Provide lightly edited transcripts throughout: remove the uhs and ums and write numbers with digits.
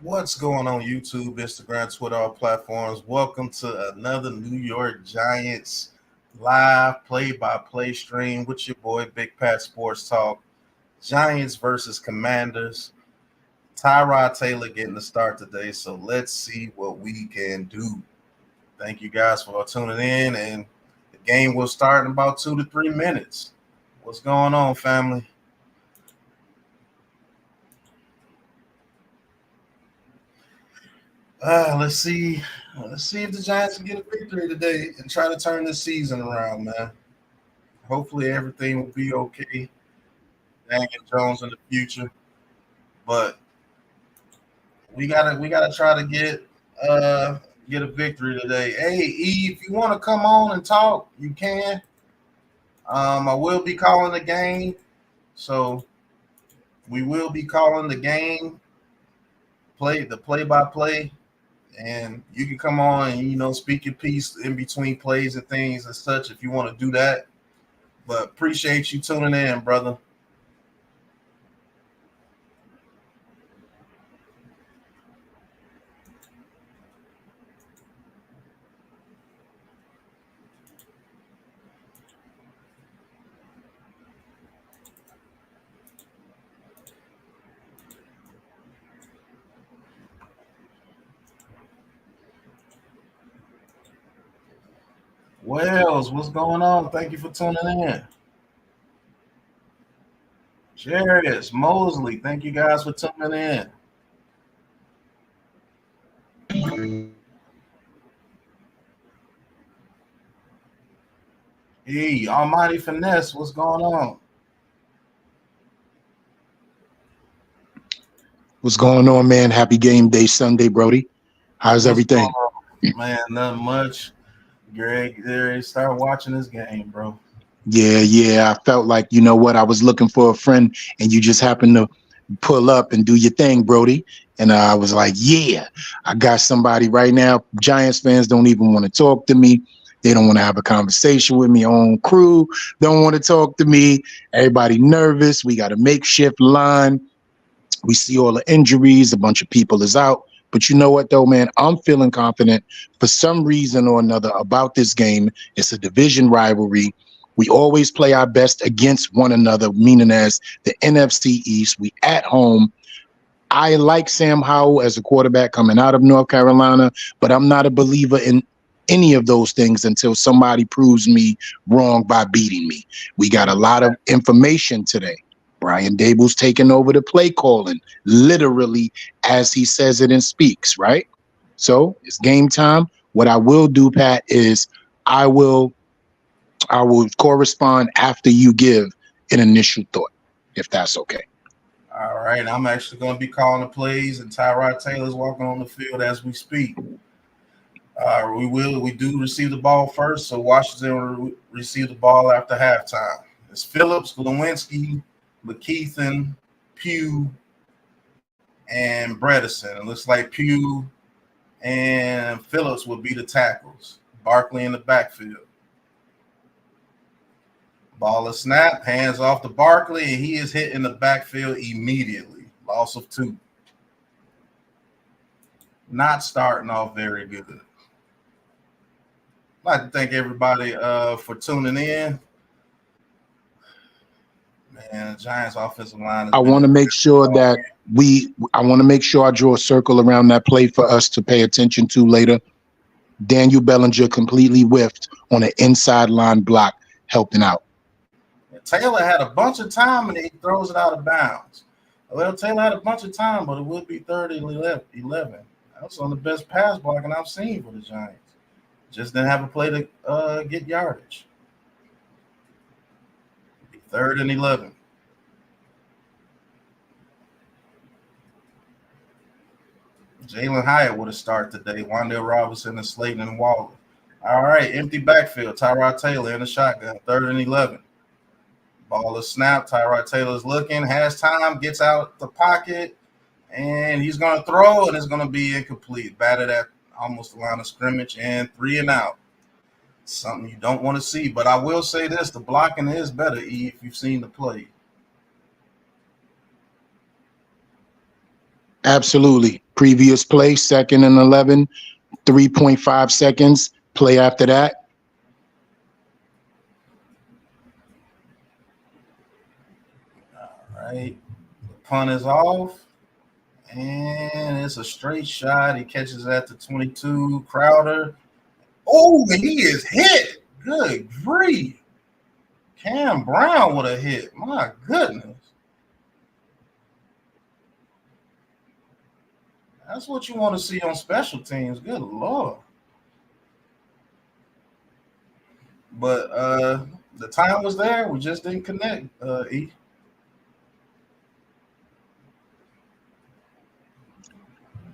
What's going on YouTube, Instagram, Twitter, all platforms? Welcome to another New York Giants live play-by-play stream with your boy Big Pat Sports Talk. Giants versus Commanders. Tyrod Taylor getting the start today, so let's see what we can do. Thank you guys for tuning in, and the game will start in about 2 to 3 minutes. What's going on, family? Let's see. Let's see if the Giants can get a victory today and try to turn this season around, man. Hopefully everything will be okay. Daniel Jones in the future, but we gotta try to get a victory today. Hey, E, if you want to come on and talk, you can. I will be calling the game, so we will be calling the game, play by play, and you can come on and speak your piece in between plays and things and such if you want to do that. But appreciate you tuning in, brother. Wells, what's going on? Thank you for tuning in. Jarius, Mosley, thank you guys for tuning in. Hey, Almighty Finesse, what's going on? What's going on, man? Happy game day Sunday, Brody. How's What's going everything? on? Man, nothing much. Greg, there, start watching this game, bro. Yeah. I felt like, you know what? I was looking for a friend and you just happened to pull up and do your thing, Brody. And I was like, yeah, I got somebody right now. Giants fans don't even want to talk to me. They don't want to have a conversation with me. Own crew don't want to talk to me. Everybody nervous. We got a makeshift line. We see all the injuries. A bunch of people is out. But you know what, though, man? I'm feeling confident for some reason or another about this game. It's a division rivalry. We always play our best against one another, meaning as the NFC East. We at home. I like Sam Howell as a quarterback coming out of North Carolina, but I'm not a believer in any of those things until somebody proves me wrong by beating me. We got a lot of information today. Brian Dable's taking over the play calling, literally as he says it and speaks, right? So it's game time. What I will do, Pat, is I will correspond after you give an initial thought, if that's okay. All right, I'm actually going to be calling the plays, and Tyrod Taylor's walking on the field as we speak. We do receive the ball first, so Washington will receive the ball after halftime. It's Phillips, Lewinsky, McKeithen, Pugh, and Bredesen. It looks like Pugh and Phillips will be the tackles. Barkley in the backfield. Ball is snap, hands off to Barkley, and he is hit in the backfield immediately. Loss of 2. Not starting off very good. I'd like to thank everybody for tuning in. Man, the Giants offensive line. I want to make sure that I draw a circle around that play for us to pay attention to later. Daniel Bellinger completely whiffed on an inside line block, helping out. Taylor had a bunch of time and he throws it out of bounds. Well, Taylor had a bunch of time, but it would be 30 and 11. That's on the best pass blocking I've seen for the Giants. Just didn't have a play to get yardage. 3rd and 11. Jalen Hyatt would have started today. Wandale Robinson and Slayton and Waller. All right, empty backfield. Tyrod Taylor in the shotgun. 3rd and 11. Ball is snapped. Tyrod Taylor's looking, has time, gets out the pocket, and he's going to throw, and it's going to be incomplete. Batted at almost the line of scrimmage, and 3 and out. Something you don't want to see. But I will say this, the blocking is better, E, if you've seen the play. Absolutely. Previous play, 2nd and 11, 3.5 seconds. Play after that. All right. The punt is off. And it's a straight shot. He catches at the 22. Crowder. Oh, he is hit. Good grief. Cam Brown with a hit. My goodness. That's what you want to see on special teams. Good Lord. But the time was there. We just didn't connect, E.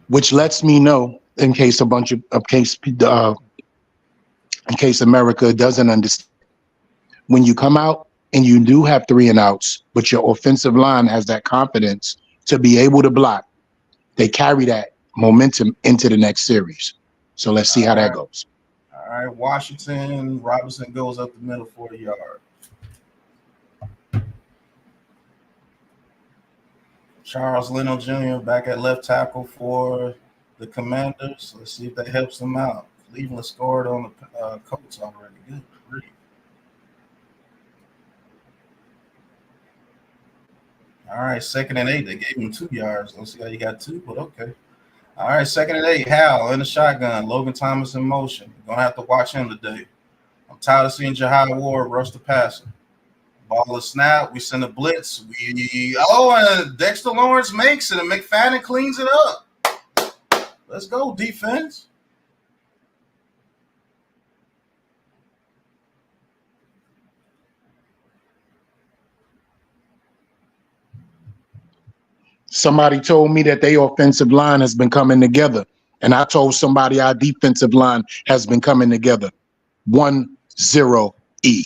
Which lets me know, in case America doesn't understand, when you come out and you do have 3 and outs, but your offensive line has that confidence to be able to block, they carry that momentum into the next series. So let's see how that goes. All right, Washington. Robinson goes up the middle 40-yard. Charles Leno Jr. back at left tackle for the Commanders. Let's see if that helps them out. Cleveland scored on the Colts already. Good grief. All right, 2nd and 8. They gave him 2 yards. Let's see how you got 2, but okay. All right, 2nd and 8. Hal in the shotgun. Logan Thomas in motion. Gonna have to watch him today. I'm tired of seeing Jahai Ward rush the passer. Ball is snap. We send a blitz. And Dexter Lawrence makes it, and McFadden cleans it up. Let's go, defense. Somebody told me that their offensive line has been coming together, and I told somebody our defensive line has been coming together. 1-0 E.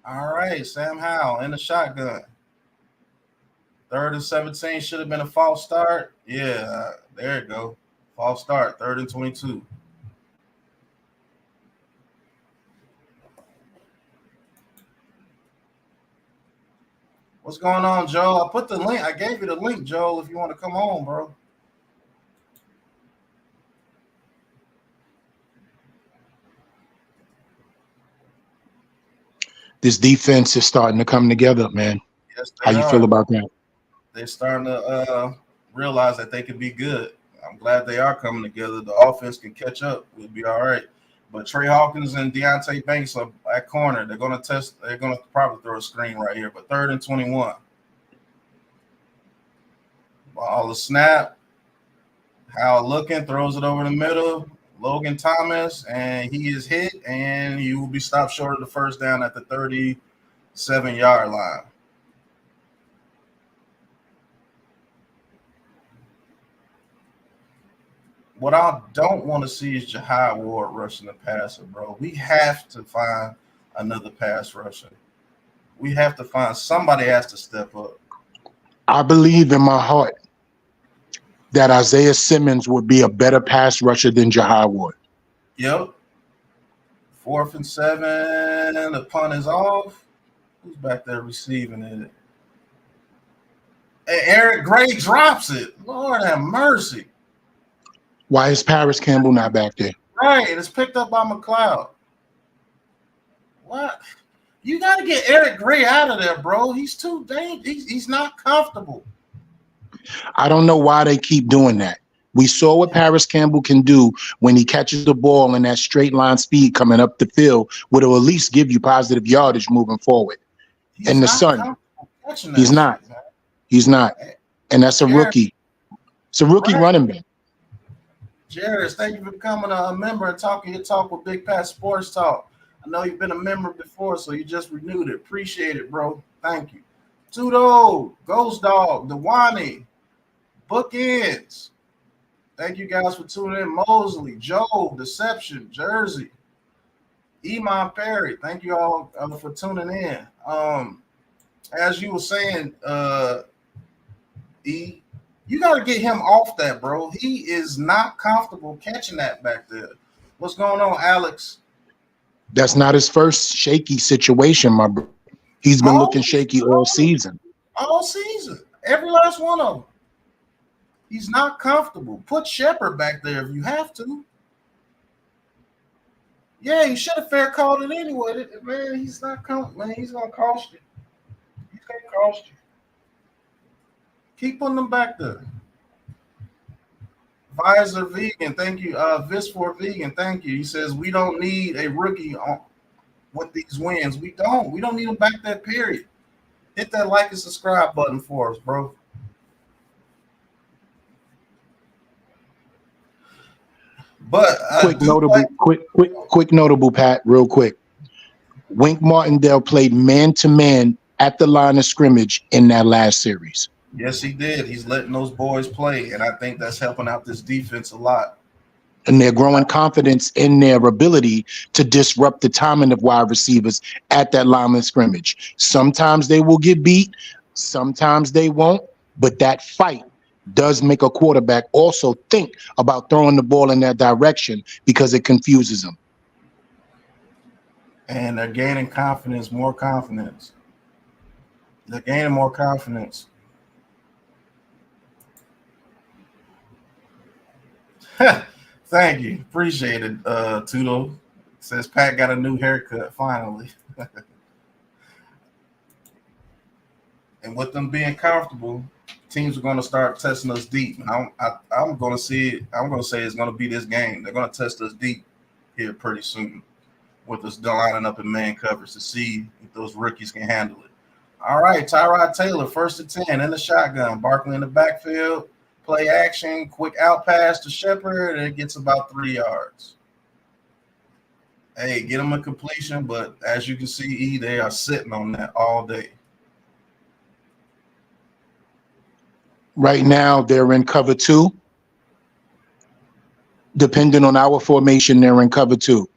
All right, Sam Howell in the shotgun. 3rd and 17 should have been a false start. Yeah, there you go. False start. 3rd and 22. What's going on, Joel? I put the link. I gave you the link, Joel, if you want to come on, bro. This defense is starting to come together, man. Yes, how you feel about that? They're starting to realize that they can be good. I'm glad they are coming together. The offense can catch up. We'll be all right. But Trey Hawkins and Deontay Banks are at corner. They're going to test. They're going to probably throw a screen right here. But 3rd and 21. Ball is snap. Howell looking, throws it over the middle. Logan Thomas, and he is hit, and he will be stopped short of the first down at the 37-yard line. What I don't want to see is Jahai Ward rushing the passer, bro. We have to find another pass rusher. We have to find somebody has to step up. I believe in my heart that Isaiah Simmons would be a better pass rusher than Jahai Ward. Yep. 4th and 7. The punt is off. Who's back there receiving it? And Eric Gray drops it. Lord have mercy. Why is Paris Campbell not back there? Right. It's picked up by McLeod. What? You got to get Eric Gray out of there, bro. He's too dangerous. He's not comfortable. I don't know why they keep doing that. We saw what Paris Campbell can do when he catches the ball in that straight line speed coming up the field, which will at least give you positive yardage moving forward. And the sun, he's not. He's not. And that's a rookie. It's a rookie running back. Jared, thank you for becoming a member and talking your talk with Big Pat Sports Talk. I know you've been a member before, so you just renewed it. Appreciate it, bro. Thank you. Tudo, Ghost Dog, Dewani, Bookends. Thank you guys for tuning in. Mosley, Joe, Deception, Jersey, Iman Perry. Thank you all for tuning in. As you were saying, E, you got to get him off that, bro. He is not comfortable catching that back there. What's going on, Alex? That's not his first shaky situation, my bro. He's been looking shaky all season. All season. Every last one of them. He's not comfortable. Put Shepard back there if you have to. Yeah, you should have fair called it anyway. Man, he's not comfortable. Man, he's going to cost you. He's going to cost you. Keep putting them back there. Visor Vegan, thank you. Vis4 Vegan, thank you. He says, we don't need a rookie with these wins. We don't. We don't need them back there, period. Hit that like and subscribe button for us, bro. But quick notable, Pat, real quick. Wink Martindale played man-to-man at the line of scrimmage in that last series. Yes, he did. He's letting those boys play, and I think that's helping out this defense a lot. And they're growing confidence in their ability to disrupt the timing of wide receivers at that line of scrimmage. Sometimes they will get beat, sometimes they won't, but that fight does make a quarterback also think about throwing the ball in that direction because it confuses them. And they're gaining confidence, more confidence. They're gaining more confidence. Thank you. Appreciate it, Tudo. Says Pat got a new haircut, finally. And with them being comfortable, teams are going to start testing us deep. I'm going to see it. I'm going to say it's going to be this game. They're going to test us deep here pretty soon with us lining up in man coverage to see if those rookies can handle it. All right, Tyrod Taylor, 1st and 10 in the shotgun. Barkley in the backfield. Play action, quick out pass to Shepard, and it gets about 3 yards. Hey, get them a completion, but as you can see, they are sitting on that all day. Right now, they're in cover 2. Depending on our formation, they're in cover 2.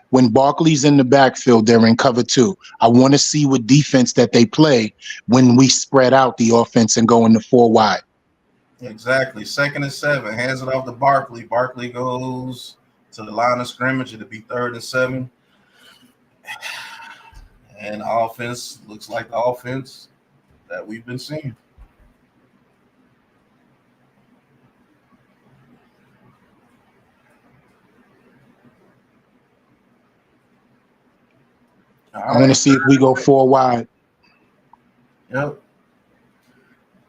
When Barkley's in the backfield, they're in cover 2. I want to see what defense that they play when we spread out the offense and go into 4 wide. Exactly. 2nd and 7. Hands it off to Barkley. Barkley goes to the line of scrimmage. It'll be 3rd and 7. And offense looks like the offense that we've been seeing. I want to see if we go 4 wide. Yep.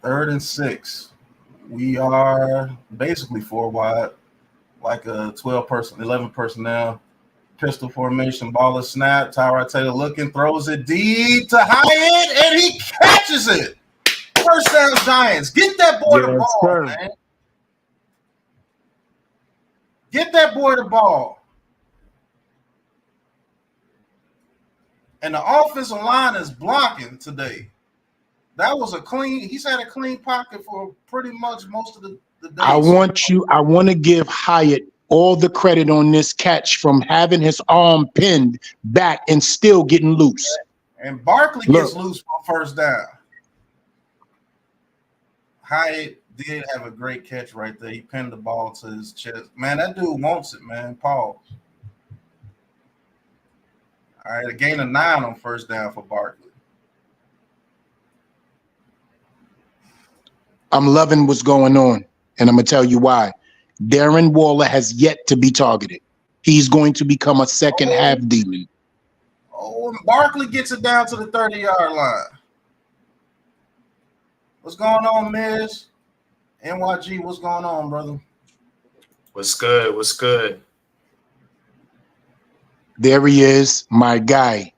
3rd and 6. We are basically 4 wide, like a 11 personnel. Pistol formation, ball is snapped. Tyrod Taylor looking, throws it deep to Hyatt, and he catches it. First down, Giants. Get that boy the ball, man. Get that boy the ball. And the offensive line is blocking today. That was he's had a clean pocket for pretty much most of the day. I want to give Hyatt all the credit on this catch from having his arm pinned back and still getting loose. And Barkley gets loose for 1st down. Hyatt did have a great catch right there. He pinned the ball to his chest. Man, that dude wants it, man. Pause. All right, a gain of 9 on 1st down for Barkley. I'm loving what's going on, and I'm going to tell you why. Darren Waller has yet to be targeted. He's going to become a second half demon. Oh, and Barkley gets it down to the 30-yard line. What's going on, Miz? NYG, what's going on, brother? What's good? What's good? There he is, my guy.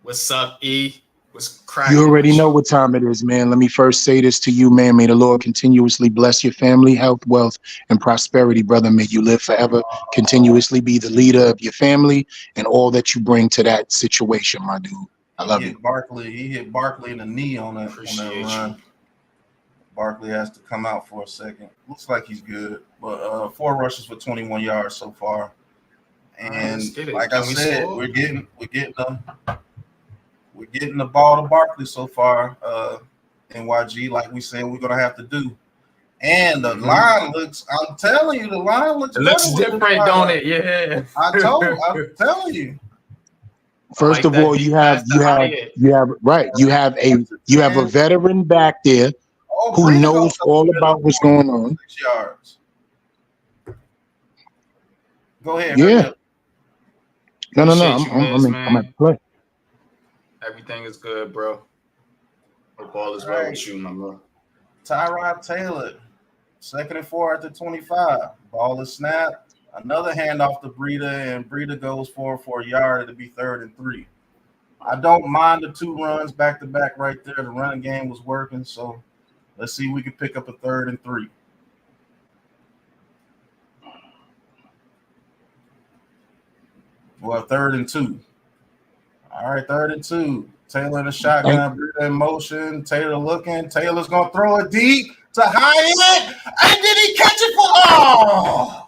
What's up, E? What's cracking? You already know what time it is, man. Let me first say this to you, man. May the Lord continuously bless your family, health, wealth, and prosperity, brother. May you live forever, continuously be the leader of your family and all that you bring to that situation, my dude. I love you. He hit Barkley in the knee on that run. Barkley has to come out for a second. Looks like he's good, but 4 rushes for 21 yards so far. And like I said, we're getting the ball to Barkley so far. NYG, like we said, we're gonna have to do. And the line looks, I'm telling you, the line looks It looks better with different, don't it? Yeah. I'm telling you. First like of that all, deep you pass to Hyatt. have a veteran back there Oh, who Breida knows goes up all the middle about what's going on. 6 yards. Go ahead, hurry Yeah. up. No. Appreciate you, I'm Miz, at man. play. Everything is good, bro. Hope all is All well right. with you, my bro. Tyrod Taylor, 2nd and 4 at the 25. Ball is snapped. Another handoff to Breida, and Breida goes for a yard to be 3rd and 3. I don't mind the 2 runs back to back right there. The running game was working, so let's see if we can pick up a 3rd and 3. Well, 3rd and 2. All right, 3rd and 2. Taylor in the shotgun, Breida in motion. Taylor looking. Taylor's going to throw it deep to Hyatt. And did he catch it for? Oh!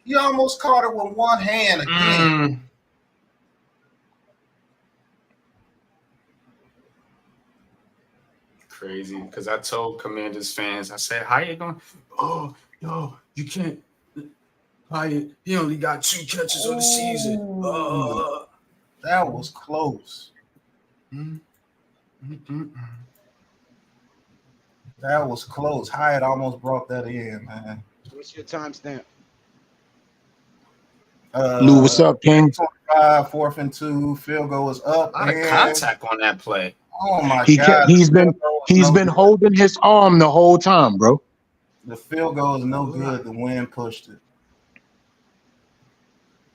He almost caught it with one hand again. Crazy, because I told Commanders fans, I said, how you going? Oh, yo, you can't. Hyatt, he only got 2 catches on the season. That was close. That was close. Hyatt almost brought that in, man. What's your timestamp? Lou, what's up, King? 25, 4th and 2. Field goal is up. A lot of contact on that play. Oh my God! He's been holding his arm the whole time, bro. The field goal is no good. The wind pushed it.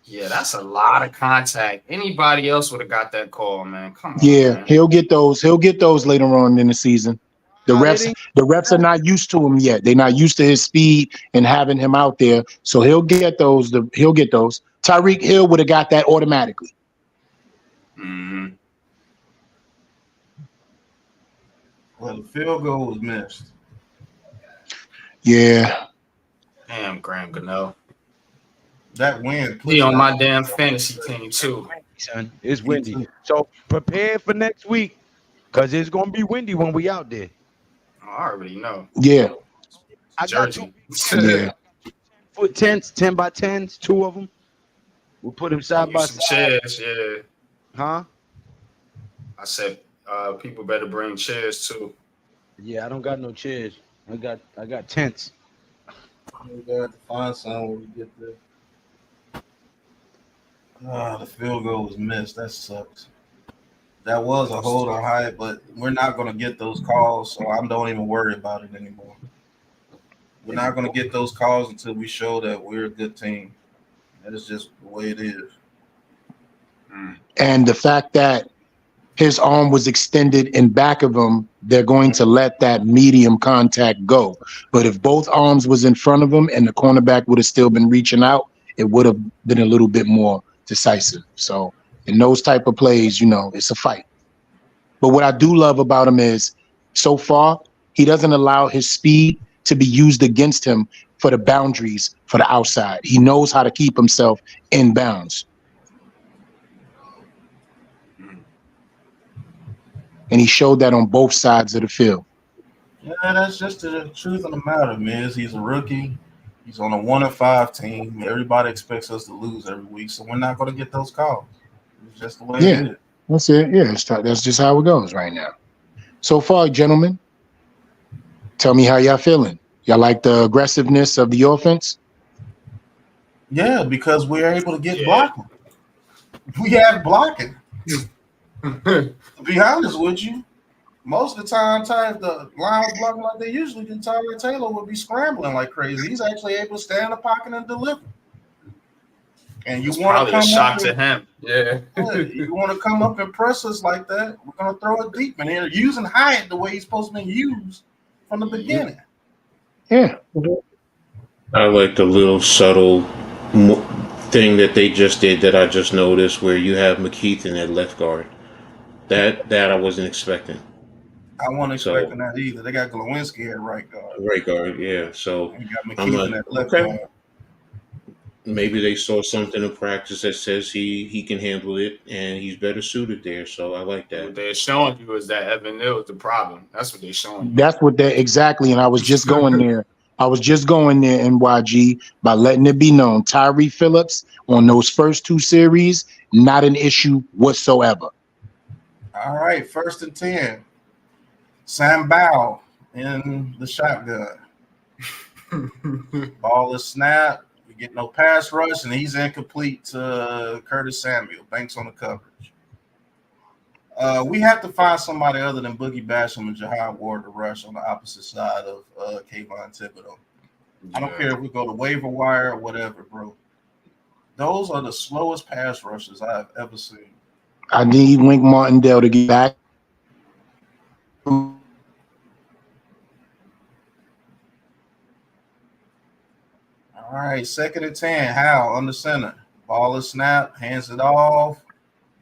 Yeah, that's a lot of contact. Anybody else would have got that call, man. Come on. Yeah, man. he'll get those later on in the season. The refs are not used to him yet. They're not used to his speed and having him out there. So he'll get those. Tyreek Hill would have got that automatically. Mm-hmm. Well, the field goal was missed. Yeah. Damn, Graham Gano. That wind. He on my damn fantasy team too. Son, it's windy. So prepare for next week, because it's gonna be windy when we out there. I already know. Yeah. I got Jersey. 2 Yeah. foot tents, 10 by 10s, 2 of them. We'll put them side by Some side. chairs, yeah. Huh? I said people better bring chairs too. Yeah, I don't got no chairs. I got tents. We got to find some when we get there. The field goal was missed. That sucks. That was a hold on Hyatt, but we're not going to get those calls, so I don't even worry about it anymore. We're not going to get those calls until we show that we're a good team. That is just the way it is. And the fact that his arm was extended in back of him, they're going to let that medium contact go. But if both arms was in front of him and the cornerback would have still been reaching out, it would have been a little bit more decisive. So in those type of plays, it's a fight. But what I do love about him is, so far, he doesn't allow his speed to be used against him for the boundaries, for the outside. He knows how to keep himself in bounds. And he showed that on both sides of the field. Yeah, that's just the truth of the matter, Miz. He's a rookie. He's on a 1-5 team. Everybody expects us to lose every week, so we're not going to get those calls. It's just the way it is. That's it. Yeah, that's just how it goes right now. So far, gentlemen, tell me how y'all feeling. Y'all like the aggressiveness of the offense? Yeah, because we're able to get blocking. We have blocking. To be honest with you, most of the time, the line was blocking like they usually do. Tyler Taylor would be scrambling like crazy. He's actually able to stay in the pocket and deliver. And you want to Probably come a shock up to him. Yeah. You want to come up and press us like that? We're gonna throw it deep, and they're using Hyatt the way he's supposed to be used from the beginning. Yeah. I like the little subtle thing that they just did that I just noticed, where you have McKeith in at left guard. That I wasn't expecting. I wasn't expecting that either. They got Glowinski at right guard. Right guard, yeah. So And got I'm McKeith like, at left okay. guard. Maybe they saw something in practice that says he can handle it and he's better suited there. So I like that. What they're showing you is that Evan Neal is the problem. That's what they're showing you. That's what they exactly. And I was just going there I was just going there, NYG, by letting it be known. Tyree Phillips on those first 2 series, not an issue whatsoever. All right, 1st and 10. Sam Bow in the shotgun. Ball is snapped. We get no pass rush, and he's incomplete to Curtis Samuel. Banks on the coverage. We have to find somebody other than Boogie Basham and Jahad Ward to rush on the opposite side of Kayvon Thibodeau. I don't care if we go to waiver wire or whatever, bro. Those are the slowest pass rushes I've ever seen. I need Wink Martindale to get back. All right, 2nd and 10. Hal under center. Ball is snapped, hands it off,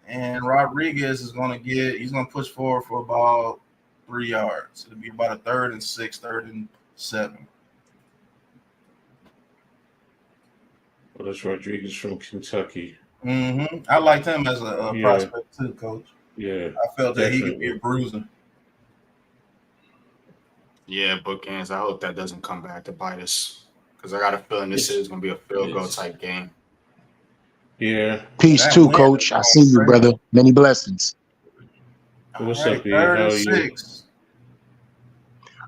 and Rodriguez is going to he's going to push forward for about 3 yards. It'll be about a 3rd and 6, 3rd and 7. Well, that's Rodriguez from Kentucky. Mm-hmm. I liked him as a prospect too, Coach. Yeah. I felt that he could be a bruiser. Yeah, bookends. I hope that doesn't come back to bite us, because I got a feeling this is going to be a field goal type game. Yeah. Peace too, Coach. I see you, brother. Many blessings. What's All right, up, E? How 3rd are and you? 6.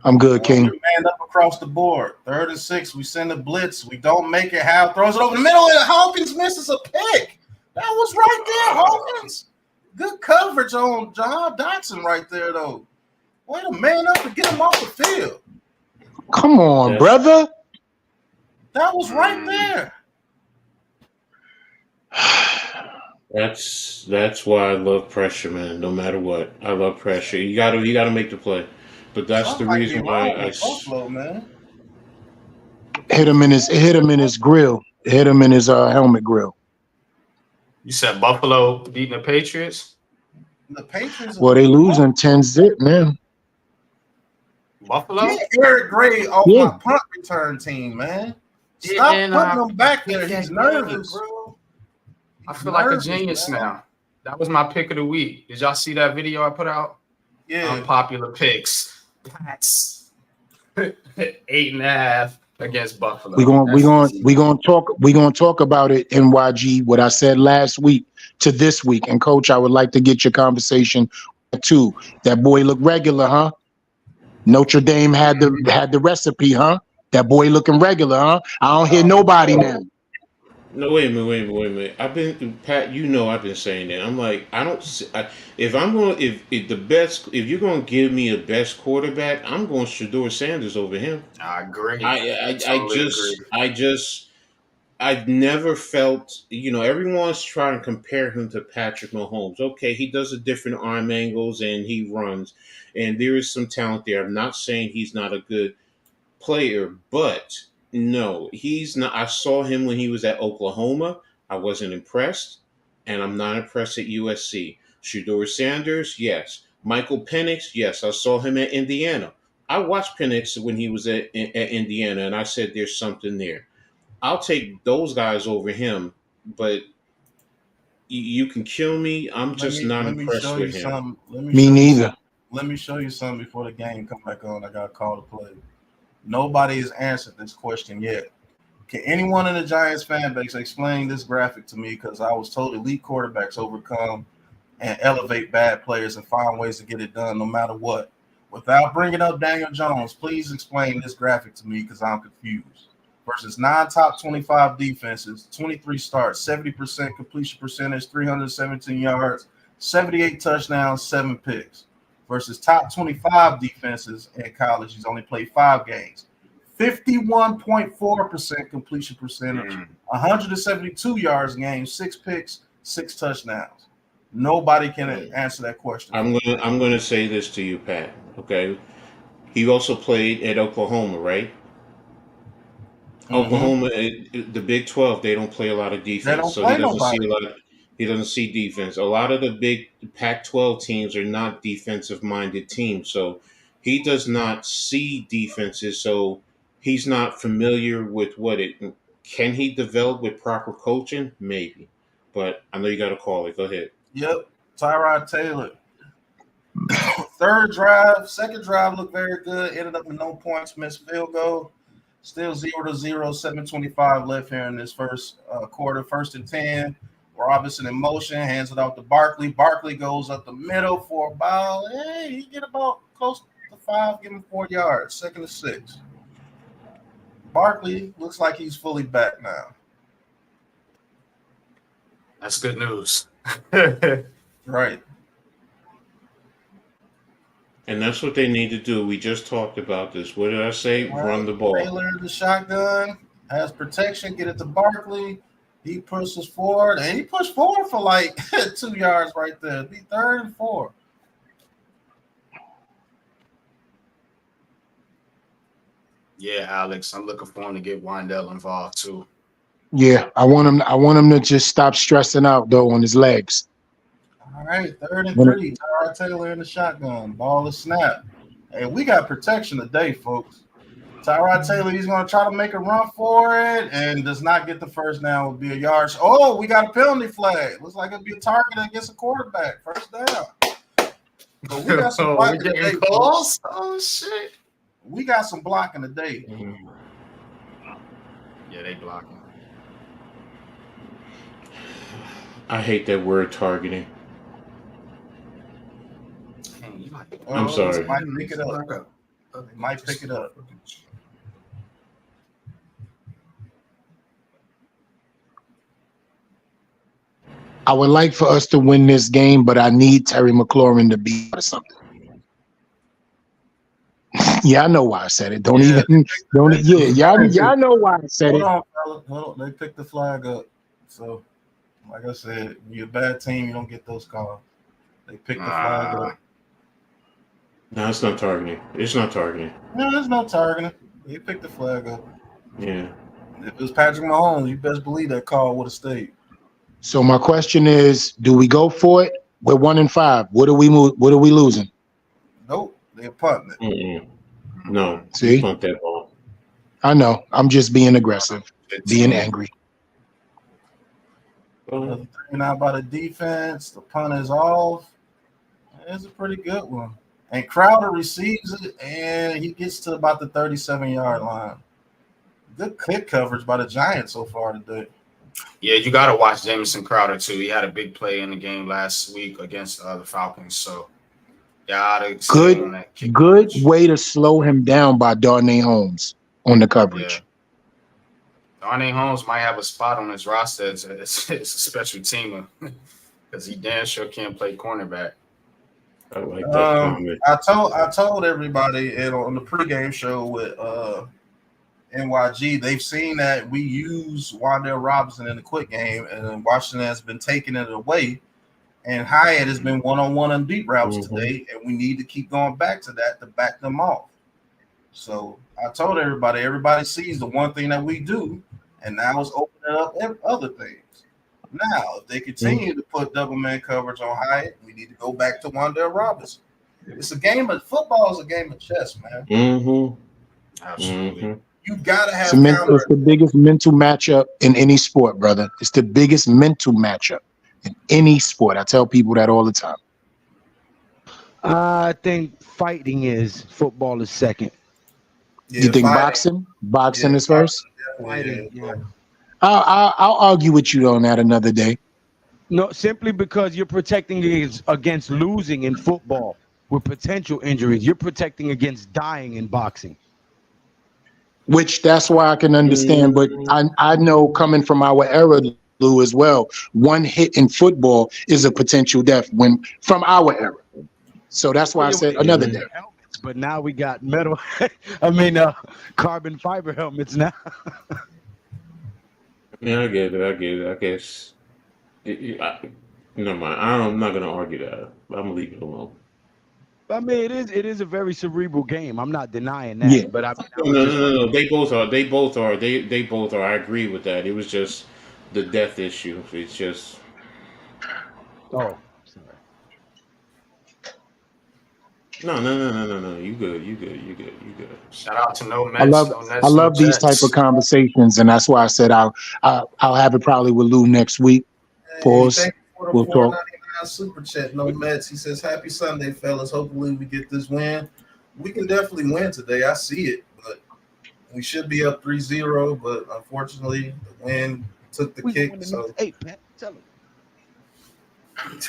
I'm good, King. We man up across the board. 3rd and 6. We send a blitz. We don't make it. Hal throws it over the middle, and Hawkins misses a pick. That was right there, Hawkins. Good coverage on John Dotson right there, though. Way to man up and get him off the field. Come on, brother. That was right there. That's why I love pressure, man. No matter what, I love pressure. You gotta make the play. But that's the reason why Buffalo, man. Hit him in his grill. Hit him in his helmet grill. You said Buffalo beating the Patriots? The Patriots. Well, they losing 10-0, man. Buffalo? Get Eric Gray off my punt return team, man. Stop putting him back there. He's nervous, bro. I feel like a genius now. That was my pick of the week. Did y'all see that video I put out? Yeah. Unpopular picks. Pats 8.5 against Buffalo. We're gonna talk about it, NYG, what I said last week to this week. And Coach, I would like to get your conversation too. That boy look regular, huh? Notre Dame had the recipe, huh? That boy looking regular, huh? I don't hear nobody now. No, wait a minute. I've been Pat. I've been saying that. I'm like, if you're going to give me a best quarterback, I'm going Shedeur Sanders over him. I agree. I've never felt, everyone's trying to compare him to Patrick Mahomes. Okay, he does a different arm angles and he runs, and there is some talent there. I'm not saying he's not a good player, but no, he's not. I saw him when he was at Oklahoma. I wasn't impressed, and I'm not impressed at USC. Shedeur Sanders, yes. Michael Penix, yes. I saw him at Indiana. I watched Penix when he was at Indiana, and I said there's something there. I'll take those guys over him, but you can kill me. I'm just not impressed with him. Me neither. Let me show you something before the game come back on. I got a call to play. Nobody has answered this question yet. Can anyone in the Giants fan base explain this graphic to me? Because I was told elite quarterbacks overcome and elevate bad players and find ways to get it done no matter what. Without bringing up Daniel Jones, please explain this graphic to me because I'm confused. Versus 9 top 25 defenses, 23 starts, 70% completion percentage, 317 yards, 78 touchdowns, 7 picks. Versus top 25 defenses in college, he's only played 5 games. 51.4% completion percentage, 172 yards a game, 6 picks, 6 touchdowns. Nobody can answer that question. I'm gonna say this to you, Pat. Okay, he also played at Oklahoma, right? Mm-hmm. Oklahoma, the Big 12, they don't play a lot of defense, so he doesn't see defense. A lot of the big Pac-12 teams are not defensive-minded teams, so he does not see defenses. So he's not familiar with can he develop with proper coaching? Maybe, but I know you got a call it. Go ahead. Yep, Tyrod Taylor. Second drive looked very good. Ended up with no points, missed field goal. Still 0-0, 7:25 left here in this first quarter. 1st and 10. Robinson in motion, hands it off to Barkley. Barkley goes up the middle for about, he get about close to 5, give him 4 yards. 2nd and 6. Barkley looks like he's fully back now. That's good news. Right. And that's what they need to do. We just talked about this. What did I say? Run the ball. Taylor in the shotgun, has protection, get it to Barkley. He pushes forward, and he pushed forward for like 2 yards right there. It'd be 3rd and 4. Yeah, Alex, I'm looking for him to get Wandell involved too. Yeah, I want him to just stop stressing out though on his legs. All right, 3rd and 3. Tyrod Taylor in the shotgun. Ball is snapped. Hey, we got protection today, folks. Tyrod Taylor, he's going to try to make a run for it and does not get the first down. Will be a yard. Oh, we got a penalty flag. Looks like it'll be a target against a quarterback. First down. But we got some blocking today, calls. Oh shit. We got some blocking today. Yeah, they blocking. I hate that word targeting. I'm sorry. Might pick it up. They might pick it up. I would like for us to win this game, but I need Terry McLaurin to be something. Yeah, I know why I said it. Y'all know why I said it. Hold on, fella. Hold on. They picked the flag up. So, like I said, when you're a bad team, you don't get those calls. They picked the flag up. No, it's not targeting. It's not targeting. No, there's no targeting. They picked the flag up. Yeah. If it was Patrick Mahomes, you best believe that call would have stayed. So my question is, do we go for it? We're 1-5. What are we losing? Nope, they're punting it. Mm-mm. No, See? Punt that ball. I know. I'm just being aggressive, being angry. Another 3 out by the defense. The punt is off. It's a pretty good one. And Crowder receives it, and he gets to about the 37-yard line. Good kick coverage by the Giants so far today. Yeah, you got to watch Jamison Crowder too. He had a big play in the game last week against the Falcons. So, good way to slow him down by Darnay Holmes on the coverage. Yeah. Darnay Holmes might have a spot on his roster as a special teamer because he damn sure can't play cornerback. I like that comment. I told everybody on the pregame show with NYG, they've seen that we use Wandale Robinson in the quick game, and Washington has been taking it away. And Hyatt has been one-on-one on deep routes today, and we need to keep going back to that to back them off. So I told everybody sees the one thing that we do, and now it's opening up other things. Now, if they continue to put double man coverage on Hyatt, we need to go back to Wandale Robinson. It's a game of football is a game of chess, man. Absolutely. You gotta have It's the biggest mental matchup in any sport, brother. It's the biggest mental matchup in any sport. I tell people that all the time. I think fighting is football is second. Yeah, you think fighting. boxing is first? Fighting, yeah. I'll argue with you on that another day. No, simply because you're protecting against losing in football with potential injuries. You're protecting against dying in boxing. Which that's why I can understand, but I know coming from our era, Lou, as well, one hit in football is a potential death from our era. So that's why I said another day. Helmets, but now we got metal, carbon fiber helmets now. Yeah, I get it. I guess. Never mind. I'm not going to argue that. I'm going to leave it alone. I mean, it is a very cerebral game. I'm not denying that. Yeah. But No. They both are. They both are. I agree with that. It was just the death issue. It's just. Oh, sorry. No. You good. Shout out to No Mets. I love these type of conversations, and that's why I said I'll have it probably with Lou next week. Pause. We'll talk. Super chat, No Mets. He says, "Happy Sunday, fellas. Hopefully we get this win. We can definitely win today. I see it, but We should be up 3-0, but unfortunately, the wind took the We kick. win the So next 8, Pat. Tell him.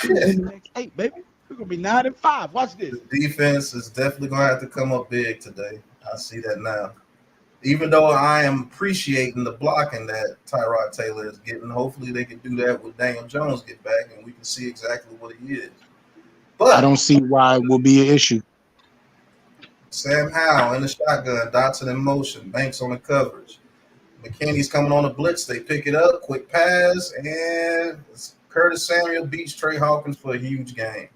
We win the next 8, baby. We're gonna be 9-5. Watch this. the defense is definitely going to have to come up big today. I see that now. Even though I am appreciating the blocking that Tyrod Taylor is getting, hopefully they can do that with Daniel Jones get back, and we can see exactly what he is. But I don't see why it will be an issue. Sam Howell in the shotgun, Dotson in motion, Banks on the coverage. McKinney's coming on the blitz. They pick it up, quick pass, and Curtis Samuel beats Trey Hawkins for a huge game.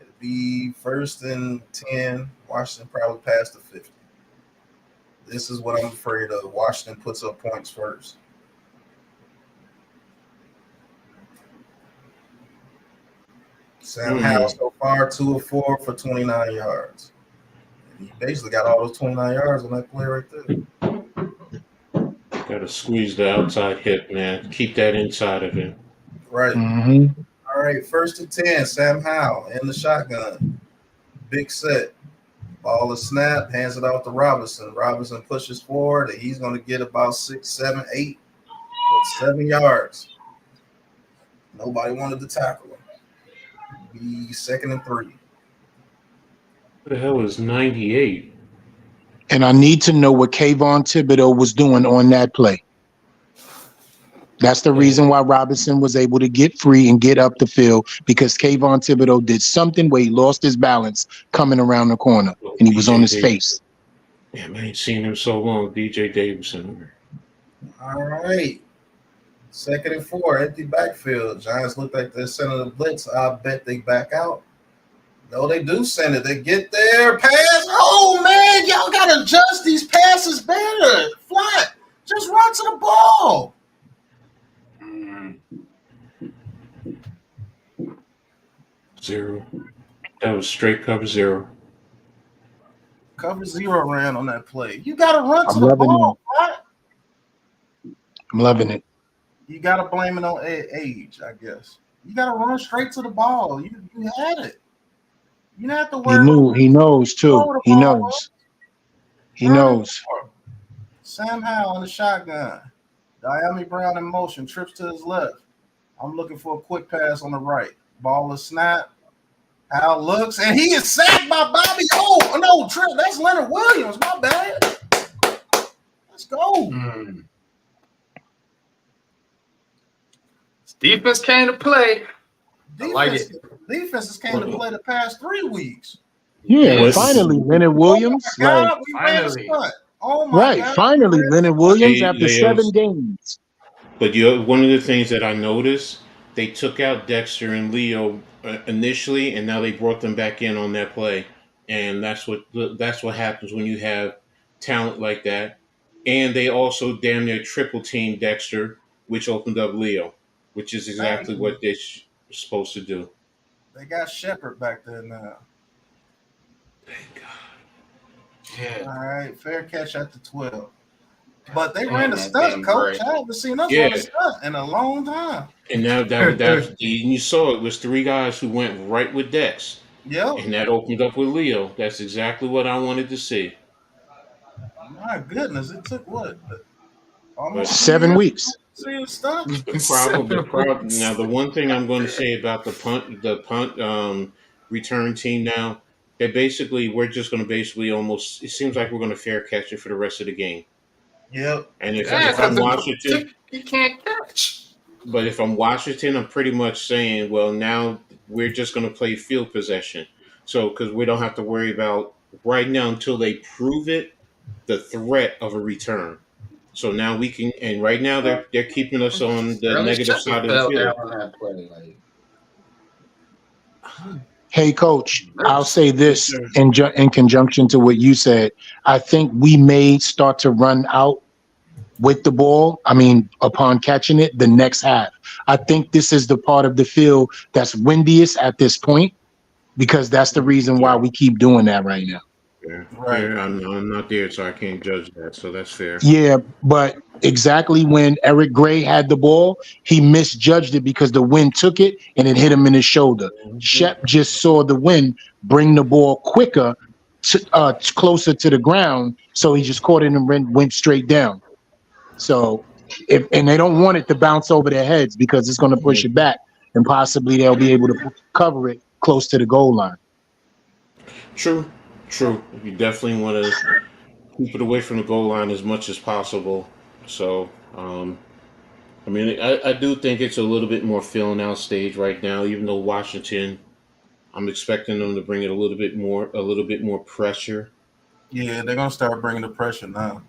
It'll be 1st and 10. Washington probably past the 50. This is what I'm afraid of. Washington puts up points first. Sam Howell so far 2 of 4 for 29 yards. He basically got all those 29 yards on that play right there. Got to squeeze the outside hip, man. Keep that inside of him. Right. Mm-hmm. All right, 1st and 10. Sam Howell in the shotgun. Big set. Ball is snapped, hands it off to Robinson. Robinson pushes forward, and he's going to get about 6, 7, 8, 7 yards. Nobody wanted to tackle him. Be 2nd and 3. What the hell is 98? And I need to know what Kayvon Thibodeau was doing on that play. That's the reason why Robinson was able to get free and get up the field, because Kayvon Thibodeau did something where he lost his balance coming around the corner, and he was on his face. Damn, I ain't seen him so long. DJ Davidson. All right. 2nd and 4, empty backfield. Giants look like they're sending the blitz. I bet they back out. No, they do send it. They get there. Pass. Oh, man, y'all got to adjust these passes better. Flat. Just run to the ball. 0. That was straight cover 0. Cover 0 ran on that play. You got to run to the ball. Flat. I'm loving it. You got to blame it on age, I guess. You got to run straight to the ball. You had it. You don't have to worry. He knows too. He knows. He knows. Sam Howell in the shotgun. Diami Brown in motion. Trips to his left. I'm looking for a quick pass on the right. Ball is snapped. Howell looks, and he is sacked by Bobby. Oh, no, Trip. That's Leonard Williams. My bad. Let's go. Defense came to play. I like it. Defenses came to play the past 3 weeks. Yeah, finally, Leonard Williams. Finally. Oh my God. Finally, Leonard Williams after They 7 games. But one of the things that I noticed, they took out Dexter and Leo initially, and now they brought them back in on that play. And that's what happens when you have talent like that. And they also damn near triple teamed Dexter, which opened up Leo, which is exactly what they're supposed to do. They got Shepard back there now. Thank God. Yeah. All right, fair catch at the 12. But they ran the stunt, coach. I haven't seen us run a stunt in a long time. And now that you saw it was 3 guys who went right with Dex. Yeah. And that opened up with Leo. That's exactly what I wanted to see. My goodness, it took what? Almost 7 weeks. See the stunt? The problem. Now, the one thing I'm going to say about the punt return team now, that we're just going to almost. It seems like we're going to fair catch it for the rest of the game. Yep. And if I'm Washington, you can't catch. But if I'm Washington, I'm pretty much saying, well, now we're just going to play field possession. So, because we don't have to worry about right now until they prove it, the threat of a return. So now we can, and right now they're keeping us on the negative side of the field. Hey, Coach, I'll say this in conjunction to what you said. I think we may start to run out with the ball. I mean, upon catching it, the next half. I think this is the part of the field that's windiest at this point, because that's the reason why we keep doing that right now. Yeah. Right. I'm not there, so I can't judge that. So that's fair. Yeah, but exactly when Eric Gray had the ball, he misjudged it because the wind took it and it hit him in his shoulder. Shep just saw the wind bring the ball quicker closer to the ground, so he just caught it and went straight down. So, and they don't want it to bounce over their heads because it's going to push it back, and possibly they'll be able to cover it close to the goal line. True. You definitely want to keep it away from the goal line as much as possible. So, I mean, I do think it's a little bit more filling out stage right now, even though Washington, I'm expecting them to bring it a little bit more pressure. Yeah, they're gonna start bringing the pressure now.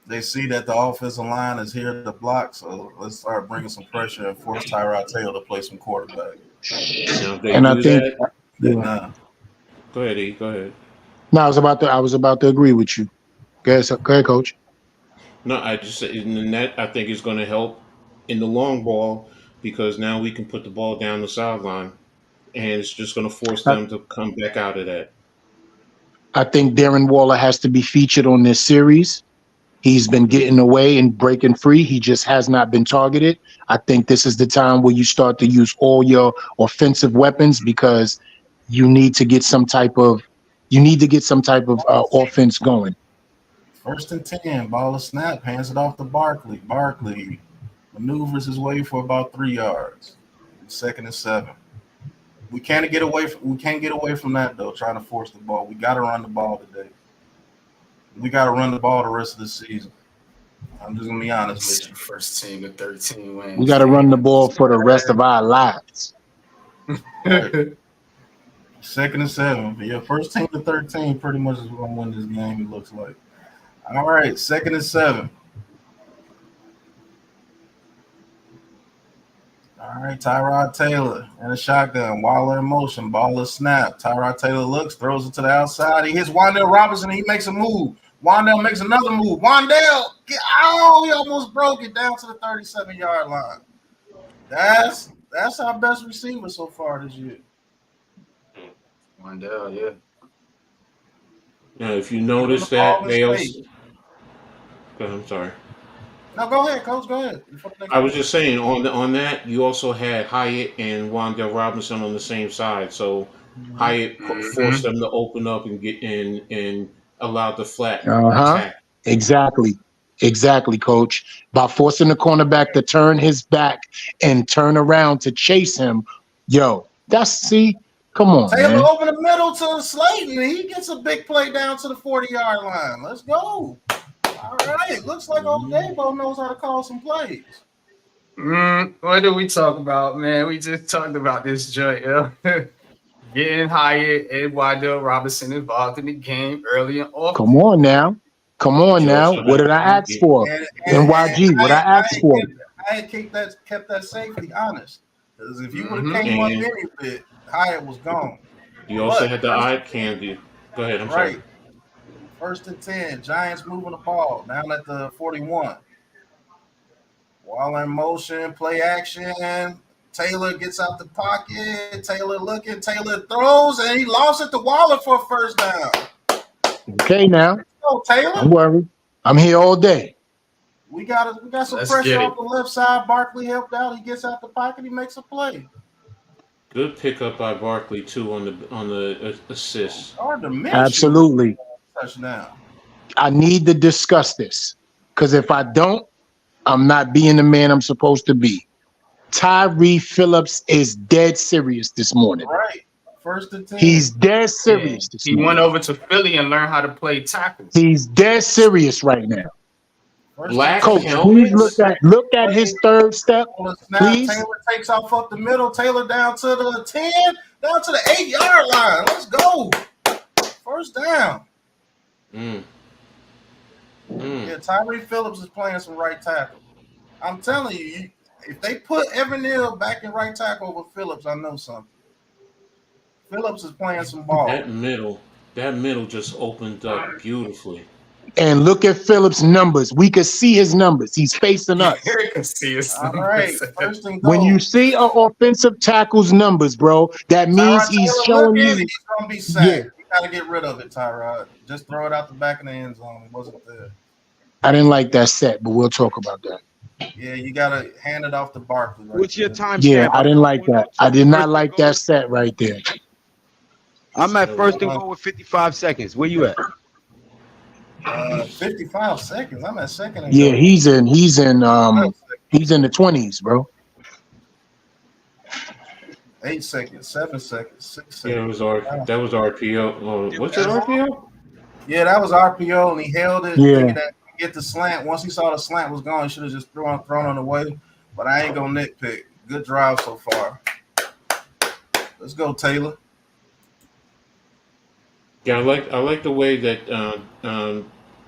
They see that the offensive line is here to block, so let's start bringing some pressure and force Tyrod Taylor to play some quarterback. Now, if they And I do think, that, Nah. go ahead, E. Go ahead. no, I was about to agree with you. Go ahead, Coach. No, I just said, and that I think is going to help in the long ball because now we can put the ball down the sideline, and it's just going to force them to come back out of that. I think Darren Waller has to be featured on this series. He's been getting away and breaking free. He just has not been targeted. I think this is the time where you start to use all your offensive weapons because you need to get some type of offense going. 1st and 10, ball is snap, hands it off to Barkley. Barkley maneuvers his way for about 3 yards. 2nd and 7. We can't get away from that though. Trying to force the ball. We got to run the ball today. We got to run the ball the rest of the season. I'm just gonna be honest with you. First team to 13 wins. We got to run the ball for the rest of our lives. Right. 2nd and 7. Yeah, 1st team to 13 pretty much is gonna win this game. It looks like. All right, 2nd and 7. All right, Tyrod Taylor in a shotgun. Waller in motion. Ball is snap. Tyrod Taylor looks, throws it to the outside. He hits Wan'Dale Robinson. He makes a move. Wan'Dale makes another move. Wan'Dale, he almost broke it down to the 37-yard line. That's our best receiver so far this year. Wan'Dale, yeah. Now, if you notice that they also. I'm sorry. No, go ahead, Coach. Go ahead. I was just saying on that you also had Hyatt and Wan'Dale Robinson on the same side, so Hyatt forced them to open up and get in and allowed the flat attack. Exactly, Coach. By forcing the cornerback to turn his back and turn around to chase him, come on, Taylor man. over the middle to Slayton. He gets a big play down to the 40-yard line. Let's go. All right. Looks like old Dabo knows how to call some plays. What did we talk about, man? We just talked about this joint, getting Hyatt and Wan'Dale Robinson involved in the game early and often. Come on now. What did I ask for? NYG, what I asked for? I had kept that safety honest. Because if you would have came up any bit, Hyatt was gone. You also had the eye candy. Go ahead, I'm sorry. 1st and 10. Giants moving the ball down at the 41. Waller in motion, play action. Taylor gets out the pocket. Taylor looking. Taylor throws, and he lost it to Waller for a 1st down. Okay, now. Go, Taylor. Don't worry. I'm here all day. We got some pressure off the left side. Barkley helped out. He gets out the pocket. He makes a play. Good pickup by Barkley too on the assist. Absolutely. Touchdown. I need to discuss this because if I don't, I'm not being the man I'm supposed to be. Tyree Phillips is dead serious this morning. Right. 1st and 10. He's dead serious this morning. He went over to Philly and learned how to play tackles. He's dead serious right now. Black Coach, please look at his 3rd step. Please. Taylor takes off up the middle. Taylor down to the 10, down to the 8-yard line. Let's go. 1st down. Yeah, Tyree Phillips is playing some right tackle. I'm telling you, if they put Evan Neal back in right tackle with Phillips, I know something. Phillips is playing some ball. That middle just opened up beautifully. And look at Phillips' numbers. We could see his numbers. He's facing us. You can see his numbers. All right. 1st and goal. When you see an offensive tackle's numbers, bro, that means he's showing you. He's going to be sacked. Yeah. You got to get rid of it, Tyrod. Just throw it out the back of the end zone. It wasn't there. I didn't like that set, but we'll talk about that. Yeah, you got to hand it off to Barkley. What's your time? Yeah, I didn't like that. I did not like that set right there. I'm at first and goal with 55 seconds. Where you at? 55 seconds. I'm at second and Yeah, goal. he's in he's in the 20s, bro. 8 seconds, 7 seconds, 6 Yeah, seconds. that was RPO. Oh, what's it RPO? Yeah, that was RPO, and he held it, Yeah. thinking that he get the slant. Once he saw the slant was gone, he should have just thrown on the way. But I ain't gonna nitpick. Good drive so far. Let's go, Taylor. Yeah, I like the way that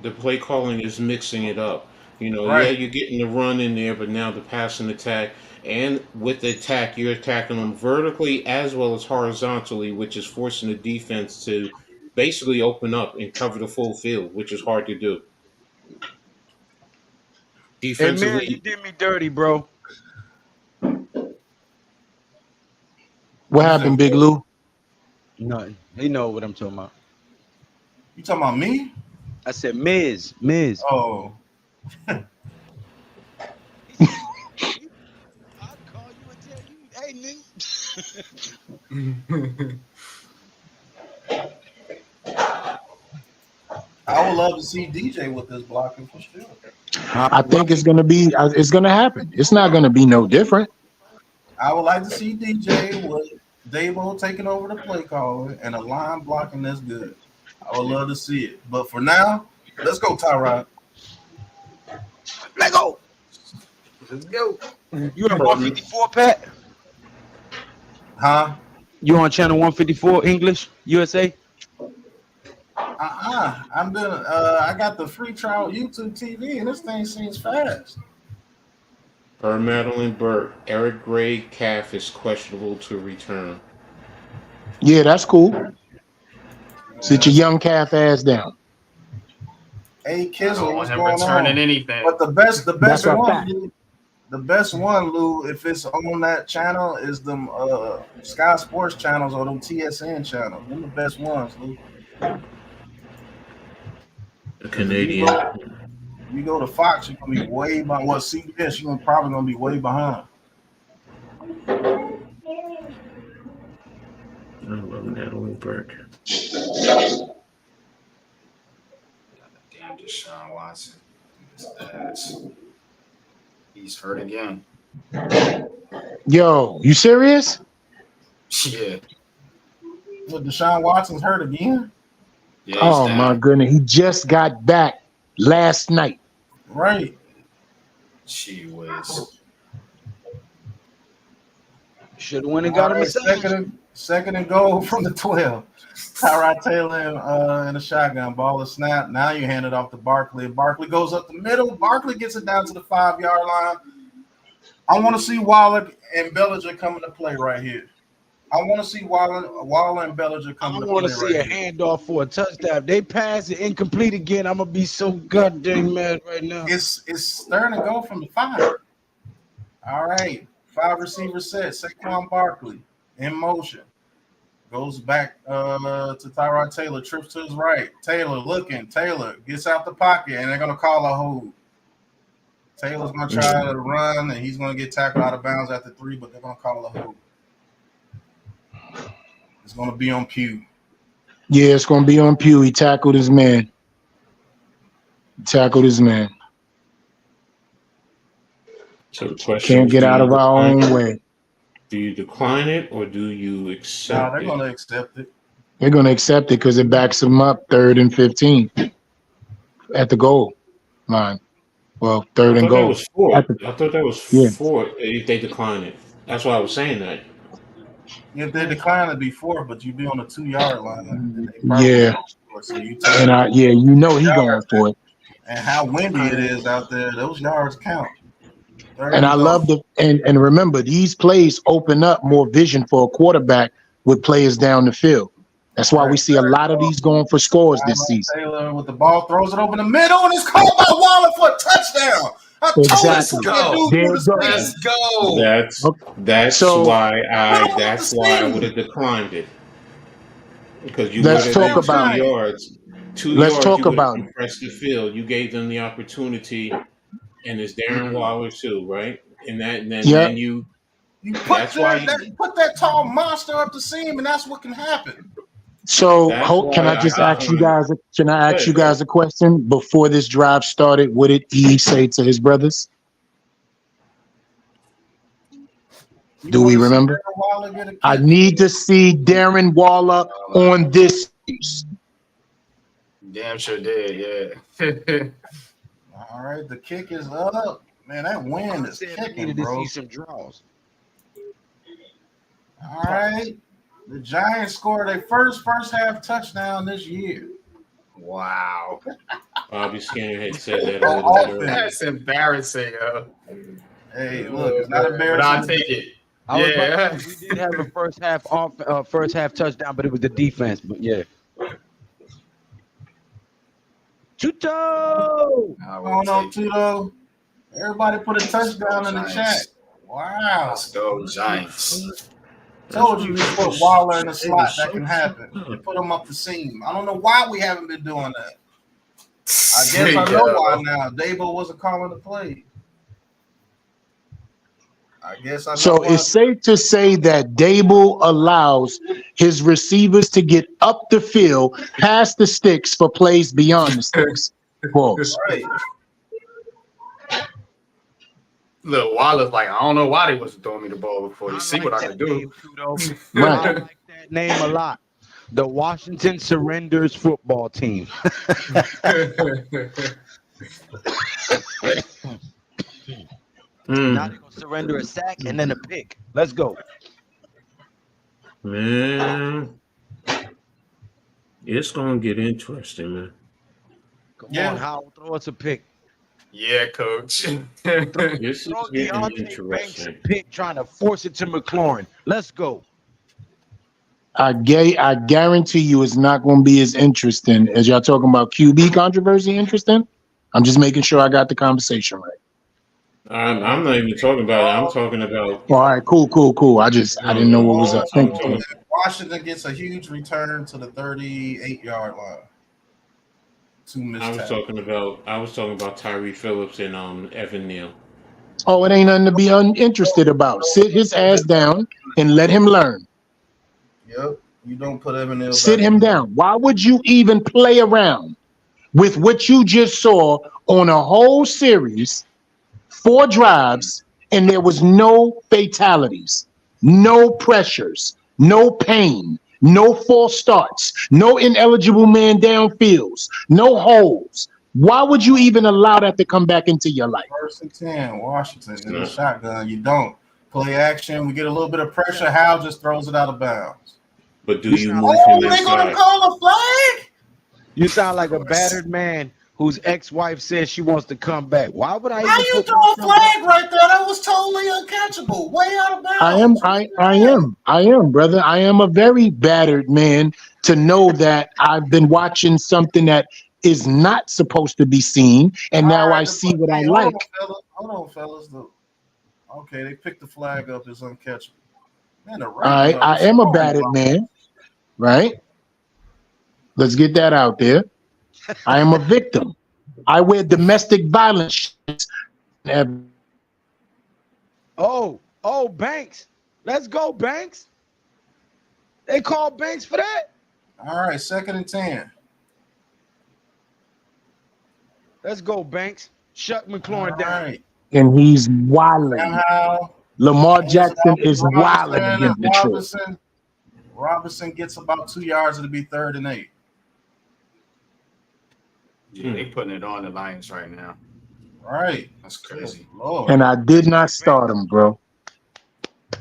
the play calling is mixing it up. You know, yeah, Right. you're getting the run in there, but now the pass and attack, and with the attack, you're attacking them vertically as well as horizontally, which is forcing the defense to basically open up and cover the full field, which is hard to do. Hey, man, you Defensively, did me dirty, bro. What You happened, said, Big Lou? Nothing. He know what I'm talking about. you talking about me? I said, Miz. Oh, I'll call you and tell you, hey, nigga. I would love to see DJ with this blocking for sure. I think it's gonna happen. It's not gonna be no different. I would like to see DJ with Davo taking over the play calling and a line blocking that's good. I would love to see it. But for now, let's go, Tyrod. Let go. Let's go. You at 154, Pat? Huh? You on channel 154 English USA? I'm doing. I got the free trial YouTube TV, and this thing seems fast. Madeline Burke, Eric Gray calf is questionable to return. Yeah, that's cool. Sit your young calf ass down. Hey, I don't Kizzle, want what's him going returning on? anything. But the best That's a one, fact. Lou, the best one, Lou, if it's on that channel, is them Sky Sports channels or them TSN channels. Them the best ones, Lou. A Canadian. You go to Fox, you're gonna be way behind. Well, CBS, you're probably gonna be way behind. I love Madeline Burke. Damn Deshaun Watson. He's hurt again. Yo, you serious? Yeah. What, Deshaun Watson's hurt again? Yeah, he's Oh down. my goodness, he just got back last night. Right. She was. Should have went and got him a massage. Second and goal from the 12. Tyrod Taylor in the shotgun. Ball is snap. Now you hand it off to Barkley. Barkley goes up the middle. Barkley gets it down to the 5-yard line. I want to see Waller and Bellinger come into play right here. I want to see Waller and Bellinger come I into want play to see right a here. handoff for a touchdown. They pass it incomplete again. I'm gonna be so goddamn mad right now. It's third and goal from the 5. All right. 5 receiver set. Saquon Barkley in motion. Goes back to Tyrod Taylor. Trips to his right. Taylor looking. Taylor gets out the pocket, and they're going to call a hold. Taylor's going to try to run, and he's going to get tackled out of bounds at the 3, but they're going to call a hold. It's going to be on Pugh. Yeah, it's gonna be on Pugh. He tackled his man. So the question Can't is, get out of our own way. do you decline it or do you No, accept they're it? going to accept it. They're gonna accept it because it backs them up 3rd and 15 at the goal line. Well, 3rd I and thought that goal. was 4. At the- I thought that was Yeah. 4 if they decline it. That's why I was saying that. If they decline, it'd be 4, but you'd be on the 2-yard line. And they probably Yeah. won't. So you take And you know he going for it. and how windy it is out there, those yards count. And I love and remember, these plays open up more vision for a quarterback with players down the field. That's why we see a lot of these going for scores this season. Taylor with the ball throws it over the middle, and it's caught by Waller for a touchdown. I told Exactly. you, There you go. Let's go. That's So- why I would have declined it. Because you Let's would talk have about 2 it. yards. 2 Let's yards, talk you would have about it. compressed the field. You gave them the opportunity, and it's Darren Waller too, right? And then you You put That's why that tall monster up the seam, and that's what can happen. So, That's can why I just I ask you guys? Can I ask you go guys a question before this drive started? What did E say to his brothers? You Do we want to see remember? Darren Waller get a I kick? need to see Darren Waller on this. Damn sure did, yeah. All right, the kick is up. Man, that wind I is said I kicking, needed to bro. see some draws. All right. The Giants scored their first half touchdown this year. Wow. Bobby Skinner had said that a On little bit offense. earlier. That's embarrassing, yo. Hey, look, it's not But embarrassing. I'll take it. I was about Yeah. to say, we did have a first half touchdown, but it was the defense. But yeah. Chuto! I will Going on, take it. Tudo. Everybody put a touchdown in the Giants. chat. Wow. Let's go, Giants. Told you, you put Waller in the slot, that can happen. You put him up the seam. I don't know why we haven't been doing that. I guess I know why now. Dabo wasn't calling the play. I guess I know So why. it's safe to say that Dable allows his receivers to get up the field, past the sticks for plays beyond the sticks. Pause. Right. Look, Waller's like, I don't know why they wasn't throwing me the ball before. You I see like what I that can do. name, Chuto. Right. I like that name a lot. The Washington Surrenders football team. Now they're gonna surrender a sack and then a pick. Let's go. Man, it's gonna get interesting, man. Come Yeah. on, Howard, throw us a pick. Yeah, coach. This is Throw getting Deontay Banks a interesting. pick, trying to force it to McLaurin. Let's go. I guarantee you it's not going to be as interesting as y'all talking about QB controversy interesting. I'm just making sure I got the conversation right. I'm not even talking about it. I'm talking about All right, cool. I didn't know what was up. Thank you. talking- Washington gets a huge return to the 38-yard line. Two missed I was tackles. talking about Tyree Phillips and Evan Neal. Oh, it ain't nothing to be uninterested about. Sit his ass down and let him learn. Yep. You don't put Evan Neal Sit back him in. down. Why would you even play around with what you just saw on a whole series, 4 drives, and there was no fatalities, no pressures, no pain, no false starts, no ineligible man downfields, no holes? Why would you even allow that to come back into your life? 1st and 10, Washington in the No. shotgun. You don't play action. We get a little bit of pressure. Hal just throws it out of bounds. But do you move Oh, him they gonna inside? call a flag? You sound like a battered man whose ex-wife says she wants to come back. Why would I How even you put throw a myself back? flag right there? That was totally uncatchable. Way out of bounds. I am, brother. I am a very battered man to know that I've been watching something that is not supposed to be seen, and All now right, I see what I hey, like. Hold on, fellas. Okay, they picked the flag up as uncatchable. Man, the I am a battered man, right? Let's get that out there. I am a victim. I wear domestic violence. Oh, Banks. Let's go, Banks. They called Banks for that. All right, 2nd and 10. Let's go, Banks. Shut McLaurin down. Right. And he's wilding. Somehow, Lamar Jackson is wilding against Detroit. Robinson gets about 2 yards. It'll be 3rd and 8. Yeah, they putting it on the Lions right now. Right. That's crazy. Lord. And I did not start him, bro.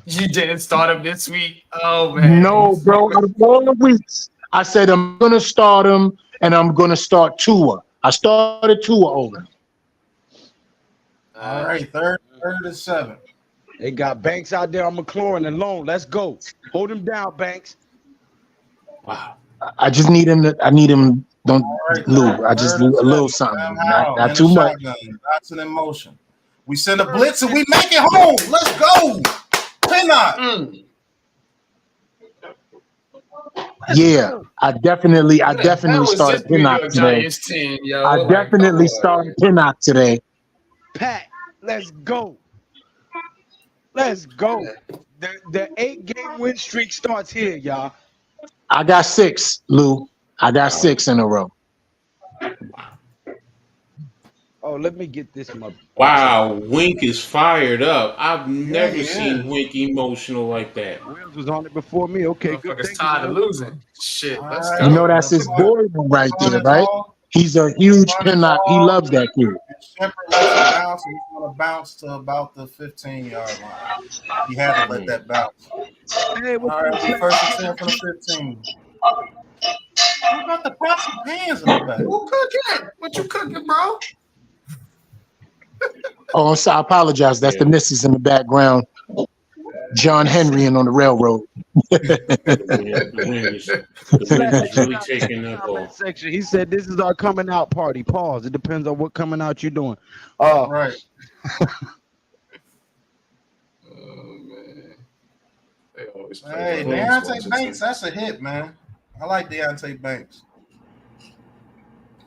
You didn't start him this week? Oh, man. No, bro. Out of all the weeks, I said I'm going to start him, and I'm going to start Tua. I started Tua over him. All right, 3rd and 7. They got Banks out there on McLaurin alone. Let's go. Hold him down, Banks. Wow. I just need him. I need him. Don't Right, Lou. I just a little something, not too much. Dotson in motion. We send a blitz and we make it home. Let's go. Pinnock. Yeah, I definitely started Pinnock today. Team, yo. I definitely started Pinnock today. Pat, let's go. Let's go. The 8-game win streak starts here, y'all. I got 6, Lou. I got 6 in a row. Oh, let me get this. Wow, Wink is fired up. I've Yeah, never he seen is. Wink emotional like that. Wills was on it before me. Okay, good. Motherfuckers Thank you, tired of Will. losing. Shit, All let's right. You know go. that's The his fun, boy right fun there, is right? all. He's a huge Fun is pinlock. He all. loves that kid. If Shepard lets it bounce, and he's going to bounce to about the 15-yard line. He had to let that bounce. Hey, what's All right, up, be Slick? first and 10 from the 15. Who got the pots and pans in the back? Who cooking? What you cooking, bro? Oh, so I apologize. That's the missus in the background. John Henry and on the railroad. The wind is really taking that ball. Comment section. He said this is our coming out party. Pause. It depends on what coming out you're doing. Right. Oh man, they always play. Hey, the games Deontay Washington. Banks, that's a hit, man. I like Deontay Banks.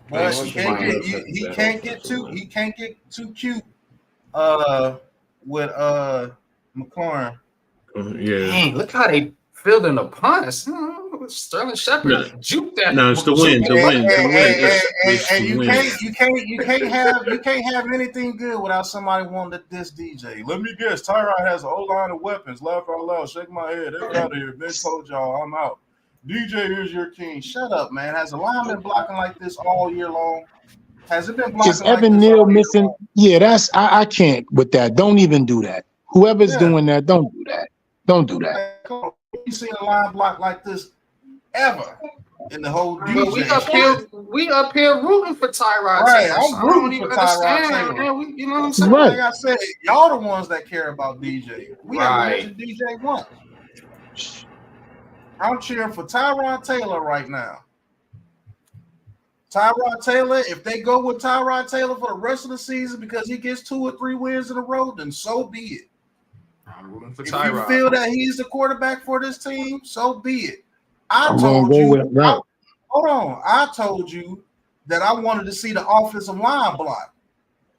But Banks he is can't fine. get Looks like he that can't get offensive too line. he can't get too cute with McLaurin. Yeah. Dang, look how they fielding the punts. Sterling Shepard No, juked that. no, it's the juked wind. that The wind. The motherfucker. wind. It's And the you wind. can't have anything good without somebody wanting to diss DJ. Let me guess, Tyrod has a whole line of weapons. Laugh out loud, shake my head. F out of here. Ben told y'all I'm out. DJ is your king. Shut up, man. Has a line been blocking like this all year long? Has it been blocking Is like Evan this Neal all year missing? long? Yeah, that's I can't with that. Don't even do that. Whoever's Yeah. doing that, don't do that. Don't do that. Like, come on. You seen a line block like this ever in the whole But DJ? we up here rooting for Tyrod Right, Taylor. I'm So I rooting don't even for Tyrod understand. Taylor. Man, you know what I'm saying? Right. Like I said, y'all the ones that care about DJ. We haven't Right. mentioned DJ once. I'm cheering for Tyrod Taylor right now. Tyrod Taylor, if they go with Tyrod Taylor for the rest of the season because he gets 2 or 3 wins in a row, then so be it. I'm rooting for If Tyrod. you feel that he's the quarterback for this team, so be it. I'm gonna go with it. Right. Hold on. I told you that I wanted to see the offensive line block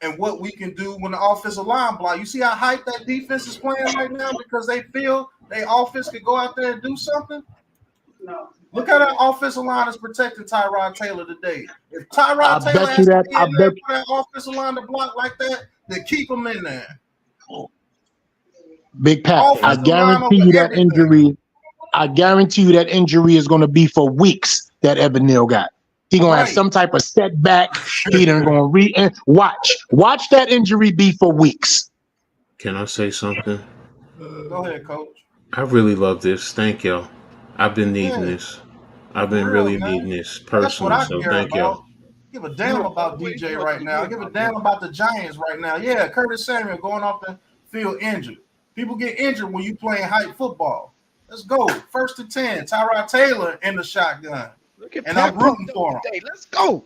and what we can do when the offensive line block. You see how hyped that defense is playing right now because they feel their offense could go out there and do something? No. Look how that offensive line is protecting Tyrod Taylor today. If Tyrod Taylor has to be in there for that offensive line to block like that, then keep him in there. Big Pat, I guarantee you that injury. I guarantee you that injury is going to be for weeks. That Evan Neal got. He gonna have some type of setback. He done gonna watch that injury be for weeks. Can I say something? Go ahead, Coach. I really love this. Thank y'all. I've been needing this. I've been really needing this personally. That's what I care thank y'all. Give a damn about DJ right now. Give a damn about the Giants right now. Yeah, Curtis Samuel going off the field injured. People get injured when you playing hype football. Let's go. 1st and 10. Tyrod Taylor in the shotgun. And I'm rooting for him. Let's go.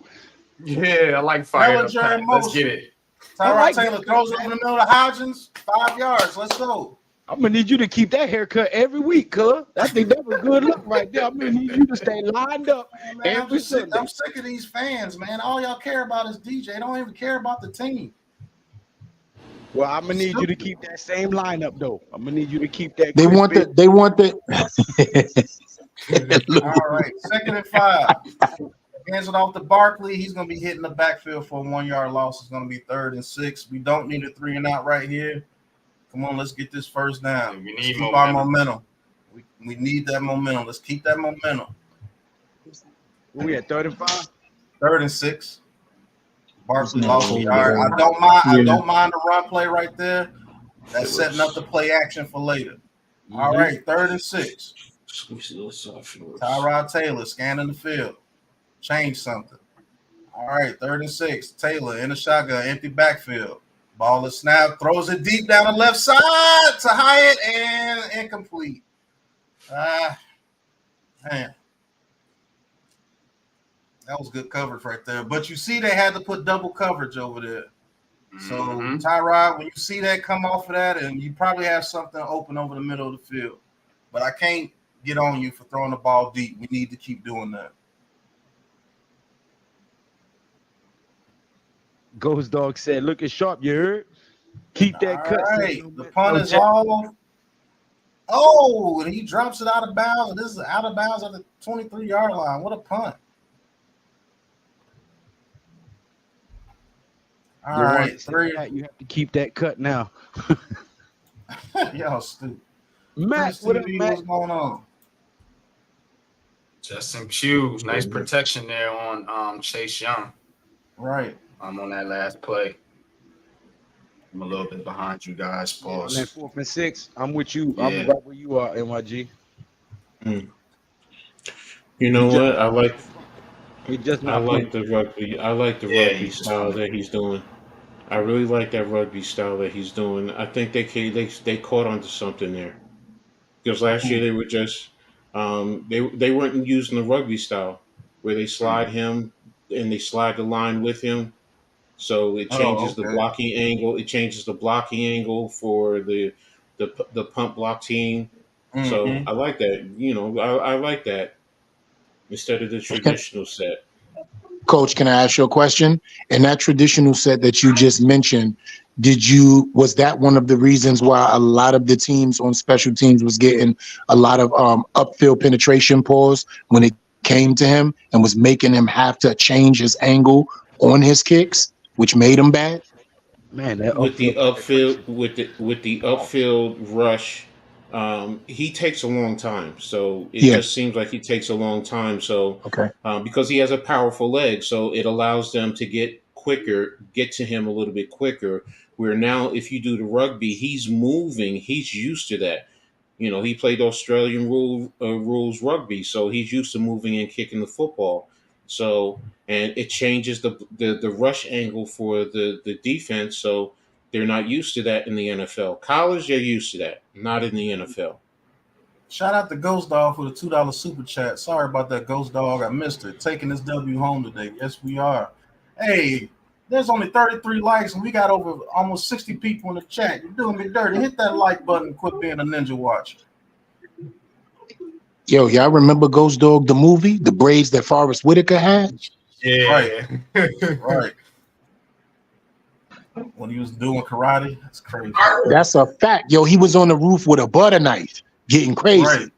Yeah, I like fire. Let's get it. Tyrod Taylor throws it in the middle of Hodgins. 5 yards. Let's go. I'm gonna need you to keep that haircut every week, cuz. I think that was good luck right there. I'm gonna need you to stay lined up every Sunday. I'm sick of these fans, man. All y'all care about is DJ. They don't even care about the team. Well, I'm gonna need you to keep that same lineup, though. I'm gonna need you to keep that. They want the. All right, 2nd and 5. Hands it off to Barkley. He's going to be hitting the backfield for a 1-yard loss. It's going to be 3rd and 6. We don't need a 3 and out right here. Come on, let's get this first down. We need our momentum. We need that momentum. Let's keep that momentum. We at 3rd and 5? 3rd and 6. Barkley lost a yard. I don't mind the run play right there. That's setting up the play action for later. All right, 3rd and 6. Tyrod Taylor scanning the field. Change something. All right, 3rd and 6. Taylor in the shotgun, empty backfield. Ball is snapped, throws it deep down the left side to Hyatt and incomplete. Man. That was good coverage right there. But you see they had to put double coverage over there. So, Tyrod, when you see that come off of that, and you probably have something open over the middle of the field. But I can't get on you for throwing the ball deep. We need to keep doing that. Ghost Dog said, looking sharp, you heard? Keep that cut. All right, the punt is off. Oh, and he drops it out of bounds. And this is out of bounds at the 23-yard line. What a punt. All right, three. You have to keep that cut now. Y'all stupid. Matt, what up, TV, Matt? what's going on? Justin Pugh, nice protection there on Chase Young. Right. I'm on that last play. I'm a little bit behind you guys. Pause. On that 4th and 6, I'm with you. Yeah. I'm right where you are, NYG. You know what? I like the rugby. I like the rugby style that he's doing. I really like that rugby style that he's doing. I think they caught onto something there. Because last year they were just they weren't using the rugby style where they slide him and they slide the line with him. So it changes the blocking angle. It changes the blocking angle for the pump block team. Mm-hmm. So I like that. You know, I like that instead of the traditional set. Coach, can I ask you a question? In that traditional set that you just mentioned, was that one of the reasons why a lot of the teams on special teams was getting a lot of upfield penetration pause when it came to him and was making him have to change his angle on his kicks, which made him bad? Man, that With the upfield rush, he takes a long time. So it just seems like he takes a long time. So because he has a powerful leg, so it allows them to get to him a little bit quicker. Where now, if you do the rugby, he's moving. He's used to that. You know, he played Australian rules rugby, so he's used to moving and kicking the football. So, and it changes the rush angle for the defense. So they're not used to that in the NFL. College, they're used to that, not in the NFL. Shout out to Ghost Dog for the $2 super chat. Sorry about that, Ghost Dog. I missed it. Taking this W home today. Yes, we are. Hey, there's only 33 likes, and we got over almost 60 people in the chat. You're doing me dirty. Hit that like button and quit being a ninja watcher. Yo, y'all remember Ghost Dog, the movie? The braids that Forrest Whitaker had? Yeah. Right. When he was doing karate, that's crazy. That's a fact. Yo, he was on the roof with a butter knife, getting crazy. Right.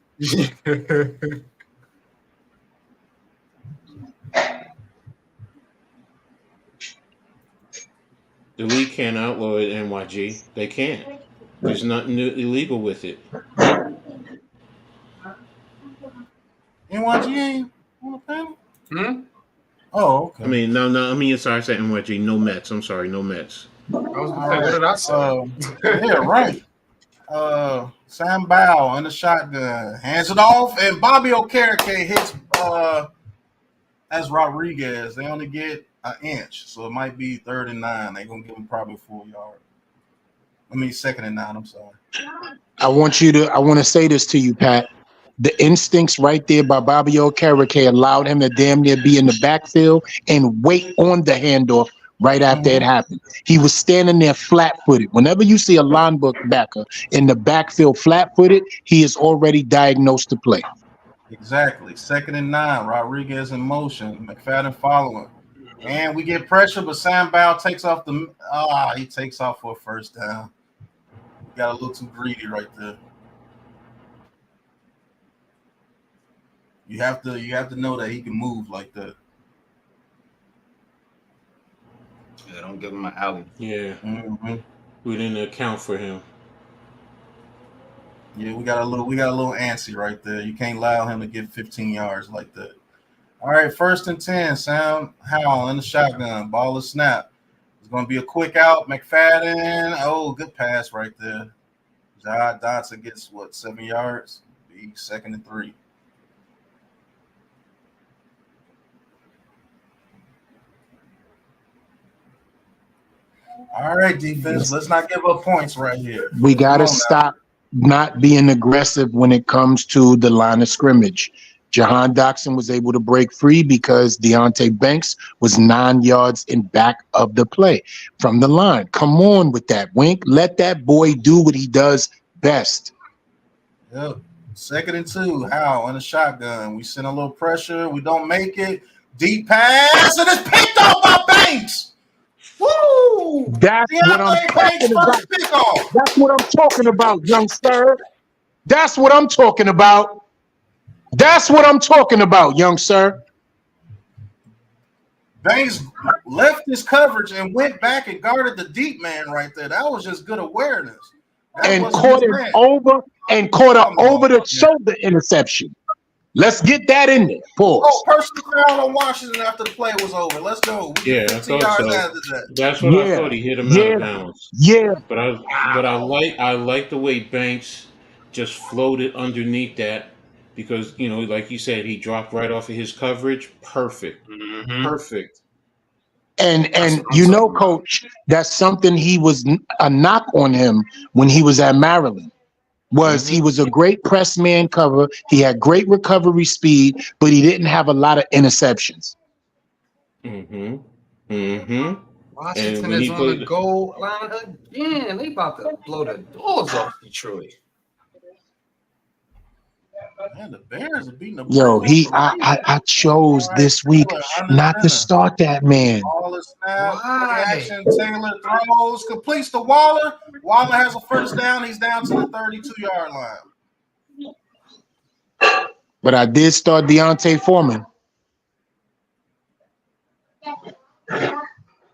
The league can't outlaw it, NYG. They can't. There's nothing illegal with it. NYG ain't on the panel? Oh, okay. I mean, no. I mean, sorry, I said NYG. No Mets. I'm sorry, no Mets. What did I say? Yeah, right. Sam Bow in the shotgun. Hands it off, and Bobby Okereke hits as Rodriguez. They only get an inch, so it might be 3rd and 9. They're going to give him probably 4 yards. I mean, 2nd and 9, I'm sorry. I want to say this to you, Pat. The instincts right there by Bobby Okereke allowed him to damn near be in the backfield and wait on the handoff right after it happened. He was standing there flat-footed. Whenever you see a linebacker in the backfield flat-footed, he is already diagnosed to play. Exactly. 2nd and 9. Rodriguez in motion. McFadden following. And we get pressure, but Sam Bow takes off he takes off for a first down. Got a little too greedy right there. You have to know that he can move like that. Yeah, don't give him an alley. Yeah. We didn't account for him. Yeah, we got a little antsy right there. You can't allow him to get 15 yards like that. All right, 1st and 10. Sam Howell in the shotgun. Ball is snap. It's going to be a quick out. McFadden. Oh, good pass right there. Jahad Dotson gets 7 yards? Be 2nd and 3. All right, defense. Let's not give up points right here. We got to stop not being aggressive when it comes to the line of scrimmage. Jahan Dotson was able to break free because Deontay Banks was 9 yards in back of the play from the line. Come on with that, Wink. Let that boy do what he does best. Yep. 2nd and 2. Howell in the shotgun. We send a little pressure. We don't make it. Deep pass, and it's picked off by Banks. That's what I'm talking about. That's what I'm talking about, youngster. That's what I'm talking about. That's what I'm talking about, young sir. Banks left his coverage and went back and guarded the deep man right there. That was just good awareness. That And wasn't caught his it man. over and caught Come an over on, the man. shoulder interception. Let's get that in there. Oh, Pause. personal foul on Washington after the play was over. Let's go. We Yeah, get I 15 thought yards so. after that. That's what I Yeah, thought. He hit him out yeah, of bounds. yeah. But I like the way Banks just floated underneath that because like you said, he dropped right off of his coverage. Perfect, perfect. And That's what I'm you know, talking about. coach, that's something he was a knock on him when he was at Maryland. Was he was a great press man cover. He had great recovery speed, but he didn't have a lot of interceptions. Mm-hmm. Mm-hmm. And Washington when is he on the played, goal line again. They about to blow the doors off Detroit. Man, the Bears are beating the Yo, brakes off the I chose All right, this week Taylor under not to center. start that man. Waller snap, play Why? action. Taylor throws, completes to Waller. Waller has a first down. He's down to the 32-yard line. But I did start Deontay Foreman.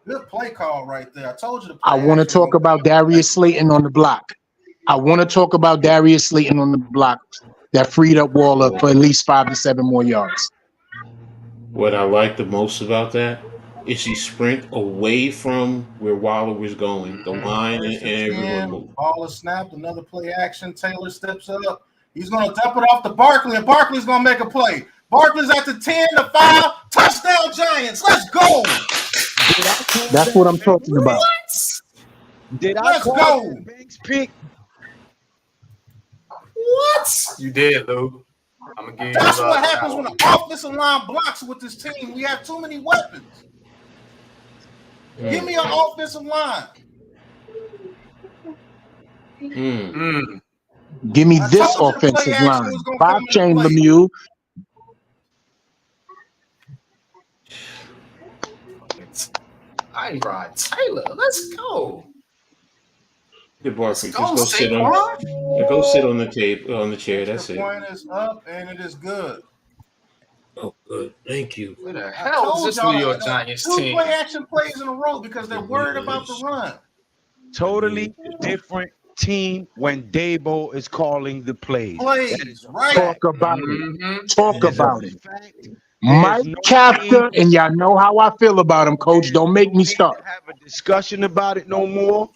Good play call right there. I told you the play I want to action was talk about Darius Slayton on the block. I want to talk about Darius Slayton on the block that freed up Waller for at least 5 to 7 more yards. what I like the most about that is he sprint away from where Waller was going, the line and everyone moved. Ball is snapped. Another play action. Taylor steps up. He's going to dump it off to Barkley, and Barkley's going to make a play. Barkley's at the 10, the 5. Touchdown, Giants. Let's go. That's what I'm talking about. Did I Let's call go. that Banks pick? What? You did, Lou. I'm gonna give you That's love what for that happens when one. the offensive line blocks with this team. We have too many weapons. Give me an offensive line. Give me I this told you the play offensive action line. was gonna Bob come into Chain play. Lemieux. I ride Taylor. Let's go. The Barkley, just Go, go sit on the tape on the chair. That's The it. point is up, and it is good. Oh, good. Thank you. Where the I hell is told this y'all New York that, Giants two team? play action plays in a row because they're worried about the run. Totally different team when Dabo is calling the plays. Plays, right? Talk about it. Mm-hmm. Talk That is about a it. fact. Mike There's no Kafka, need- and y'all know how I feel about him, coach. Don't make me need to start. have a discussion about it no more.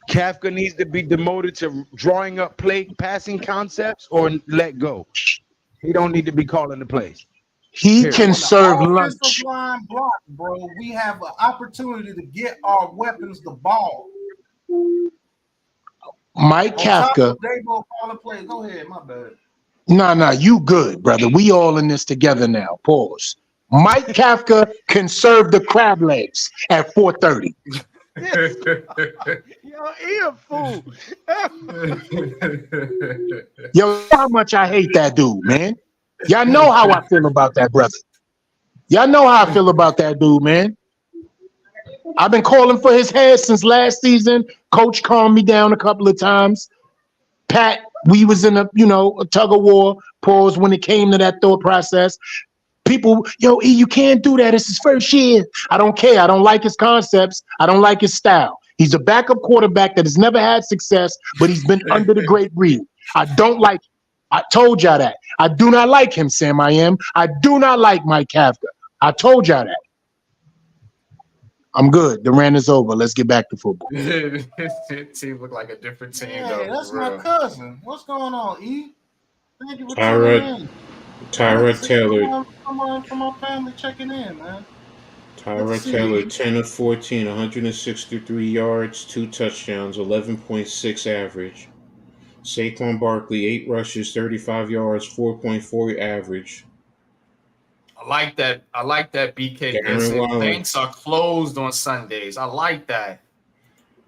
Kafka needs to be demoted to drawing up passing concepts or let go. He don't need to be calling the plays. He Period. can When serve the offensive lunch. line block, bro, we have an opportunity to get our weapons the ball. Mike On top Kafka. of Dabo calling plays. Go ahead, my bad. Nah, you good, brother. We all in this together now. Pause. Mike Kafka can serve the crab legs at 4:30. Yo, he a fool. Yo, how much I hate that dude, man. Y'all know how I feel about that brother. Y'all know how I feel about that dude, man. I've been calling for his head since last season. Coach calmed me down a couple of times. Pat, we was in a tug of war. Pause when it came to that thought process. People, yo, E, you can't do that. It's his first year. I don't care. I don't like his concepts. I don't like his style. He's a backup quarterback that has never had success, but he's been under the great breed. I don't like him. I told y'all that. I do not like him, Sam I am. I do not like Mike Kafka. I told y'all that. I'm good. The rant is over. Let's get back to football. Team look like a different team, Hey, though. that's for my real. cousin. What's going on, E? Thank you for Tyrod- tuning in. Tyrod Taylor. Come on, from our family checking in, man. Tyrod Taylor, 10 of 14, 163 yards, 2 touchdowns, 11.6 average. Saquon Barkley, 8 rushes, 35 yards, 4.4 average. I like that. BK Darren Vincent. Waller. Banks are closed on Sundays. I like that.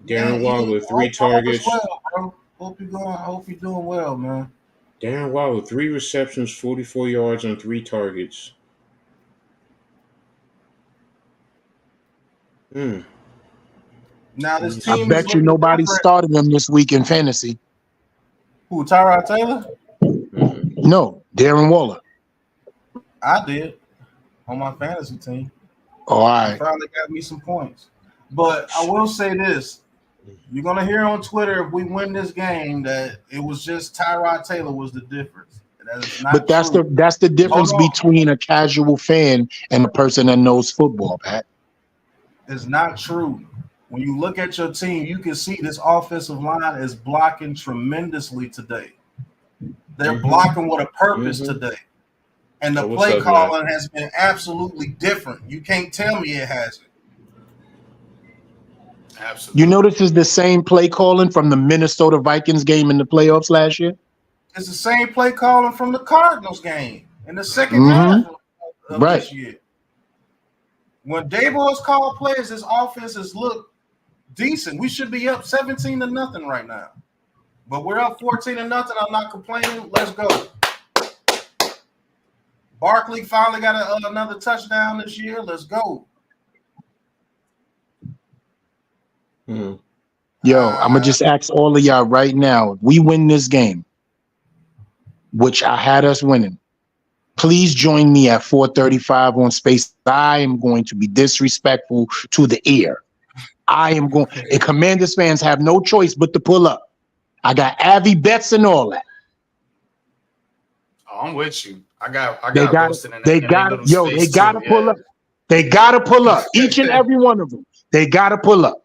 Darren Waller, 3 Hope all is targets. well, bro. Hope you're doing well, man. Darren Waller, 3 receptions, 44 yards on 3 targets. Now this I team bet is you looking nobody different. started him this week in fantasy. Who, Tyrod Taylor? No, Darren Waller. I did on my fantasy team. All He right. finally got me some points. But I will say this. You're gonna hear on Twitter if we win this game that it was just Tyrod Taylor was the difference. That is not But that's true. the difference Hold on. between a casual fan and a person that knows football, Pat. It's not true. When you look at your team, you can see this offensive line is blocking tremendously today. They're blocking with a purpose today. And the play calling has been absolutely different. You can't tell me it hasn't. Absolutely. You know this is the same play calling from the Minnesota Vikings game in the playoffs last year? It's the same play calling from the Cardinals game in the second half of this year. When Daboll's called plays, his offenses look decent. We should be up 17-0 right now. But we're up 14-0. I'm not complaining. Let's go. Barkley finally got another touchdown this year. Let's go. Yo, I'm going to just ask all of y'all right now. If we win this game, which I had us winning, please join me at 4:35 on Space. I am going to be disrespectful to the ear. I am going. And Commanders fans have no choice but to pull up. I got Avi bets and all that. Oh, I'm with you. I got They got to pull up. They got to pull up. Each and every one of them. They got to pull up.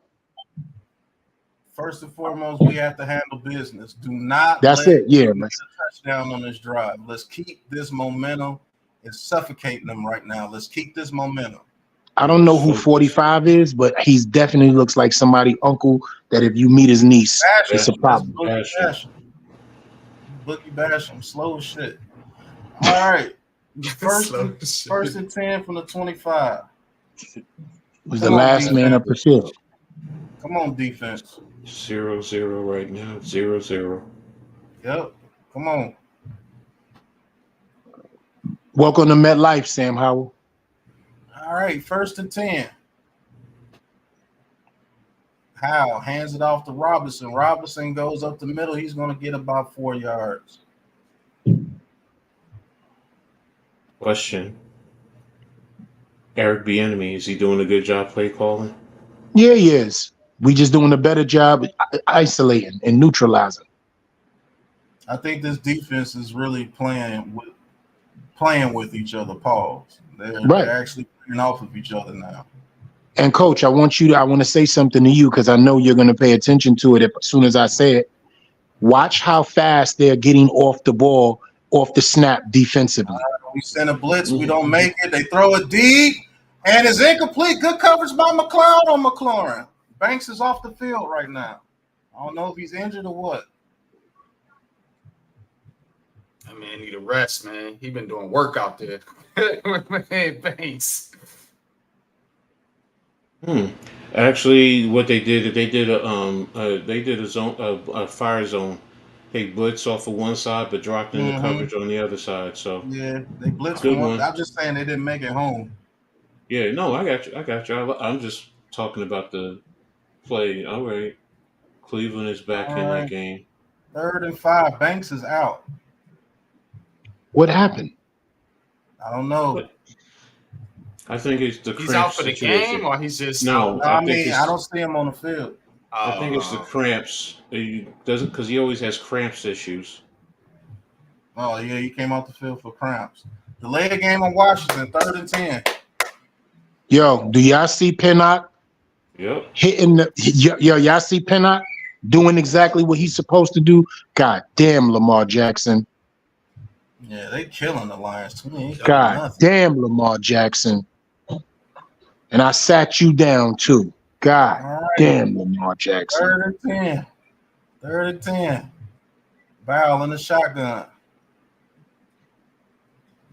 First and foremost, we have to handle business. Do not That's let it. Yeah, them get a touchdown on this drive. Let's keep this momentum. It's suffocating them right now. Let's keep this momentum. I don't know who 45 is, but he's definitely looks like somebody uncle that if you meet his niece, it's a problem. Boogie Basham, slow as shit. All right. First and 10 from the 25. Was the last man up the field. Come on, defense. 0-0 right now. 0-0. Yep. Come on. Welcome to MetLife, Sam Howell. All right, first and 10. Howell hands it off to Robinson. Robinson goes up the middle. He's going to get about 4 yards. Question. Eric Bieniemy, is he doing a good job play calling? Yeah, he is. We just doing a better job isolating and neutralizing. I think this defense is really playing with each other. Pause. They're actually playing off of each other now. And Coach, I want to say something to you because I know you're going to pay attention to it as soon as I say it. Watch how fast they're getting off the ball, off the snap defensively. We send a blitz, we don't make it. They throw it deep, and it's incomplete. Good coverage by McLeod on McLaurin. Banks is off the field right now. I don't know if he's injured or what. That man need a rest, man. He been doing work out there. Banks. Actually, what they did a fire zone. They blitzed off of one side, but dropped in the coverage on the other side. So yeah, they blitzed from one. I'm just saying they didn't make it home. Yeah, no, I got you. I'm just talking about the play. All right, Cleveland is back in that game. 3rd and 5. Banks is out. What happened? I don't know. I think it's he's out for the game, or he's just no. I don't see him on the field. I think it's the cramps. He doesn't because he always has cramps issues. Oh yeah, he came off the field for cramps. Delay the game on Washington. 3rd and 10. Yo, do y'all see Pinnock? Yep. Hitting y'all see Pinnock doing exactly what he's supposed to do? God damn, Lamar Jackson. Yeah, they killing the Lions. God damn, Lamar Jackson. And I sat you down too. God damn, Lamar Jackson. 3rd and 10. 3rd and 10. Barrel in the shotgun.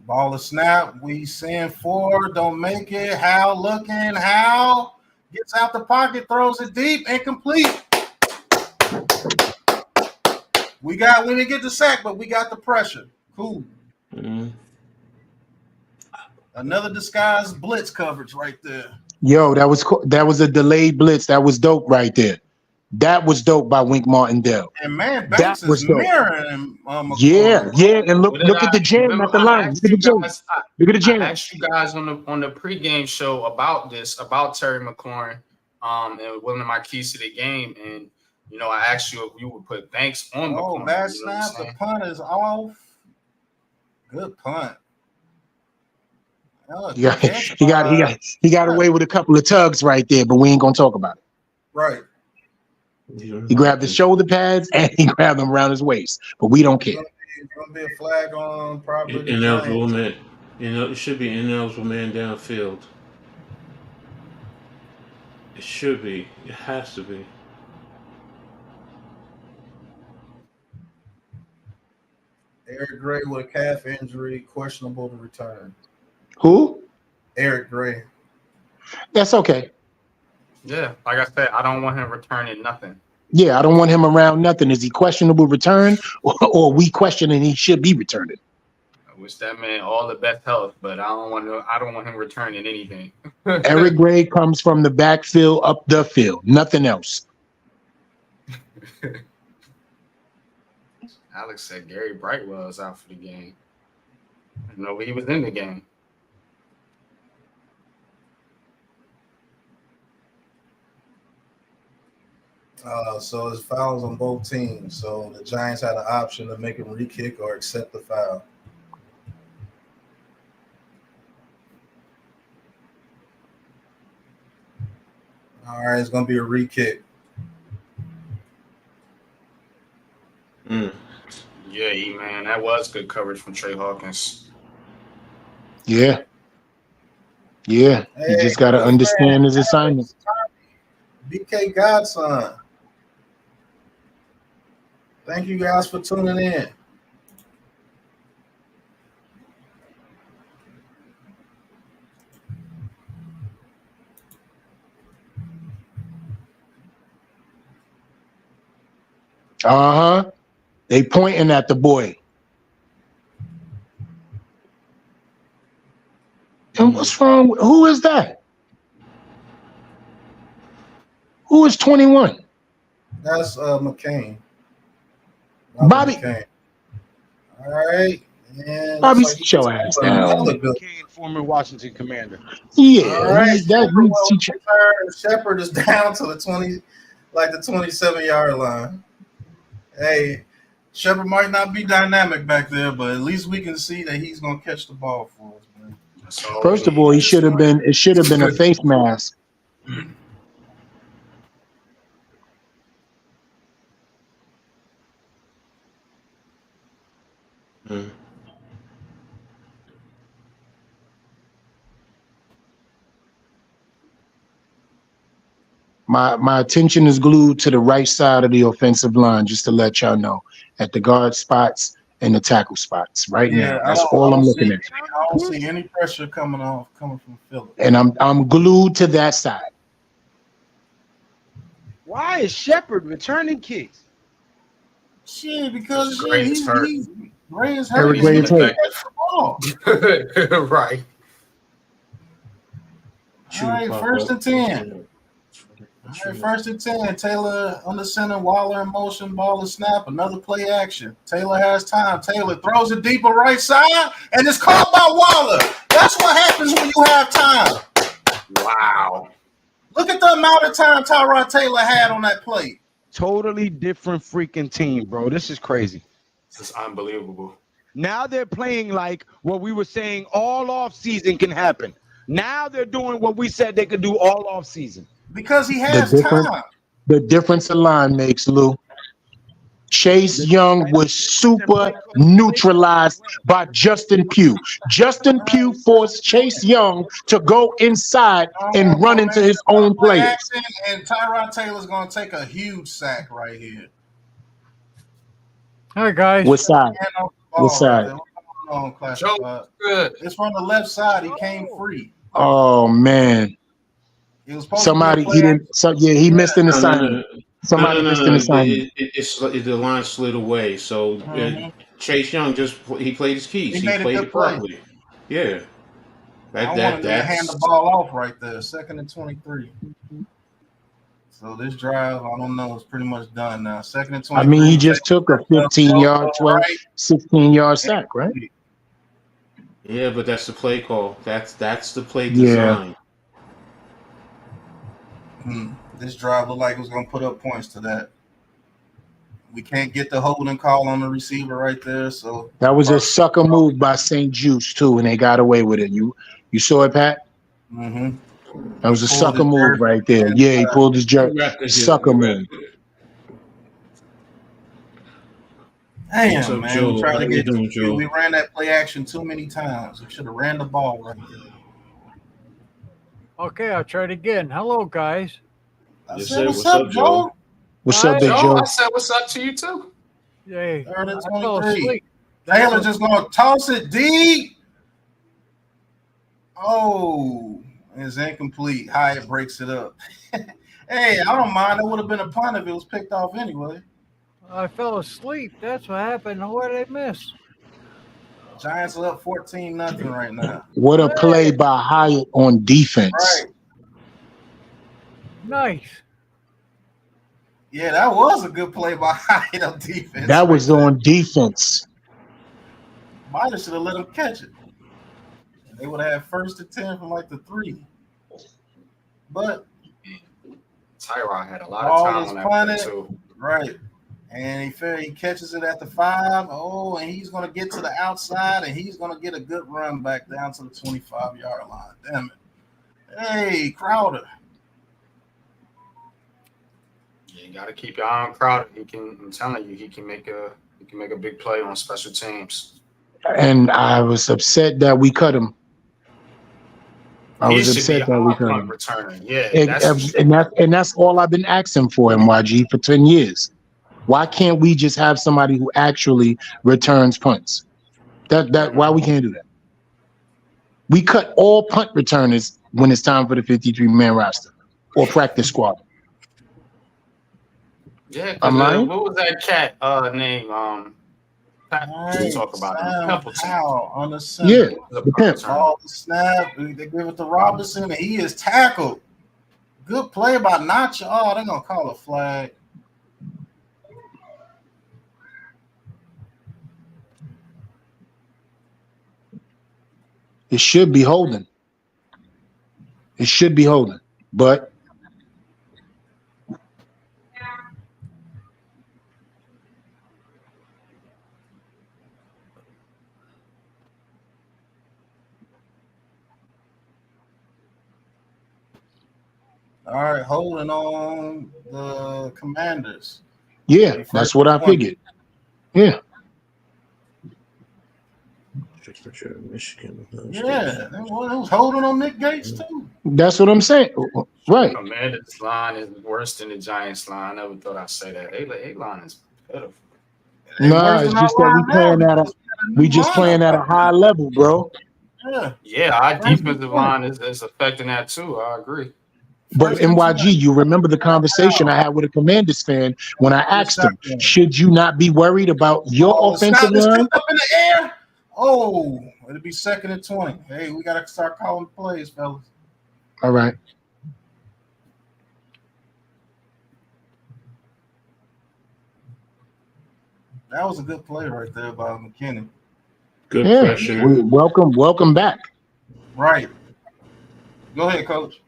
Ball is snap. We send 4. Don't make it. Howell looking. Howell gets out the pocket, throws it deep, incomplete. We didn't get the sack, but we got the pressure. Cool. Another disguised blitz coverage right there. Yo, that was a delayed blitz. That was dope right there. That was dope by Wink Martindale. And man, That Banks was is dope. mirroring Yeah, McLaurin. yeah. And What did look at the jam remember? at the I line. Look asked at the you jam. guys. Look at the I jam. asked you guys on the pregame show about Terry McLaurin, and one of my keys to the game. And I asked you if you would put Banks on Oh, McLaurin. bad You know what I'm snap. The saying? punt is off. Good punt. Oh, He got, good catch he got, he by- got, he got away with a couple of tugs right there, but we ain't gonna talk about it. Right. He grabbed the shoulder pads and he grabbed them around his waist, but we don't care. It's gonna be a flag on probably the Ineligible Giants. man. It should be ineligible man downfield. It should be. It has to be. Eric Gray with a calf injury, questionable to return. Who? Eric Gray. That's okay. Yeah, like I said, I don't want him returning nothing. Yeah, I don't want him around nothing. Is he questionable return or we questioning he should be returning? I wish that man all the best health, but I don't want him returning anything. Eric Gray comes from the backfield up the field, nothing else. Alex said Gary Brightwell is out for the game. I didn't know he was in the game. So it's fouls on both teams. So the Giants had an option to make him re-kick or accept the foul. All right, it's gonna be a re-kick. Yeah, man, that was good coverage from Trey Hawkins. Yeah. Yeah. He just got to understand his assignment. BK Godson. Thank you guys for tuning in. Uh-huh. They pointing at the boy. And what's wrong? Who is that? Who is 21? That's McCain. Bobby. McCain. All right. And Bobby, looks like sit your ass down. another good. Kane, former Washington Commander. Yeah. All right. That, Shepard is down to the 20, like the 27-yard line. Hey, Shepard might not be dynamic back there, but at least we can see that he's gonna catch the ball for us, man. first of all, it should have been a face mask. My attention is glued to the right side of the offensive line, just to let y'all know, at the guard spots and the tackle spots right now. That's all I'm looking at. I don't see any pressure coming from Philly. And I'm glued to that side. Why is Shepard returning kicks? Shit, because Gray's hurt. Gray is Eric hurt. Gray He's is gonna hurt. catch the ball. Right. All right, first and 10. All right, first and 10. Taylor on the center, Waller in motion, ball is snap, another play action. Taylor has time. Taylor throws it deeper right side, and it's caught by Waller. That's what happens when you have time. Wow. Look at the amount of time Tyrod Taylor had on that play. Totally different freaking team, bro. This is crazy. This is unbelievable. Now they're playing like what we were saying all off season can happen. Now they're doing what we said they could do all off season. Because he has time. The difference a line makes, Lou. Chase Young was super neutralized by Justin Pugh. Justin Pugh forced Chase Young to go inside and run into his own players. And Tyrod Taylor's going to take a huge sack right here. All right, guys. What side? What side? Good. It's from the left side. He came free. Oh man! It was supposed Somebody to be he didn't. So yeah, he missed an assignment. Somebody missed an assignment. The line slid away. So Chase Young he played his keys. He played it properly. Yeah. I wanted to hand the ball off right there. 2nd and 23. So this drive, I don't know, it's pretty much done now. Second and 20. I mean, he just took a 15-yard, 12, right. 16-yard sack, right? Yeah, but that's the play call. That's the play Yeah. design. This drive looked like it was going to put up points to that. We can't get the holding call on the receiver right there. So That was a sucker move by St. Juice too, and they got away with it. You saw it, Pat? Mm-hmm. That was a sucker move right there. Yeah, he pulled his jerk. Sucker move. Damn, What's up, man. Joe? We tried How to you get doing, Joe? We ran that play action too many times. We should have ran the ball right there. Okay, I'll try it again. Hello, guys. I said, what's up, Joe? What's up, Big Joe? I said, what's up to you, too? Yay. Third and I fell 23. asleep. Taylor just going to toss it deep. Oh, it's incomplete. Hyatt breaks it up. Hey, I don't mind. It would have been a punt if it was picked off anyway. I fell asleep. That's what happened. What did I miss? Giants are up 14-0 right now. What a play by Hyatt on defense. Right. Nice. Yeah, that was a good play by Hyatt on defense. That was on defense. Might have should have let him catch it. They would have had first and 10 from like the 3. But Tyrod had a lot of time on that play, too. Right. And he catches it at the 5. Oh, and he's going to get to the outside, and he's going to get a good run back down to the 25-yard line. Damn it. Hey, Crowder. Yeah, you got to keep your eye on Crowder. I'm telling you, he can make a big play on special teams. And I was upset that we cut him. I was upset that we cut him. Returner. Yeah, and that's all I've been asking for, MYG, for 10 years. Why can't we just have somebody who actually returns punts? Why we can't do that? We cut all punt returners when it's time for the 53-man roster or practice squad. Yeah, I'm lying. What was that cat name? We talk about on the center. Yeah, the pimp. All the snap. They give it to Robinson, and he is tackled. Good play by Nacho. Oh, they're gonna call a flag. It should be holding. But all right, holding on the Commanders. Yeah, that's what I figured. Yeah. Michigan. Yeah, it was holding on Nick Gates too. That's what I'm saying. Right. Commanders line is worse than the Giants line. I never thought I'd say that. A line is pitiful. No, it's just that we just playing at a high level, bro. Yeah, our defensive line is affecting that too. I agree. But MYG, you remember the conversation I had with a Commanders fan when I asked him, should you not be worried about your offensive line? Up in the air. Oh, it'll be second and 20. Hey, we got to start calling plays, fellas. All right. That was a good play right there by McKinney. Good pressure. Welcome back. Right. Go ahead, Coach.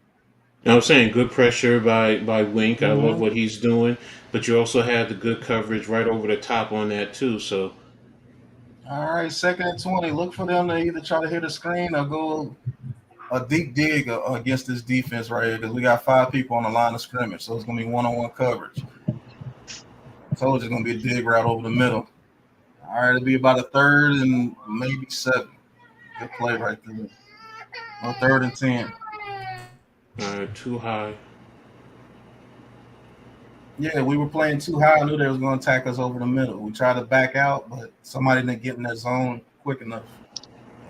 I was saying good pressure by Wink. Mm-hmm. I love what he's doing, but you also have the good coverage right over the top on that too. So, all right, second and 20. Look for them to either try to hit a screen or go a deep dig against this defense right here because we got 5 people on the line of scrimmage, so it's gonna be one-on-one coverage. I told you it's gonna be a dig right over the middle. All right, it'll be about a 3rd and maybe 7. Good play right there. No 3rd and 10. Too high. Yeah, we were playing too high. I knew they was going to attack us over the middle. We tried to back out, but somebody didn't get in that zone quick enough.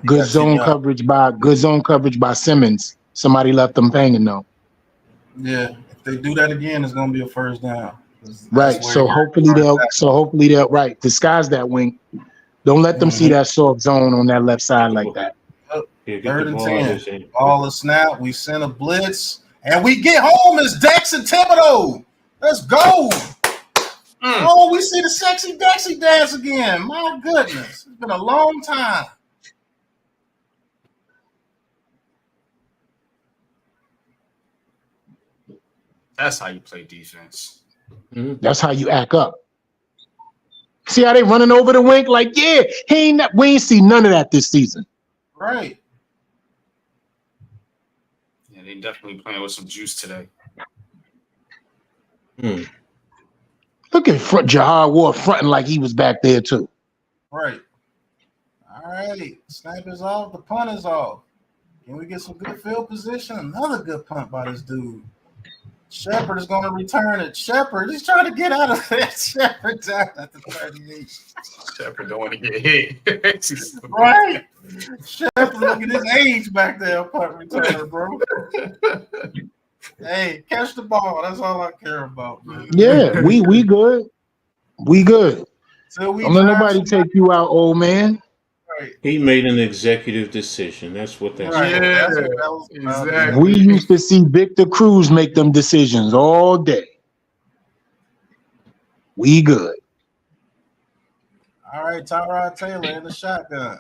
Good zone coverage by Simmons. Somebody left them hanging though. Yeah, if they do that again, it's going to be a first down. Right. So hopefully they'll right disguise that wing. Don't let them see that soft zone on that left side like that. Yeah, 3rd and 10. Ball is snap. We send a blitz. And we get home as Dex and Thibodeau. Let's go. Oh, we see the sexy Dexy dance again. My goodness. It's been a long time. That's how you play defense. That's how you act up. See how they running over the wing? Like, yeah, we ain't see none of that this season. Right. Yeah, they definitely playing with some juice today. Look at Jahar Ward fronting like he was back there too. Right. All right. Snap is off. The punt is off. Can we get some good field position? Another good punt by this dude. Shepard is going to return it. Shepard, he's trying to get out of that. Shepard down at the 38. Shepard don't want to get hit. Right. Shepard, look at his age back there, punt returner, bro. Hey, catch the ball. That's all I care about, man. Yeah, we good. We good. So Don't let nobody take you out, old man. Right. He made an executive decision. That's what that's Right. Yeah, That's what that was about. exactly. We used to see Victor Cruz make them decisions all day. We good. All right, Tyrod Taylor in the shotgun.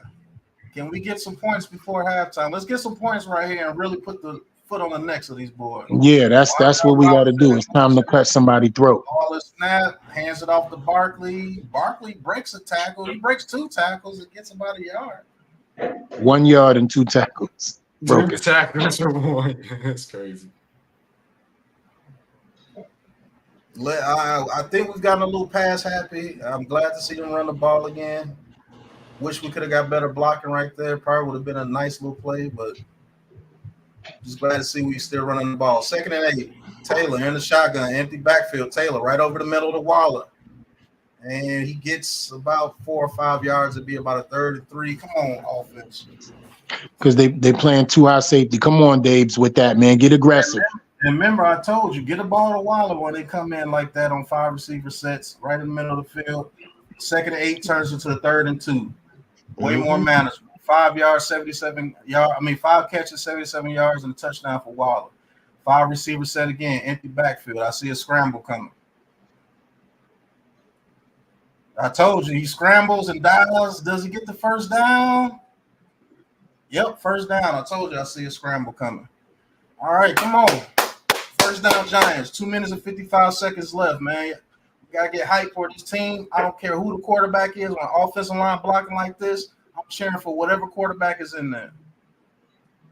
Can we get some points before halftime? Let's get some points right here and really put the foot on the necks of these boys. Yeah, that's what we got to do. It's time to cut somebody's throat. Ball is snap, hands it off to Barkley. Barkley breaks a tackle. He breaks 2 tackles and gets about a yard. 1 yard and 2 tackles. Broken. Tackles for 1. That's crazy. I think we've gotten a little pass happy. I'm glad to see them run the ball again. Wish we could have got better blocking right there. Probably would have been a nice little play, but just glad to see we still running the ball. 2nd and 8. Taylor in the shotgun, empty backfield. Taylor right over the middle of Waller. And he gets about 4 or 5 yards. It'd be about a 3rd and 3. Come on, offense. Because they playing too high safety. Come on, Dabes, with that, man. Get aggressive. And remember, I told you, get a ball to Waller when they come in like that on 5 receiver sets, right in the middle of the field. 2nd and 8 turns into a 3rd and 2. Way more manageable. 5 yards, 77 yards. 5 catches, 77 yards, and a touchdown for Waller. 5 receiver set again, empty backfield. I see a scramble coming. I told you, he scrambles and dials. Does he get the first down? Yep, first down. I told you I see a scramble coming. All right, come on. First down, Giants. 2 minutes and 55 seconds left, man. You got to get hype for this team. I don't care who the quarterback is. On offensive line blocking like this, I'm cheering for whatever quarterback is in there.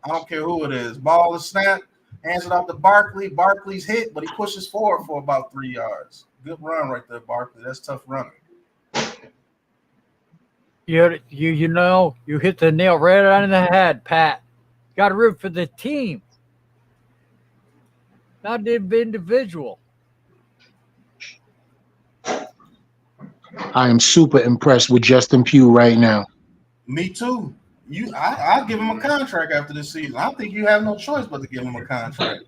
I don't care who it is. Ball is snapped. Hands it off to Barkley. Barkley's hit, but he pushes forward for about 3 yards. Good run right there, Barkley. That's tough running. You know, you hit the nail right on the head, Pat. Got to root for the team, not the individual. I am super impressed with Justin Pugh right now. Me too. I'll give him a contract after this season. I think you have no choice but to give him a contract.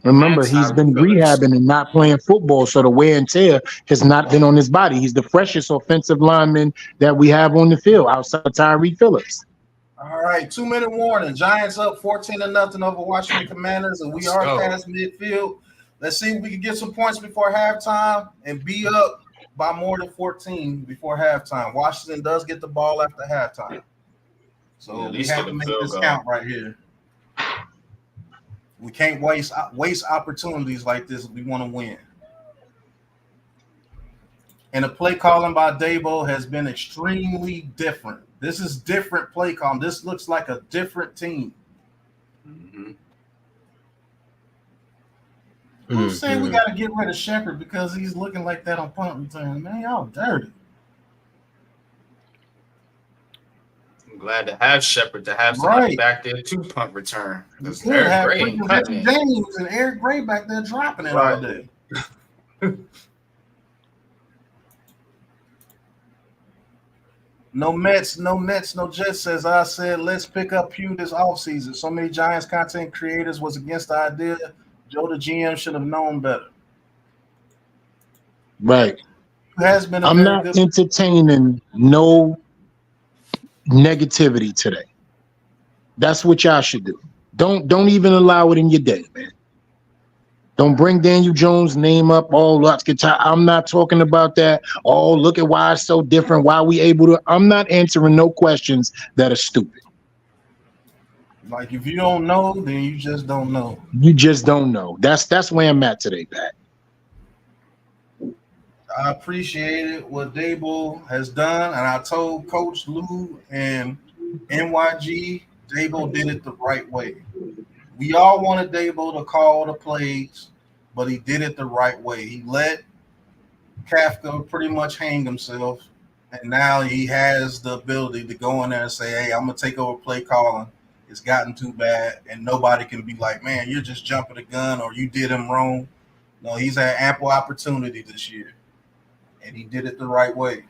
Remember, he's been rehabbing and not playing football, so the wear and tear has not been on his body. He's the freshest offensive lineman that we have on the field outside of Tyree Phillips. All right, 2-minute warning. Giants up 14-0 over Washington Commanders, and we are past midfield. Let's see if we can get some points before halftime and be up by more than 14 before halftime. Washington does get the ball after halftime. So we have to make this count right here. We can't waste opportunities like this if we want to win. And the play calling by Dabo has been extremely different. This is different play calling. This looks like a different team. Mm-hmm. Who's saying we got to get rid of Shepard because he's looking like that on punt return? Man, y'all dirty. I'm glad to have Shepard to have somebody back there to punt return. That's Eric Gray James and Eric Gray back there dropping it all day. No Mets, no Jets says, I said, let's pick up Pugh this offseason. So many Giants content creators was against the idea. Joe, the GM, should have known better. Right. Has been I'm not entertaining no negativity today. That's what y'all should do. Don't even allow it in your day, man. Don't bring Daniel Jones' name up. Oh, let's get tired. I'm not talking about that. Oh, look at why it's so different. Why we able to? I'm not answering no questions that are stupid. Like if you don't know, then you just don't know. You just don't know. That's where I'm at today, Pat. I appreciated what Dable has done, and I told Coach Lou and NYG Dable did it the right way. We all wanted Dable to call the plays, but he did it the right way. He let Kafka pretty much hang himself, and now he has the ability to go in there and say, "Hey, I'm gonna take over play calling. It's gotten too bad," and nobody can be like, "Man, you're just jumping the gun or you did him wrong." No, he's had ample opportunity this year, and he did it the right way.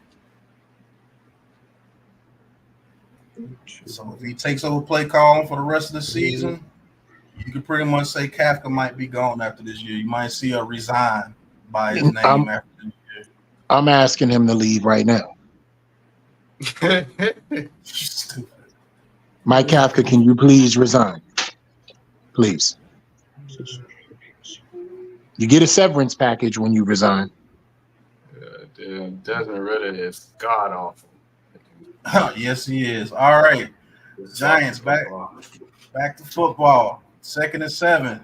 So if he takes over play calling for the rest of the season, you can pretty much say Kafka might be gone after this year. You might see a resign by his name after this year. I'm asking him to leave right now. Stupid. Mike Kafka, can you please resign? Please. You get a severance package when you resign. Dude, Desmond Ritter is god awful. Yes, he is. All right. Giants back to football. 2nd and 7.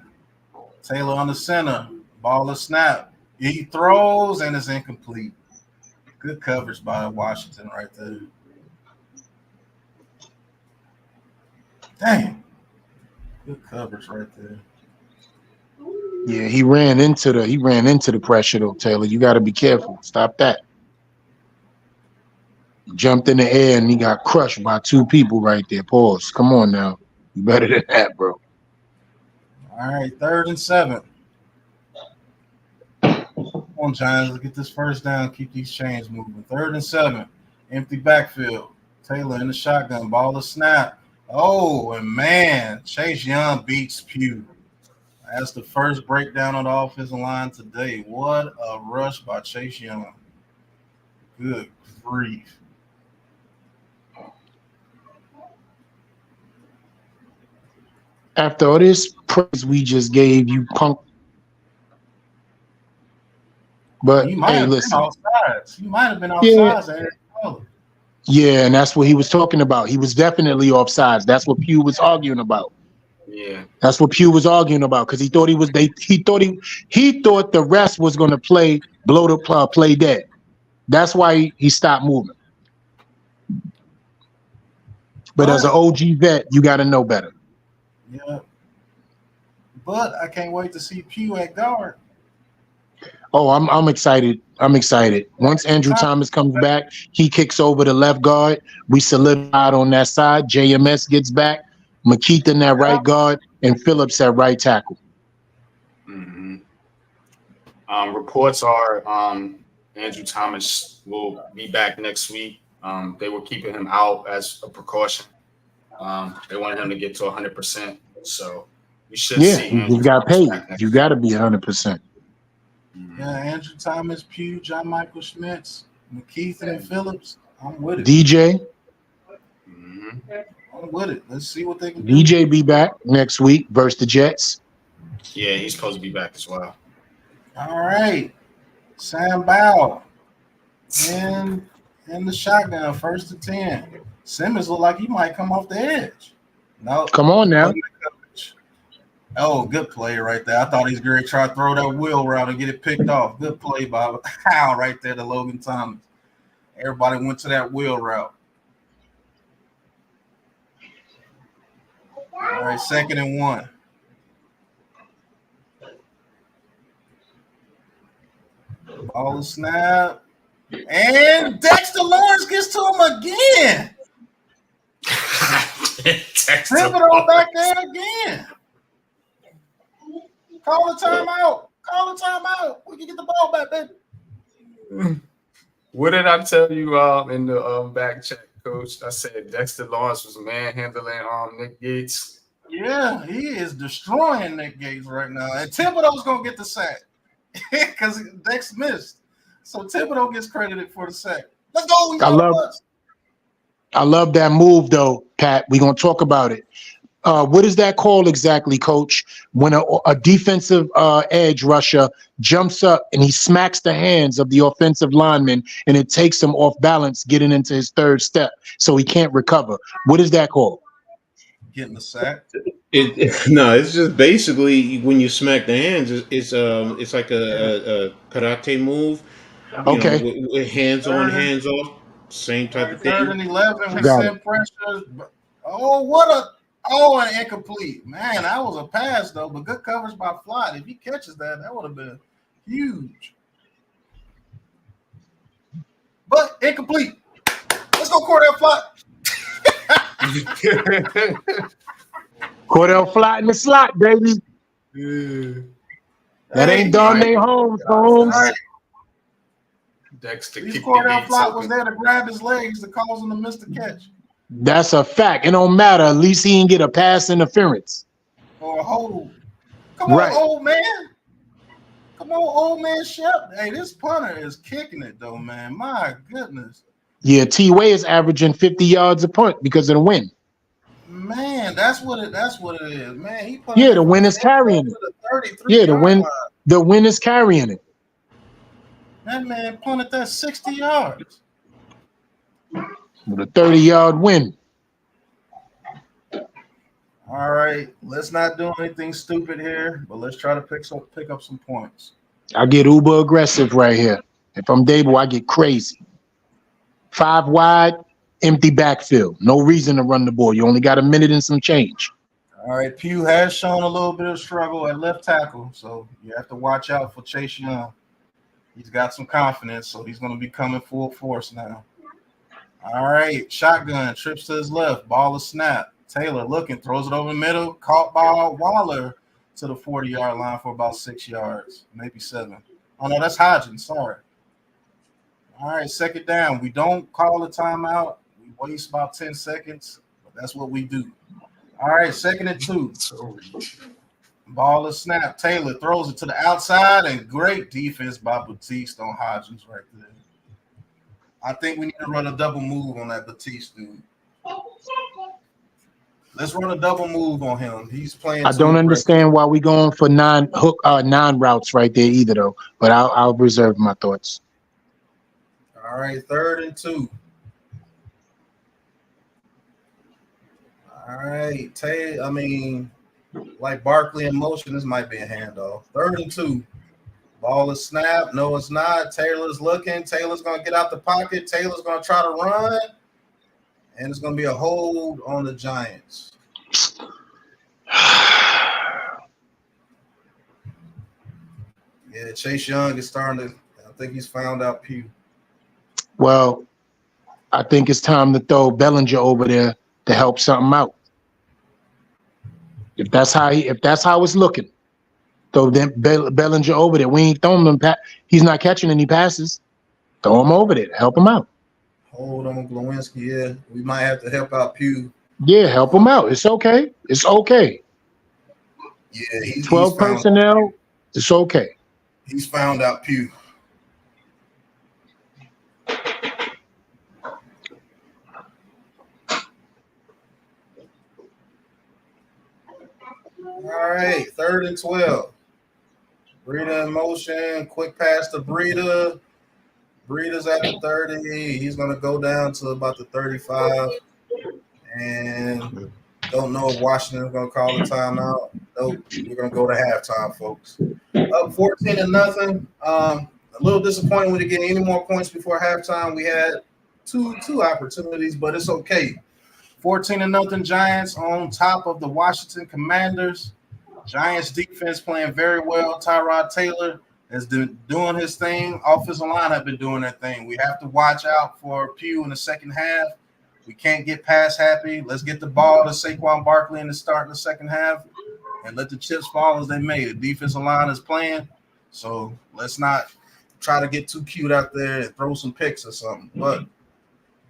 Taylor on the center. Ball is snap. He throws and it's incomplete. Good coverage by Washington right there. Dang. Good coverage right there. Yeah, he ran into the pressure though, Taylor. You got to be careful. Stop that. He jumped in the air and he got crushed by 2 people right there. Pause. Come on now. You better than that, bro. All right, 3rd and 7. Come on, Giants. Let's get this first down. Keep these chains moving. 3rd and 7. Empty backfield. Taylor in the shotgun. Ball is snap. Oh, and man, Chase Young beats Pugh. That's the first breakdown on the offensive line today. What a rush by Chase Young. Good grief. After all this praise we just gave you, punk. But He might hey, have listen. been outside. He might have been outside. Yeah, and that's what he was talking about. He was definitely offsides. That's what Pugh was arguing about. Yeah. That's what Pugh was arguing about because he thought he thought the rest was going to play dead. That's why he stopped moving. But as an OG vet, you got to know better. Yeah. But I can't wait to see Pugh at guard. Oh, I'm excited. I'm excited. Once Andrew Thomas comes back, he kicks over the left guard. We solidified on that side. JMS gets back. McKeith in that right guard, and Phillips at right tackle. Mm-hmm. Reports are Andrew Thomas will be back next week. They were keeping him out as a precaution. They wanted him to get to 100%. So you should see you Andrew got Thomas paid. back next You got to be 100%. Yeah, Andrew Thomas, Pugh, John Michael Schmitz, McKeith, and Phillips. I'm with it. DJ. Mm-hmm. I'm with it. Let's see what they can do. DJ be back next week versus the Jets. Yeah, he's supposed to be back as well. All right. Sam Bowell in the shotgun, 1st and 10. Simmons look like he might come off the edge. No. Come on now. Oh, good play right there. I thought he's going to try to throw that wheel route and get it picked off. Good play by Howell right there to Logan Thomas. Everybody went to that wheel route. All right, 2nd and 1. Ball is snap. And Dexter Lawrence gets to him again. Thibodeau back there again. Call the timeout. Call the timeout. We can get the ball back, baby. What did I tell you in the back check, Coach? I said Dexter Lawrence was manhandling Nick Gates. Yeah, he is destroying Nick Gates right now. And Thibodeau's going to get the sack because Dex missed. So Thibodeau gets credited for the sack. Let's go. I love that move, though, Pat. We're going to talk about it. What is that called exactly, Coach? When a defensive edge rusher jumps up and he smacks the hands of the offensive lineman and it takes him off balance getting into his third step, so he can't recover. What is that called? Getting the sack. No, it's just basically when you smack the hands. It's like a karate move. You know, Okay, with hands on, Third and, hands off, same all type right, of third thing. and 11. We got it. send pressure. Oh, what a an incomplete. Man, that was a pass though, but good coverage by Flott. If he catches that, that would have been huge. But incomplete. Let's go, Cordell Flott. Cordell Flott in the slot, baby. That ain't Darnay Holmes, All right. Dexter These kicked Cordell the Flott was there to grab his legs to cause him to miss the catch. That's a fact. It don't matter. At least he didn't get a pass interference. Or a hold. Come Right. on, old man. Come on, old man Shep. Hey, this punter is kicking it though, man. My goodness. Yeah, T-Way is averaging 50 yards a punt because of the wind. Man, that's what it is. Man, he put Yeah, the wind is carrying it. to the 33 Yeah, yard line. the wind is carrying it. That man punted that 60 yards. With a 30-yard win. All right, let's not do anything stupid here, but let's try to pick up some points. I get uber aggressive right here. If I'm Dable, I get crazy. 5 wide, empty backfield. No reason to run the ball. You only got a minute and some change. All right, Pugh has shown a little bit of struggle at left tackle, so you have to watch out for Chase Young. He's got some confidence, so he's going to be coming full force now. All right, shotgun, trips to his left, ball is snap. Taylor looking, throws it over the middle, caught by Waller to the 40-yard line for about 6 yards, maybe 7. Oh, no, that's Hodgins, sorry. All right, second down. We don't call a timeout. We waste about 10 seconds, but that's what we do. All right, 2nd and 2. Ball is snapped. Taylor throws it to the outside, and great defense by Batiste on Hodgins right there. I think we need to run a double move on that Batiste dude. Let's run a double move on him. He's playing. I don't understand why we going for non routes right there either, though. But I'll reserve my thoughts. All right, 3rd and 2. All right, like Barkley in motion, this might be a handoff. 3rd and 2. Ball is snapped. No, it's not. Taylor's looking. Taylor's going to get out the pocket. Taylor's going to try to run. And it's going to be a hold on the Giants. Yeah, Chase Young is starting to – I think he's found out Pugh. Well, I think it's time to throw Bellinger over there to help something out. If that's how it's looking, throw Bellinger over there. We ain't throwing him. He's not catching any passes. Throw him over there to help him out. Hold on, Glowinski. Yeah, we might have to help out Pugh. Yeah, help him out. It's okay. It's okay. Yeah, he's 12 personnel. It's okay. He's found out Pugh. All right, 3rd and 12. Breida in motion. Quick pass to Breida. Breida's at the 30. He's going to go down to about the 35. And don't know if Washington's going to call a timeout. Nope. We're going to go to halftime, folks. Up 14-0. A little disappointing we didn't get any more points before halftime. We had two opportunities, but it's okay. 14-0 Giants on top of the Washington Commanders. Giants defense playing very well. Tyrod Taylor has been doing his thing. Offensive line have been doing their thing. We have to watch out for Pugh in the second half. We can't get pass happy. Let's get the ball to Saquon Barkley in the start of the second half and let the chips fall as they may. The defensive line is playing, so let's not try to get too cute out there and throw some picks or something. But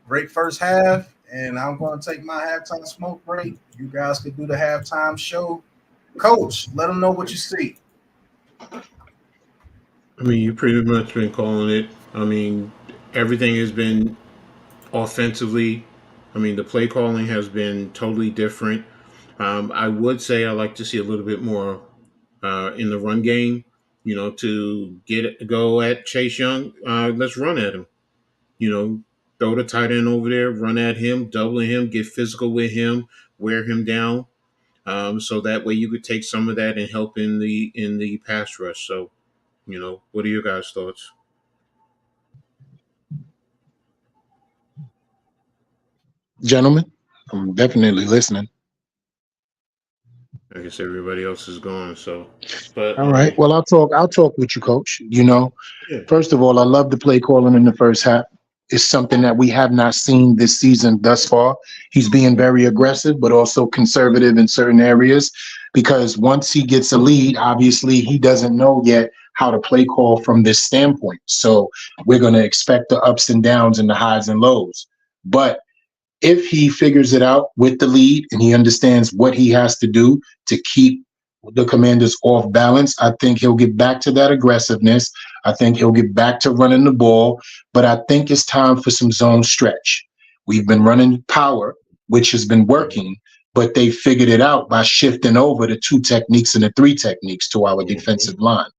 great first half, and I'm going to take my halftime smoke break. You guys can do the halftime show. Coach, let them know what you see. I mean, you pretty much been calling it. I mean, everything has been offensively. I mean, the play calling has been totally different. I would say I like to see a little bit more in the run game. To go at Chase Young. Let's run at him. Throw the tight end over there, run at him, doubling him, get physical with him, wear him down. So that way you could take some of that and help in the pass rush. So, what are your guys' thoughts? Gentlemen, I'm definitely listening. I guess everybody else is gone. So, but All right. Well, I'll talk with you, Coach. yeah. First of all, I love the play calling in the first half. It's something that we have not seen this season thus far. He's being very aggressive, but also conservative in certain areas, because once he gets a lead, obviously he doesn't know yet how to play call from this standpoint. So we're going to expect the ups and downs and the highs and lows. But if he figures it out with the lead and he understands what he has to do to keep the Commanders off balance, I think he'll get back to that aggressiveness. I think he'll get back to running the ball, but I think it's time for some zone stretch. We've been running power, which has been working, but they figured it out by shifting over the 2 techniques and the 3 techniques to our defensive line.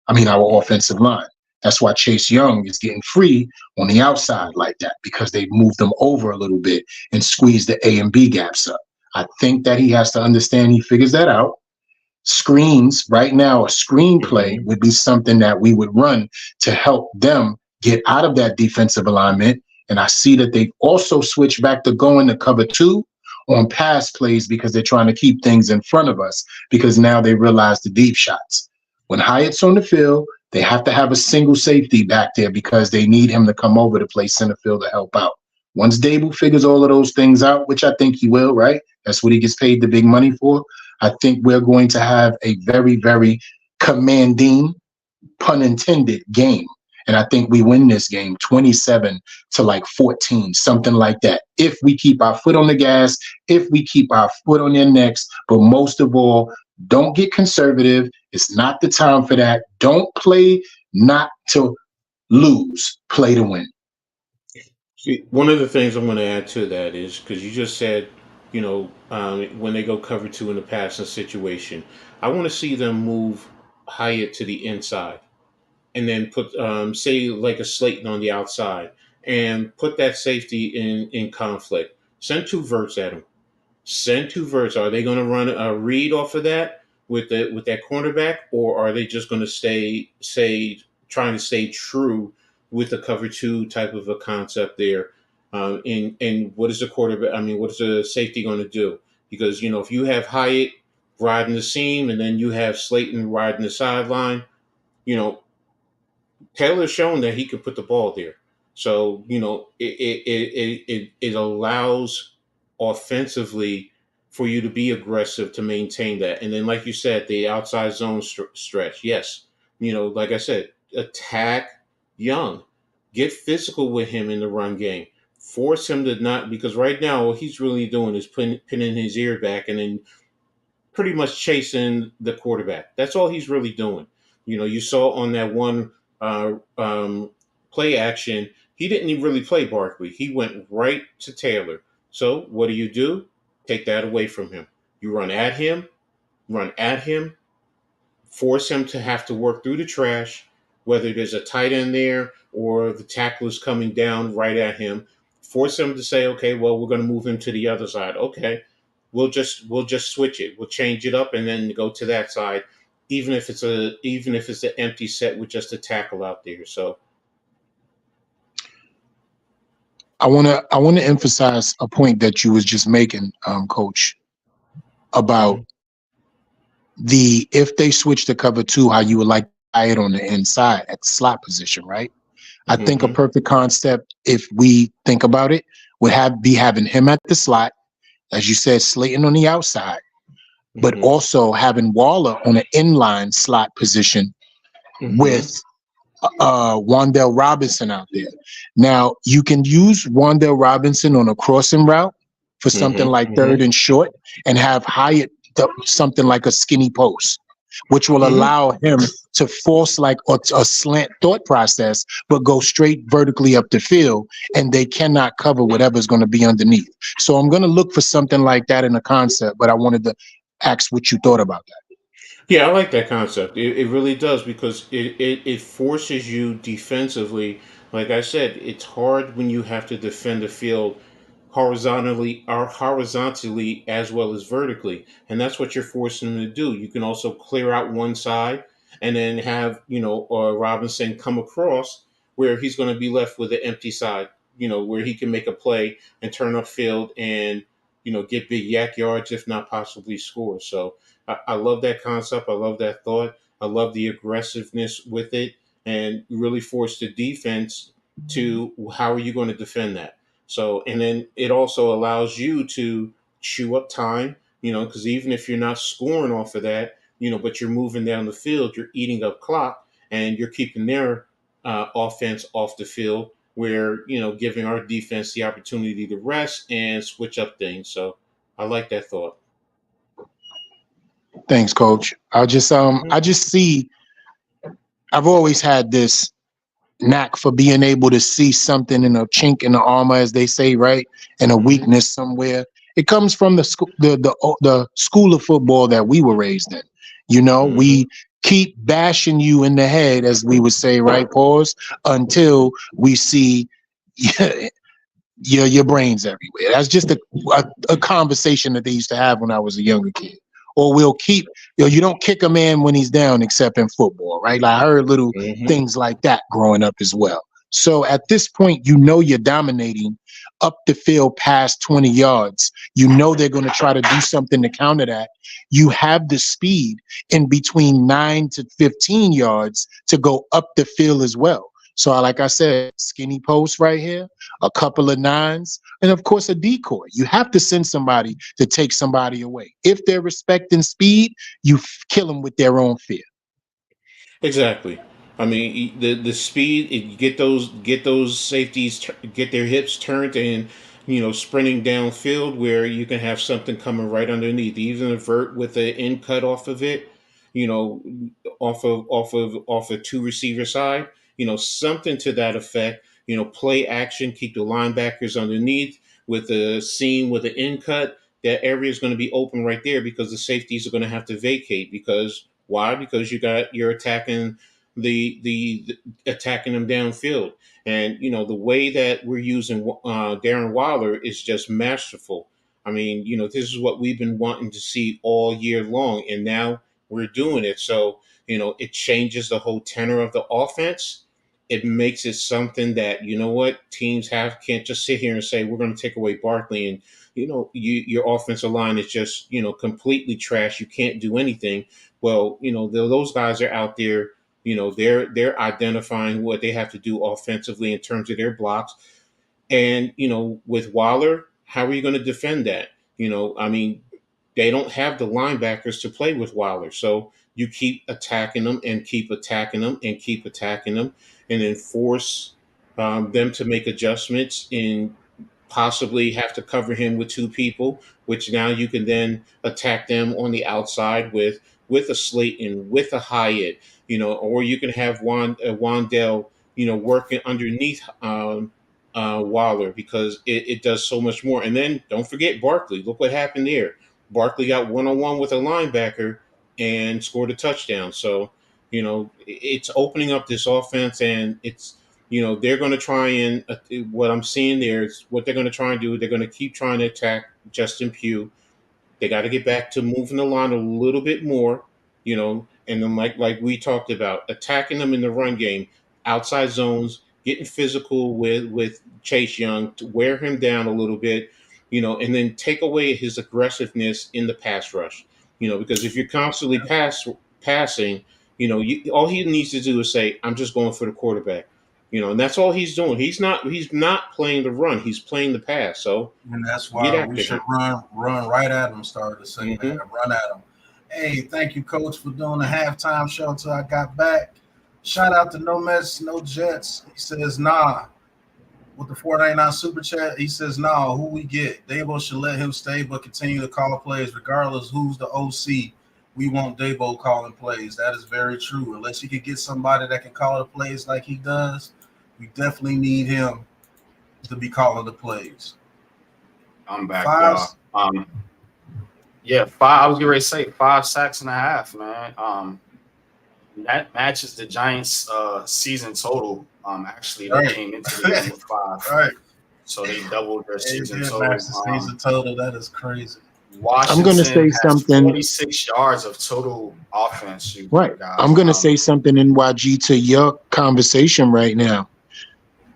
Our offensive line. That's why Chase Young is getting free on the outside like that, because they moved them over a little bit and squeezed the A and B gaps up. I think that he has to understand he figures that out. Screens right now, a screenplay would be something that we would run to help them get out of that defensive alignment. And I see that they've also switched back to going to cover 2 on pass plays because they're trying to keep things in front of us, because now they realize the deep shots. When Hyatt's on the field, they have to have a single safety back there because they need him to come over to play center field to help out. Once Dable figures all of those things out, which I think he will, right? That's what he gets paid the big money for. I think we're going to have a very, very commanding, pun intended, game. And I think we win this game 27 to like 14, something like that. If we keep our foot on the gas, if we keep our foot on their necks, but most of all, don't get conservative. It's not the time for that. Don't play not to lose, play to win. See, one of the things I'm going to add to that is because you just said, when they go cover 2 in the passing situation, I want to see them move Hyatt to the inside and then put, say, like a Slayton on the outside and put that safety in conflict. Send 2 verts at him. Send 2 verts. Are they going to run a read off of that with that cornerback, or are they just going to trying to stay true with the cover 2 type of a concept there? And what is the quarterback? What is the safety going to do? Because if you have Hyatt riding the seam and then you have Slayton riding the sideline, Taylor's shown that he can put the ball there. So it allows offensively for you to be aggressive to maintain that. And then, like you said, the outside zone stretch. Yes, like I said, attack Young, get physical with him in the run game. Force him to not, because right now what he's really doing is pinning his ear back and then pretty much chasing the quarterback. That's all he's really doing. You saw on that one play action, he didn't even really play Barkley. He went right to Taylor. So what do? Take that away from him. You run at him, force him to have to work through the trash, whether there's a tight end there or the tackle is coming down right at him. Force him to say, okay, well, we're going to move him to the other side. Okay, we'll just switch it. We'll change it up and then go to that side, even if it's an empty set with just a tackle out there. So I want to emphasize a point that you was just making, Coach, about if they switch to cover 2, how you would like it on the inside at the slot position, right? I think a perfect concept, if we think about it, would be having him at the slot, as you said, Slayton on the outside, but also having Waller on an inline slot position with Wan'Dale Robinson out there. Now, you can use Wan'Dale Robinson on a crossing route for something like 3rd and short, and have Hyatt something like a skinny post. which will allow him to force like a slant thought process, but go straight vertically up the field, and they cannot cover whatever's going to be underneath. So I'm going to look for something like that in the concept, but I wanted to ask what you thought about that. Yeah, I like that concept. It really does because it forces you defensively. Like I said, it's hard when you have to defend the field horizontally as well as vertically, and that's what you're forcing them to do. You can also clear out one side and then have Robinson come across where he's going to be left with an empty side. Where he can make a play and turn upfield and get big yak yards, if not possibly score. So I love that concept. I love that thought. I love the aggressiveness with it and really force the defense to how are you going to defend that? So, and then it also allows you to chew up time, because even if you're not scoring off of that, but you're moving down the field, you're eating up clock and you're keeping their offense off the field where, giving our defense the opportunity to rest and switch up things. So I like that thought. Thanks, Coach. I just see. I've always had this knack for being able to see something in a chink in the armor, as they say, right, and a weakness somewhere. It comes from the school of football that we were raised in. We keep bashing you in the head, as we would say, right? Pause until we see your brains everywhere. That's just a conversation that they used to have when I was a younger kid. Or we'll keep, you don't kick a man when he's down except in football, right? Like I heard little things like that growing up as well. So at this point, you're dominating up the field past 20 yards. They're going to try to do something to counter that. You have the speed in between 9 to 15 yards to go up the field as well. So like I said, skinny post right here, a couple of nines, and of course a decoy. You have to send somebody to take somebody away. If they're respecting speed, you kill them with their own fear. Exactly. I mean, the speed, you get those safeties, get their hips turned and sprinting downfield where you can have something coming right underneath, even a vert with an in cut off of it, you know, off a two receiver side, something to that effect. Play action, keep the linebackers underneath with a seam with an in cut. That area is going to be open right there because the safeties are going to have to vacate because why? Because you're attacking the attacking them downfield, and the way that we're using Darren Waller is just masterful. I mean, this is what we've been wanting to see all year long, and now we're doing it. So it changes the whole tenor of the offense. It makes it something that what teams can't just sit here and say we're going to take away Barkley and your offensive line is just completely trash. You can't do anything. Well, those guys are out there. They're identifying what they have to do offensively in terms of their blocks. And with Waller, how are you going to defend that? I mean, they don't have the linebackers to play with Waller, so you keep attacking them and keep attacking them and keep attacking them, and then force them to make adjustments and possibly have to cover him with two people, which now you can then attack them on the outside with a Slayton, with a Hyatt, or you can have Wandell, working underneath Waller because it does so much more. And then don't forget Barkley. Look what happened there. Barkley got one-on-one with a linebacker and scored a touchdown. So, it's opening up this offense, and it's they're going to try and what I'm seeing there is what they're going to try and do. They're going to keep trying to attack Justin Pugh. They got to get back to moving the line a little bit more, and then like we talked about, attacking them in the run game, outside zones, getting physical with Chase Young to wear him down a little bit, and then take away his aggressiveness in the pass rush, because if you're constantly passing, all he needs to do is say, "I'm just going for the quarterback." And that's all he's doing. He's not playing the run. He's playing the pass. So And that's get why we after should him. run right at him. Started to say Mhm. that, run at him. Hey, thank you, Coach, for doing the halftime show until I got back. Shout out to No Mets, No Jets. He says, nah. With the 499 super chat, he says, who we get? Dabo should let him stay, but continue to call plays regardless who's the OC. we want Dabo calling plays. That is very true. Unless you could get somebody that can call the plays like he does, we definitely need him to be calling the plays. I'm back, Five. y'all. Yeah, five. I was getting ready to say 5.5 sacks, man. That matches the Giants' season total. Actually, they Right. came into the game with 5, Right. so they doubled their They season did total. match the season total. That is crazy. I'm gonna Washington say has something. 46 yards of total offense. You Right. guys. I'm gonna say something, NYG, to your conversation right now.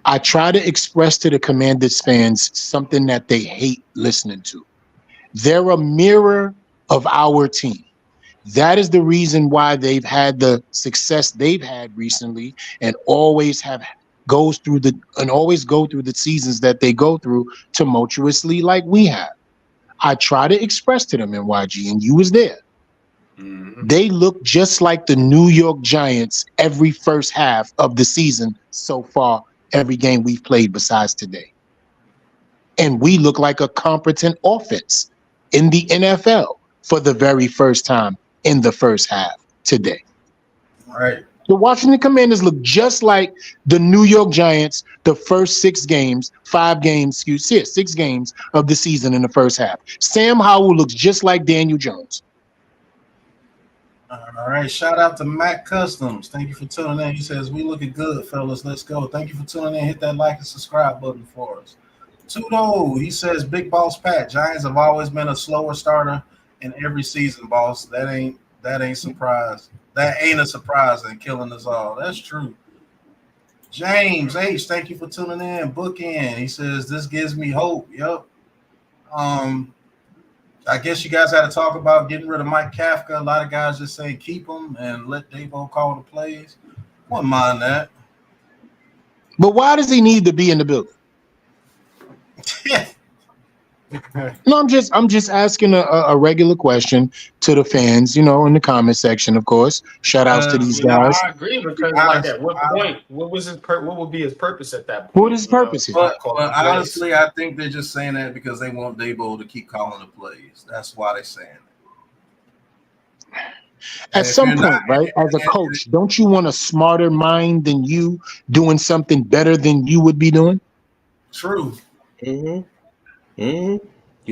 I try to express to the Commanders fans something that they hate listening to. They're a mirror of our team. That is the reason why they've had the success they've had recently, and always go through the seasons that they go through tumultuously like we have. I try to express to them, NYG, and you was there. Mhm. They look just like the New York Giants every first half of the season so far, every game we've played besides today. And we look like a competent offense in the NFL for the very first time in the first half today. Right. The Washington Commanders look just like the New York Giants the first 6 games of the season in the first half. Sam Howell looks just like Daniel Jones. All right. Shout out to Matt Customs. Thank you for tuning in. He says, we looking good, fellas. Let's go. Thank you for tuning in. Hit that like and subscribe button for us. Tudo, he says, Big Boss Pat, Giants have always been a slower starter in every season, boss. That ain't surprise. That ain't a surprise in killing us all. That's true. James H, thank you for tuning in. Book in. He says, this gives me hope. Yep. I guess you guys had to talk about getting rid of Mike Kafka. A lot of guys just saying keep him and let Dabo call the plays. Wouldn't mind that. But why does he need to be in the building? No, I'm just asking a regular question to the fans, in the comment section, of course. Shout outs to these guys. I agree because like at what point, what would be his purpose at that point? What is his purpose here? But honestly, I think they're just saying that because they want Dabo to keep calling the plays. That's why they're saying it. At some point, right, as a coach, don't you want a smarter mind than you doing something better than you would be doing? True. You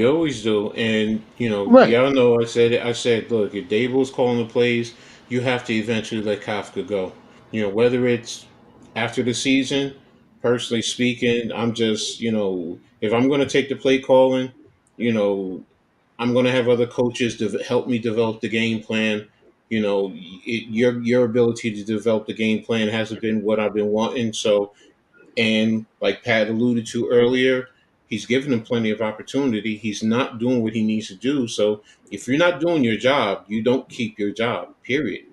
always do, and Right. y'all know I said, look, if Dable's calling the plays, you have to eventually let Kafka go. Whether it's after the season, personally speaking, I'm just, if I'm going to take the play calling, I'm going to have other coaches help me develop the game plan. Your ability to develop the game plan hasn't been what I've been wanting, so. And like Pat alluded to earlier, he's given him plenty of opportunity. He's not doing what he needs to do. So if you're not doing your job, you don't keep your job, period.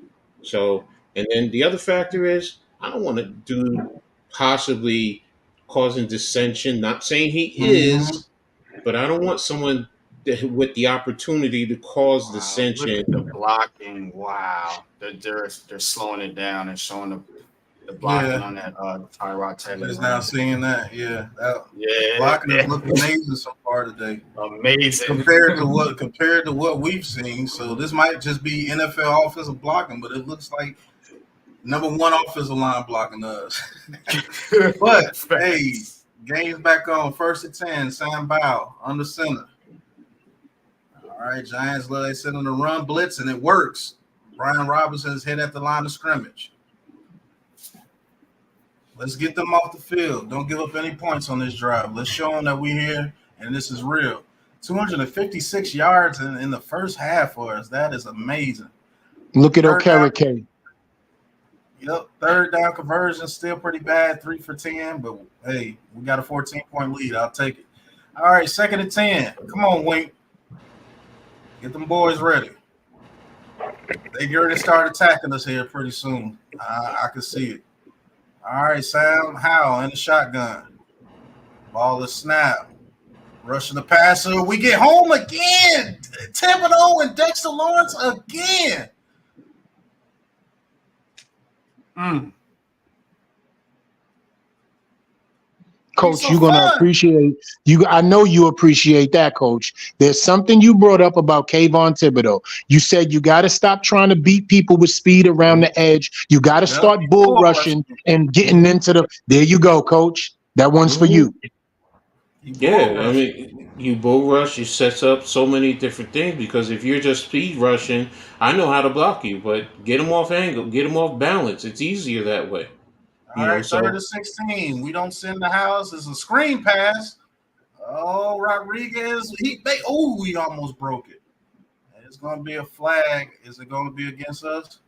So, and then the other factor is I don't want to do possibly causing dissension. Not saying he is, but I don't want someone with the opportunity to cause dissension. Look at the blocking. Wow. They're slowing it down and showing the blocking on that Tyrod Taylor. Is now seeing that, Yeah, blocking has looked amazing so far today. Amazing compared to what we've seen. So this might just be NFL offensive blocking, but it looks like number one offensive line blocking us. But hey, game's back on. 1st and 10. Sam Bow under center. All right, Giants they send on the run blitz and it works. Brian Robinson's hit at the line of scrimmage. Let's get them off the field. Don't give up any points on this drive. Let's show them that we're here and this is real. 256 yards in the first half for us. That is amazing. Look at Okereke. Yep. 3rd down conversion, still pretty bad. 3 for 10, but hey, we got a 14-point lead. I'll take it. All right, 2nd and 10. Come on, Wink. Get them boys ready. They get ready to start attacking us here pretty soon. I can see it. All right, Sam Howell in the shotgun. Ball is snap. Rushing the passer. We get home again. Thibodeau and Dexter Lawrence again. Coach, so you're gonna fun. appreciate you. I know you appreciate that, Coach. There's something you brought up about Kayvon Thibodeau. You said you got to stop trying to beat people with speed around the edge. You got to Yep. start bull rushing and getting into the. There you go, Coach. That one's for you. Yeah, I mean, you bull rush, you sets up so many different things because if you're just speed rushing, I know how to block you, but get them off angle, get them off balance. It's easier that way. All right, 3rd and 16. We don't send the house. It's a screen pass. Oh, Rodriguez. He almost broke it. It's going to be a flag. Is it going to be against us?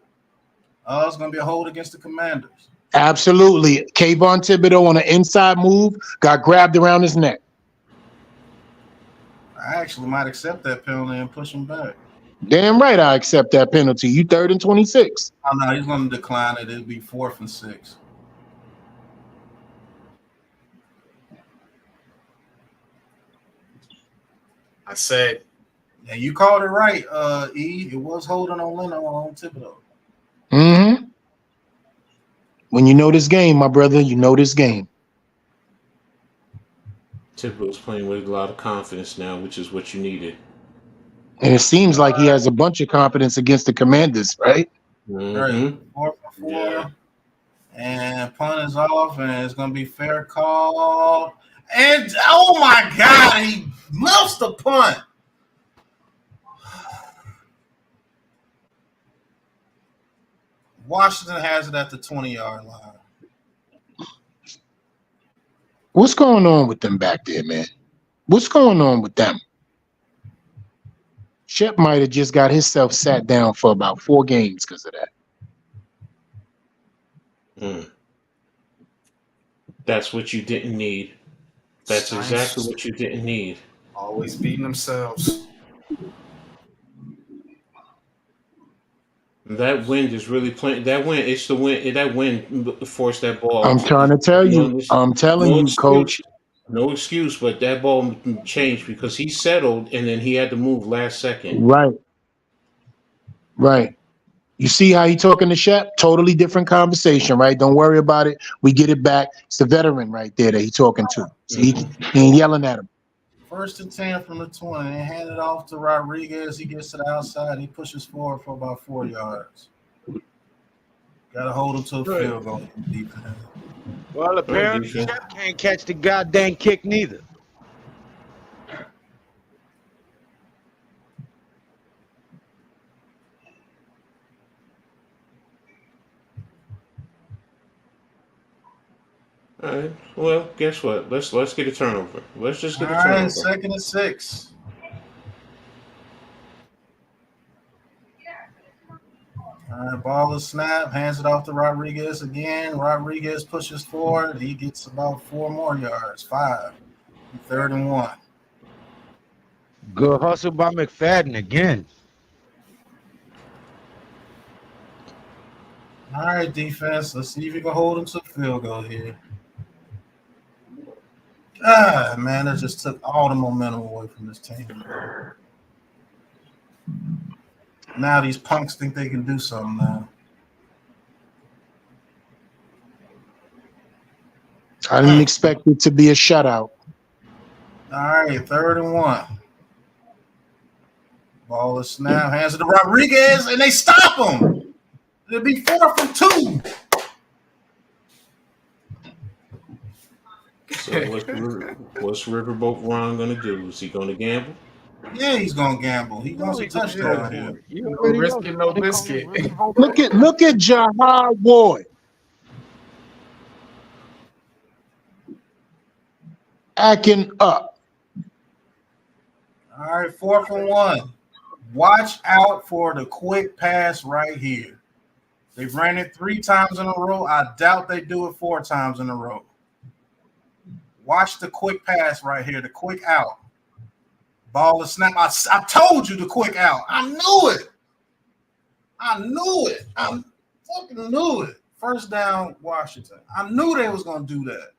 Oh, it's going to be a hold against the Commanders. Absolutely. Kayvon Thibodeau on an inside move got grabbed around his neck. I actually might accept that penalty and push him back. Damn right, I accept that penalty. You 3rd and 26. Oh, no, he's going to decline it. It'll be 4th and 6. I said, yeah, you called it right, E. It was holding on Leno on Thibodeau. Mm-hmm. When you know this game, my brother, you know this game. Thibodeau's playing with a lot of confidence now, which is what you needed. And it seems like he has a bunch of confidence against the Commanders, right? Right. 4 for 4. Yeah. And punt is off, and it's going to be fair call. And, oh, my God, he loves the punt. Washington has it at the 20-yard line. What's going on with them back there, man? What's going on with them? Shep might have just got himself sat down for about 4 games because of that. That's what you didn't need. That's exactly what you didn't need. Always beating themselves. That wind is really playing. That wind, it's the wind. That wind forced that ball. I'm trying to tell you. I'm telling you, Coach. No excuse, but that ball changed because he settled and then he had to move last second. Right. Right. You see how he talking to Shep? Totally different conversation, right? Don't worry about it. We get it back. It's the veteran right there that he's talking to. See, he ain't yelling at him. 1st and 10 from the 20. They hand it off to Rodriguez. He gets to the outside. He pushes forward for about 4 yards. Got to hold him to the field goal. Well, apparently Shep can't catch the goddamn kick neither. All right. Well, guess what? Let's get a turnover. Let's just get a turnover. All right, 2nd and 6. All right, ball is snapped. Hands it off to Rodriguez again. Rodriguez pushes forward. He gets about 4 more yards. 5. 3rd and 1. Good hustle by McFadden again. All right, defense. Let's see if you can hold him to the field goal here. God, man, that just took all the momentum away from this team. Now these punks think they can do something now. I didn't expect it to be a shutout. All right, 3rd and 1. Ball is snapped. Hands it to Rodriguez, and they stop him. It'll be 4th and 2. So what's Riverboat Ron going to do? Is he going to gamble? Yeah, he's going to gamble. He wants a touchdown here. No risk it, no biscuit. Look at Jahar Ward. Acting up. All right, 4th and 1. Watch out for the quick pass right here. They've ran it 3 times in a row. I doubt they do it 4 times in a row. Watch the quick pass right here, the quick out. Ball is snap. I told you the quick out. I knew it. I fucking knew it. 1st down, Washington. I knew they was going to do that.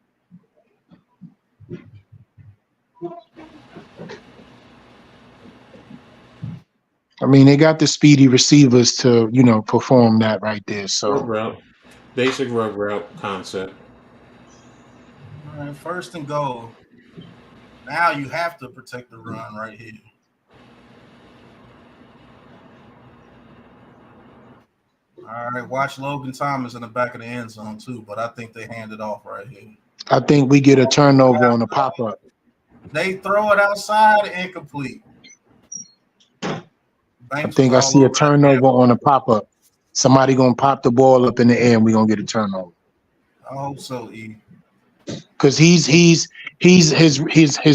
I mean, they got the speedy receivers to, perform that right there. So Rub route. Basic rub route concept. All All right, 1st and goal. Now you have to protect the run right here. All right, watch Logan Thomas in the back of the end zone too, but I think they hand it off right here. I think we get a turnover on a pop-up. They throw it outside, incomplete. I Banks think I was all see a over that turnover damn on a pop-up. Somebody gonna pop the ball up in the air and we're gonna get a turnover. I hope so, E. Because his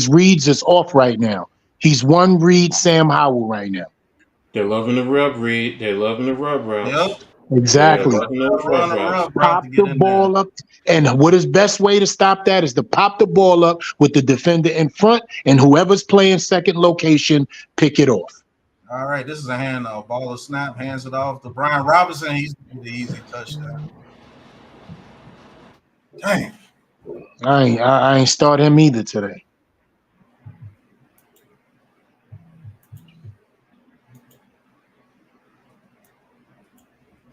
reads is off right now. He's one read Sam Howell right now. They're loving the rub read. They're loving the rub routes. Yep. Exactly. They're loving those rub routes. Pop the ball up, and what is best way to stop that is to pop the ball up with the defender in front, and whoever's playing second location, pick it off. All right, this is a handoff. Ball of snap, hands it off to Brian Robinson. He's the easy touchdown. Dang. I ain't start him either today.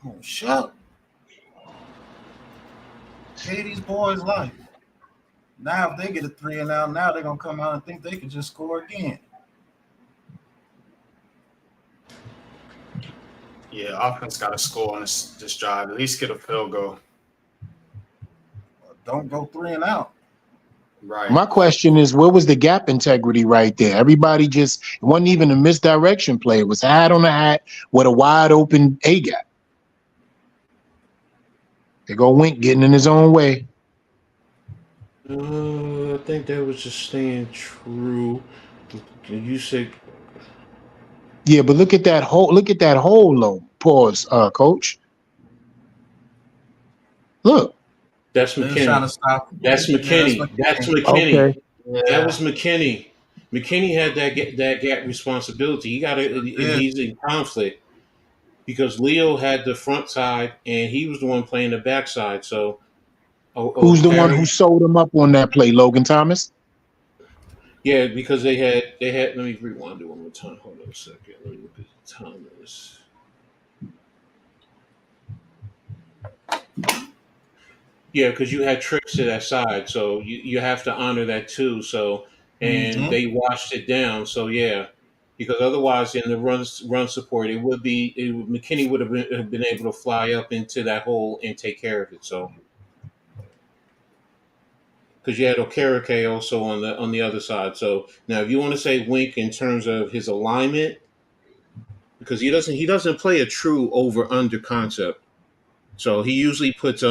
Oh, shut. Katie's boys' life. Now, if they get a 3 and out, now they're going to come out and think they can just score again. Yeah, offense got to score on this drive. At least get a field goal. Don't go 3 and out. Right. My question is, where was the gap integrity right there? Everybody it wasn't even a misdirection play. It was hat on a hat with a wide open A gap. They go Wink getting in his own way. I think that was just staying true. You said, yeah, but look at that hole. Look at that hole, low. Pause, coach. Look. That's McKinney. That's McKinney. That's McKinney. Okay. That was McKinney. McKinney had that gap responsibility. He's in conflict because Leo had the front side and he was the one playing the back side. So, who's the one who sold him up on that play? Logan Thomas. Yeah, because they had. Let me rewind it one more time. Hold on a second. Let me look at Thomas. Yeah, because you had trips to that side, so you have to honor that too. So, and they washed it down. So yeah, because otherwise in the run support, McKinney would have been able to fly up into that hole and take care of it. So, because you had Okereke also on the other side. So now, if you want to say Wink in terms of his alignment, because he doesn't play a true over under concept. So he usually puts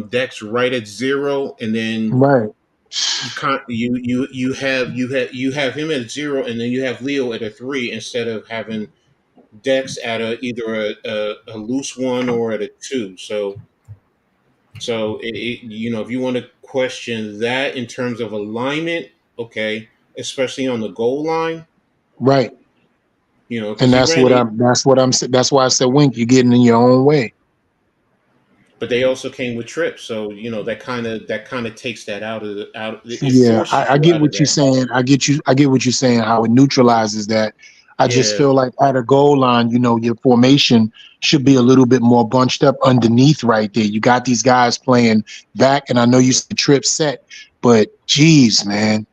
Dex right at 0, and then right. You have him at 0, and then you have Leo at a 3 instead of having Dex at either a loose 1 or at a 2. So if you want to question that in terms of alignment, okay, especially on the goal line, right? And that's why I said, Wink, you're getting in your own way. But they also came with trips, so that kind of takes that out of Yeah, I get what you're saying. I get what you're saying. How it neutralizes that. I just feel like at a goal line, your formation should be a little bit more bunched up underneath right there. You got these guys playing back, and I know you said trip set, but geez, man,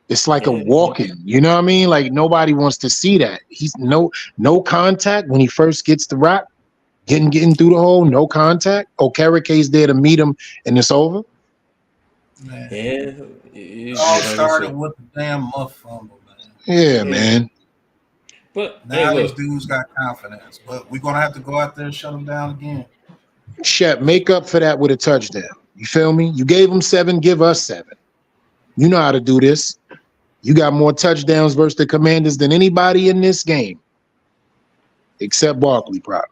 it's like a walk-in. You know what I mean? Like nobody wants to see that. He's no contact when he first gets the rock. Getting through the hole, no contact. Okereke's there to meet him, and it's over. Man. Yeah, it all started with the damn muff fumble, man. Yeah, man. But now these dudes got confidence, but we're gonna have to go out there and shut them down again. Shep, make up for that with a touchdown. You feel me? You gave them 7, give us 7. You know how to do this. You got more touchdowns versus the Commanders than anybody in this game, except Barkley, probably.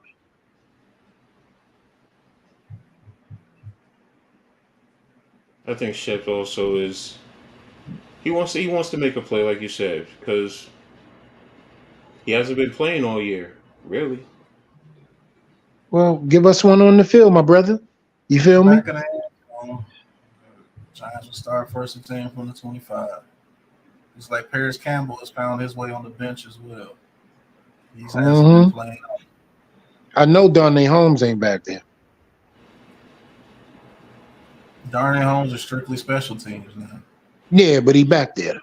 I think Shep also is. He wants to make a play, like you said, because he hasn't been playing all year, really. Well, give us one on the field, my brother. You feel me? Giants will start 1st and 10 from the 25. It's like Paris Campbell has found his way on the bench as well. He's been playing. I know Darnay Holmes ain't back there. Darnay Holmes is strictly special teams now. Yeah, but he back there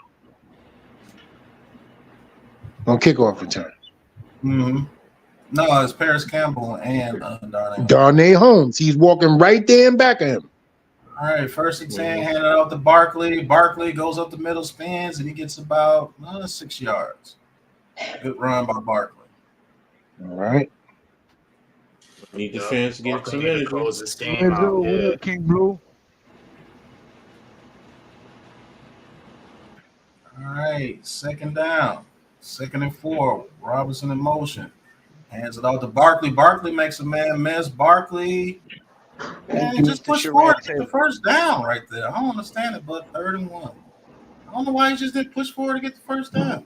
on kickoff return. Mm-hmm. No, it's Paris Campbell and Darnay Holmes. Darnay Holmes. He's walking right there and back of him. All right, first and 10, handed out to Barkley. Barkley goes up the middle, spins, and he gets about 6 yards. Good run by Barkley. All right. Need the fans to get some Barkley energy. to close this game What out. Yeah. up, King Blue? All right, second down. 2nd and 4. Robinson in motion. Hands it out to Barkley. Barkley makes a man miss. Barkley, man, just push forward to get the first down right there. I don't understand it, but 3rd and 1. I don't know why he just didn't push forward to get the first down.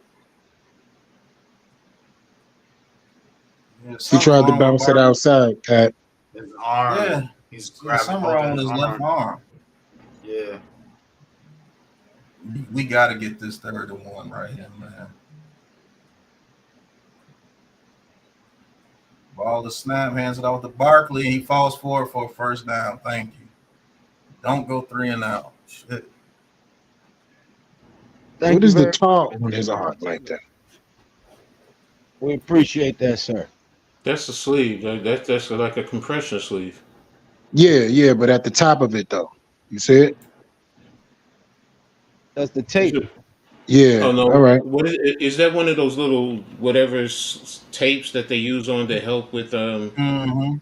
Yeah, He tried to bounce it outside, Pat. His arm. Yeah, He's there's something wrong with his left arm. Yeah. We got to get this 3rd and 1 right here, man. Ball is snap, hands it off to Barkley. He falls forward for a first down. Thank you. Don't go 3 and out. Shit. What is the tar on his arm like that? We appreciate that, sir. That's the sleeve. That's like a compression sleeve. Yeah, but at the top of it though. You see it? That's the tape. Yeah. Oh no! All right. What is that? One of those little whatever tapes that they use on to help with Mm-hmm.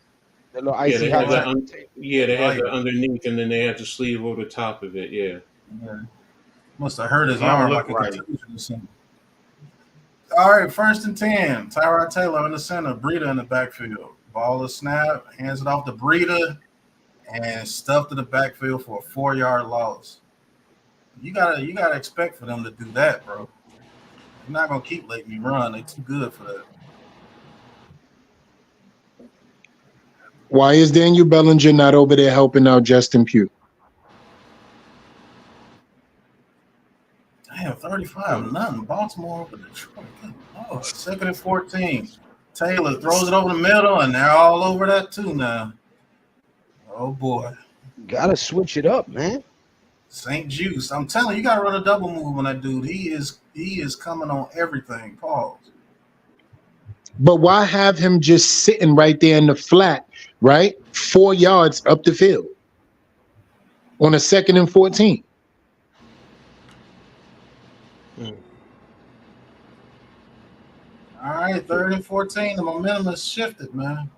The little Yeah, icy they have hot the tape. they have the underneath, and then they have the sleeve over the top of it. Yeah. Must have hurt his Don't arm look like a right. contusion or something. All right, 1st and 10. Tyrod Taylor in the center, Breida in the backfield. Ball is snap, hands it off to Breida, and stuffed in the backfield for a 4-yard loss. You gotta expect for them to do that, bro. You're not gonna keep letting me run. They're too good for that. Why is Daniel Bellinger not over there helping out Justin Pugh? Damn, 35-0. Baltimore over Detroit. Good Lord. 2nd and 14. Taylor throws it over the middle, and they're all over that too now. Oh boy. Gotta switch it up, man. St. Juice. I'm telling you, you gotta run a double move on that dude. He is coming on everything. Pause. But why have him just sitting right there in the flat, right? 4 yards up the field on a 2nd and 14. All right, 3rd and 14. The momentum has shifted, man.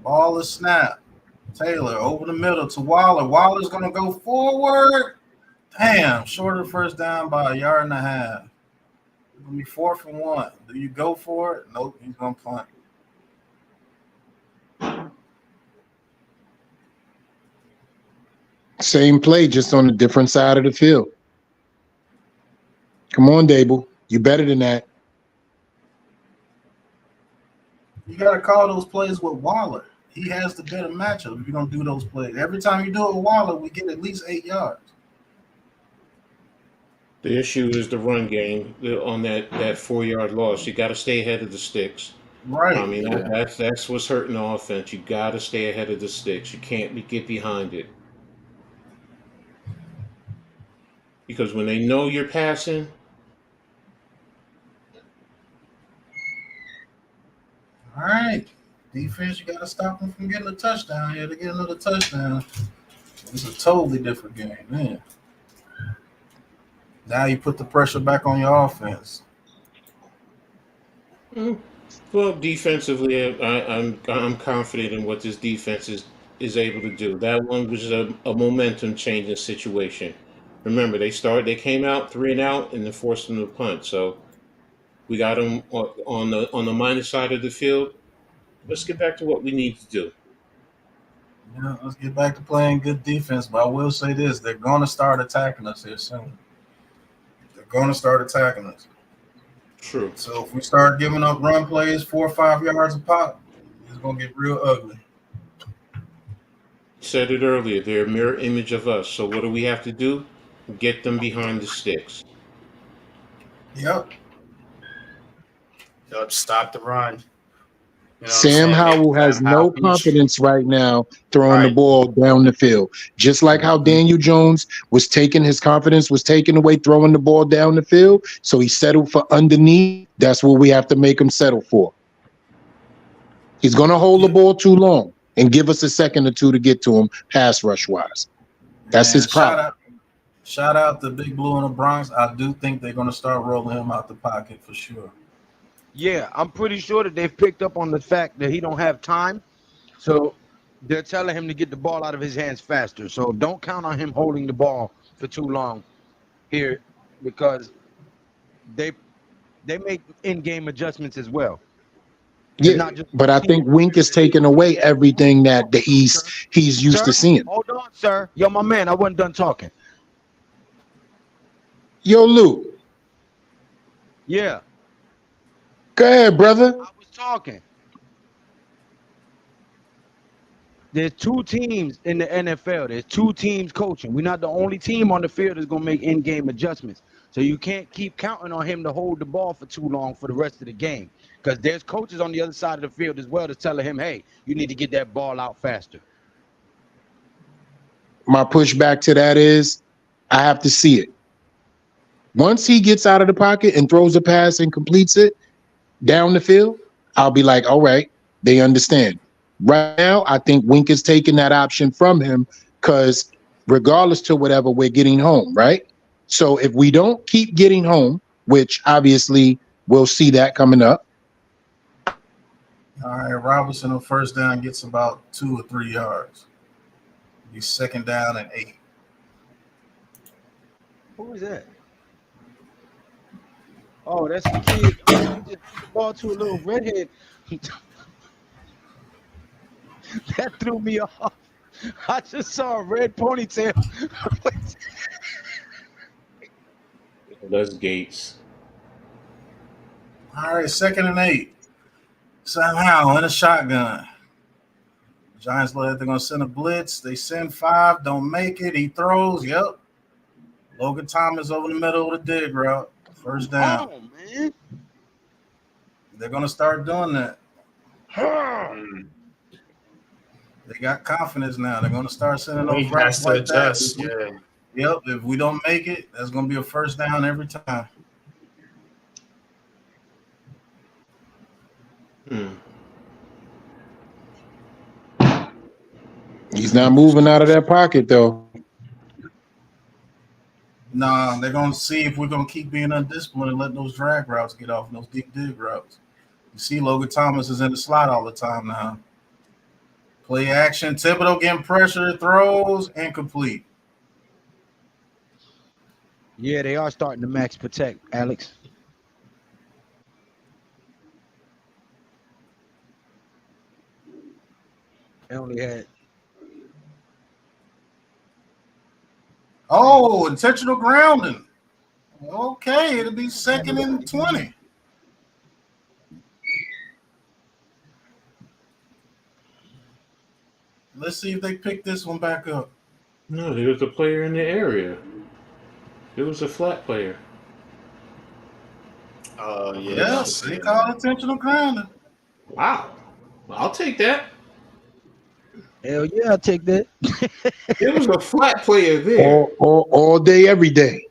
Ball is snap. Taylor over the middle to Waller. Waller's gonna go forward. Damn, shorter first down by 1.5 yards. It's gonna be 4th and 1. Do you go for it? Nope, he's gonna punt. Same play, just on a different side of the field. Come on, Dable. You better than that. You gotta call those plays with Waller. He has the better matchup if you're gonna do those plays. Every time you do it with Waller, we get at least 8 yards. The issue is the run game on that 4-yard loss. You got to stay ahead of the sticks. Right. I mean, that's what's hurting the offense. You got to stay ahead of the sticks. You can't get behind it. Because when they know you're passing, All right. Defense, you got to stop them from getting a touchdown here. To get another touchdown, it's a totally different game, man. Now you put the pressure back on your offense. well, defensively, I'm confident in what this defense is able to do. That one was a momentum changing situation. Remember, they came out 3 and out, and then forced them to punt. So we got them on the minus side of the field. Let's get back to what we need to do. Yeah, let's get back to playing good defense. But I will say this: they're going to start attacking us here soon. They're going to start attacking us. True. So if we start giving up run plays 4 or 5 yards a pop, it's going to get real ugly. Said it earlier. They're a mirror image of us. So what do we have to do? Get them behind the sticks. Yep. Stop the run. You know what I'm Sam saying? Maybe Howell let has him have no chemistry. confidence right now throwing the Right. ball down the field. Just like how Daniel Jones was taking his confidence was taken away throwing the ball down the field. So he settled for underneath. That's what we have to make him settle for. He's going to hold the ball too long and give us a second or two to get to him pass rush wise. That's his And problem. shout out to Big Blue in the Bronx. I do think they're going to start rolling him out the pocket for sure. Yeah, I'm pretty sure that they've picked up on the fact that he don't have time. So they're telling him to get the ball out of his hands faster. So don't count on him holding the ball for too long here because they make in-game adjustments as well. It's Yeah, not just but I think Wink is taking away everything that he's used to sir. seeing. Hold on, sir. Yo, my man, I wasn't done talking. Yo, Lou, Yeah, go ahead, brother. I was talking. There's two teams in the NFL. There's two teams coaching. We're not the only team on the field that's gonna make in-game adjustments. So you can't keep counting on him to hold the ball for too long for the rest of the game. Because there's coaches on the other side of the field as well that's telling him, hey, you need to get that ball out faster. My pushback to that is I have to see it. Once he gets out of the pocket and throws a pass and completes it down the field, I'll be like, all right, they understand. Right now, I think Wink is taking that option from him because regardless to whatever, we're getting home, right? So if we don't keep getting home, which obviously we'll see that coming up. All right, Robinson on first down gets about 2 or 3 yards. He's second down and 8. Who is that? Oh, that's the kid. Oh, he just threw the ball to a little redhead. That threw me off. I just saw a red ponytail. That's Gates. All right, second and 8. Somehow in a shotgun. Giants look like they're going to send a blitz. They send 5, don't make it. He throws. Yep. Logan Thomas over the middle of the dig route. First down. Oh, man. They're going to start doing that. They got confidence now. They're going to start sending He those has routes to like adjust. that. Yeah. Yep. If we don't make it, that's going to be a first down every time. He's not moving out of that pocket, though. Nah, they're going to see if we're going to keep being undisciplined and let those drag routes get off and those deep dig routes. You see Logan Thomas is in the slot all the time now. Play action. Thibodeau getting pressure, throws, incomplete. Yeah, they are starting to max protect, Alex. They only had. Oh, intentional grounding. Okay, it'll be second and 20. Let's see if they pick this one back up. No, there was a player in the area. It was a flat player. Yes, they call intentional grounding. Wow. I'll take that. Hell yeah, I'll take that. There was a flat player there. All day, every day.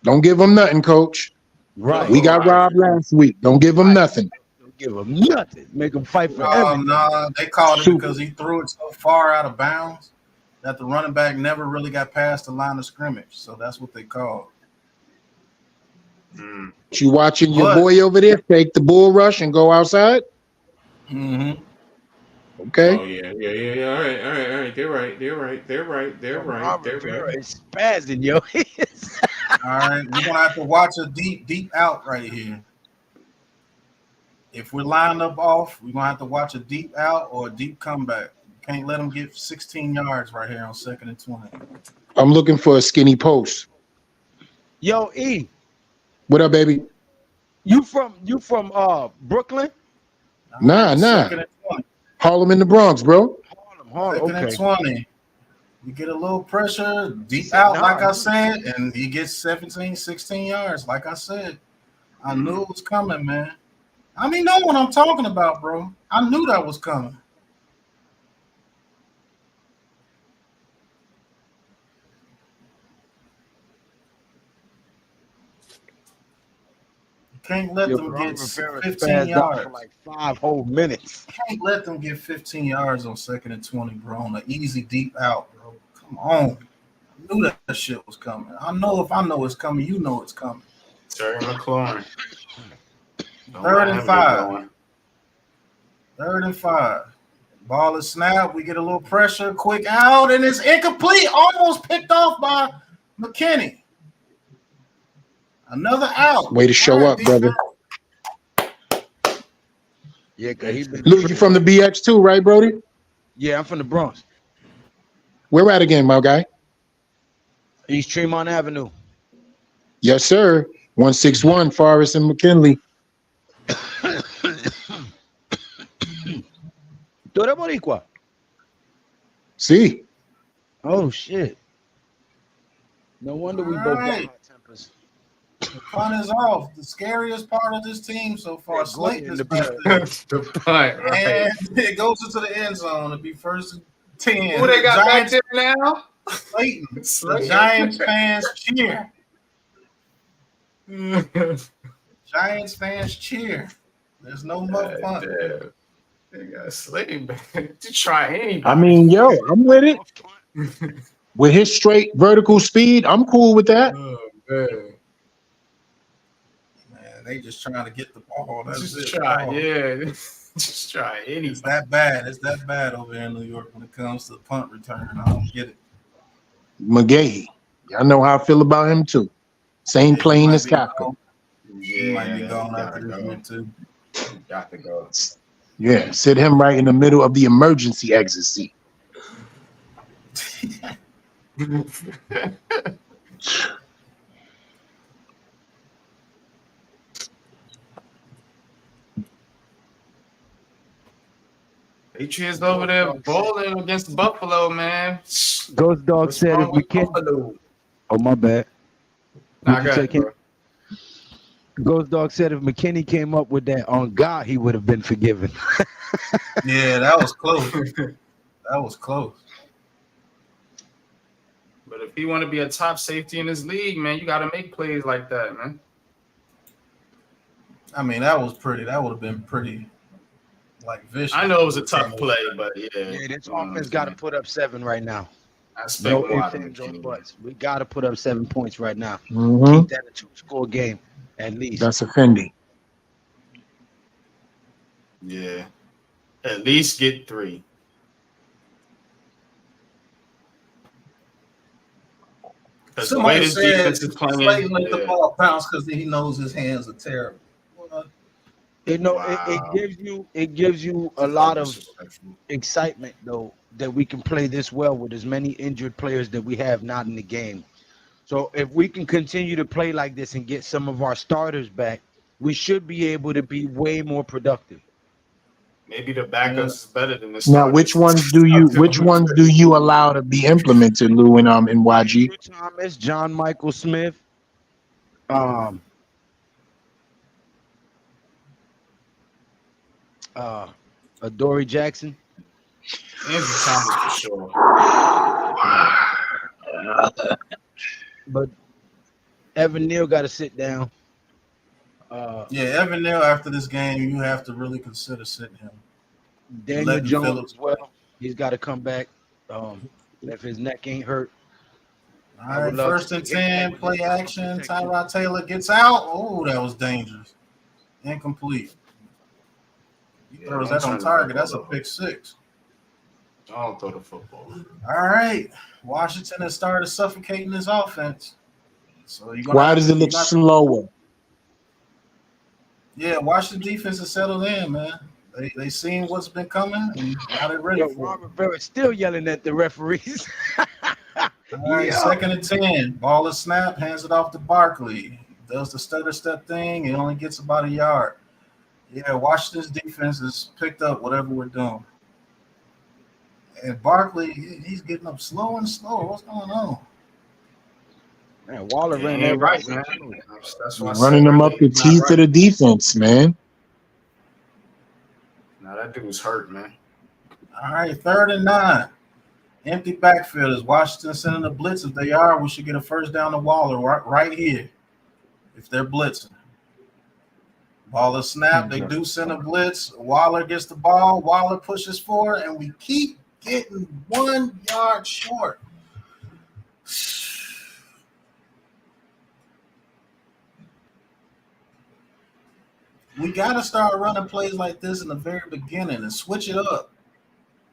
Don't give him nothing, coach. Right. We got robbed last week. Don't give him nothing. Don't give them nothing. Make them fight for everything. No, they called it because he threw it so far out of bounds that the running back never really got past the line of scrimmage. So that's what they called. You watching your boy over there take the bull rush and go outside? Mm-hmm. Okay. Oh yeah. All right. They're right. It's spazzing, yo. All right, we're gonna have to watch a deep out right here. If we're lined up off, we're gonna have to watch a deep out or a deep comeback. Can't let them get 16 yards right here on second and 20. I'm looking for a skinny post. Yo, E. What up, baby? You from Brooklyn? Nah. Second and 20. Harlem in the Bronx, bro. Harlem. Second and Okay. 20. You get a little pressure, deep out, like I said, and he gets 17, 16 yards, like I said. I knew it was coming, man. I mean, know what I'm talking about, bro. I knew that was coming. You can't let them Ron get Rivera 15 spazzed out yards. for like 5 whole minutes. Can't let them get 15 yards on 2nd and 20, bro. On an easy deep out, bro. Come on. I knew that shit was coming. I know if I know it's coming, you know it's coming. Terry McLaurin. Don't 3rd let and him get 5. going. 3rd and 5. Ball is snapped. We get a little pressure. Quick out, and it's incomplete. Almost picked off by McKinney. Another out. Way to show up, brother. Yeah, cause he been. Lou, you from the BX too, right, Brody? Yeah, I'm from the Bronx. Where at again, my guy? East Tremont Avenue. Yes, sir. 161 Forest and McKinley. Tú eres boricua? See, Oh shit! No wonder we both got Alright. hot tempers. The punt is off. The scariest part of this team so far. Yeah, Slayton Gordon is in the back back. there. The punt, right? And it goes into the end zone. It'll be 1st and 10. Who they got Giants, back there now? Slayton. The Slayton. Giants fans cheer. Giants fans cheer. There's no muff punt. Damn. They got Slayton back. To try anything. I mean, yo, I'm with it. With his straight vertical speed, I'm cool with that. Oh, man. Man, they just trying to get the ball. That's Just it. try, Oh, yeah. Just try It's anything. that bad. It's that bad over here in New York when it comes to punt return. I don't get it. McGahee. Y'all know how I feel about him too. Same He plane might as be Kafka. gone. He might be gone gotta after this go. year too. Got to go. Yeah, sit him right in the middle of the emergency exit seat. Patriots over there bowling against Buffalo, man. Ghost Dog What's said if wrong we with can't. Buffalo? Oh my bad. Nah, What'd you go say, ahead, Ken? bro. Ghost Dog said if McKinney came up with that on God, he would have been forgiven. Yeah, that was close. That was close. But if he want to be a top safety in this league, man, you got to make plays like that, man. I mean, that was pretty. That would have been pretty, like vicious. I know it was a tough play, but yeah. Yeah, this offense got to put up 7 right now. I expect No more ifs, out of ands, or McKinney. buts. We got to put up 7 points right now. Mhm. Keep that a 2-score game at least. That's offending. Yeah. At least get 3. Because the way Somebody this said defense is playing, Slayton let the yeah. ball bounce because he knows his hands are terrible. Well, You know, Wow. it gives you a lot of Disrespectful. excitement though that we can play this well with as many injured players that we have not in the game. So if we can continue to play like this and get some of our starters back, we should be able to be way more productive. Maybe the backups is better than the Now, starters. which ones do you allow to be implemented, Lou, in YG? Andrew Thomas, John Michael Smith, Adoree Jackson. Andrew Thomas for sure. But Evan Neal got to sit down. yeah, Evan Neal, after this game, you have to really consider sitting him. Daniel Letting Jones Phillips as well. He's got to come back if his neck ain't hurt. All I would right, love 1st to and see 10, him play with action. protection. Tyrod Taylor gets out. Oh, that was dangerous. Incomplete. He Yeah, throws don't that on turn the target. That's a football over. pick 6. Don't throw the football. All right, Washington has started suffocating this offense. So you're gonna Why have does to- it look you got- slower? Yeah, Washington defense is settled in, man. They seen what's been coming, and now they're ready Yo, for Ron it. Rivera still yelling at the referees. All right, Yeah. 2nd and 10. Ball is snapped, hands it off to Barkley. Does the stutter step thing, and only gets about a yard. Yeah, Washington's defense has picked up whatever we're doing. And Barkley, he's getting up slower and slower. What's going on? Man, Waller Yeah, ran he that ain't right, route. man. That's why I Running said them earlier, up the he's not teeth of right. the defense, man. That dude's hurt, man. All right, 3rd and 9. Empty backfield. Is Washington sending a blitz? If they are, we should get a first down to Waller right here. If they're blitzing. Ball is snapped. They do send a blitz. Waller gets the ball. Waller pushes forward, and we keep getting 1 yard short. We got to start running plays like this in the very beginning and switch it up.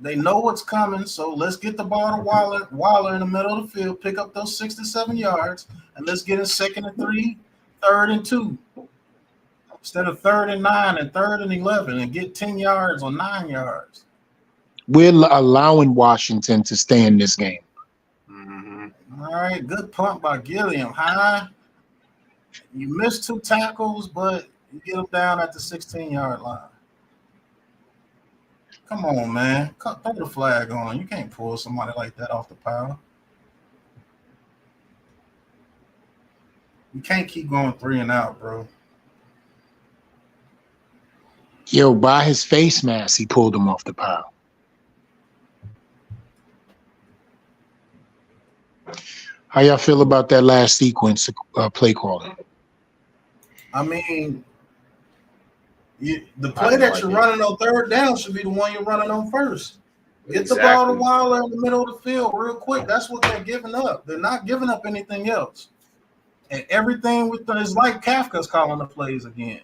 They know what's coming, so let's get the ball to Waller in the middle of the field, pick up those 67 yards, and let's get in 2nd and 3, 3rd and 2. Instead of 3rd and 9 and 3rd and 11 and get 10 yards or 9 yards. We're allowing Washington to stay in this game. Mm-hmm. All right, good punt by Gilliam. High. You missed 2 tackles, but you get them down at the 16-yard line. Come on, man. Throw the flag on. You can't pull somebody like that off the pile. You can't keep going 3 and out, bro. Yo, by his face mask, he pulled him off the pile. How y'all feel about that last sequence play calling? I mean, the play that you're running on 3rd down should be the one you're running on first. Get the ball to Waller in the middle of the field real quick. That's what they're giving up. They're not giving up anything else. And everything with them is like Kafka's calling the plays again.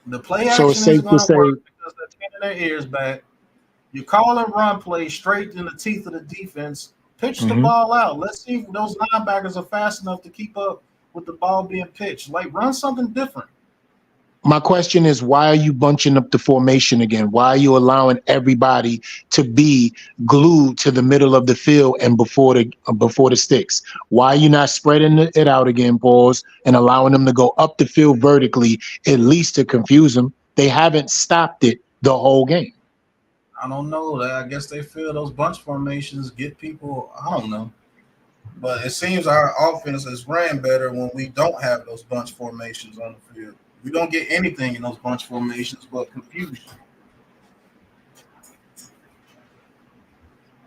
The play action is going to work because they're taking their ears back. You call and run play straight in the teeth of the defense. Pitch the ball out. Let's see if those linebackers are fast enough to keep up with the ball being pitched. Like, run something different. My question is, why are you bunching up the formation again? Why are you allowing everybody to be glued to the middle of the field and before the sticks? Why are you not spreading it out again, balls, and allowing them to go up the field vertically, at least to confuse them? They haven't stopped it the whole game. I don't know. I guess they feel those bunch formations get people. I don't know. But it seems our offense is ran better when we don't have those bunch formations on the field. We don't get anything in those bunch formations but confusion.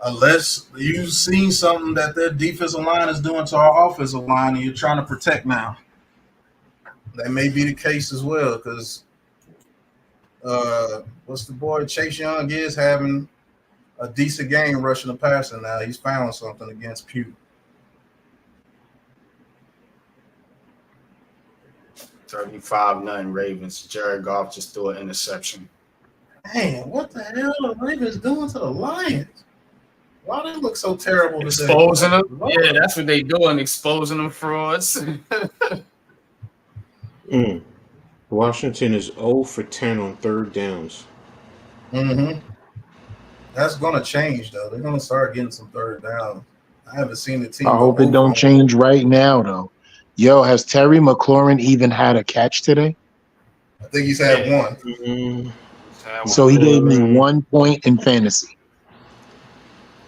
Unless you've seen something that their defensive line is doing to our offensive line and you're trying to protect now. That may be the case as well because what's the boy Chase Young is having a decent game rushing the passer now. He's found something against Pugh. 35-0 Ravens. Jared Goff just threw an interception. Man, what the hell are the Ravens doing to the Lions? Why do they look so terrible today? Exposing them? Yeah, that's what they doing, exposing them frauds. Washington is 0 for 10 on 3rd downs. Mm-hmm. That's going to change, though. They're going to start getting some 3rd down. I haven't seen the team. I hope it don't change right now, though. Yo, has Terry McLaurin even had a catch today? I think he's had one. Mm-hmm. So he gave me 1 point in fantasy.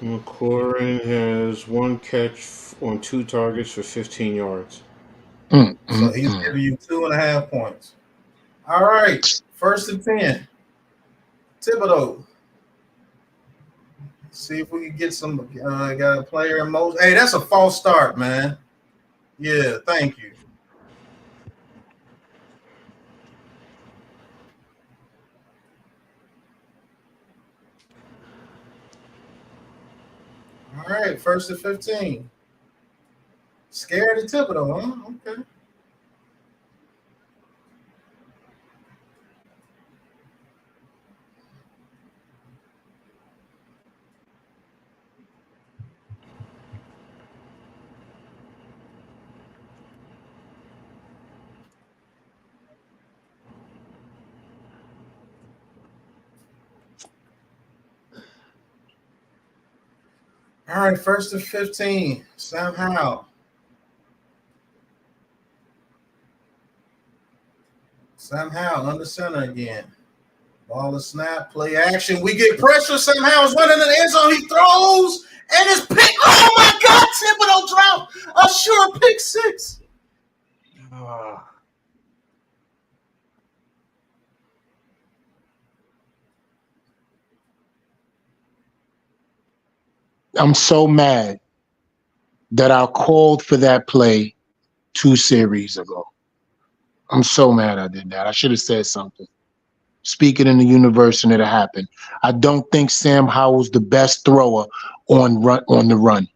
McLaurin has 1 catch on 2 targets for 15 yards. So he's giving you 2.5 points. All right, 1st and 10. Thibodeau. See if we can get some. Got a player in most. Hey, that's a false start, man. Yeah, thank you. All right, 1st and 15. Scared of Thibodeau, huh? Okay. All right, 1st and 15. Sam Howell. Sam Howell under center again. Ball is snap, play action. We get pressure. Sam Howell's running in the end zone. He throws and it's pick. Oh my God! Thibodeau dropped a sure pick 6. I'm so mad that I called for that play 2 series ago. I'm so mad I did that. I should have said something. Speak it in the universe and it'll happen. I don't think Sam Howell's the best thrower on the run.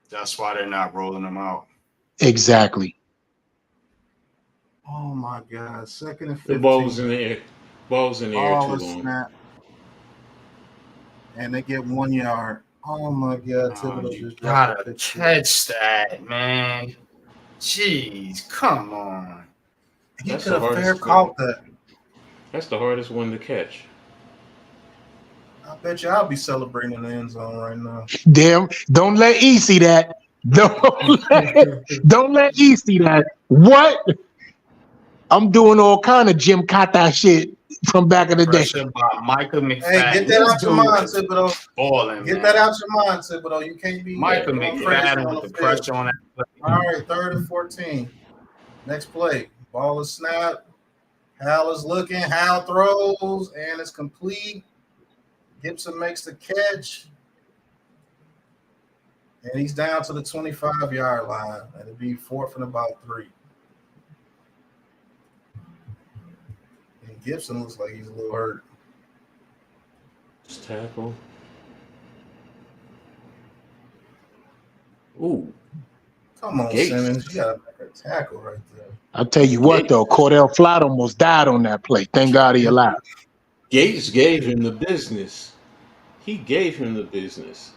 That's why they're not rolling him out. Exactly. Oh my God! 2nd and 15. The ball was in the air. Ball's in the air Ball too is long. snap, and they get 1 yard. Oh my God! Thibodeau You just dropped gotta a catch that, man. Jeez, come on. He That's could the have fair hardest caught that. That's the hardest one to catch. I bet you I'll be celebrating in the end zone right now. Damn, don't let E see that. Don't let E see that. What? I'm doing all kind of Jim Kata shit from back in the day. Pressure by Micah McFadden. Hey, get that This out your dude mind, is Thibodeau. balling, Get man. that out your mind, Thibodeau. You can't be Micah going crazy McFadden on with the the field. pressure on that play. All right, 3rd and 14. Next play. Ball is snapped. Hal is looking. Hal throws, and it's complete. Gibson makes the catch. And he's down to the 25-yard line. It'll be 4th and about 3. And Gibson looks like he's a little hurt. Just tackle. Ooh. Come on, Gates. Simmons. You got to make a tackle right there. I'll tell you what, though, Cordell Flott almost died on that play. Thank God he alive. Gates gave him the business. He gave him the business.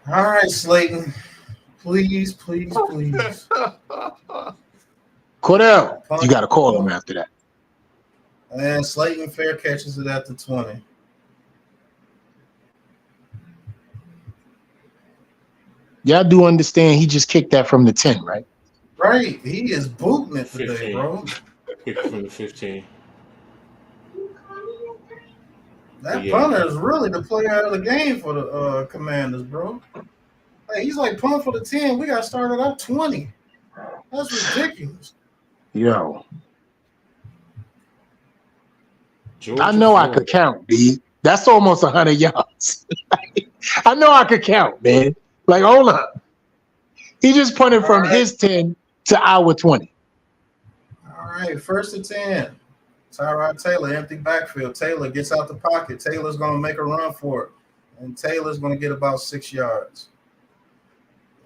All right, Slayton. Please, please, please. Cordell, you got to call him after that. And Slayton fair catches it at the 20. Y'all do understand he just kicked that from the 10, right? Right. He is booting it today, 15. bro. Kick from the 15. That Yeah. punter is really the player of the game for the Commanders, bro. Hey, he's like punt for the 10. We got started at 20. That's ridiculous. Yo. Georgia I know I Florida. could count, B. That's almost 100 yards. I know I could count, man. Like, hold on. He just punted from his 10 to our 20. All right, 1st and 10. Tyrod Taylor, empty backfield. Taylor gets out the pocket. Taylor's going to make a run for it. And Taylor's going to get about 6 yards.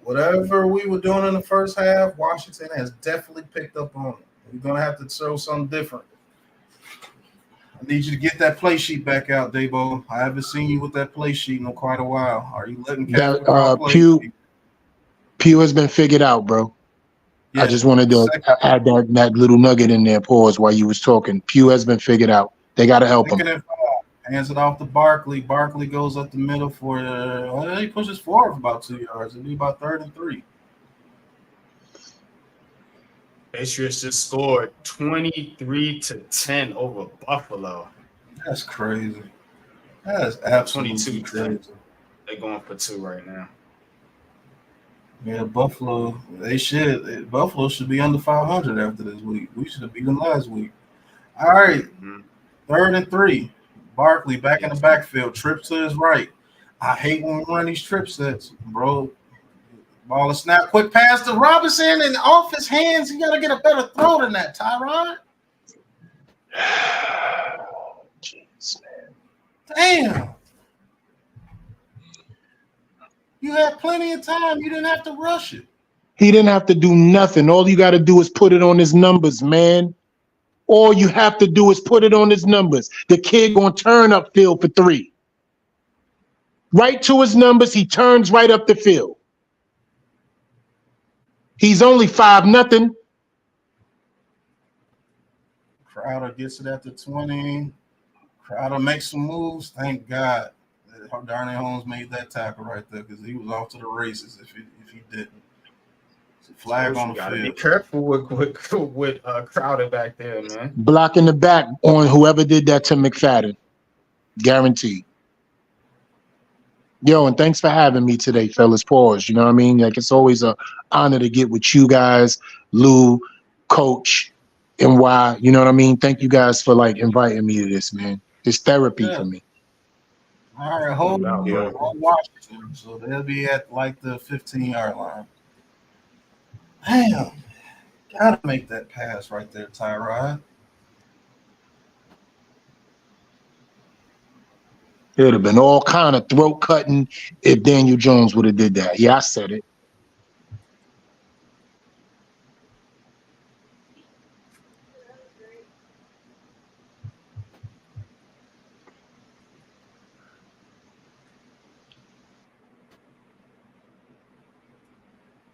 Whatever we were doing in the first half, Washington has definitely picked up on it. We're going to have to show something different. I need you to get that play sheet back out, Dabo. I haven't seen you with that play sheet in quite a while. Are you letting That play? Pew has been figured out, bro. Yeah. I just wanted to add that little nugget in there, pause, while you was talking. Pew has been figured out. They got to help him. Hands it off to Barkley. Barkley goes up the middle for he pushes forward for about 2 yards. It'll be about 3rd and 3. Patriots just scored 23-10 over Buffalo. That's crazy. That is absolutely 22 crazy. They're going for 2 right now. Yeah, Buffalo. Buffalo should be under 500 after this week. We should have beat them last week. All right, 3rd and 3. Barkley back in the backfield. Trips to his right. I hate when we run these trip sets, bro. Ball is snap. Quick pass to Robinson and off his hands. You got to get a better throw than that, Tyrod. Jeez, man. Damn. You had plenty of time. You didn't have to rush it. He didn't have to do nothing. All you got to do is put it on his numbers, man. All you have to do is put it on his numbers. The kid going to turn upfield for 3. Right to his numbers, he turns right up the field. He's only 5-0. Crowder gets it at the 20. Crowder makes some moves. Thank God that Darnay Holmes made that tackle right there because he was off to the races if he didn't. It's a flag on the field. Be careful with Crowder back there, man. Blocking the back on whoever did that to McFadden. Guaranteed. Yo, and thanks for having me today, fellas. Pause. You know what I mean? Like, it's always an honor to get with you guys, Lou, Coach, and why. You know what I mean? Thank you guys for, like, inviting me to this, man. It's therapy for me. All right, hold No Yeah. on Washington. So they'll be at like the 15-yard line. Damn, gotta make that pass right there, Tyrod. It would have been all kind of throat cutting if Daniel Jones would have did that. Yeah, I said it.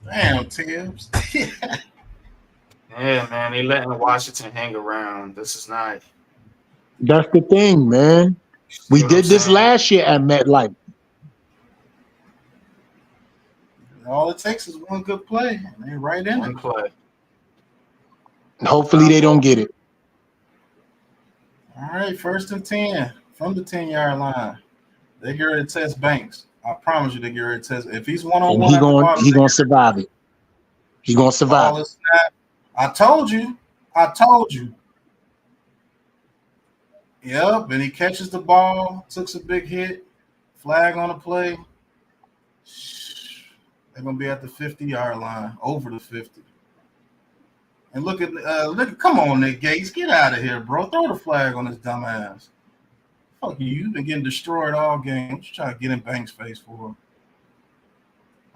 Damn, Tibbs. Yeah, man, they letting Washington hang around. This is not. That's the thing, man. We You know what I'm did this saying? last year at MetLife. All it takes is one good play, and they right in it. One play. Hopefully they don't get it. All right, 1st and 10 from the 10-yard line. They get ready to test Banks. I promise you, they get ready to test. If he's And one-on-one at the bottom, he gonna survive it. He gonna survive ball it. is snap. I told you. Yep, and he catches the ball, took a big hit, flag on the play. They're gonna be at the 50-yard line, over the 50. And look at come on, Nick Gates, get out of here, bro. Throw the flag on his dumb ass. Fuck you, you've been getting destroyed all game. What you trying to get in Banks' face for?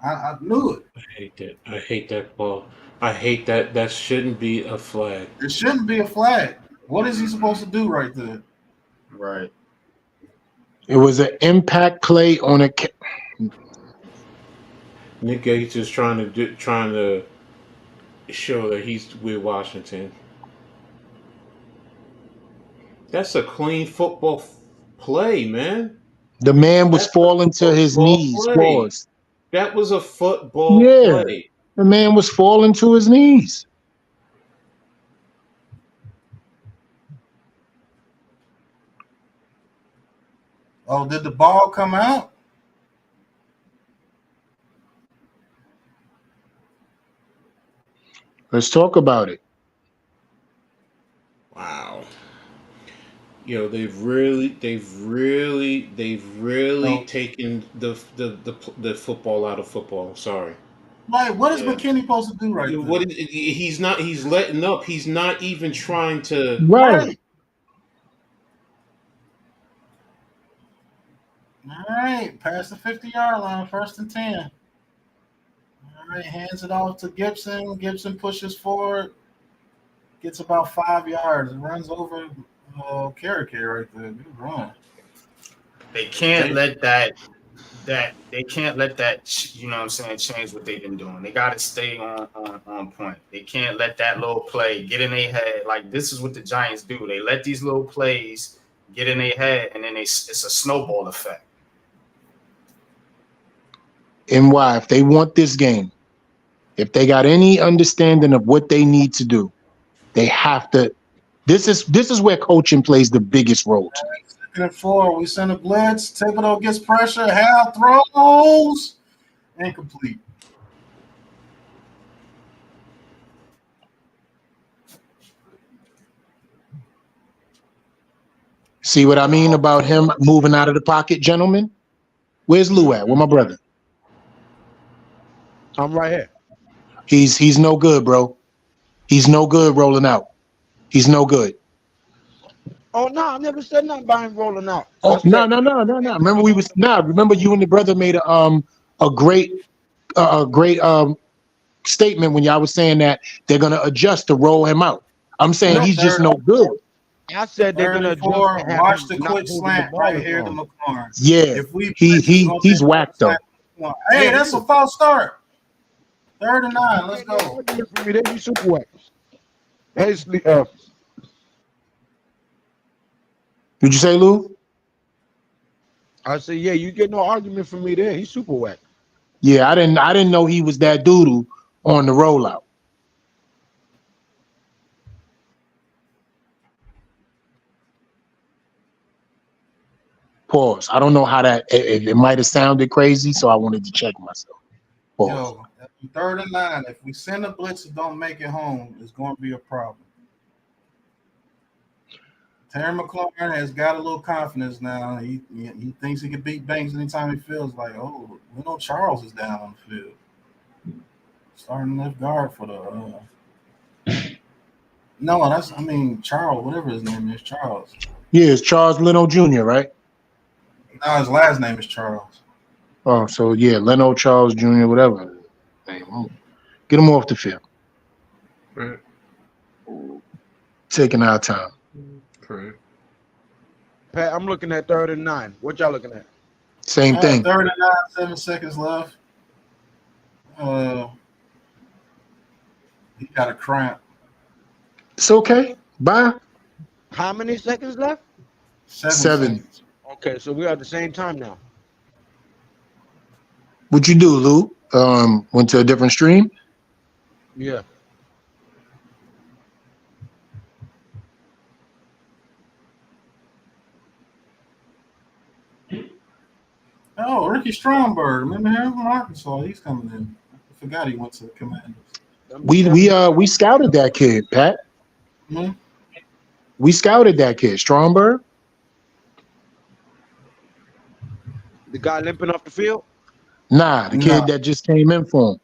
I knew it. I hate that. I hate that ball. I hate that. That shouldn't be a flag. It shouldn't be a flag. What is he supposed to do right there? Right. It was an impact play on a. Nick Gates is trying to show that he's with Washington. That's a clean football play, man. The man was That's a falling to his football knees. play. Pause. That was a football Yeah, play. the man was falling to his knees. Oh, did the ball come out? Let's talk about it. Wow. Yo, they've really No. taken the football out of football. Sorry. Like, what is Yeah. McKinney supposed to do right there? What is, he's not. He's letting up. He's not even trying to. Right. All right, past the 50-yard line, 1st and 10. All right, hands it off to Gibson. Gibson pushes forward, gets about 5 yards, runs over Carrick right there. Good run. They can't let that they can't let that you know what I'm saying change what they've been doing. They got to stay on point. They can't let that little play get in their head. Like, this is what the Giants do. They let these little plays get in their head, and then it's a snowball effect. And why? If they want this game, if they got any understanding of what they need to do, they have to. This is where coaching plays the biggest role. 2nd and 4, we send a blitz. Thibodeau gets pressure. Hal throws. Incomplete. See what I mean about him moving out of the pocket, gentlemen? Where's Lou at? Where my brother? I'm right here. He's no good, bro. He's no good rolling out. He's no good. Oh no, I never said nothing about him rolling out. Oh no. Remember you and the brother made a great statement when y'all was saying that they're gonna adjust to roll him out. I'm saying he's just no good. I said they're gonna adjust 34, and have watch him the not quick moving slant the ball right as here to long. McLaurin. Yeah, If we he's whacked though. Hey, that's a false start. 3rd and 9. Let's go. For me, they be super whack. Hey, Did you say, Lou? I said, yeah, you get no argument from me there. He's super whack. Yeah, I didn't know he was that doodle on the rollout. Pause. I don't know how that it might have sounded crazy, so I wanted to check myself. Pause. Yo, 3rd and 9. If we send a blitz and don't make it home, it's going to be a problem. Terry McLaurin has got a little confidence now. He thinks he can beat Banks anytime he feels like, oh, Leno Charles is down on the field. Starting left guard for the no, Charles, whatever his name is, Charles. Yeah, it's Charles Leno Jr., right? No, his last name is Charles. Oh, so yeah, Leno Charles Jr., whatever. Hey, get him off the field. Right. Taking our time. Correct. Pat, I'm looking at 3rd and 9. What y'all looking at? Same thing. 3rd and 9, 7 seconds left. He got a cramp. It's okay. Bye. How many seconds left? 7 7. seconds. Okay, so we're at the same time now. What you do, Lou? Went to a different stream? Yeah. Oh, Ricky Stromberg. Remember him from Arkansas? He's coming in. I forgot he went to the Commanders. We scouted that kid, Pat. Hmm? We scouted that kid, Stromberg. The guy limping off the field? Nah, the kid that just came in for him.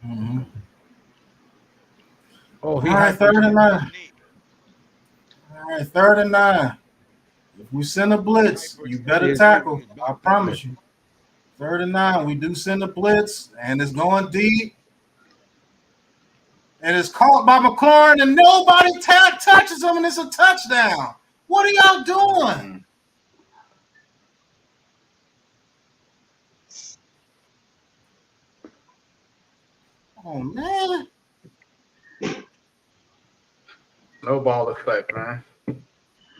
Mm-hmm. Oh, All right, 3rd and 9. All right, 3rd and 9. If we send a blitz, you better tackle. I promise you. 3rd and 9. We do send a blitz, and it's going deep. And it's caught by McLaurin, and nobody touches him, and it's a touchdown. What are y'all doing? Oh, man. No ball effect, man.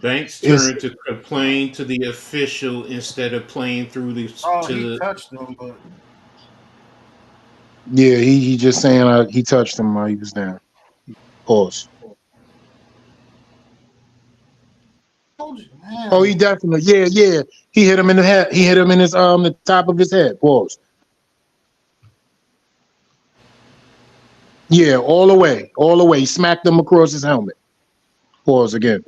Banks turned to complain to the official instead of playing through the. He touched him, but Yeah, he just saying he touched him while he was down. Pause. Oh, he definitely. Yeah. He hit him in the head. He hit him in his the top of his head. Pause. Yeah, all the way. He smacked him across his helmet. Pause again.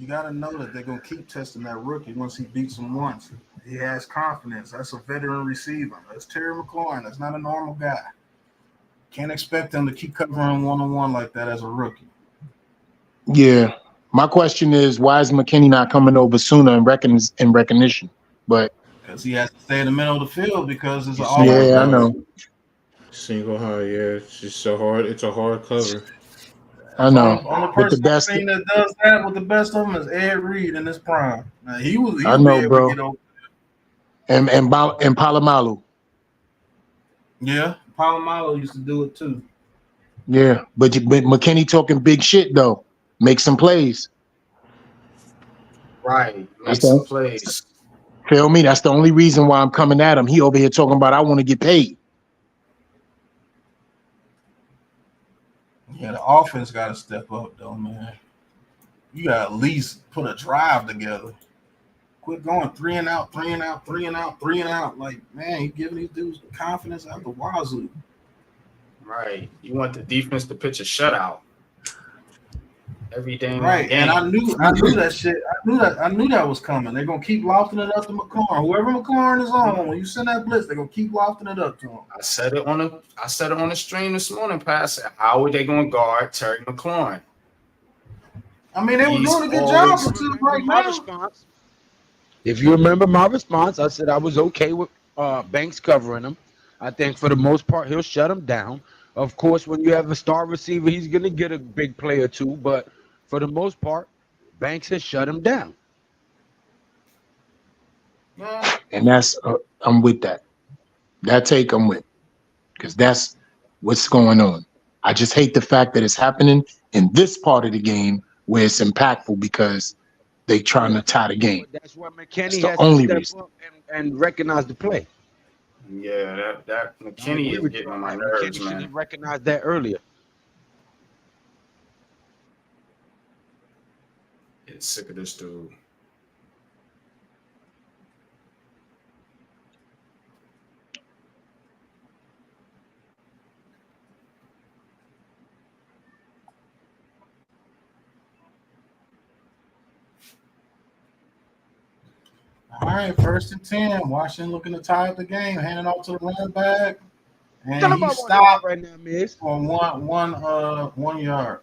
you got to know that they're going to keep testing that rookie once he beats him once. He has confidence. That's a veteran receiver. That's Terry McLaurin. That's not a normal guy. Can't expect him to keep covering one-on-one like that as a rookie. Yeah. My question is, why is McKinney not coming over sooner in recognition? But because he has to stay in the middle of the field because it's I know. Single high, yeah. It's just so hard. It's a hard cover. I know. Only person I've seen that does that with the best of them is Ed Reed in his prime. Now, he was able bro. to get over and Palomalu. Yeah, Palomalu used to do it too. Yeah, but McKinney talking big shit though. Make some plays. Right. Make some plays. Feel me? That's the only reason why I'm coming at him. He over here talking about I want to get paid. Yeah, the offense got to step up though, man. You got to at least put a drive together. Quit going 3 and out, 3 and out, 3 and out, 3 and out. Like, man, you giving these dudes confidence out the wazoo. Right. You want the defense to pitch a shutout. Every damn right, game. And I knew that shit. I knew that was coming. They're gonna keep lofting it up to McLaurin. Whoever McLaurin is on, when you send that blitz, they're gonna keep lofting it up to him. I said it on the stream this morning, Pat. How are they gonna guard Terry McLaurin? I mean, they were doing a good job until right now. If you remember my response, I said I was okay with Banks covering him. I think for the most part he'll shut him down. Of course, when you have a star receiver, he's gonna get a big play or two, but for the most part, Banks has shut him down. And that's I'm with that. That take I'm with, because that's what's going on. I just hate the fact that it's happening in this part of the game where it's impactful because they trying to tie the game. That's why McKinney that's has to step up and recognize the play. Yeah, that McKinney is getting on my nerves, McKinney man. should have recognized that earlier. Getting sick of this dude. All right, 1st and 10. Washington looking to tie up the game, handing off to the running back, Tell and him he about what they got stopped right now, Miz. for 1 yard.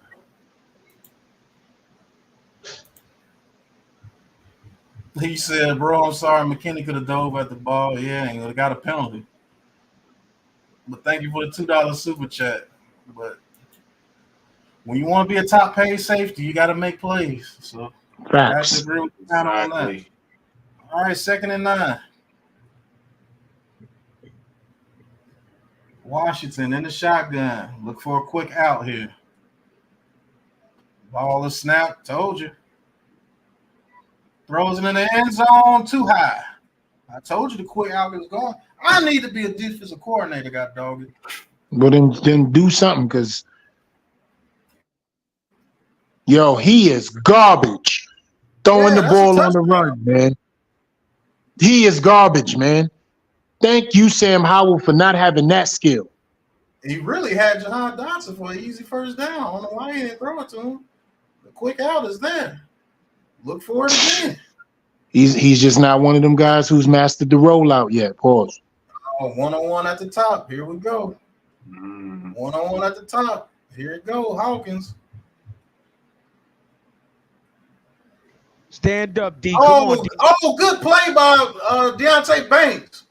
He said, "Bro, I'm sorry, McKinney could have dove at the ball. Yeah, and would have got a penalty. But thank you for the $2 super chat. But when you want to be a top paid safety, you got to make plays. So I have to Facts. agree with you on that. Exactly. All right, 2nd and 9. Washington in the shotgun. Look for a quick out here. Ball is snapped. Told you. Throws it in the end zone too high. I told you the quick out is going. I need to be a defensive coordinator, god dog it. But then do something, because yo, he is garbage throwing Yeah, the that's a ball on the touchdown. run, man. He is garbage, man. Thank you, Sam Howell, for not having that skill. He really had Jahan Dotson for an easy first down. I don't know why he didn't throw it to him. The quick out is there. Look for it again. He's just not one of them guys who's mastered the rollout yet. Pause. Oh, 1-on-1 at the top. Here we go. 1-on-1 at the top. Here it go, Hawkins. Stand up, D. Come on, D. Good play by Deontay Banks.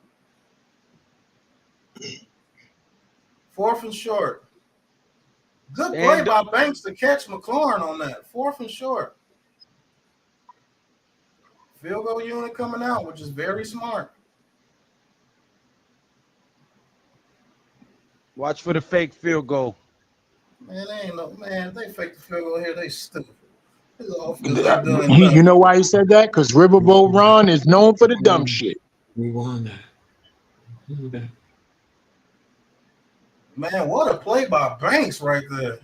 4th and short. Good play by Banks to catch McLaurin on that. 4th and short. Field goal unit coming out, which is very smart. Watch for the fake field goal. Man, they faked the field goal here. They stupid. You know why he said that? Because Riverboat Ron is known for the dumb shit. We won that. Man, what a play by Banks right there.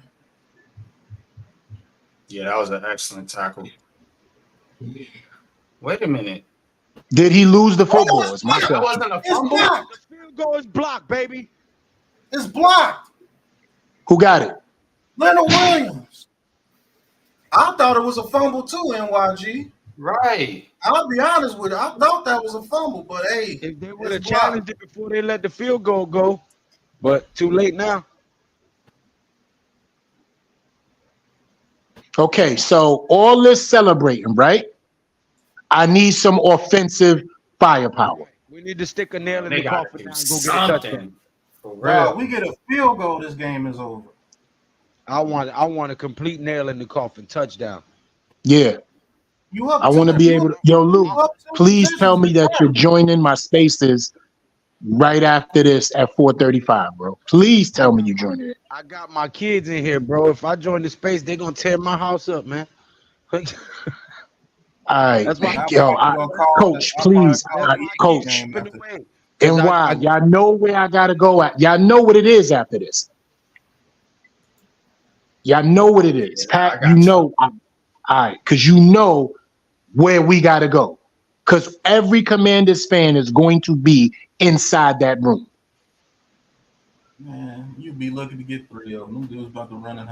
Yeah, that was an excellent tackle. Wait a minute. Did he lose the football? It's my That question. wasn't a It's fumble. blocked. The field goal is blocked, baby. It's blocked. Who got it? Leonard Williams. I thought it was a fumble too, NYG. Right. I'll be honest with you. I thought that was a fumble, but hey, If they would have it's blocked. challenged it before they let the field goal go, but too late now. Okay, so all this celebrating, right? I need some offensive firepower. We need to stick a nail in They the got coffin to now do and go get a touchdown. something. For Bro, real. we get a field goal, this game is over. I want a complete nail in the coffin touchdown. Yeah, You up I want to two- be you able to. up- Yo, you Luke, up two please tell positions me that you're joining my spaces right after this at 4:35, bro. Please tell me you're joining it. I got my kids in here, bro. If I join the space, they're gonna tear my house up, man. All right, That's why yo, Coach, please, Coach, game after- and why? Y'all know where I gotta go at. Y'all know what it is after this. Y'all know what it is, Yeah, Pat. I got You you. know, all right, because you know where we gotta go. Because every Commanders fan is going to be inside that room. Man, you be lucky to get 3 of them. Them dudes about to run in.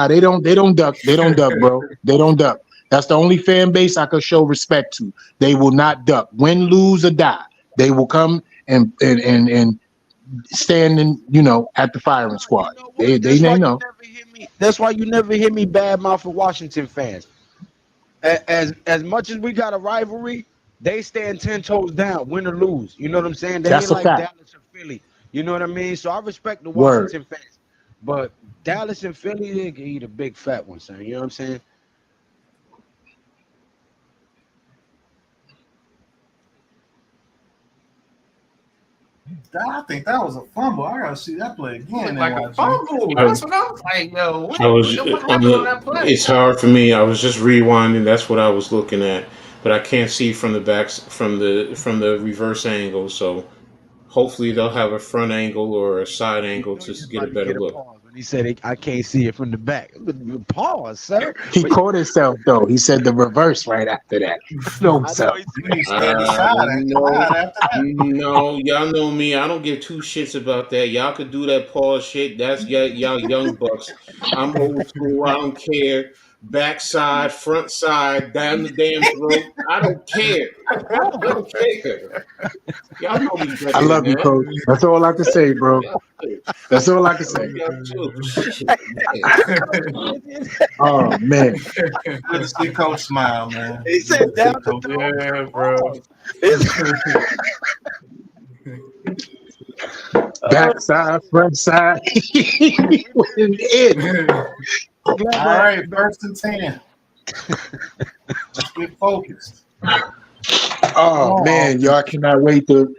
They don't duck. They don't duck, bro. They don't duck. That's the only fan base I could show respect to. They will not duck. Win, lose, or die. They will come and stand in, at the firing squad. They know. That's why you never hear me badmouth for Washington fans. As much as we got a rivalry, they stand 10 toes down, win or lose. You know what I'm saying? They That's ain't a like fact. Dallas or Philly. You know what I mean? So I respect the Word. Washington fans. But Dallas and Philly, they can eat a big fat one, son. You know what I'm saying? I think that was a fumble. I gotta see that play again. Like a NYG. fumble. That's what I was like, yo. What happened on that play? It's hard for me. I was just rewinding. That's what I was looking at, but I can't see from the back from the reverse angle. So hopefully they'll have a front angle or a side angle to get a better look. When he said, I can't see it from the back. Pause, sir. He caught himself though. He said the reverse right after that. No, so. No, y'all know me. I don't give 2 shits about that. Y'all could do that pause shit. That's y'all young bucks. I'm old school. I don't care. backside, front side, down the damn throat. I don't care. I don't care. Y'all know me better I love than you, that. coach. That's all I can say, bro. Y'all do. That's all I can say. Y'all do. Shit, man. Oh man, Good to see Coach smile, man. He said Good to see down the Coach. throat. Yeah, bro. backside, front side. All right, 1st and 10. Let's get focused. Oh man, y'all cannot wait to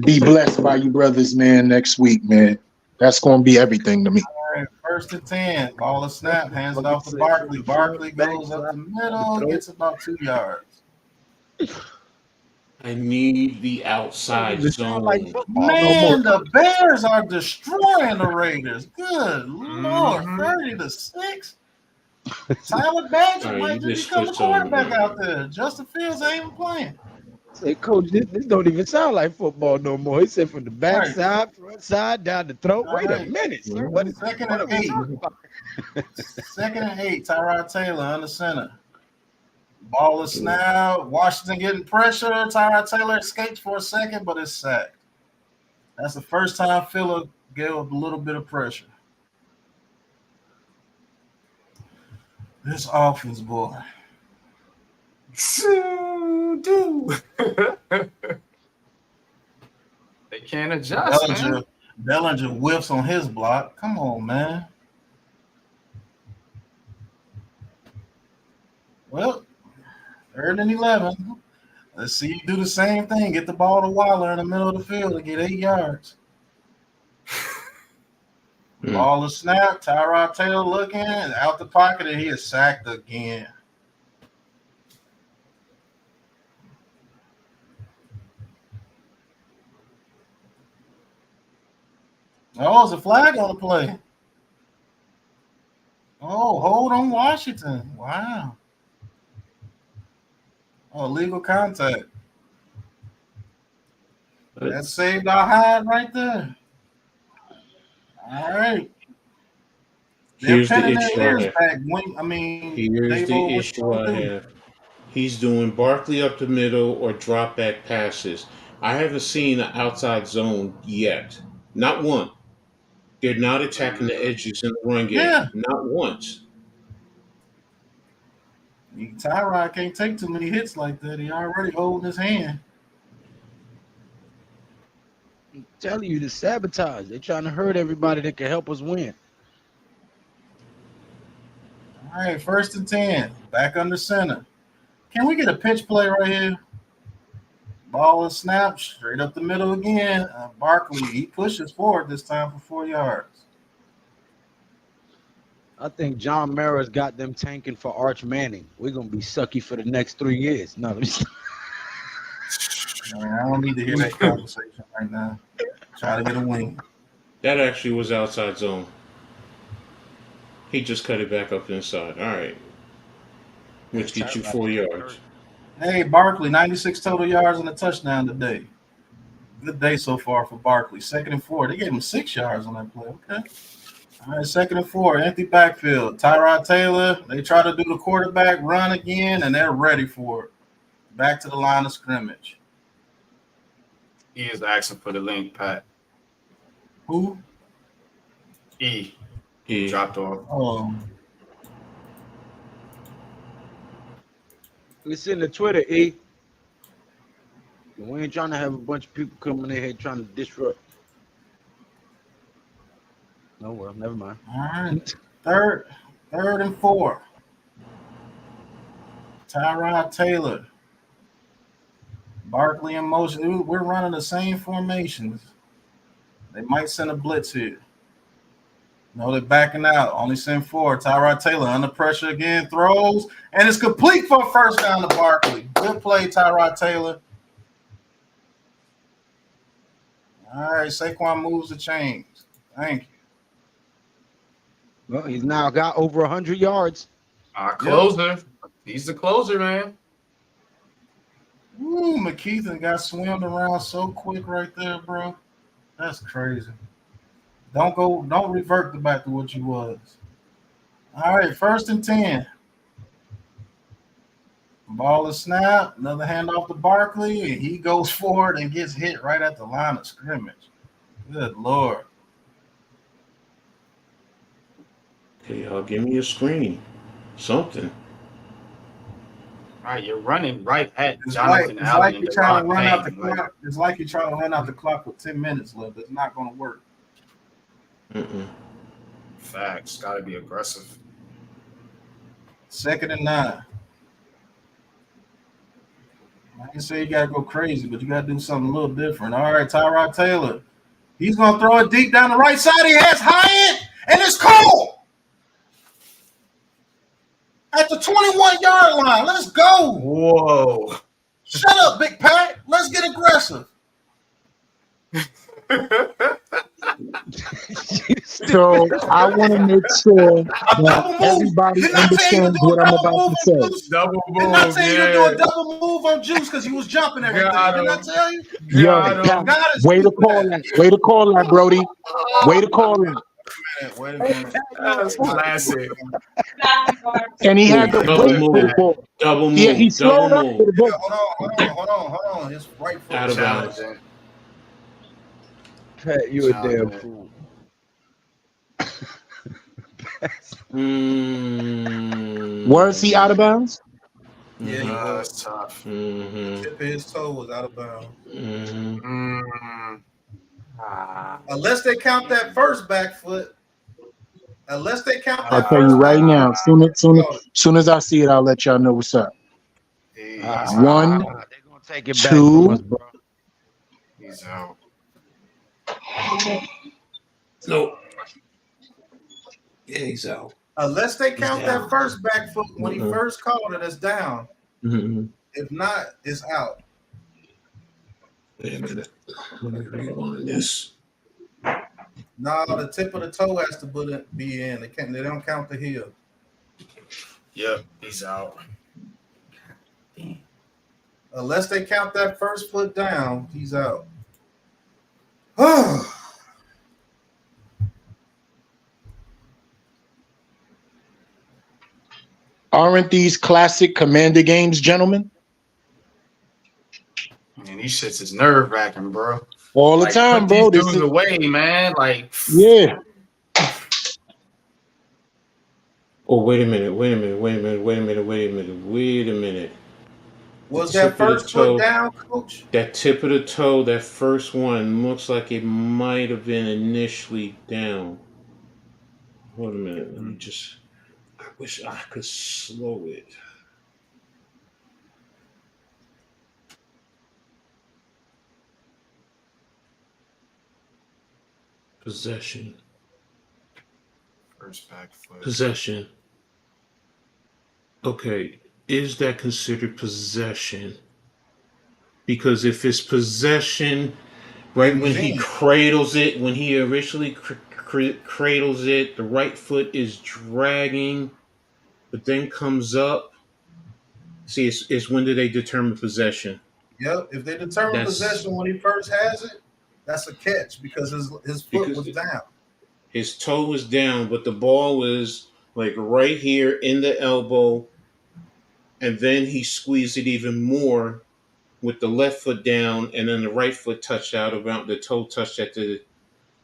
be blessed by you brothers, man. Next week, man. That's gonna be everything to me. All right, 1st and 10. Ball is snap, hands it off to Barkley. Barkley goes up the middle, gets about 2 yards. I need the outside zone. Man, the Bears are destroying the Raiders. Good Lord, 30-6. Tyler Badger All right, might you just just become the switched on quarterback me. out there. Justin Fields ain't even playing. Say, coach, this don't even sound like football no more. He said from the backside, front side, down the throat. All Wait a right. minute, sir. Mhm. What is Second what are and we 8. talking about? 2nd and 8. Tyrod Taylor under center. Ball is snapped. Washington getting pressure. Tyrod Taylor escapes for a second, but is sacked. That's the first time Phillip gave a little bit of pressure. This offense, boy. They can't adjust, man. Bellinger whiffs on his block. Come on, man. Well, 3rd and 11. Let's see you do the same thing. Get the ball to Waller in the middle of the field and get 8 yards. Ball is snapped. Tyrod Taylor looking out the pocket, and he is sacked again. Oh, it's a flag on the play. Oh, hold on, Washington. Wow. Oh, legal contact. That saved our hide right there. All right. Here's the issue I have. Back. Here's the issue I have. He's doing Barkley up the middle or drop back passes. I haven't seen an outside zone yet. Not one. They're not attacking the edges in the run game. Yeah. Not once. Tyrod can't take too many hits like that. He already holding his hand. I'm telling you, to sabotage. They're trying to hurt everybody that can help us win. All right, 1st and 10. Back under center. Can we get a pitch play right here? Ball is snapped straight up the middle again. Barkley, he pushes forward this time for 4 yards. I think John Mara's got them tanking for Arch Manning. We're gonna be sucky for the next 3 years. No, I don't need to hear that conversation right now. Try to get a win. That actually was outside zone. He just cut it back up inside. All right. Which gets you 4 yards. Hey, Barkley, 96 total yards and a touchdown today. Good day so far for Barkley. 2nd and 4. They gave him 6 yards on that play. Okay. All right, 2nd and 4. Empty backfield. Tyrod Taylor. They try to do the quarterback run again, and they're ready for it. Back to the line of scrimmage. He is asking for the link, Pat. Who? He Yeah. dropped off. Oh. it's in the Twitter, E. We ain't trying to have a bunch of people coming in here trying to disrupt. No, well, never mind. All right. Third and 4. Tyrod Taylor. Barkley in motion. We're running the same formations. They might send a blitz here. No, they're backing out. Only send 4. Tyrod Taylor under pressure again. Throws. And it's complete for a first down to Barkley. Good play, Tyrod Taylor. All right, Saquon moves the chains. Thank you. Well, he's now got over 100 yards. Our closer. He's the closer, man. Ooh, McKeithen got swimmed around so quick right there, bro. That's crazy. Don't revert back to what you was. All right, 1st and 10. Ball is snapped. Another handoff to Barkley, and he goes forward and gets hit right at the line of scrimmage. Good Lord. Okay, y'all give me a screen. Something. All right, you're running right at It's Jonathan like Allen and you're trying to Devon run out the Payne. Like, clock. It's like you're trying to run out the clock with 10 minutes left. It's not going to work. facts. Got to be aggressive. 2nd and 9. I can say you got to go crazy, but you got to do something a little different. All right, Tyrod Taylor. He's going to throw it deep down the right side. He has Hyatt, and it's called at the 21-yard line. Let's go. Whoa. Shut up, Big Pat. Let's get aggressive. So I want to make sure that everybody understands what I'm about to say. Double Didn't I move, tell you to do a double move on Juice because he was jumping everything? Didn't I tell you? Yo, Got him. Pat, way to call that. Way to call that, Brody. Way to call that. Wait a minute. That's classic. And he had to Double wait for the move. ball. Double move. Yeah, he slowed double up for move. the Yeah, ball. hold on. His right foot. Out of bounds. Challenging. Pat, you a damn fool. Was he out of bounds? Yeah, he was. That's tough. Mm-hmm. Tip of his toe was out of bounds. Mm-hmm. Unless they count that first back foot. Unless they count that I'll tell you first right back now. Soon as I see it, I'll let y'all know what's up. One, They're gonna take it back two. from us, bro. He's out. Nope. Yeah, he's out. Unless they count down. that first back foot when he first called it, it's down. Mm-hmm. If not, it's out. Wait a minute. Let me rewind this. No, the tip of the toe has to be in. They don't count the heel. Yep, he's out. Unless they count that first foot down, he's out. Aren't these classic Commander games, gentlemen? Man, these shits is nerve wracking, bro. All the time, bro. Put these This dudes is away, man. Like, yeah. Oh, wait a minute. Was The that tip of the first foot toe- down, Coach? That tip of the toe, that first one, looks like it might have been initially down. Hold a minute. Let me just. I wish I could slow it. Possession. first back foot. Possession. Okay. Is that considered possession? Because if it's possession, right when he cradles it, when he originally cradles it, the right foot is dragging, but then comes up. See, it's when do they determine possession? Yep. If they determine possession when he first has it, that's a catch because his foot was down. His toe was down, but the ball was like right here in the elbow, and then he squeezed it even more with the left foot down, and then the right foot touched out about the toe touched at the.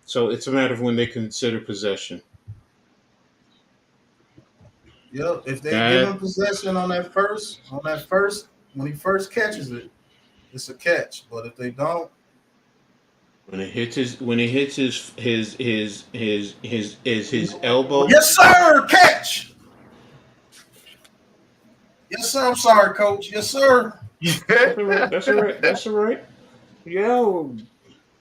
So it's a matter of when they consider possession. Yep. If they give him possession on that first, when he first catches it, it's a catch. But if they don't, when it hits his elbow. Yes, sir. Catch. Yes, sir. I'm sorry, Coach. Yes, sir. That's all right. Yo.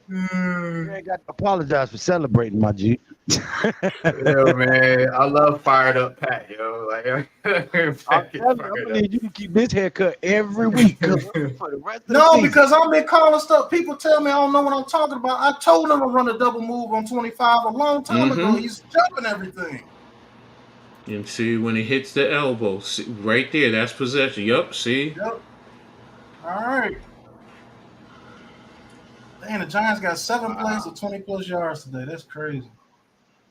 You ain't got to apologize for celebrating, my G. Yo, man, I love fired up Pat, yo. Like, I'm gonna need you to keep this haircut every week for the rest of the No, season. because I've been calling stuff. People tell me I don't know what I'm talking about. I told him to run a double move on 25 a long time ago. He's jumping everything. You see when it hits the elbow, see, right there, that's possession. Yup, see? Yep. All right. Dang, the Giants got 7 plays of 20-plus yards today. That's crazy.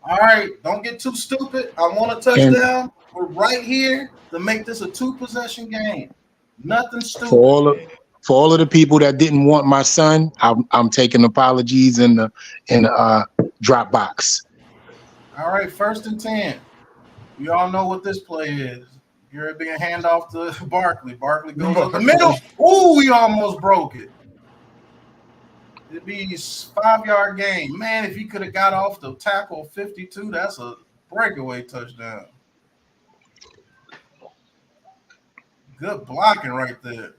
All right, don't get too stupid. I want a touchdown. We're right here to make this a 2-possession game. Nothing stupid. For all of the people that didn't want my son, I'm taking apologies in the Dropbox. All right, 1st and 10. We all know what this play is. You're being handoff to Barkley. Barkley goes up the middle. Ooh, he almost broke it. It'd be a 5-yard gain. Man, if he could have got off the tackle 52, that's a breakaway touchdown. Good blocking right there.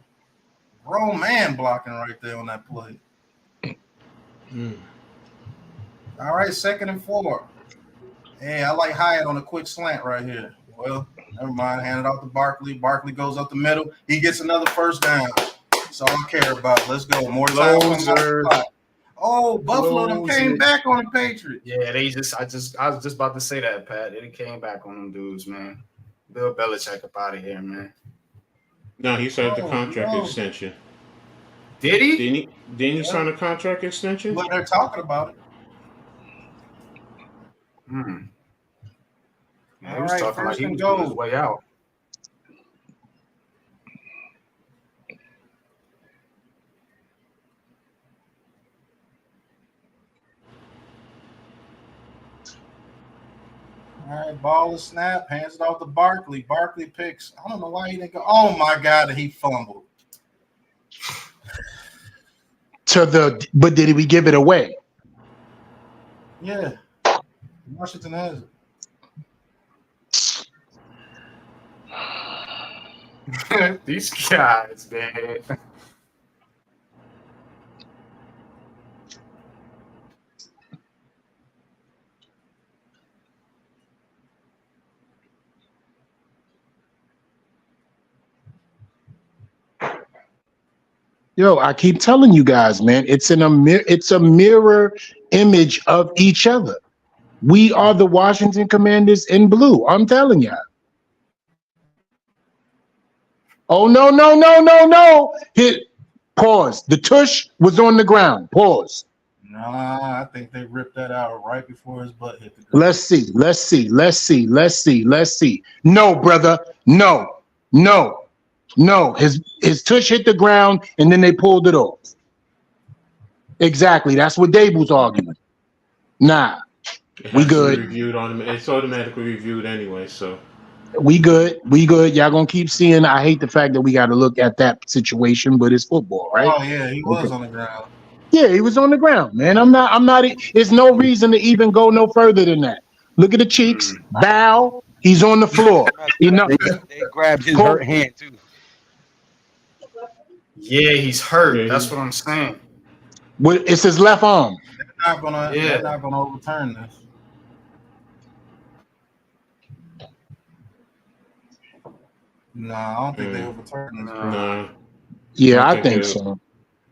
Grown man blocking right there on that play. All right, 2nd and 4. Hey, I like Hyatt on a quick slant right here. Well, never mind. Hand it off to Barkley. Barkley goes up the middle. He gets another 1st down. That's all I care about. Let's go. More time. Oh, Buffalo them came back on the Patriots. Yeah, I was just about to say that, Pat. They came back on them dudes, man. Bill Belichick up out of here, man. No, he signed the contract extension. Did he? Didn't he sign a contract extension? But they're talking about it. Yeah, he was talking like he was on his way out. All right, ball is snap, hands it off to Barkley. Barkley picks. I don't know why he didn't go. Oh my God, he fumbled. But did we give it away? Yeah. Washington has it. These guys, man. Yo, I keep telling you guys, man, it's a mirror image of each other. We are the Washington Commanders in blue. I'm telling you. Oh, no. Pause. The tush was on the ground. Pause. Nah, I think they ripped that out right before his butt hit the ground. Let's see. No, brother. No. His tush hit the ground and then they pulled it off. Exactly. That's what Dave was arguing. Nah. We good. It's automatically reviewed anyway, so we good. Y'all gonna keep seeing. I hate the fact that we got to look at that situation, but it's football, right? Oh yeah, he was on the ground. Yeah, he was on the ground, man. I'm not. There's no reason to even go no further than that. Look at the cheeks. Bow. He's on the floor. They grabbed his hurt hand too. Yeah, he's hurt. That's what I'm saying. It's his left arm. They're not gonna overturn this. No, I don't think they overturned this. No. Yeah, I think so.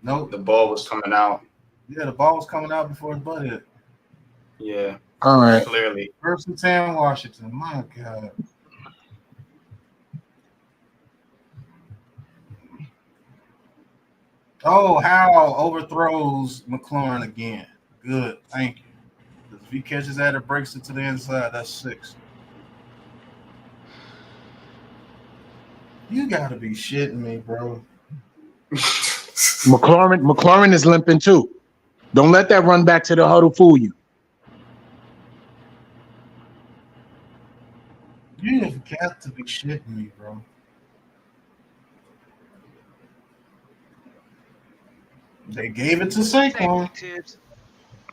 Nope. The ball was coming out. Yeah, the ball was coming out before his butt hit. Yeah. All right. Clearly. 1st and 10, Washington. My God. Oh, Howell overthrows McLaurin again. Good. Thank you. If he catches that, it breaks it to the inside. That's 6. You got to be shitting me, bro. McLaurin is limping too. Don't let that run back to the huddle fool you. You have got to be shitting me, bro. They gave it to Saquon.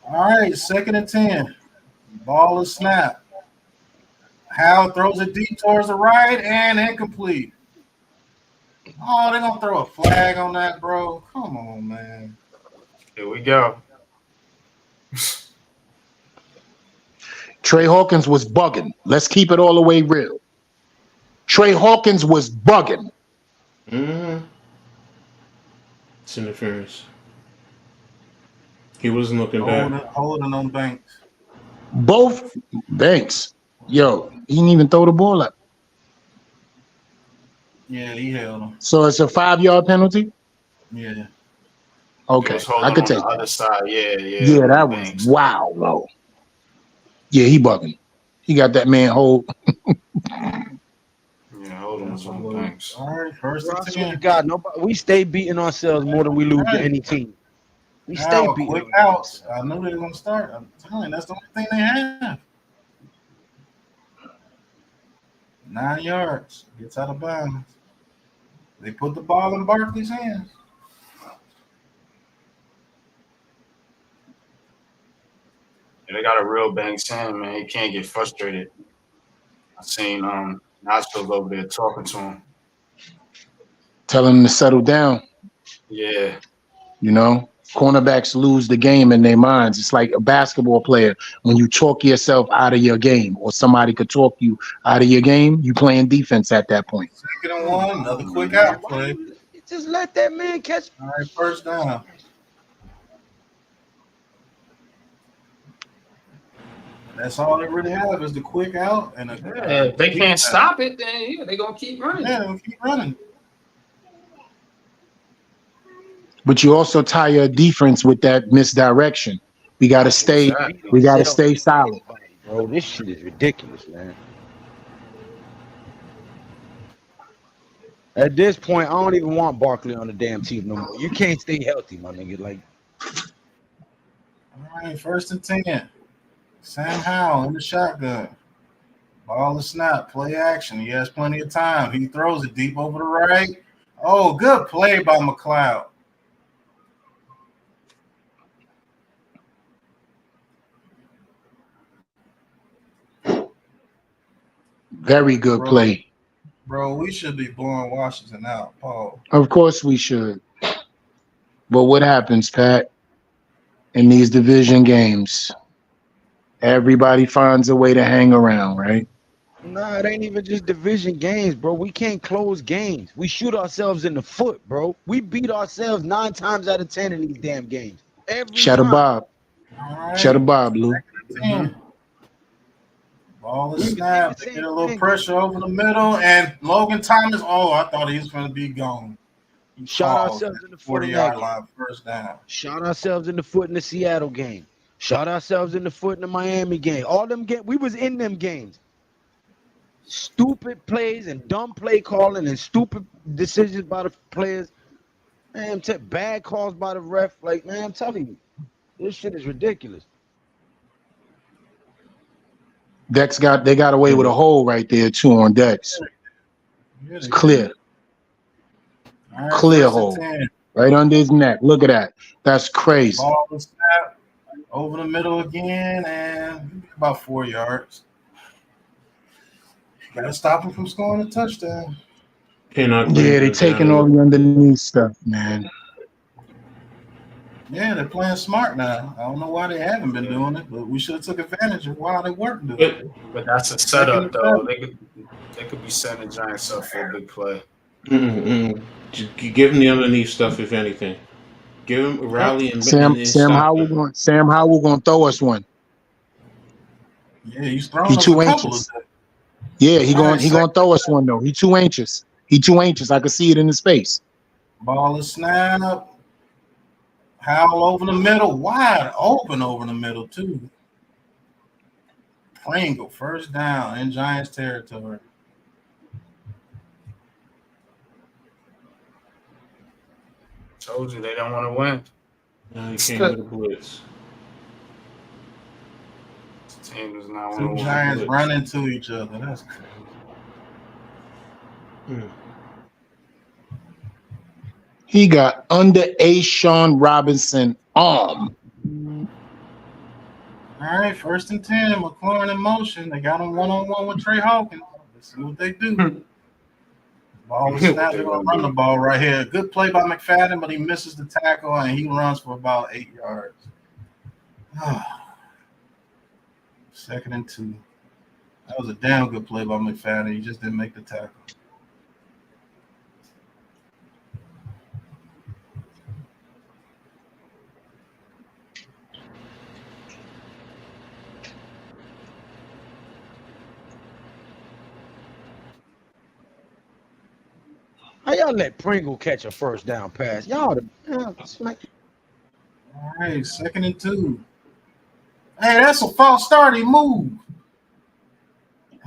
All right, 2nd and 10. Ball is snapped. Howell throws it deep towards the right and incomplete. Oh, they're going to throw a flag on that, bro. Come on, man. Here we go. Trey Hawkins was bugging. Let's keep it all the way real. Trey Hawkins was bugging. It's interference. He wasn't looking back. Holding on Banks. Both Banks. Yo, he didn't even throw the ball up. Yeah, he held him. So it's a 5-yard penalty? Yeah. Okay, I could take the other side. Yeah. Yeah, that was wow, bro. Yeah, he bugging. He got that man hold. Yeah, buildings on things. All right, first Bro, I and swear to 10. God, nobody. We stay beating ourselves more than we lose to any team. We stay Now, beating quick our damn outs. selves. I knew they were going to start. I'm telling you, that's the only thing they have. 9 yards. Gets out of bounds. They put the ball in Barkley's hands. Yeah, they got a real bang Sam, man. He can't get frustrated. I seen Nashville over there talking to him. Tell him to settle down. Yeah. You know, cornerbacks lose the game in their minds. It's like a basketball player. When you talk yourself out of your game, or somebody could talk you out of your game, you playing defense at that point. 2nd and 1. Another quick out play. Just let that man catch. All right, first down. That's all they really have is the quick out and Yeah, if they can't stop it, then yeah, they're gonna keep running. Yeah, they'll keep running. But you also tie your defense with that misdirection. We gotta stay. Exactly. We gotta stay solid. Bro, this shit is ridiculous, man. At this point, I don't even want Barkley on the damn team no more. You can't stay healthy, my nigga. Like, All right, 1st and 10. Sam Howell in the shotgun. Ball is snap, play action. He has plenty of time. He throws it deep over the right. Oh, good play by McLeod. Very good play. Bro, we should be blowing Washington out, Paul. Of course we should. But what happens, Pat, in these division games? Everybody finds a way to hang around, right? nah, it ain't even just division games, bro. We can't close games. We shoot ourselves in the foot, bro. We beat ourselves 9 times out of 10 in these damn games. Every Shut a time. Bob. All right. Shut a Bob, Lou. 10. Ball is We snap. did the They same get a little thing. pressure over the middle, and Logan Thomas. Oh, I thought he was going to be gone. He Shot falls ourselves at in the the foot in 40-yard that line, first down. Shot ourselves in the foot in the Seattle game. Shot ourselves in the foot in the Miami game. All them games, we was in them games. Stupid plays and dumb play calling and stupid decisions by the players. Man, bad calls by the ref. Like, man, I'm telling you, this shit is ridiculous. They got away with a hole right there too on Dex. Yeah, It's clear. All right, Clear 1st and hole. 10. Right under his neck. Look at that. That's crazy. Ball is snap over the middle again, and about 4 yards. Got to stop him from scoring a touchdown. Cannot. Yeah, they taking all the underneath stuff, man. Yeah, they're playing smart now. I don't know why they haven't been doing it, but we should have took advantage of why they weren't doing it. But that's a setup, though. They could be setting the Giants up for a big play. Just give him the underneath stuff, if anything. Give him a rally and Sam stop them. Sam Howell gonna throw us one. Yeah, he's thrown He us too a couple anxious. of them. Yeah, he gonna throw us one though. He too anxious. He too anxious. I can see it in his face. Ball is snap. Howell over the middle, wide open over the middle too. Pringle, first down in Giants territory. Told you they don't want to win. No, he came with a blitz. This team does not want Two to win. Giants run into each other. That's crazy. He got under a Sean Robinson arm. All right, 1st and 10. McLaurin in motion. They got him one-on-one with Trey Hawkins. Let's see what they do. Ball is snapped. They're going to run the ball right here. Good play by McFadden, but he misses the tackle, and he runs for about 8 yards. 2nd and 2. That was a damn good play by McFadden. He just didn't make the tackle. How y'all let Pringle catch a first down pass? Y'all, smack. All right, 2nd and 2. Hey, that's a false start. He moved.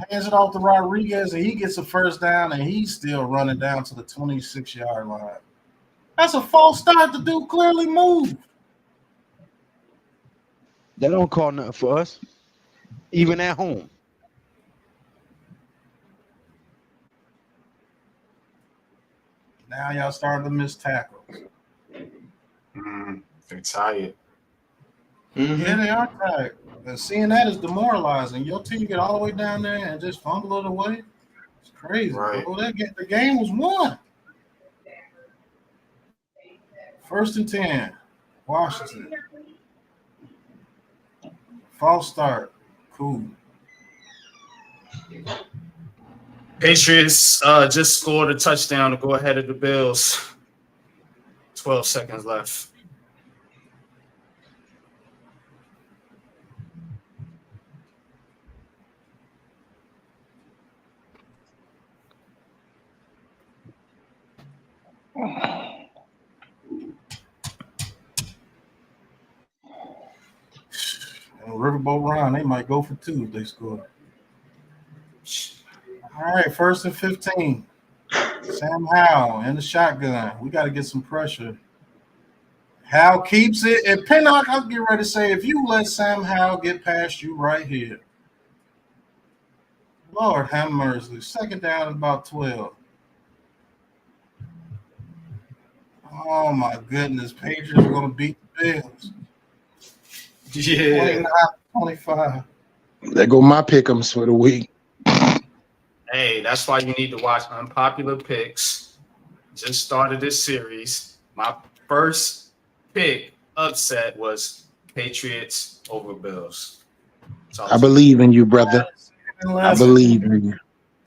Hands it off to Rodriguez, and he gets a first down, and he's still running down to the 26-yard line. That's a false start. The dude clearly moved. They don't call nothing for us, even at home. Now y'all starting to miss tackles. They're tired. Yeah, they are tired. And seeing that is demoralizing. Your team get all the way down there and just fumble it away. It's crazy. Right. Bro. The game was won. 1st and 10. Washington. False start. Cool. Patriots just scored a touchdown to go ahead of the Bills. 12 seconds left. And Riverboat Ron, they might go for 2 if they score. All right, 1st and 15. Sam Howell in the shotgun. We got to get some pressure. Howell keeps it. And Pinnock, I'll get ready to say, if you let Sam Howell get past you right here, Lord have mercy. 2nd down is about 12. Oh, my goodness. Patriots are going to beat the Bills. Yeah. 29-25. There go my pick'ems for the week. Hey, that's why you need to watch Unpopular Picks. Just started this series. My first pick upset was Patriots over Bills. I believe in you, brother. I believe in you.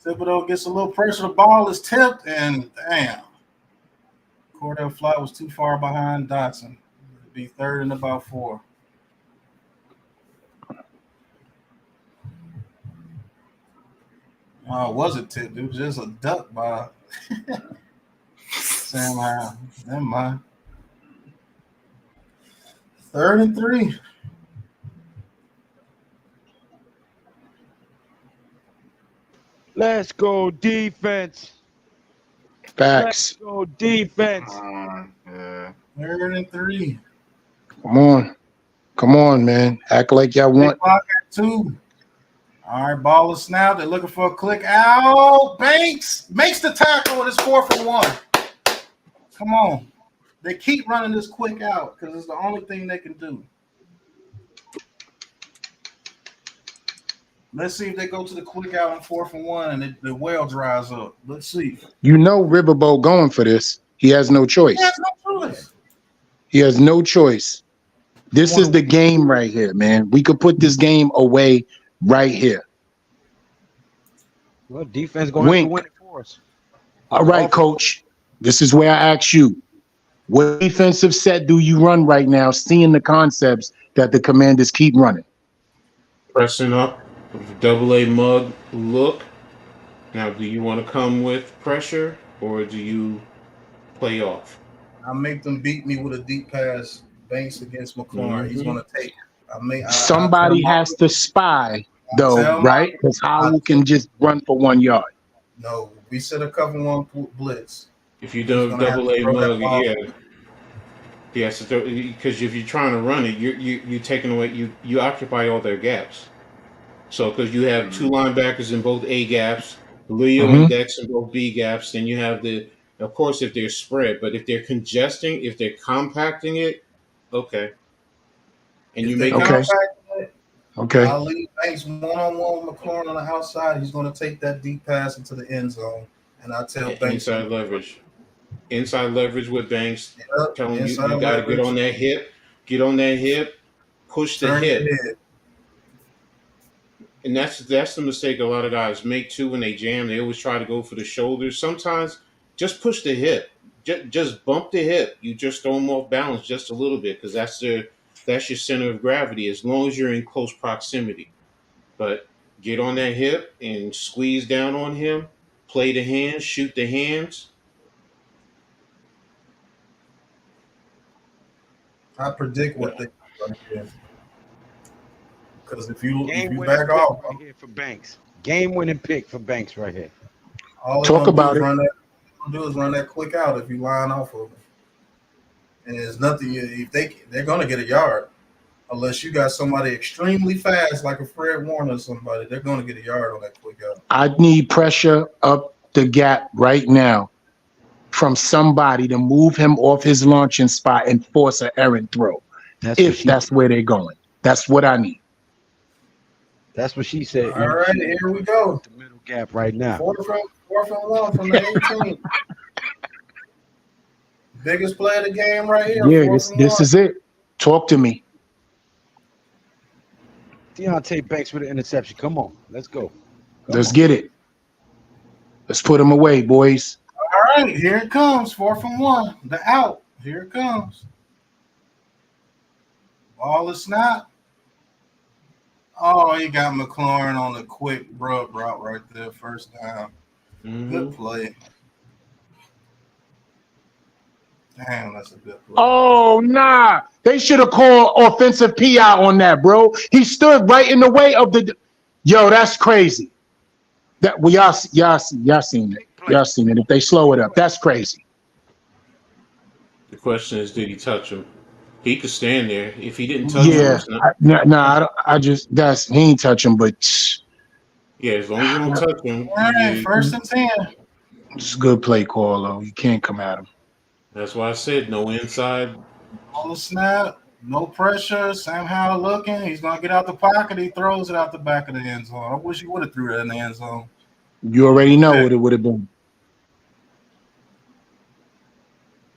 Thibodeau gets a little pressure. The ball is tipped, and damn. Cordell Flott was too far behind Dotson. It'd be 3rd and about 4. Oh, it wasn't tipped. It was just a duck by Sam Howell. Never mind. 3rd and 3. Let's go defense. Facts. Let's go defense. Yeah. 3rd and 3. Come on, man. Act like y'all want. Clock at 2. All right, ball is snapped. They're looking for a click out. Banks makes the tackle, and it's 4th and 1. Come on. They keep running this quick out because it's the only thing they can do. Let's see if they go to the quick out on 4th and 1 and the well dries up. Let's see. You know Riverboat going for this. He has no choice. He has no choice. He has no choice. This is the game right here, man. We could put this game away right here. Well, defense going to have to win it for us. All right, coach. This is where I ask you. What defensive set do you run right now, seeing the concepts that the Commanders keep running? Pressing up with double-A mug look. Now, do you want to come with pressure or do you play off? I make them beat me with a deep pass. Banks against McLaurin. He's going to take it. Somebody has to spy, though, right? Because Howell can just run for 1 yard. No, we set a cover 1 blitz. If you do double-A mug, yeah, because if you're trying to run it, you're taking away. You occupy all their gaps. So because you have 2 linebackers in both A gaps, Leo and Dex in both B gaps, then you have of course, if they're spread, but if they're congesting, if they're compacting it, okay. And you make okay. I'll leave Banks one-on-one with McLaurin on the outside. He's going to take that deep pass into the end zone, and I tell Banks inside leverage with Banks, telling you got to get on that hip, push the hip. And that's the mistake a lot of guys make too when they jam. They always try to go for the shoulders. Sometimes just push the hip, just bump the hip. You just throw them off balance just a little bit because that's your center of gravity. As long as you're in close proximity, but get on that hip and squeeze down on him. Play the hands, shoot the hands. I predict what they're going to do. Because if you back off, here for Banks. Game-winning pick for Banks right here. All they're Talk gonna do about is it. run that quick out if you line off of them. And there's nothing if they're gonna get a yard unless you got somebody extremely fast like a Fred Warner or somebody. They're gonna get a yard on that quick out. I need pressure up the gap right now from somebody to move him off his launching spot and force an errant throw. If that's where they're going, that's what I need. That's what she said. All right, here we go. The middle gap right now. Fourth and 1 from the 18. Biggest play of the game right here. Yeah, this is it. Talk to me. Deontay Banks with an interception. Come on, let's go. Let's get it. Let's put him away, boys. All right, here it comes. 4th and 1. The out. Here it comes. Ball is snap. Oh, he got McLaurin on the quick rub route right there. First down. Good play. Damn, that's a good play. Oh, nah. They should have called offensive PI on that, bro. He stood right in the way of the. Yo, that's crazy. That y'all seen it. Y'all seen it. If they slow it up, that's crazy. The question is, did he touch him? He could stand there. If he didn't touch him, he ain't touch him, but yeah, as long as you don't touch him. All right, 1st and 10. It's a good play call, though. You can't come at him. That's why I said no inside. Ball is snap. No pressure. Sam Howell looking. He's gonna get out the pocket. He throws it out the back of the end zone. I wish he would have threw that in the end zone. You already know what it would have been.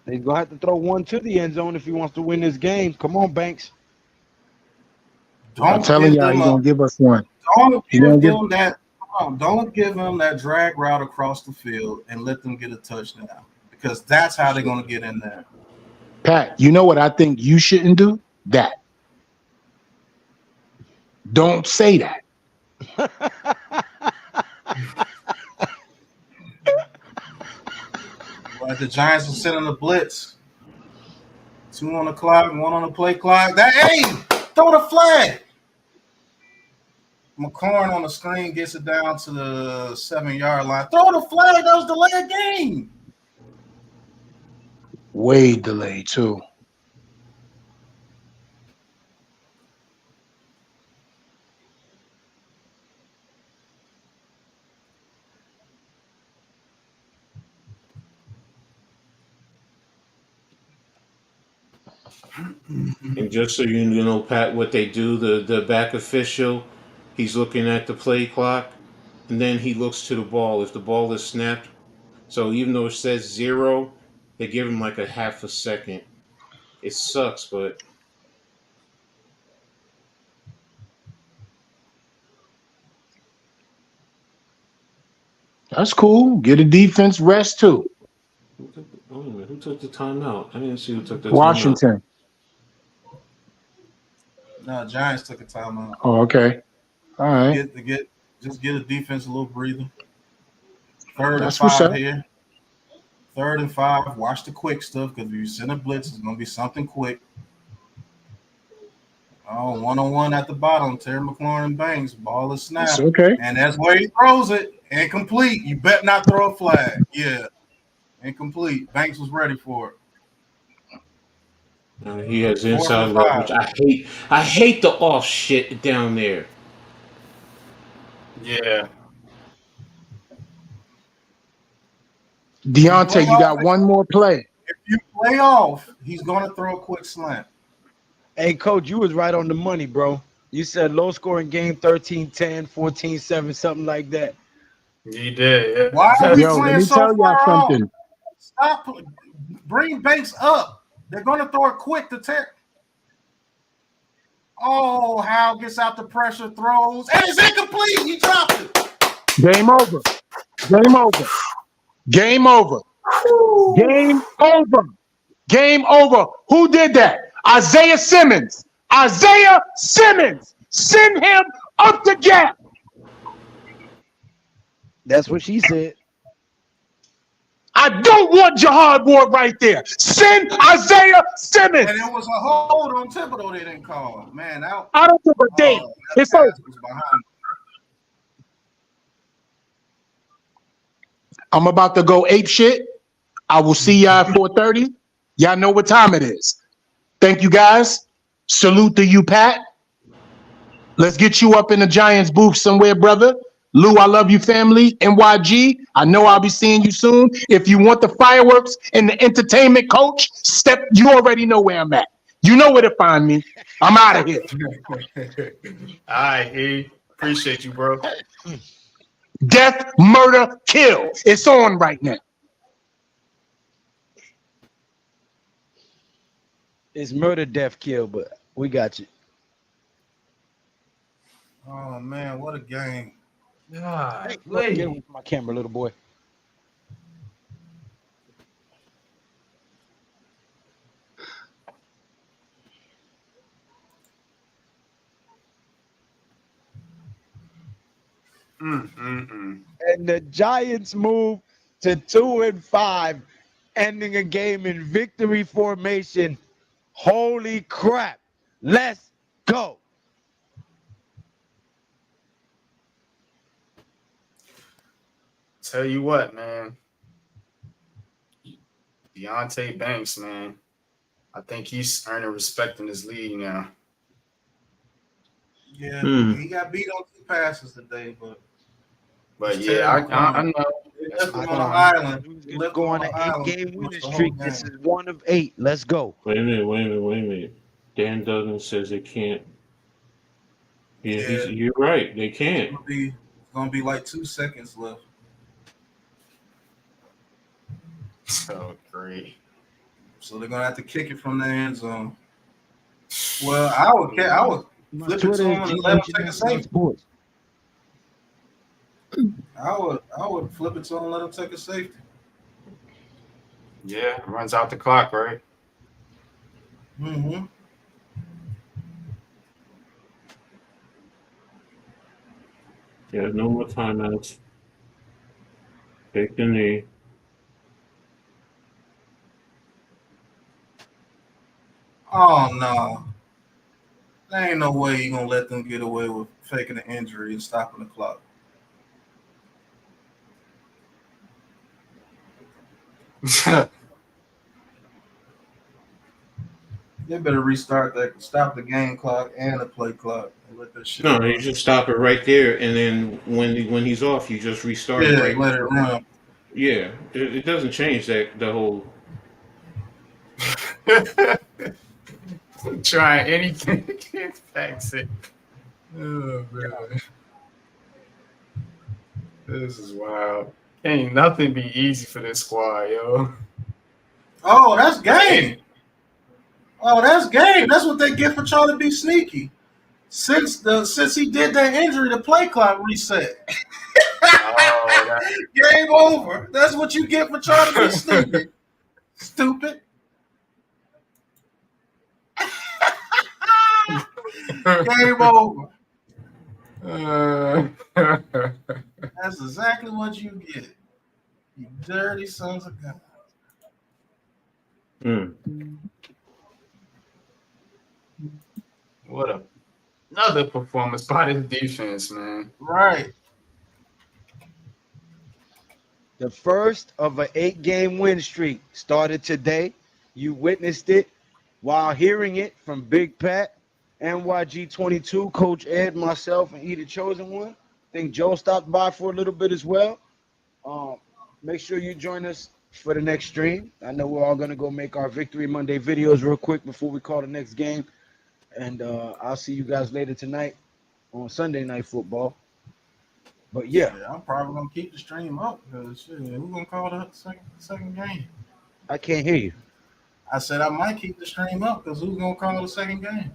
He's gonna have to throw one to the end zone if he wants to win this game. Come on, Banks. I'm telling y'all, he's gonna give us one. Don't give him that drag route across the field and let them get a touchdown because that's how they're gonna get in there. Pat, you know what I think you shouldn't do? That. Don't say that. Like the Giants will sit on the blitz. 2 on the clock, 1 on the play clock. Throw the flag. McLaurin on the screen gets it down to the 7-yard line. Throw the flag. That was delayed game. Way delayed, too. And just so you know, Pat, what they do, the back official, he's looking at the play clock, and then he looks to the ball. If the ball is snapped, so even though it says 0, they give him like a half a second. It sucks, but That's cool. Get a defense rest, too. who took the timeout? I didn't see who took the Washington. timeout. No, Giants took a timeout. Oh, okay. All right. Just get a defense a little breather. 3rd That's and what's 5 up. here. 3rd and 5. Watch the quick stuff because if you send a blitz, it's gonna be something quick. Oh, 1-on-1 at the bottom. Terry McLaurin Banks. Ball is snapped. It's okay. And that's where he throws it. Incomplete. You bet not throw a flag. Yeah. Incomplete. Banks was ready for it. He has inside leverage. I hate the off shit down there. Yeah. Deontay, you got one more play. If you play off, he's going to throw a quick slant. Hey, Coach, you was right on the money, bro. You said low-scoring game, 13-10, 14-7, something like that. He did. Yeah. Why are we Yo, let playing me so tell y'all far something. off? Stop. Bring Banks up. They're going to throw it quick to tear. Oh, Howell gets out the pressure, throws, and it's incomplete. He dropped it. Game over. Game over. Game over. Game over. Game over. Who did that? Isaiah Simmons. Isaiah Simmons. Send him up the gap. That's what she said. I don't want Jahad Ward right there. Send Isaiah Simmons. And it was a hold on Thibodeau they didn't call. Man, I don't give a damn. It's over. I'm about to go ape shit. I will see y'all at 4:30. Y'all know what time it is. Thank you, guys. Salute to you, Pat. Let's get you up in the Giants booth somewhere, brother. Lou, I love you, family. NYG, I know I'll be seeing you soon. If you want the fireworks and the entertainment, coach, you already know where I'm at. You know where to find me. I'm out of here. All right, E. Appreciate you, bro. Death, murder, kill. It's on right now. It's murder, death, kill, but we got you. Oh man, what a game! God, Hey, look, get away from my camera, little boy. And the Giants move to 2-5, ending a game in victory formation. Holy crap. Let's go. Tell you what, man. Deontay Banks, man. I think he's earning respect in this league now. Yeah, he got beat on 2 passes today, but yeah, I know. Left him on an island. Go on an 8-game winning streak. This is 1 of 8. Let's go. Wait a minute. Dan Duggan says they can't. Yeah, you're right. They can't. It's gonna be like 2 seconds left. So great. So they're gonna have to kick it from the end zone. Well, I would flip it to him and let him take a safety. I would flip it to him and let him take a safety. Yeah, runs out the clock, right? Mm-hmm. Yeah, no more timeouts. Take the knee. Oh no. There ain't no way you're gonna let them get away with faking an injury and stopping the clock. They better restart that, stop the game clock and the play clock, and let that shit. No, you just stop it right there, and then when he's off, you just restart it. Right, let it run. Yeah, it doesn't change the whole. Trying anything to get facts it. Oh man, this is wild. Ain't nothing be easy for this squad, yo. Oh, that's game. That's what they get for trying to be sneaky. Since he did that injury, the play clock reset. Game over. That's what you get for trying to be sneaky. Stupid. Game over. That's exactly what you get. You dirty sons of God. What another performance by the defense, man. Right. The first of an 8-game win streak started today. You witnessed it while hearing it from Big Pat, NYG 22, Coach Ed, myself, and the Chosen One. I think Joe stopped by for a little bit as well. Make sure you join us for the next stream. I know we're all going to go make our Victory Monday videos real quick before we call the next game. And I'll see you guys later tonight on Sunday Night Football. But yeah, I'm probably gonna keep the stream up because we're gonna call the second game. I can't hear you. I said I might keep the stream up because who's gonna call the second game?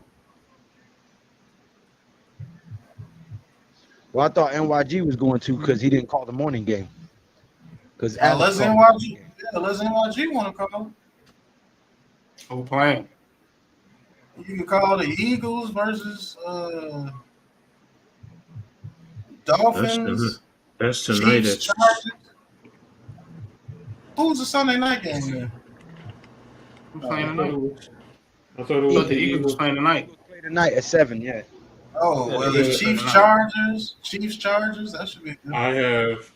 Well, I thought NYG was going to because he didn't call the morning game. Because unless NYG want to call. Who playing? You can call the Eagles versus Dolphins. That's tonight. Chiefs, who's the Sunday night game then? Who's playing tonight? I thought it was the Eagles playing tonight. Play tonight at 7, yeah. Oh Yeah, well, they it's ain't Chiefs looking up. Chargers. Chiefs Chargers. That should be good.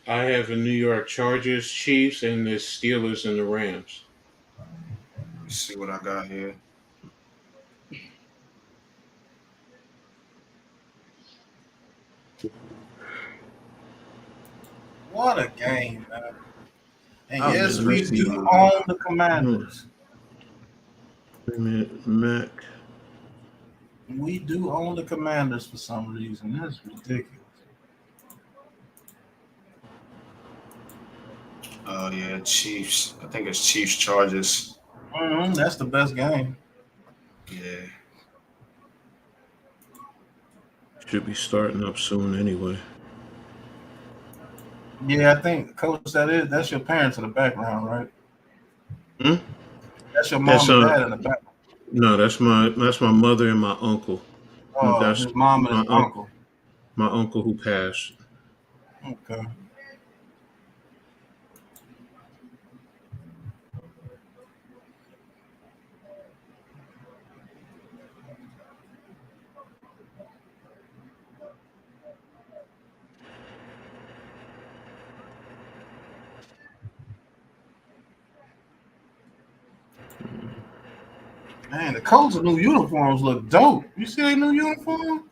I have a New York Chargers, Chiefs, and the Steelers and the Rams. Let me see what I got here. What a game, man! And I'm yes, just we Let's reading see. do through them. own the Commanders. Wait a minute, Mac. We do own the Commanders for some reason. That's ridiculous. Oh yeah, Chiefs. I think it's Chiefs Chargers. That's the best game. Yeah. Should be starting up soon anyway. Yeah, I think, Coach, that's your parents in the background, right? Hmm? That's your That's mom and dad in the background. no, that's my mother and my uncle. Oh, That's his mom and my his uncle. my uncle who passed. Okay. Man, the Colts' new uniforms look dope. You see their new uniform?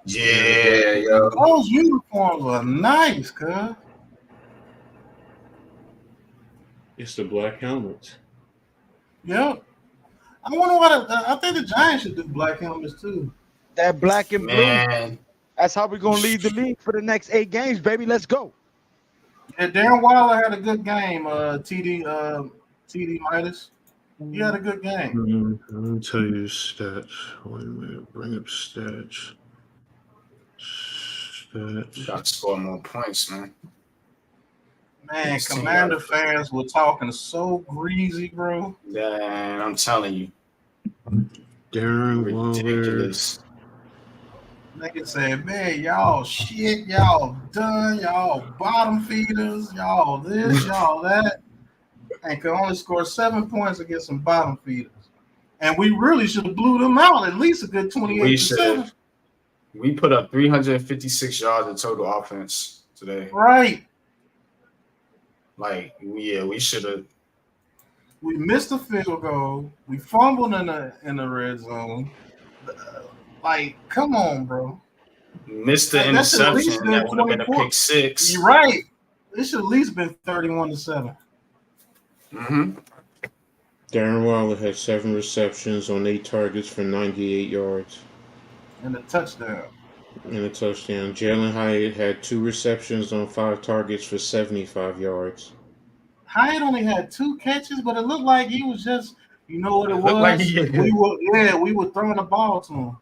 Yeah, yo. Those uniforms are nice, cuz. It's the black helmets. Yep. I wonder what I think the Giants should do black helmets too. That black and blue. Man. That's how we're gonna lead the league for the next 8 games, baby. Let's go. Yeah, Darren Waller had a good game. TD Midas. He had a good game. Let me tell you stats. Wait a minute. Bring up stats. You gotta score more points, man. Man, This team Commander gotta- fans were talking so greasy, bro. Man, I'm telling you. Darren Waller. Ridiculous. Nigga said, man, y'all shit, y'all done, y'all bottom feeders, y'all this, y'all that, and could only score 7 points against some bottom feeders. And we really should have blew them out at least a good 28 We to should 7. have. We put up 356 yards in total offense today. Right. Like, yeah, we should have. We missed a field goal. We fumbled in the red zone. Like, come on, bro. Missed the That should at least interception. been That would have been a 24. pick six. You're right. It should at least been 31 to 7. Mm-hmm. Darren Waller had 7 receptions on 8 targets for 98 yards And a touchdown. and a touchdown. Jalen Hyatt had 2 receptions on 5 targets for 75 yards. Hyatt only had 2 catches, but it looked like he was just, you know what it Looked like was? he- We were throwing the ball to him.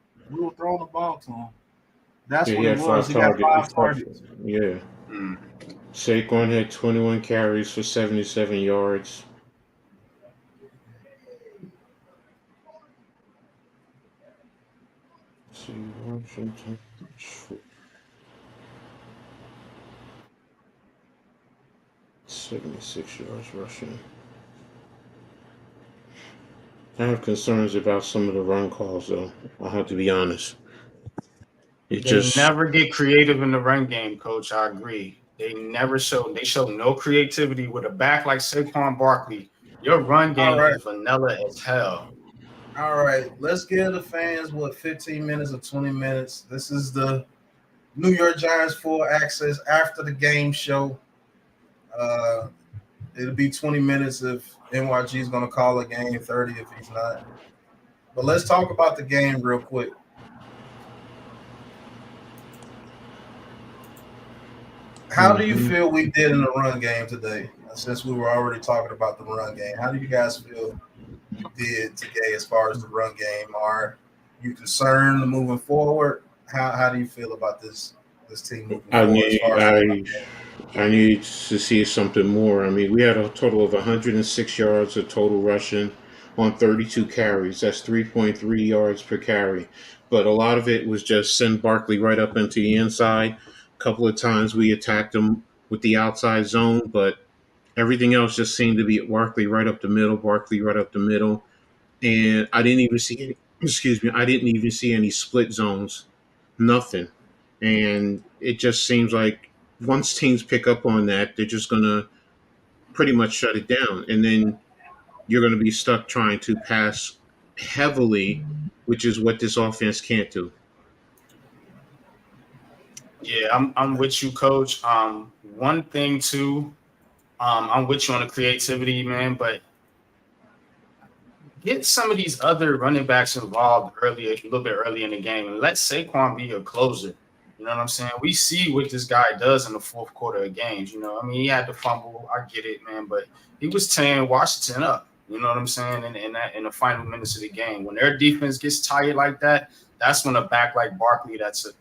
That's Yeah, what he it had was. 5 He got 5 targets. targets. Yeah. Mm. Saquon had 21 carries for 77 yards. Let's see, Washington. 76 yards rushing. I have concerns about some of the run calls, though. I have to be honest. They never get creative in the run game, Coach. I agree. They show no creativity with a back like Saquon Barkley. Your run game right. is vanilla as hell. All right, let's give the fans 15 minutes or 20 minutes. This is the New York Giants full access after the game show. It'll be 20 minutes if NYG is going to call a game, 30 if he's not. But let's talk about the game real quick. How do you feel we did in the run game today? Since we were already talking about the run game, how do you guys feel you did today as far as the run game? Are you concerned moving forward? How do you feel about this team moving forward? I need to see something more. I mean, we had a total of 106 yards of total rushing on 32 carries. That's 3.3 yards per carry. But a lot of it was just send Barkley right up into the inside. A couple of times we attacked him with the outside zone, but everything else just seemed to be Barkley right up the middle. And I didn't even see any split zones. nothing. And it just seems like once teams pick up on that, they're just going to pretty much shut it down. And then you're going to be stuck trying to pass heavily, which is what this offense can't do. Yeah, I'm with you, Coach. One thing too, I'm with you on the creativity, man, but get some of these other running backs involved earlier, a little bit early in the game, and let Saquon be a closer. You know what I'm saying? We see what this guy does in the fourth quarter of games. You know, I mean, he had the fumble. I get it, man, but he was tearing Washington up. You know what I'm saying? In the final minutes of the game, when their defense gets tired like that, that's when a back like Barkley, that's a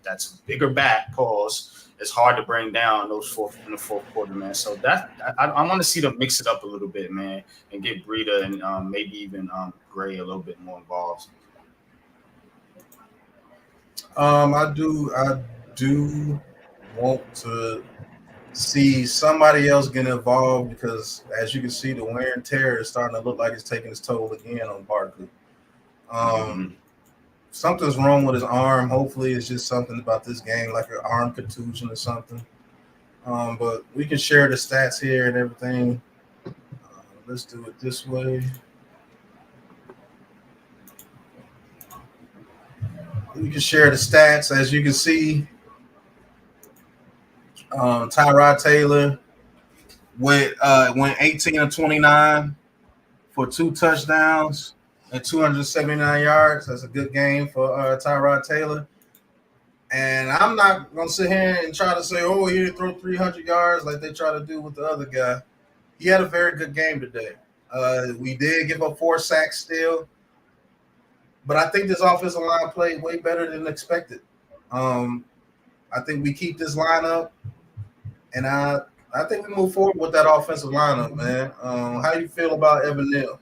bigger back, pause. It's hard to bring down in the fourth quarter, man. So I want to see them mix it up a little bit, man, and get Breida and maybe even Gray a little bit more involved. I do want to see somebody else get involved because, as you can see, the wear and tear is starting to look like it's taking its toll again on Barkley. Mm-hmm. Something's wrong with his arm. Hopefully, it's just something about this game, like an arm contusion or something. But we can share the stats here and everything. Let's do it this way. We can share the stats. As you can see, Tyrod Taylor went 18 of 29 for 2 touchdowns and 279 yards. That's a good game for Tyrod Taylor. And I'm not going to sit here and try to say, oh, he didn't throw 300 yards like they try to do with the other guy. He had a very good game today. We did give up 4 sacks still. But I think this offensive line played way better than expected. I think we keep this lineup, and I think we move forward with that offensive lineup, man. How do you feel about Evan Neal?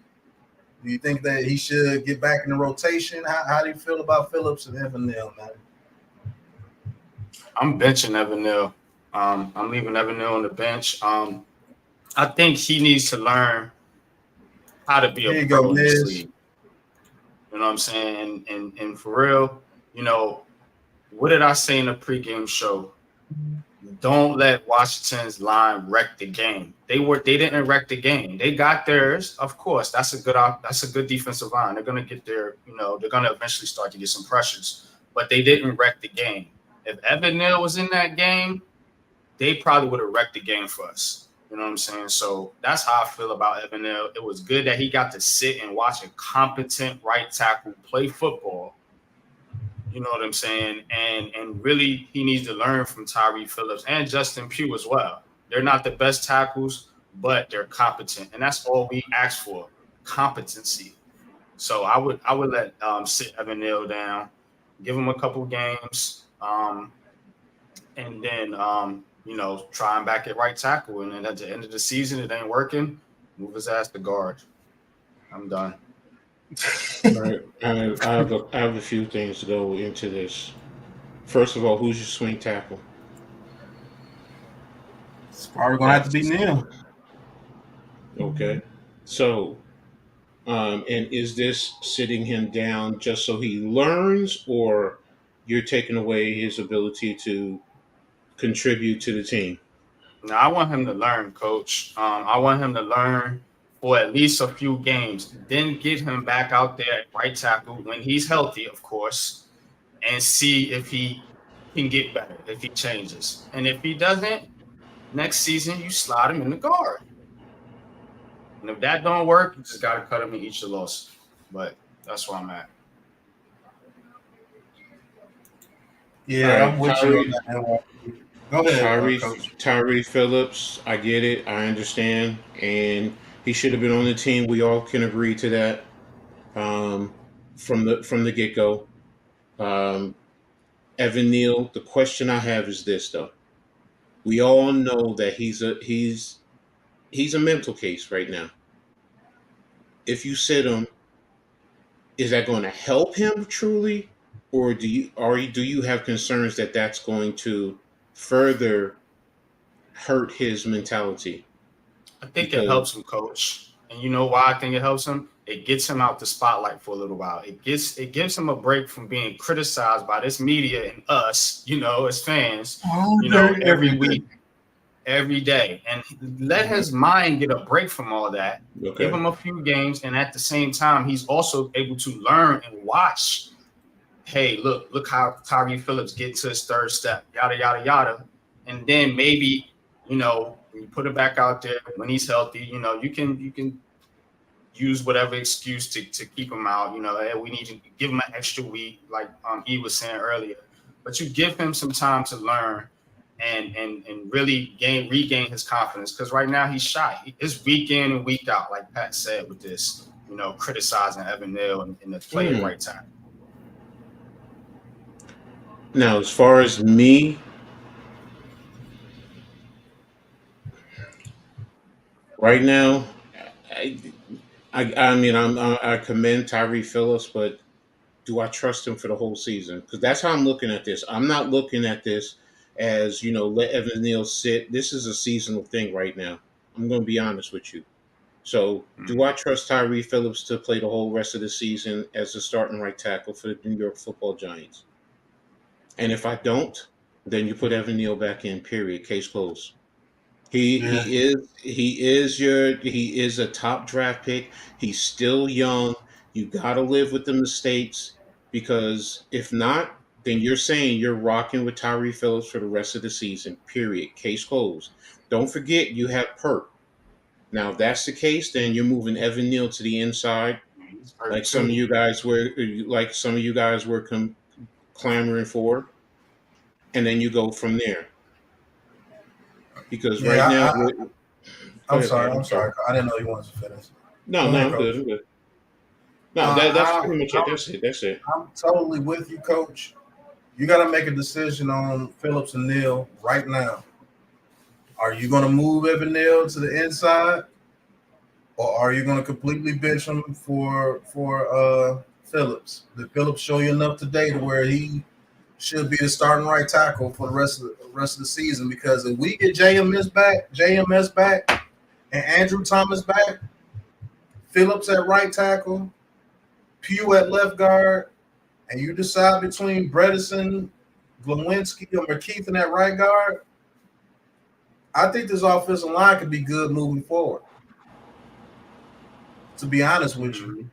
Do you think that he should get back in the rotation? How do you feel about Phillips and Evan Neal, man? I'm benching Evan Neal. I'm leaving Evan Neal on the bench. I think he needs to learn how to be a pro in this league. You know what I'm saying? And for real, you know, what did I say in the pregame show? Don't let Washington's line wreck the game. They didn't wreck the game. They got theirs, of course. That's a good defensive line. They're gonna get their, you know, they're gonna eventually start to get some pressures, but they didn't wreck the game. If Evan Neal was in that game, they probably would have wrecked the game for us. You know what I'm saying? So that's how I feel about Evan Neal. It was good that he got to sit and watch a competent right tackle play football. You know what I'm saying? And really, he needs to learn from Tyree Phillips and Justin Pugh as well. They're not the best tackles, but they're competent, and that's all we ask for: competency. So I would let sit Evan Neal down, give him a couple games, and then you know, try him back at right tackle. And then at the end of the season, it ain't working, move his ass to guard. I'm done. All right, I have a few things to go into this. First of all, who's your swing tackle? It's probably going to have to be Neal. Okay, so and is this sitting him down just so he learns, or you're taking away his ability to contribute to the team? Now, I want him to learn, Coach. I want him to learn for at least a few games. Then get him back out there at right tackle when he's healthy, of course, and see if he can get better, if he changes. And if he doesn't, next season you slide him in the guard. And if that don't work, you just got to cut him and eat your loss. But that's where I'm at. Yeah, All I'm right, with you on that one. Go ahead, Coach. Tyree Phillips, I get it, I understand, and he should have been on the team. We all can agree to that from the get go. Evan Neal, the question I have is this though: we all know that he's a mental case right now. If you sit him, is that going to help him truly, or do you have concerns that that's going to further hurt his mentality? I think it helps him, Coach. And you know why I think it helps him? It gets him out the spotlight for a little while. It gives him a break from being criticized by this media and us, as fans, every week, every day, and let his mind get a break from all that. Okay. Give him a few games, and at the same time, he's also able to learn and watch. Hey, look how Tyree Phillips gets to his third step, yada yada yada, and then maybe when you put it back out there when he's healthy, you can use whatever excuse to keep him out. Hey, we need to give him an extra week, like he was saying earlier, but you give him some time to learn. And really regain his confidence, because right now he's shy. It's week in and week out, like Pat said, with this, criticizing Evan Neal and the play at right time. Now, as far as me, right now, I commend Tyree Phillips, but do I trust him for the whole season? Because that's how I'm looking at this. I'm not looking at this as, let Evan Neal sit. This is a seasonal thing right now. I'm going to be honest with you. So, do I trust Tyree Phillips to play the whole rest of the season as a starting right tackle for the New York Football Giants? And if I don't, then you put Evan Neal back in. Period. Case closed. He is a top draft pick. He's still young. You got to live with the mistakes, because if not, then you're saying you're rocking with Tyree Phillips for the rest of the season. Period. Case closed. Don't forget you have Perk. Now, if that's the case, then you're moving Evan Neal to the inside, like some of you guys were clamoring for, and then you go from there. Because right now, I'm sorry. I didn't know you wanted to finish. No, I'm good. I'm good. No, that's pretty much it. That's it. I'm totally with you, Coach. You got to make a decision on Phillips and Neal right now. Are you going to move Evan Neal to the inside, or are you going to completely bench him for Phillips? Did Phillips show you enough today to where he should be the starting right tackle for the rest of the season? Because if we get JMS back, and Andrew Thomas back, Phillips at right tackle, Pugh at left guard, and you decide between Bredesen, Glowinski, or McKeithen at right guard, I think this offensive line could be good moving forward, to be honest with you.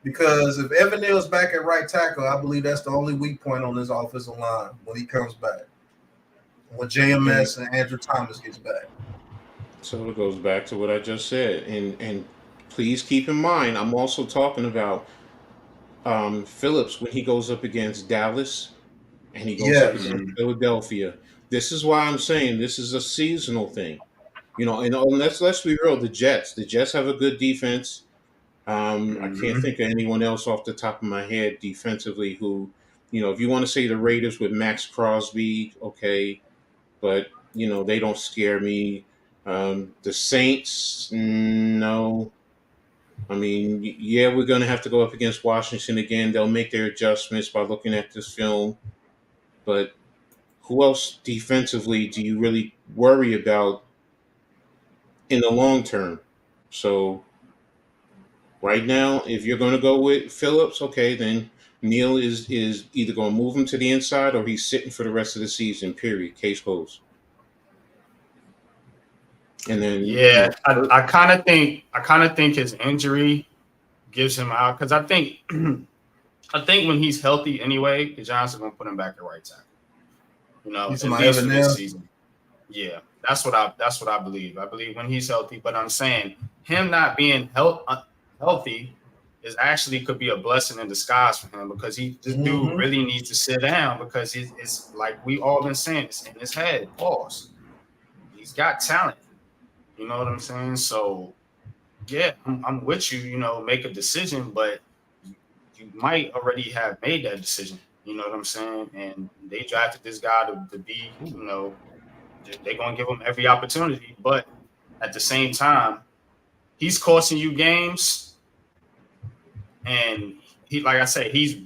Because if Evan Neal's back at right tackle, I believe that's the only weak point on this offensive line when he comes back, when JMS and Andrew Thomas gets back. So it goes back to what I just said. And please keep in mind, I'm also talking about Phillips when he goes up against Dallas and he goes up against Philadelphia. This is why I'm saying this is a seasonal thing. And let's be real, the Jets have a good defense. I can't think of anyone else off the top of my head defensively who, if you want to say the Raiders with Max Crosby, okay, but they don't scare me. The Saints, no. I mean, yeah, we're going to have to go up against Washington again. They'll make their adjustments by looking at this film. But who else defensively do you really worry about in the long term? So right now, if you're going to go with Phillips, okay, then Neal is either going to move him to the inside or he's sitting for the rest of the season, period. Case closed. And then I kind of think his injury gives him out, because I think when he's healthy anyway, the Giants are going to put him back at right tackle. At least for this season. Yeah, that's what I believe. I believe when he's healthy, but I'm saying him not being healthy is actually could be a blessing in disguise for him, because this dude really needs to sit down, because it's like we all been saying, it's in his head. Pause. He's got talent. You know what I'm saying? So, yeah, I'm with you. Make a decision, but you might already have made that decision. You know what I'm saying? And they drafted this guy to be, they're going to give him every opportunity. But at the same time, he's costing you games. And like I said, he's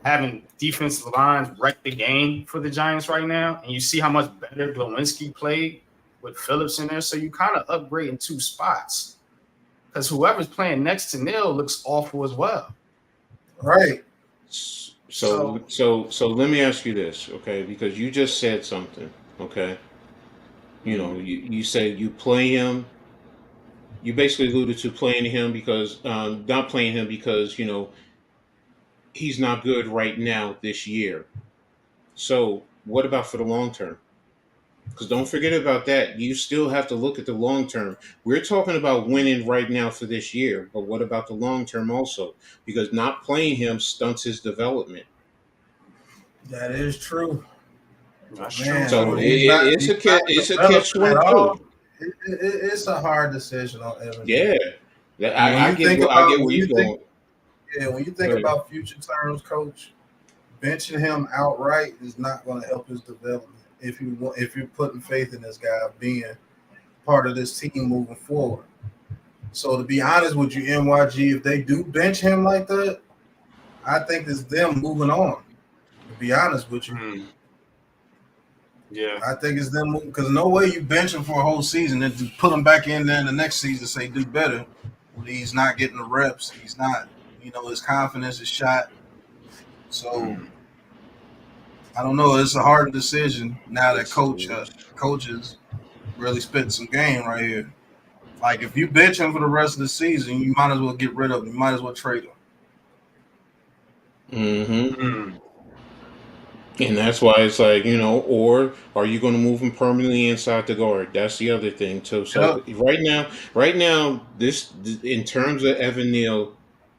having defensive lines wreck the game for the Giants right now. And you see how much better Glowinski played with Phillips in there. So you kind of upgrade in two spots. because whoever's playing next to Neil looks awful as well. Right. So let me ask you this, okay? Because you just said something, okay? You know, you said you play him. You basically alluded to playing him because not playing him because he's not good right now this year. So what about for the long term? Because don't forget about that. You still have to look at the long term. We're talking about winning right now for this year, but what about the long term also? Because not playing him stunts his development. That is true. That's true Man, So too. he's not it's a catch developing at 22. all. It's a hard decision on Evan Neal. Yeah, When I you get think I about get where you're going. when you think But about future terms, coach, benching him outright is not going to help his development. If you're putting faith in this guy being part of this team moving forward. So to be honest with you, NYG, if they do bench him like that, I think it's them moving on. To be honest with you, Yeah. I think it's them moving because no way you bench him for a whole season and just put him back in there in the next season say do better when he's not getting the reps. He's not, his confidence is shot. So I don't know. It's a hard decision now that yes, it is. coaches really spitting some game right here. Like if you bench him for the rest of the season, you might as well get rid of him. You might as well trade him. Mm-hmm. Mm. And that's why it's like, or are you going to move him permanently inside the guard? That's the other thing too. So Yep. right now, this in terms of Evan Neal,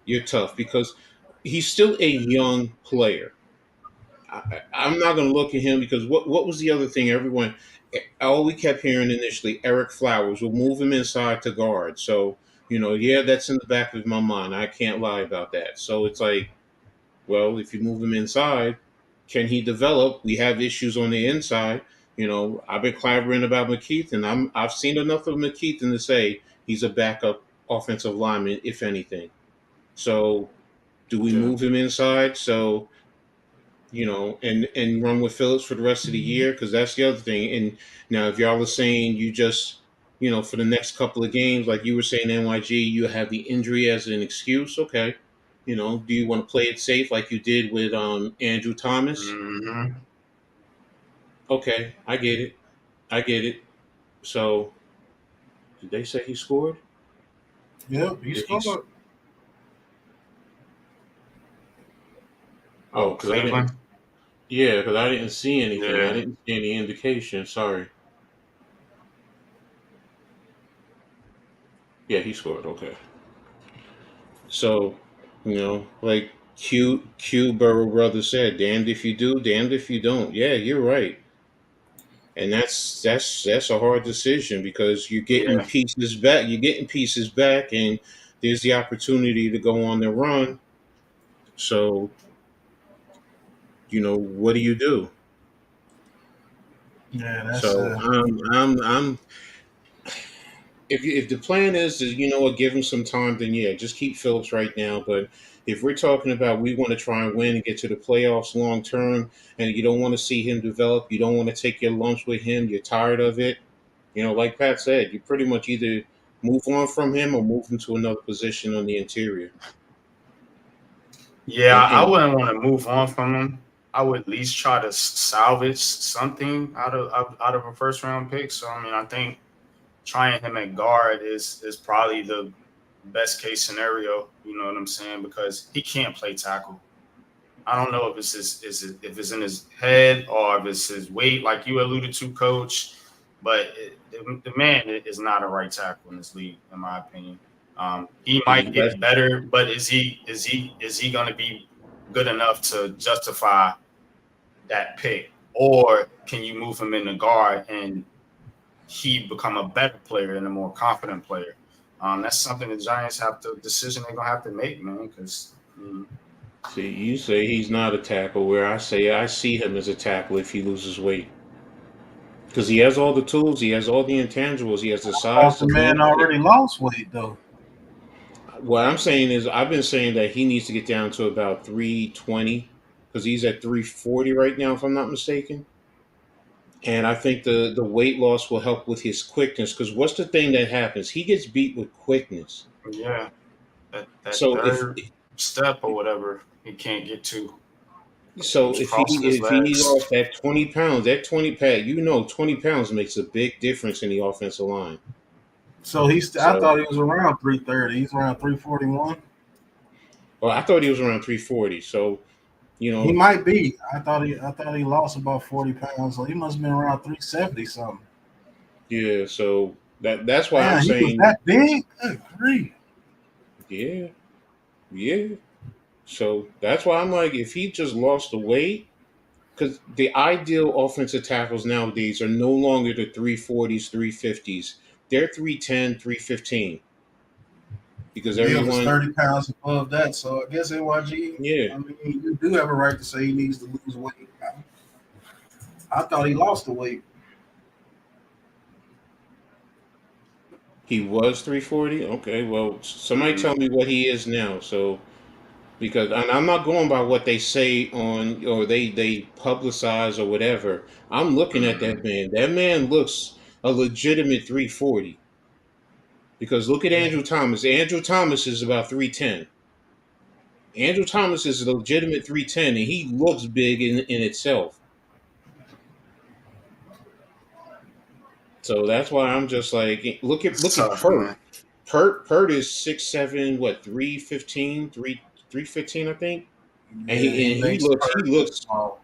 you're tough because he's still a young player. I'm not going to look at him because what was the other thing? All we kept hearing initially, Eric Flowers will move him inside to guard. So yeah, that's in the back of my mind. I can't lie about that. So it's like, well, if you move him inside, can he develop? We have issues on the inside. I've been clavering about McKeith, and I've seen enough of McKeith to say he's a backup offensive lineman, if anything. So do we Yeah. move him inside? So and run with Phillips for the rest of the year because that's the other thing. And now, if y'all are saying you just for the next couple of games, like you were saying, NYG, you have the injury as an excuse. Okay, do you want to play it safe like you did with Andrew Thomas? Mm-hmm. Okay, I get it. I get it. So, did they say he scored? Yep. He Did he? scored. Oh, Oh, because I didn't. Cleveland. Yeah, because I didn't see anything. I Yeah. didn't see any indication. Sorry. Yeah, he scored. Okay. So, like Q Burrow brother said, damned if you do, damned if you don't. Yeah, you're right. And that's a hard decision because you're getting Yeah. pieces back. You're getting pieces back, and there's the opportunity to go on the run. So, what do you do? Yeah, that's So I'm if the plan is to give him some time, then yeah, just keep Phillips right now. But if we're talking about we want to try and win and get to the playoffs long term, and you don't want to see him develop, you don't want to take your lumps with him, you're tired of it. Like Pat said, you pretty much either move on from him or move him to another position on the interior. Yeah, And, I and wouldn't want to move on from him. I would at least try to salvage something out of a first round pick. So I mean, I think trying him at guard is probably the best case scenario. You know what I'm saying? Because he can't play tackle. I don't know if if it's in his head or if it's his weight, like you alluded to, Coach. But the man is not a right tackle in this league, in my opinion. He see, might get better, but is he going to be good enough to justify that pick, or can you move him in the guard and he become a better player and a more confident player? That's something the Giants have to decision they're gonna have to make, man. Because see, you say he's not a tackle, where I say I see him as a tackle if he loses weight. Because he has all the tools, he has all the intangibles, he has the size, thought the the man length. already lost weight though. What I'm saying is, I've been saying that he needs to get down to about 320 because he's at 340 right now, if I'm not mistaken. And I think the weight loss will help with his quickness. Because what's the thing that happens? He gets beat with quickness. Yeah, that So if third step or whatever he can't get to. so He's if he crossing his if he legs. lost that 20 pounds, that 20 pound, 20 pounds makes a big difference in the offensive line. So I So, thought he was around 330. He's around 341. well, I thought he was around 340. So, you He know, might be. I thought he lost about 40 pounds. So he must have been around 370 something. yeah. So that's why I'm Man, he was saying, that big. Good grief. yeah, yeah. So that's why I'm like, if he just lost the weight, because the ideal offensive tackles nowadays are no longer the 340s, 350s. They're 310, 315. Because Neil was everyone, 30 pounds above that. So I guess NYG, yeah, I mean, you do have a right to say he needs to lose weight. I thought he lost the weight. he was 340. Okay, well, somebody Mhm. tell me what he is now. So, because and I'm not going by what they say on or they publicize or whatever. I'm looking at Mhm. that man. That man looks a legitimate 340. Because look at Yeah. Andrew Thomas. Andrew Thomas is about 310. Andrew Thomas is a legitimate 310, and he looks big in itself. So that's why I'm just like, It's look at tough, Pert. man. Pert is 6'7", what 315, 315, I think. And Yeah, he he makes looks he Perk look looks small.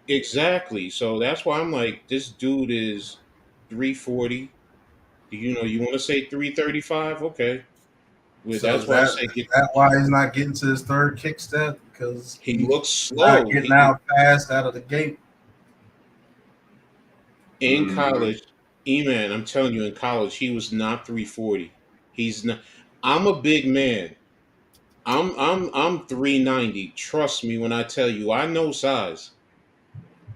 exactly. So that's why I'm like, this dude is 340. You want to say 335? Okay. Well, So that's is why I that say is that why he's not getting to his third kick step? Because he he's looks not slow. getting out fast out of the gate. In Mhm. college, E-Man, I'm telling you, in college, he was not 340. He's not. I'm a big man. I'm 390. Trust me when I tell you, I know size.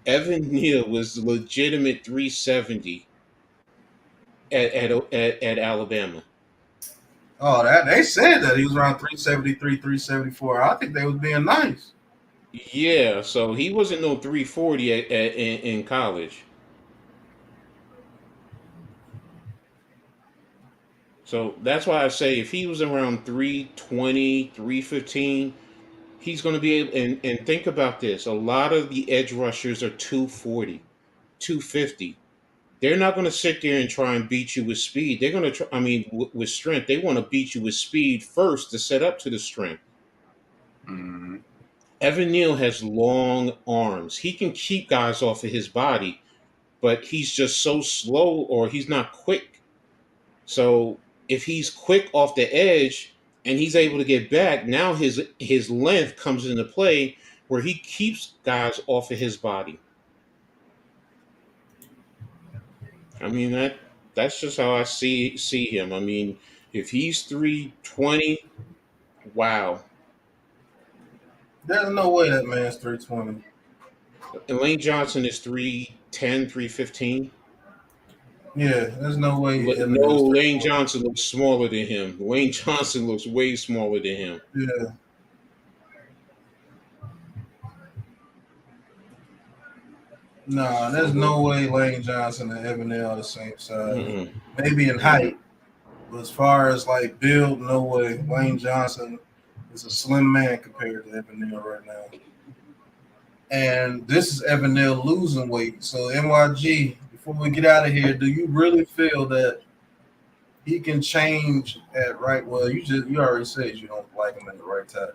Evan Neal was legitimate 370 at Alabama. Oh, that they said that he was around 373, 374. I think they was being nice. Yeah, so he wasn't no 340 in college. So that's why I say if he was around 320, 315, he's going to be able. And think about this: a lot of the edge rushers are 240, 250. They're not going to sit there and try and beat you with speed. They're going to try. I mean, with strength, they want to beat you with speed first to set up to the strength. Mhm. Evan Neal has long arms. He can keep guys off of his body, but he's just so slow or he's not quick. So if he's quick off the edge and he's able to get back, now his length comes into play where he keeps guys off of his body. I mean that's just how I see him. I mean, if he's 320, wow. There's no way that man's 320. And Lane Johnson is 310, 315. Yeah, there's no way Evan No, is Lane 320. Johnson looks smaller than him. Lane Johnson looks way smaller than him. Yeah. Nah, there's So, no way Lane Johnson and Evan are the same size. mm-mm, Maybe in mm-mm. height, but as far as like build, no way. Lane Johnson is a slim man compared to Evan Neal right now. And this is Evan Neal losing weight. So NYG, before we get out of here, do you really feel that he can change at right? Well, you already said you don't like him at the right tackle.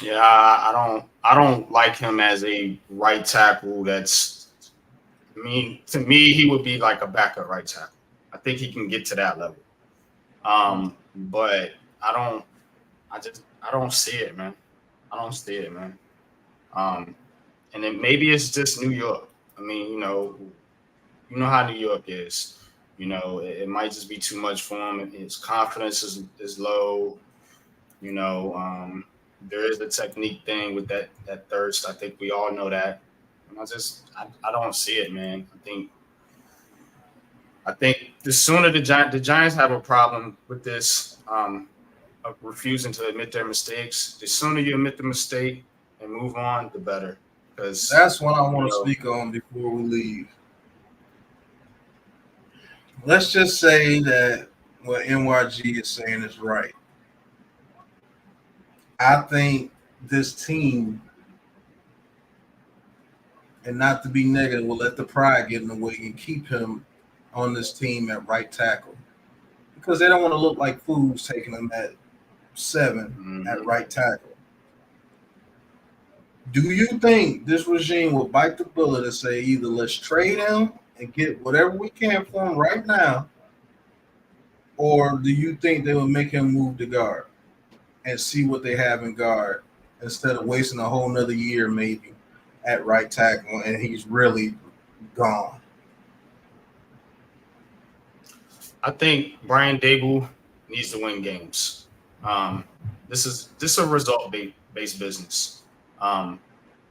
Yeah, I don't like him as a right tackle. To me, he would be like a backup right tackle. I think he can get to that level. But I don't see it, man. I don't see it, man. Um, and then maybe it's just New York. I mean, you know how New York is. It might just be too much for him. His confidence is low. You know, there is a technique thing with that thirst. I think we all know that. And I don't see it, man. I think the sooner the Giants have a problem with this, of refusing to admit their mistakes. The sooner you admit the mistake and move on, the better. Because That's what I want to speak on before we leave. Let's just say that what NYG is saying is right. I think this team, and not to be negative, will let the pride get in the way and keep him on this team at right tackle because they don't want to look like fools taking him at 7 at right tackle. Do you think this regime will bite the bullet and say either let's trade him and get whatever we can for him right now, or do you think they will make him move to guard and see what they have in guard instead of wasting a whole nother year maybe at right tackle and he's really gone? I think Brian Dable needs to win games. This is a result based business.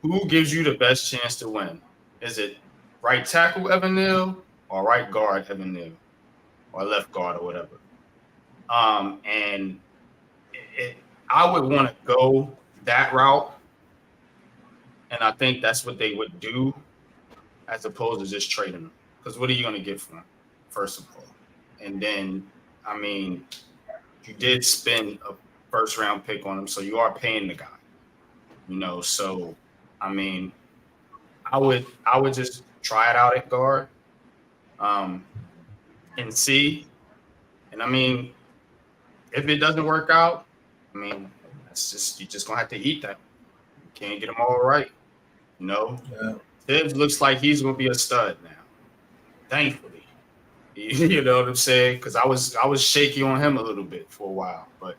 Who gives you the best chance to win? Is it right tackle Evan Neal or right guard Evan Neal or left guard or whatever? And I would want to go that route, and I think that's what they would do, as opposed to just trading him. Because what are you going to get for him, first of all? And then, I mean, you did spend a first-round pick on him, so you are paying the guy. So I mean, I would just try it out at guard, and see. And I mean, if it doesn't work out, I mean, you're just gonna have to eat that. You can't get them all right. Yeah. Tibbs looks like he's gonna be a stud now. Thankfully. You know what I'm saying? Because I was shaky on him a little bit for a while. But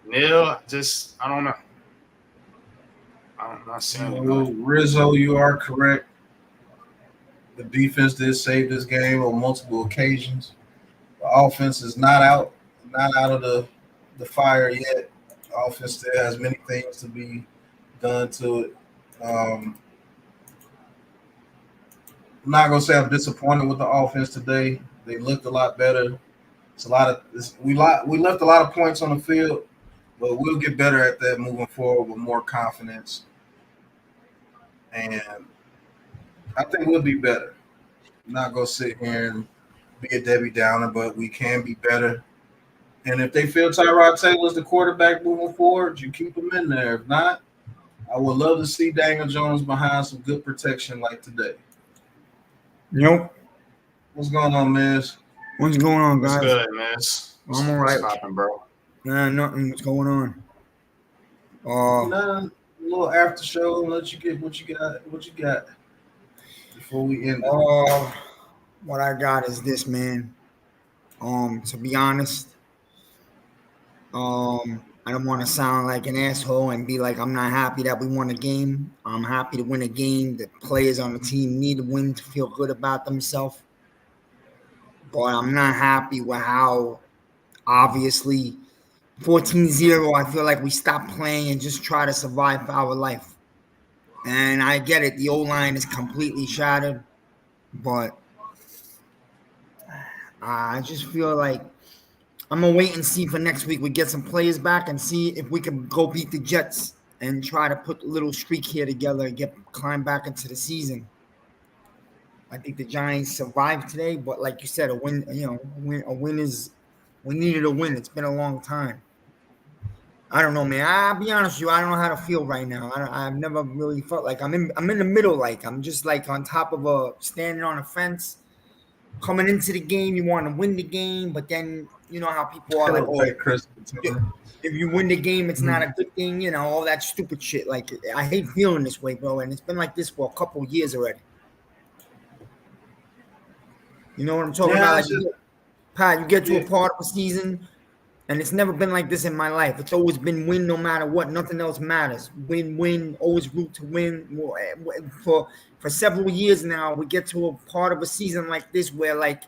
Neil, I don't know. I'm not saying Well, Rizzo, you are correct. The defense did save this game on multiple occasions. The offense is not out of the fire yet. The offense still has many things to be done to it. I'm not gonna say I'm disappointed with the offense today. They looked a lot better. We left a lot of points on the field, but we'll get better at that moving forward with more confidence. And I think we'll be better. I'm not gonna sit here and be a Debbie Downer, but we can be better. And if they feel Tyrod Taylor's the quarterback moving forward, you keep him in there. If not, I would love to see Daniel Jones behind some good protection like today. Nope. What's going on, Miz? What's going on, guys? What's good, man? I'm all right. What's poppin', bro? Nah, nothing. What's going on? A little after show. Let you get what you got before we end it. What I got is this, man. To be honest, I don't want to sound like an asshole and be like I'm not happy that we won a game. I'm happy to win a game. The players on the team need to win to feel good about themselves. But I'm not happy with how obviously 14-0, I feel like we stopped playing and just try to survive for our life. And I get it. The O-line is completely shattered. But I just feel like I'm going to wait and see for next week. We get some players back and see if we can go beat the Jets and try to put a little streak here together and climb back into the season. I think the Giants survived today, but like you said, a win is we needed a win. It's been a long time. I don't know, man. I'll be honest with you. I don't know how to feel right now. I've never really felt like I'm in the middle. Like I'm just like on top of standing on a fence. Coming into the game, you want to win the game, but then you know how people are like, if you win the game, it's not a good thing. All that stupid shit. Like I hate feeling this way, bro. And it's been like this for a couple of years already. You know what I'm talking about? Like, Pat, you get to a part of the season, and it's never been like this in my life. It's always been win no matter what. Nothing else matters. Win, always root to win. For several years now, we get to a part of a season like this where, like,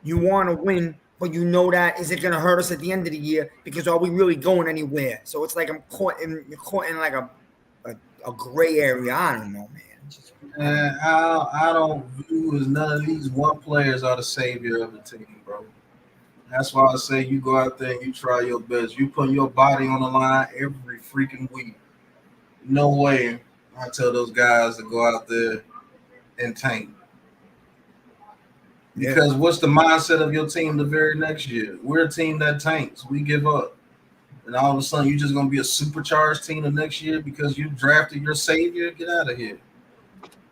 you want to win, but you know that is it going to hurt us at the end of the year because are we really going anywhere? So it's like you're caught in like a gray area. I don't know, man. And I don't view as none of these one players are the savior of the team, bro. That's why I say you go out there and you try your best. You put your body on the line every freaking week. No way I tell those guys to go out there and tank. Because what's the mindset of your team the very next year? We're a team that tanks. We give up. And all of a sudden, you're just going to be a supercharged team the next year because you drafted your savior? Get out of here.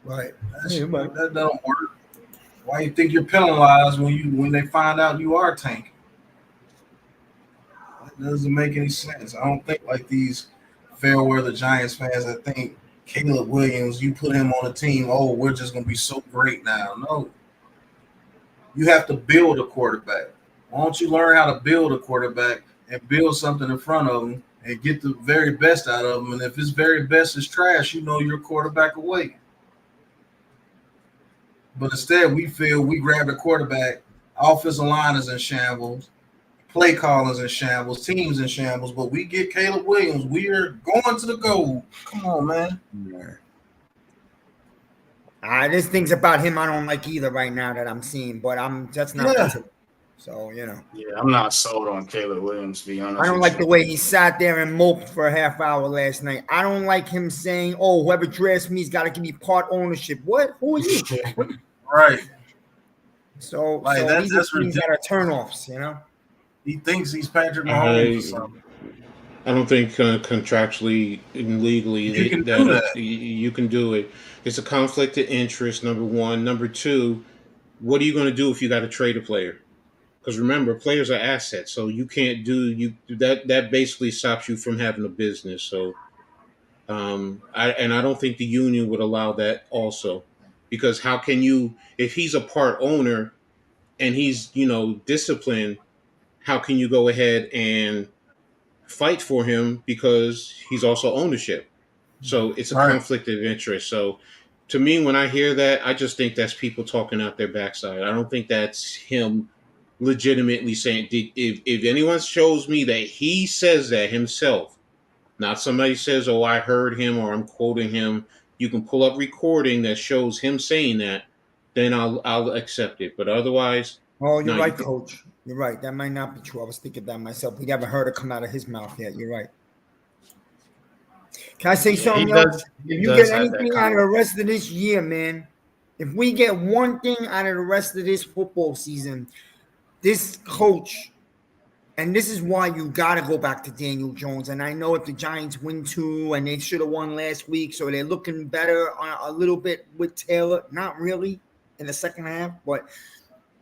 Right. That don't work. Why you think you're penalized when they find out you are tanking? That doesn't make any sense. I don't think like these fair weather Giants fans that think Caleb Williams, you put him on a team, oh, we're just going to be so great now. No. You have to build a quarterback. Why don't you learn how to build a quarterback and build something in front of him and get the very best out of him? And if his very best is trash, you know you're quarterback away. But instead, we feel we grabbed a quarterback, offensive line is in shambles, play callers in shambles, teams in shambles, but we get Caleb Williams. We are going to the goal. Come on, man. There's things about him I don't like either right now that I'm seeing, but that's not the truth. So, Yeah, I'm not sold on Caleb Williams, to be honest. I don't like the way he sat there and moped for a half hour last night. I don't like him saying, oh, whoever drafts me has got to give me part ownership. What? Who are you? Right. So, like, so that's these are things that are turnoffs, you know? He thinks he's Patrick Mahomes or something. I don't think contractually and legally you can do that. You can do it. It's a conflict of interest, number one. Number two, what are you going to do if you got to trade a player? Because remember, players are assets, so you can't do that. That basically stops you from having a business. So, I don't think the union would allow that also, because how can you, if he's a part owner and he's disciplined, how can you go ahead and fight for him because he's also ownership? So it's a conflict of interest. So to me, when I hear that, I just think that's people talking out their backside. I don't think that's him legitimately saying. If anyone shows me that he says that himself, not somebody says, oh, I heard him or I'm quoting him, you can pull up recording that shows him saying that, then I'll accept it. But otherwise, oh, you're right, Coach. You're right. That might not be true. I was thinking that myself. We never heard it come out of his mouth yet. You're right. Can I say something else? If you get anything out of the rest of this year, man, if we get one thing out of the rest of this football season, this coach, and this is why you got to go back to Daniel Jones. And I know if the Giants win 2 and they should have won last week, so they're looking better a little bit with Taylor. Not really in the second half, but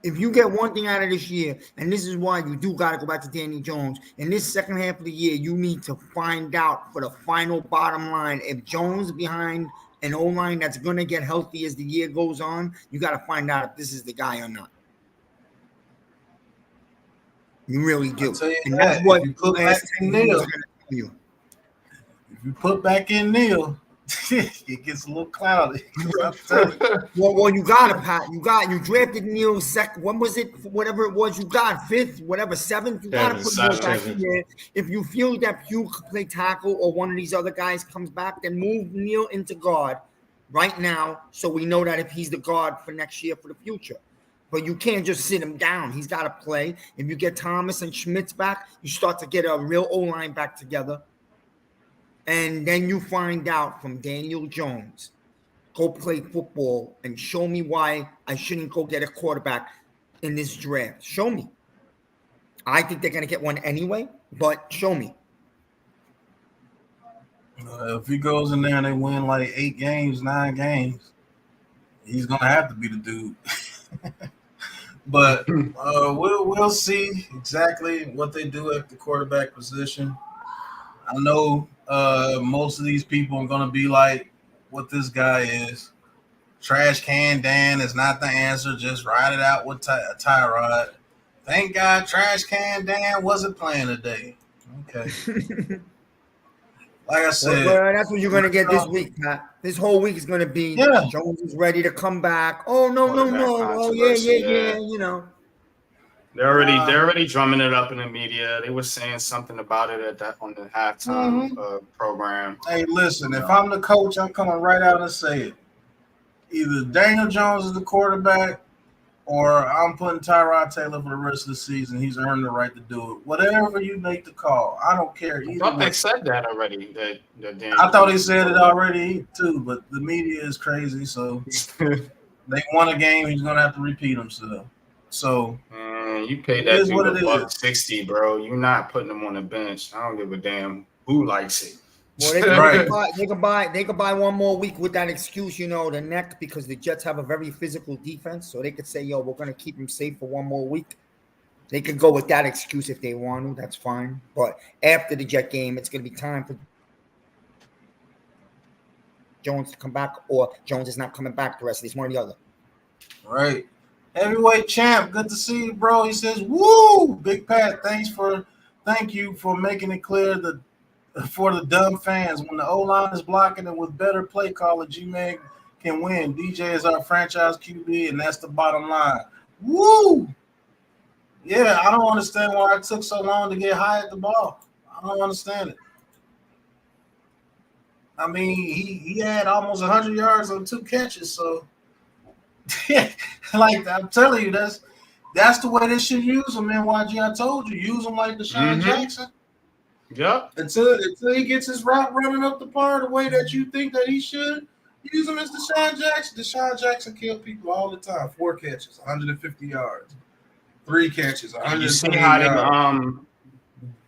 if you get one thing out of this year, and this is why you do got to go back to Daniel Jones, in this second half of the year, you need to find out for the final bottom line. If Jones behind an O-line that's going to get healthy as the year goes on, you got to find out if this is the guy or not. You really do. And that's what you put back in Neil. If you put back in Neil, it gets a little cloudy. well, you got it, Pat. You drafted Neil second. When was it? Whatever it was, you got 5th, whatever 7th. You got to put Neil back in there. If you feel that Pugh could play tackle or one of these other guys comes back, then move Neil into guard right now, so we know that if he's the guard for next year for the future. But you can't just sit him down. He's got to play. If you get Thomas and Schmitz back, you start to get a real O-line back together. And then you find out from Daniel Jones, go play football and show me why I shouldn't go get a quarterback in this draft. Show me. I think they're going to get one anyway, but show me. If he goes in there and they win like 8 games, 9 games, he's going to have to be the dude. But we'll see exactly what they do at the quarterback position. I know most of these people are going to be like what this guy is. Trash can Dan is not the answer. Just ride it out with Tyrod. Thank God Trash can Dan wasn't playing today. Okay. Like I said. Well, that's what you're going to get this week, Pat. This whole week is going to be Jones is ready to come back. Oh, no. Oh, yeah. You know. They're already drumming it up in the media. They were saying something about it on the halftime program. Hey, listen, if I'm the coach, I'm coming right out and say it. Either Daniel Jones is the quarterback or I'm putting Tyrod Taylor for the rest of the season. He's earned the right to do it. Whatever you make the call, I don't care I either thought way. they said that already. I thought they said it already too, but the media is crazy. So they won a game. He's gonna have to repeat himself. So Man, you pay it that is dude what it is. $160, bro. You're not putting him on the bench. I don't give a damn who likes it. Well, they Right. could buy one more week with that excuse, the neck, because the Jets have a very physical defense. So they could say, yo, we're gonna keep him safe for one more week. They could go with that excuse if they want to. That's fine. But after the Jet game, it's gonna be time for Jones to come back, or Jones is not coming back the rest of this, one or the other. Right. Heavyweight champ, good to see you, bro. He says, "Woo, Big Pat, thank you for making it clear that for the dumb fans, when the O-line is blocking it with better play caller, G-Mag can win. DJ is our franchise QB, and that's the bottom line." Woo! Yeah, I don't understand why it took so long to get high at the ball. I don't understand it. I mean, he had almost 100 yards on 2 catches, so like I'm telling you, that's the way they should use him, man. YG, I told you, use him like Deshaun Jackson. Yep. Until he gets his route running up the par the way that you think that he should, use him as Deshaun Jackson. Deshaun Jackson killed people all the time. 4 catches, 150 yards. 3 catches, 120 You see how yards.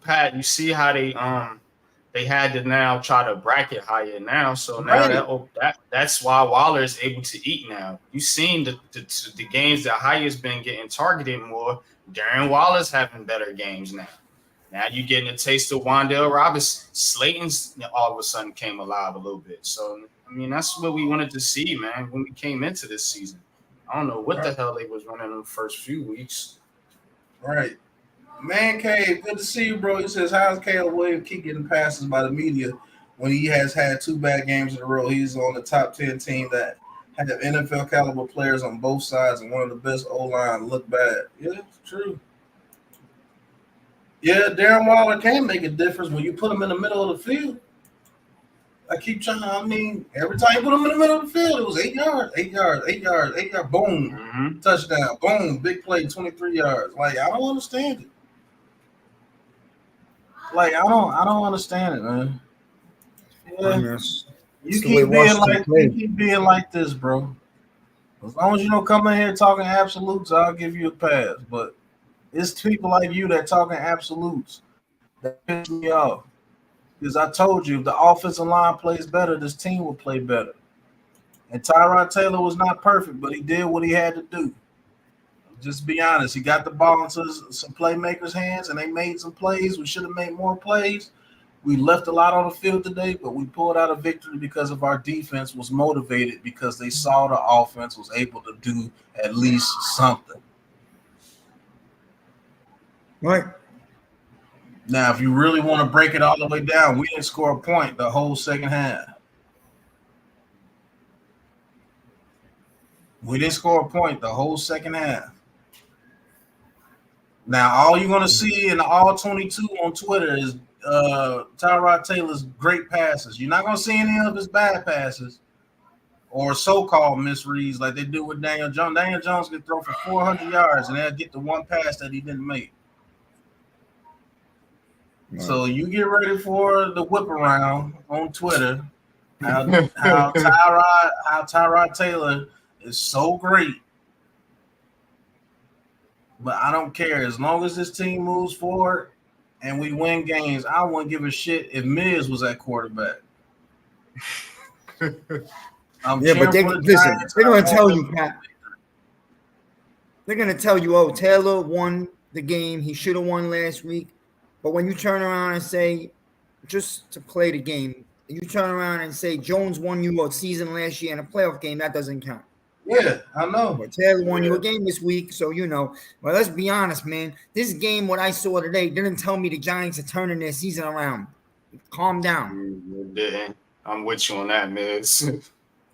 Pat, you see how they had to now try to bracket higher now. So now that's why Waller is able to eat now. You've seen the games that Hayer's been getting targeted more. Darren Waller's having better games now. Now you're getting a taste of Wan'Dale Robinson. Slayton's all of a sudden came alive a little bit. So, I mean, that's what we wanted to see, man, when we came into this season. I don't know what the hell they was running in the first few weeks. Right. Man Cave, good to see you, bro. He says, how's Caleb Williams keep getting passes by the media when he has had 2 bad games in a row? He's on the top 10 team that have NFL caliber players on both sides and one of the best O-line. Look bad. Yeah, it's true. Yeah, Darren Waller can make a difference when you put him in the middle of the field. I keep trying. I mean, every time you put him in the middle of the field, it was 8 yards, 8 yards, 8 yards, 8 yards. Boom, touchdown. Boom, big play, 23 yards. Like, I don't understand it. Like, I don't understand it, man. Yeah. You keep being like this, bro. As long as you don't come in here talking absolutes, I'll give you a pass. But it's people like you that talking absolutes that piss me off. Because I told you, if the offensive line plays better, this team will play better. And Tyrod Taylor was not perfect, but he did what he had to do. Just be honest. He got the ball into some playmakers' hands, and they made some plays. We should have made more plays. We left a lot on the field today, but we pulled out a victory because of our defense was motivated because they saw the offense was able to do at least something. Right. Now, if you really want to break it all the way down, we didn't score a point the whole second half. We didn't score a point the whole second half. Now, all you're going to see in the all 22 on Twitter is Tyrod Taylor's great passes. You're not going to see any of his bad passes or so-called misreads like they do with Daniel Jones. Daniel Jones can throw for 400 yards, and they'll get the one pass that he didn't make. Right. So you get ready for the whip around on Twitter. How Tyrod Taylor is so great. But I don't care. As long as this team moves forward and we win games, I wouldn't give a shit if Miz was at quarterback. But they're going to tell you, Pat. They're going to tell you, oh, Taylor won the game. He should have won last week. But when you turn around and say, just to play the game, you turn around and say Jones won you a season last year in a playoff game, that doesn't count. Yeah, I know. But Taylor won you a game this week, so you know. Well, let's be honest, man. This game, what I saw today, didn't tell me the Giants are turning their season around. Calm down. I'm with you on that, Miz.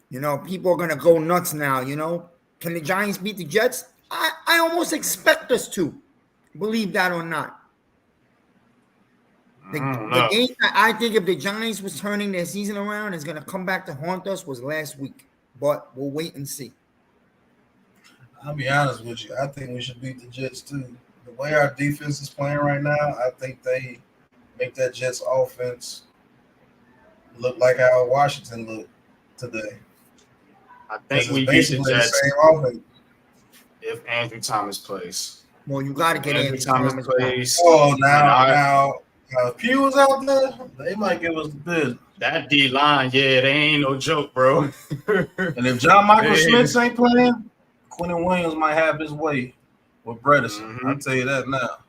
You know, people are going to go nuts now, you know. Can the Giants beat the Jets? I almost expect us to, believe that or not. The game that I think if the Giants was turning their season around is going to come back to haunt us was last week. But we'll wait and see. I'll be honest with you. I think we should beat the Jets too. The way our defense is playing right now, I think they make that Jets offense look like how Washington looked today. I Because think it's we beat the basically the Jets same offense. if Andrew Thomas plays. Well, you got to If get Andrew Andrew Thomas Thomas back. plays, Oh, and now, if Pugh was out there, they might give us the business. that D line, yeah, they ain't no joke, bro. And if John Michael Man. Schmitz ain't playing, Quentin Williams might have his way with Bredesen. I'll Mhm. tell you that now.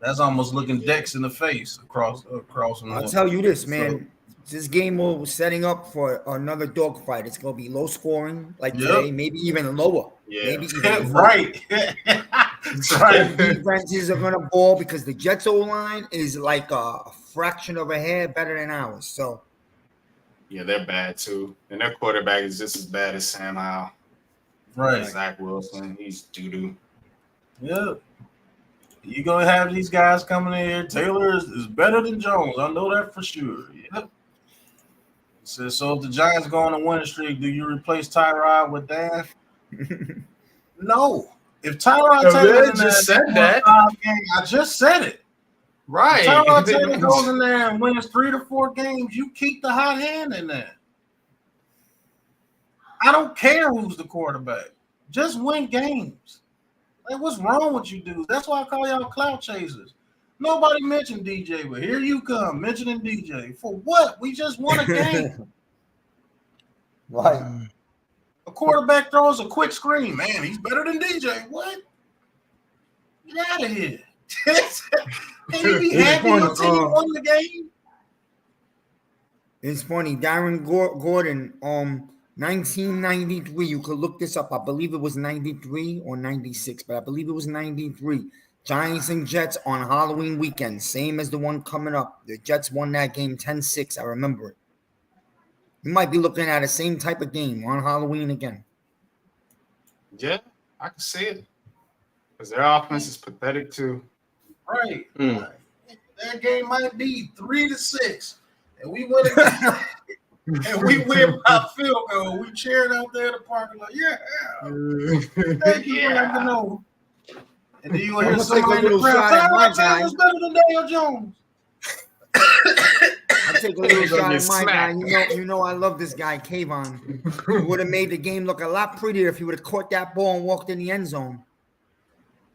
That's almost looking Dex in the face across from I'll them. tell you this, So, man. This game will setting up for another dogfight. It's gonna be low scoring like Yep. today, maybe even lower. Yeah. Maybe even lower. right. That's right. Defenses are gonna ball because the Jets O line is like a fraction of a hair better than ours. So Yeah, they're bad too. And their quarterback is just as bad as Sam Howell. Right. Zach Wilson, he's doo-doo. Yep. You're going to have these guys coming in here. Taylor is better than Jones. I know that for sure. Yep. So if the Giants go on a winning streak, do you replace Tyrod with Dan? No. If Tyrod No, Taylor man, just said that. I just said it. Right. If Tyrod Taylor goes in there and wins 3 to 4 games, you keep the hot hand in there. I don't care who's the quarterback. Just win games. Like, what's wrong with you dudes? That's why I call y'all clout chasers. Nobody mentioned DJ, but here you come mentioning DJ. For what? We just won a game. right. A quarterback throws a quick screen. Man, he's better than DJ. What? Get out of here. Can you be happy your team won the game? It's funny. Darren Gordon, 1993. You could look this up. I believe it was 93 or 96, but I believe it was 93. Giants and Jets on Halloween weekend, same as the one coming up. The Jets won that game 10-6. I remember it. You might be looking at the same type of game on Halloween again. Yeah, I can see it. Because their offense is pathetic too. Right. Mm. That game might be 3-6. And we win it. And we win by field goal. We cheering out there in the parking lot. Yeah. Thank you for letting me know. And then you will hear I'm gonna take a somebody in the little crowd. shot at my Tyrod guy. Taylor's better than Daniel Jones. I take a little He's gonna shot get at my guy. smacked. You know I love this guy, Kayvon. He would have made the game look a lot prettier if he would have caught that ball and walked in the end zone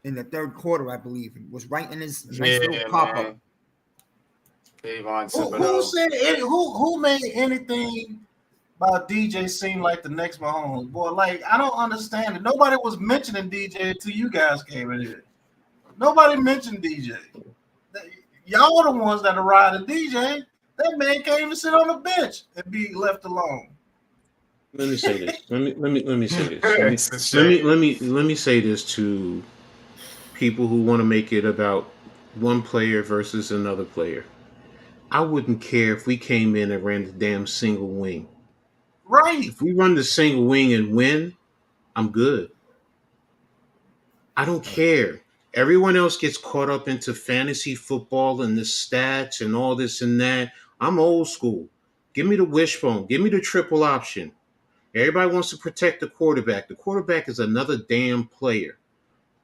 in the third quarter, I believe. It was right in his nice little pop-up. Who said it? Who made anything about DJ seem like the next Mahomes? Boy, like, I don't understand it. Nobody was mentioning DJ until you guys came in here. Nobody mentioned DJ. Y'all the ones that are riding DJ. That man can't even sit on the bench and be left alone. Let me say this. Let me say this. Let me say this to people who want to make it about one player versus another player. I wouldn't care if we came in and ran the damn single wing. Right. If we run the single wing and win, I'm good. I don't care. Everyone else gets caught up into fantasy football and the stats and all this and that. I'm old school. Give me the wishbone. Give me the triple option. Everybody wants to protect the quarterback. The quarterback is another damn player.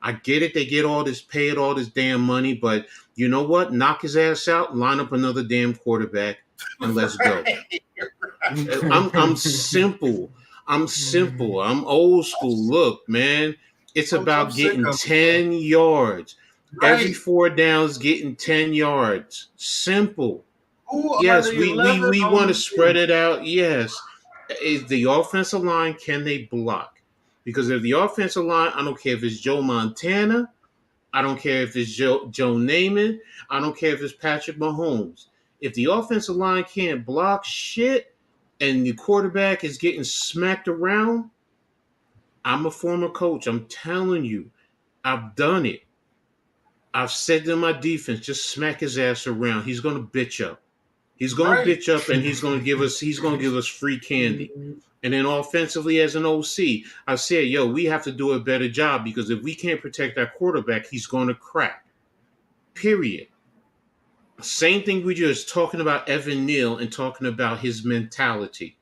I get it. They get paid all this damn money, but you know what? Knock his ass out, line up another damn quarterback, and let's go. I'm simple. I'm simple. I'm old school. Look, man, it's about getting 10 yards. Right. Every 4 downs, getting 10 yards. Simple. Who Yes, are the we 11 on want to the spread field? it out. Yes. Is the offensive line, can they block? Because if the offensive line, I don't care if it's Joe Montana, I don't care if it's Joe Namath, I don't care if it's Patrick Mahomes. If the offensive line can't block shit and the quarterback is getting smacked around, I'm a former coach. I'm telling you, I've done it. I've said to my defense, just smack his ass around. He's gonna bitch up. He's gonna bitch up and he's gonna give us free candy. And then offensively as an OC, I said, yo, we have to do a better job because if we can't protect our quarterback, he's gonna crack. Period. Same thing we just talking about Evan Neal and talking about his mentality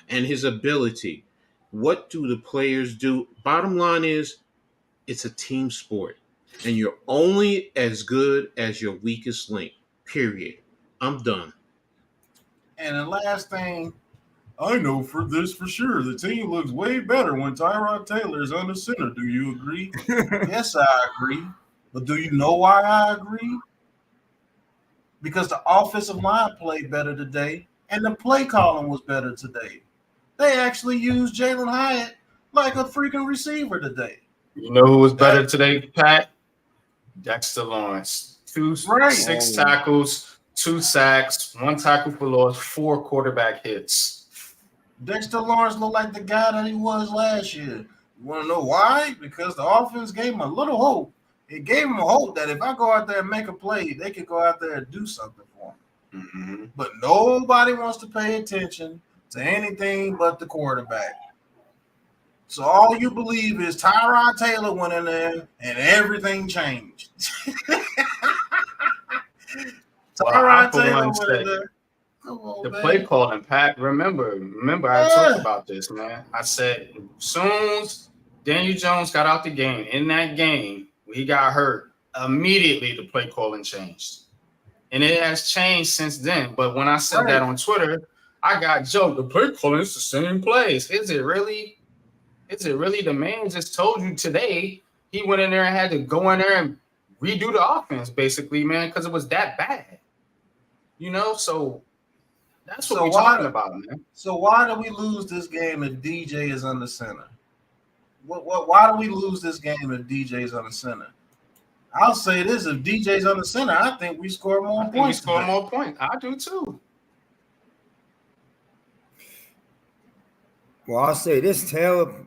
and his ability. What do the players do? Bottom line is, it's a team sport, and you're only as good as your weakest link. Period. I'm done. And the last thing I know for this for sure, the team looks way better when Tyrod Taylor is under center. Do you agree? Yes, I agree. But do you know why I agree? Because the offensive line played better today, and the play calling was better today. They actually used Jalen Hyatt like a freaking receiver today. You know who was better today, Pat? Dexter Lawrence. Right. 6 tackles, 2 sacks, 1 tackle for loss, 4 quarterback hits. Dexter Lawrence looked like the guy that he was last year. You want to know why? Because the offense gave him a little hope. It gave him a hope that if I go out there and make a play, they could go out there and do something for him. Mm-hmm. But nobody wants to pay attention to anything but the quarterback. So all you believe is Tyrod Taylor went in there and everything changed. Tyrod Taylor went in there. The play calling, Pat. Remember, I talked about this, man. I said, as soon as Daniel Jones got out the game, in that game, when he got hurt, immediately the play calling changed. And it has changed since then. But when I said that on Twitter, I got joked. The play calling is the same plays. Is it really? The man just told you today he went in there and had to go in there and redo the offense, basically, man, because it was that bad. So that's what we're talking about, man. So why do we lose this game if DJ is under center? Why do we lose this game if DJ is under center? I'll say this: if DJ's under center, I think we score more points. I do too. Well, I'll say this: Taylor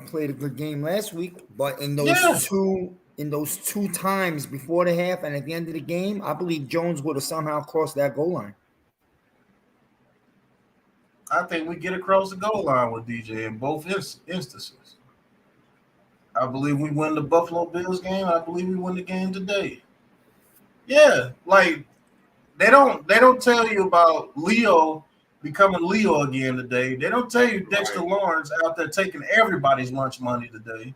played a good game last week, but in those two times before the half and at the end of the game, I believe Jones would have somehow crossed that goal line. I think we get across the goal line with DJ in both instances. I believe we win the Buffalo Bills game. I believe we win the game today. Yeah, like they don't tell you about Leo becoming Leo again today. They don't tell you Dexter Lawrence out there taking everybody's lunch money today.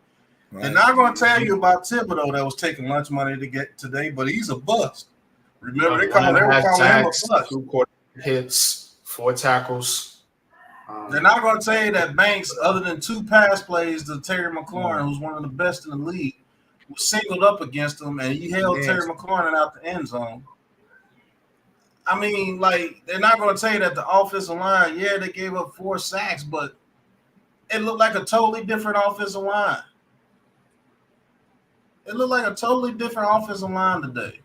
Right. They're not going to tell you about Thibodeau that was taking lunch money to get today, but he's a bust. Remember, they were calling him a bust. 2 quarterback hits, 4 tackles. They're not going to tell you that Banks, other than 2 pass plays to Terry McLaurin, who's one of the best in the league, was singled up against him, and he held Terry McLaurin out the end zone. I mean, like, they're not going to tell you that the offensive line, they gave up 4 sacks, but it looked like a totally different offensive line. It looked like a totally different offensive line today.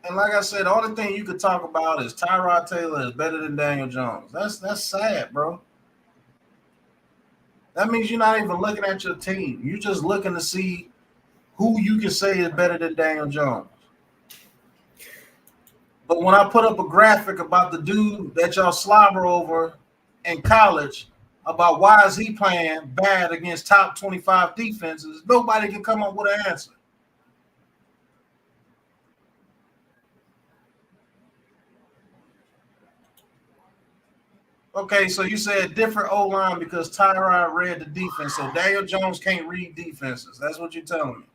And like I said, the only thing you could talk about is Tyrod Taylor is better than Daniel Jones. That's sad, bro. That means you're not even looking at your team. You're just looking to see who you can say is better than Daniel Jones. But when I put up a graphic about the dude that y'all slobber over in college about why is he playing bad against top 25 defenses, nobody can come up with an answer. Okay, so you said different O-line because Tyrod read the defense, so Daniel Jones can't read defenses. That's what you're telling me.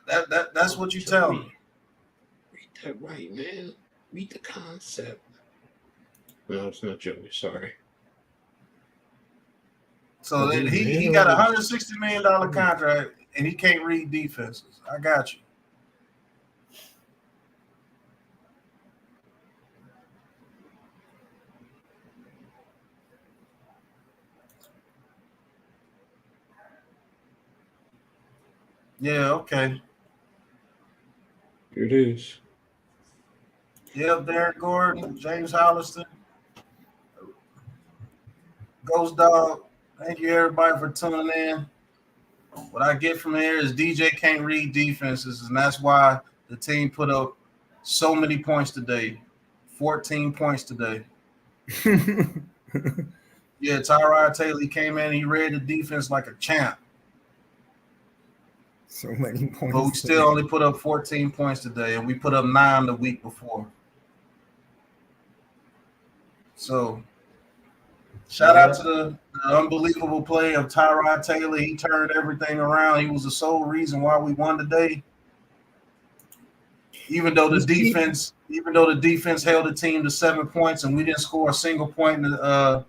That's what you're telling me. Read that right, man. Read the concept. No, it's not Joey. Sorry. So he got a $160 million contract, and he can't read defenses. I got you. Yeah, okay. Here it is. Yep, Derek Gordon, James Hollister, Ghost Dog. Thank you, everybody, for tuning in. What I get from here is DJ can't read defenses, and that's why the team put up so many points today. 14 points today. Yeah, Tyrod Taylor came in, he read the defense like a champ. So many points. But we still only put up 14 points today, and we put up 9 the week before. So shout out to the unbelievable play of Tyrod Taylor. He turned everything around. He was the sole reason why we won today. Even though the defense held the team to 7 points and we didn't score a single point in the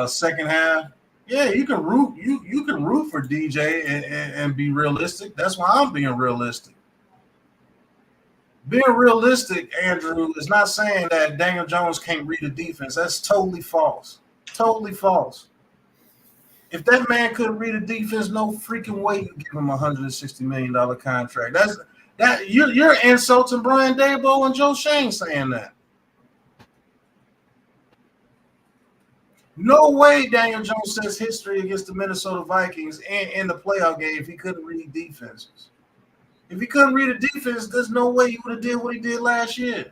second half. Yeah, you can root for DJ and be realistic. That's why I'm being realistic. Being realistic, Andrew, is not saying that Daniel Jones can't read a defense. That's totally false. Totally false. If that man couldn't read a defense, no freaking way you give him a $160 million contract. You're insulting Brian Daboll and Joe Shane saying that. No way Daniel Jones says history against the Minnesota Vikings in the playoff game if he couldn't read defenses. If he couldn't read a defense, there's no way he would have did what he did last year.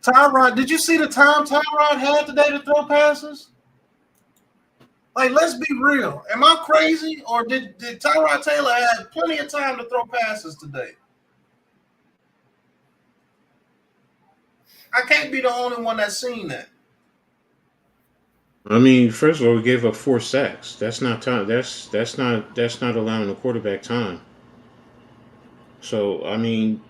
Tyrod, did you see the time Tyrod had today to throw passes? Like, let's be real. Am I crazy, or did Tyrod Taylor have plenty of time to throw passes today? I can't be the only one that's seen that. I mean, first of all, we gave up 4 sacks. That's not time. That's not allowing the quarterback time. So I mean,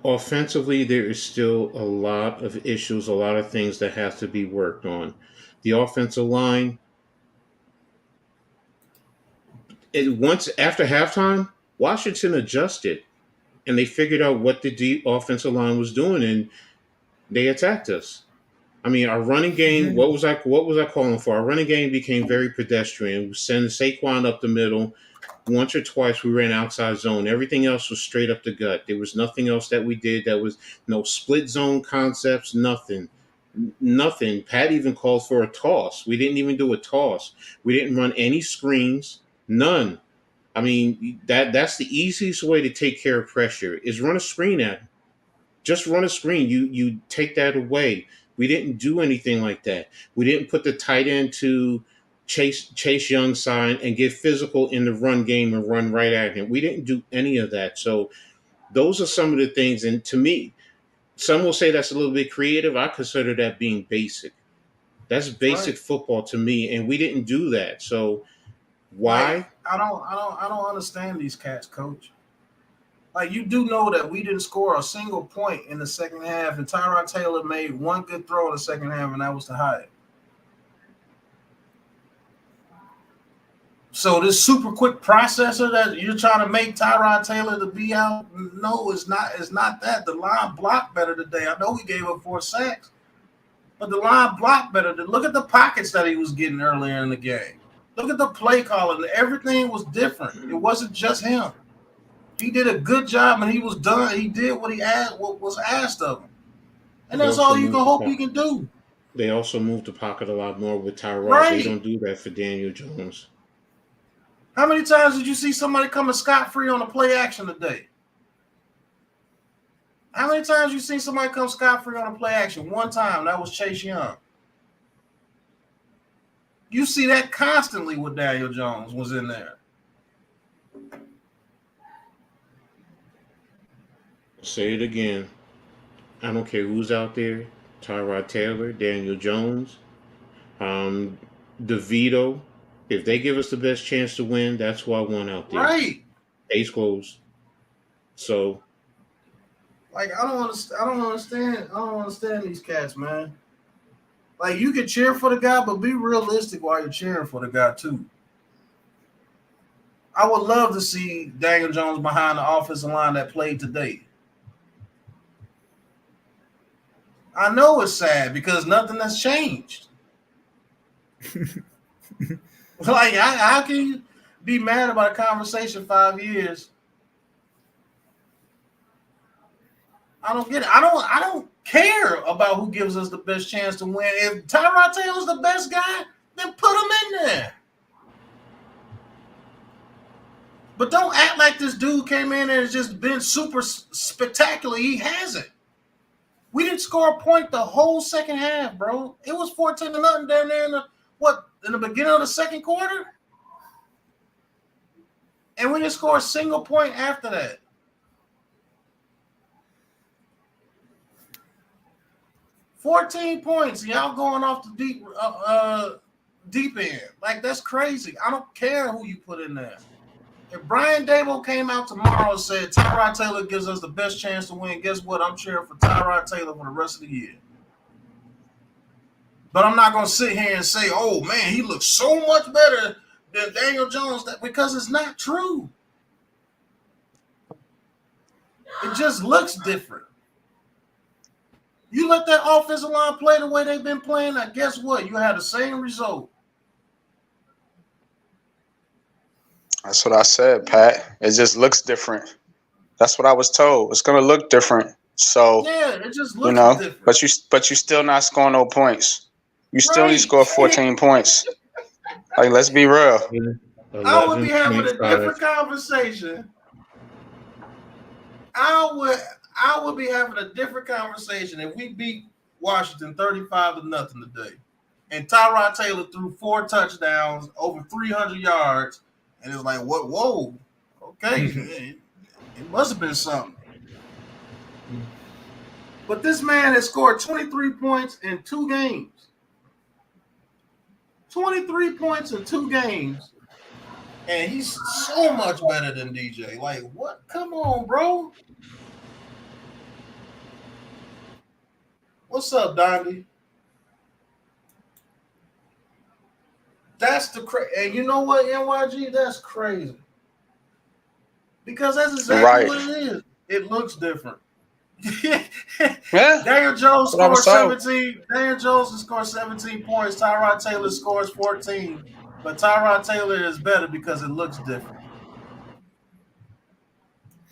offensively, there is still a lot of issues, a lot of things that have to be worked on. The offensive line. Once after halftime, Washington adjusted, and they figured out what the offensive line was doing, and they attacked us. I mean, our running game. What was I calling for? Our running game became very pedestrian. We send Saquon up the middle. Once or twice we ran outside zone. Everything else was straight up the gut. There was nothing else that we did. That was no split zone concepts. Nothing. Pat even called for a toss. We didn't even do a toss. We didn't run any screens. None. I mean, that's the easiest way to take care of pressure is run a screen at him. Just run a screen. You take that away. We didn't do anything like that. We didn't put the tight end to Chase Young's side and get physical in the run game and run right at him. We didn't do any of that. So those are some of the things. And to me, some will say that's a little bit creative. I consider that being basic. That's basic football to me, and we didn't do that. So why? Like, I don't understand these cats, coach. Like, you do know that we didn't score a single point in the second half, and Tyrod Taylor made one good throw in the second half, and that was to Hyatt. So this super quick processor that you're trying to make Tyrod Taylor to be out, no, it's not. It's not that. The line blocked better today. I know we gave up 4 sacks, but the line blocked better. Look at the pockets that he was getting earlier in the game. Look at the play calling. Everything was different. It wasn't just him. He did a good job, and he was done. He did what was asked of him, and that's all you can hope he can do. They also moved the pocket a lot more with Tyrod. Right. They don't do that for Daniel Jones. How many times did you see somebody coming scot-free on a play action today? How many times you seen somebody come scot-free on a play action? One time, that was Chase Young. You see that constantly with Daniel Jones was in there. Say it again. I don't care who's out there. Tyrod Taylor, Daniel Jones, DeVito. If they give us the best chance to win, that's who I want out there. Right. Case closed. So, like, I don't understand these cats, man. Like, you can cheer for the guy, but be realistic while you're cheering for the guy too. I would love to see Daniel Jones behind the offensive line that played today. I know it's sad because nothing has changed. Like, how can you be mad about a conversation 5 years? I don't get it. I don't care about who gives us the best chance to win. If Tyrod Taylor's the best guy, then put him in there. But don't act like this dude came in and has just been super spectacular. He hasn't. We didn't score a point the whole second half, bro. It was 14-0 down there in the beginning of the second quarter. And we didn't score a single point after that. 14 points. Y'all going off the deep end. Like, that's crazy. I don't care who you put in there. If Brian Dable came out tomorrow and said Tyrod Taylor gives us the best chance to win, guess what? I'm cheering for Tyrod Taylor for the rest of the year. But I'm not going to sit here and say, oh, man, he looks so much better than Daniel Jones, because it's not true. It just looks different. You let that offensive line play the way they've been playing, now guess what? You had the same result. That's what I said, Pat. It just looks different. That's what I was told. It's going to look different. So, yeah, it just looks different. But you still not scoring no points. You still need to score 14 points. Like, let's be real. I would be having a different conversation. I would be having a different conversation if we beat Washington 35-0 today, and Tyrod Taylor threw 4 touchdowns, over 300 yards, and it's like, what? Whoa, okay, it must have been something. But this man has scored 23 points in 2 games. 23 points in 2 games, and he's so much better than DJ. Like, what? Come on, bro. What's up, Dondy? That's the crazy. And you know what, NYG? That's crazy. Because that's exactly what it is. It looks different. Yeah. Daniel Jones scored 17. Daniel Jones has scored 17 points. Tyrod Taylor scores 14. But Tyrod Taylor is better because it looks different.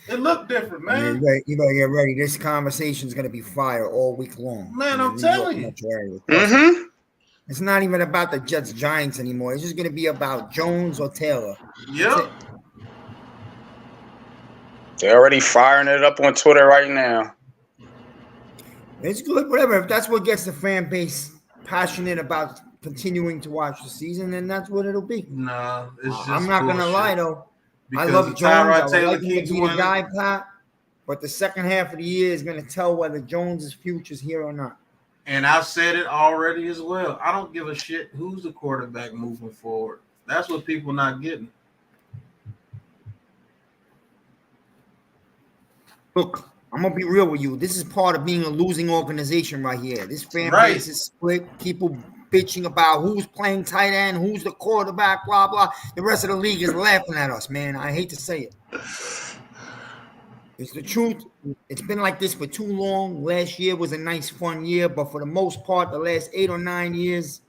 It looked different, man. You better get ready. This conversation is going to be fire all week long. Man, I'm telling you. It's not even about the Jets Giants anymore. It's just going to be about Jones or Taylor. Yep. They're already firing it up on Twitter right now. It's good, whatever. If that's what gets the fan base passionate about continuing to watch the season, then that's what it'll be. Nah, it's just I'm not going to lie, though. Because I love Jones. I would Taylor like him to be the guy, Pat. But the second half of the year is going to tell whether Jones' future is here or not. And I've said it already as well. I don't give a shit who's the quarterback moving forward. That's what people not getting. Look, I'm going to be real with you. This is part of being a losing organization right here. This fan base is split. People bitching about who's playing tight end, who's the quarterback, blah, blah. The rest of the league is laughing at us, man. I hate to say it. It's the truth. It's been like this for too long. Last year was a nice, fun year, but for the most part, the last 8 or 9 years.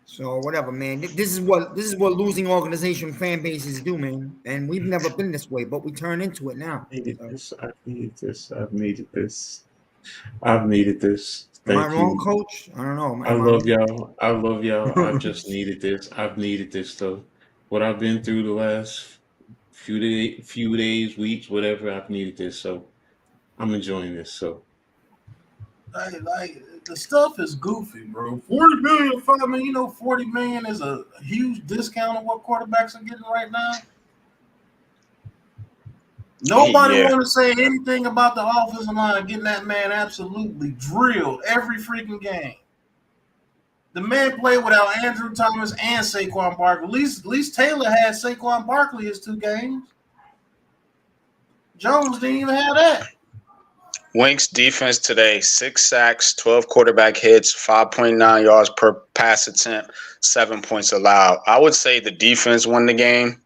So whatever, man. This is what losing organization fan bases do, man. And we've never been this way, but we turn into it now. I've needed this. I've needed this. Am I wrong, Coach? I don't know. I love y'all. I just needed this. I've needed this though. What I've been through the last few days, weeks, whatever, I've needed this. So I'm enjoying this. So like the stuff is goofy, bro. 40 million, 5 million. You know, 40 million is a huge discount on what quarterbacks are getting right now. Nobody want to say anything about the offensive line getting that man absolutely drilled every freaking game. The man played without Andrew Thomas and Saquon Barkley. At least Taylor had Saquon Barkley his 2 games. Jones didn't even have that. Wink's defense today, 6 sacks, 12 quarterback hits, 5.9 yards per pass attempt, 7 points allowed. I would say the defense won the game.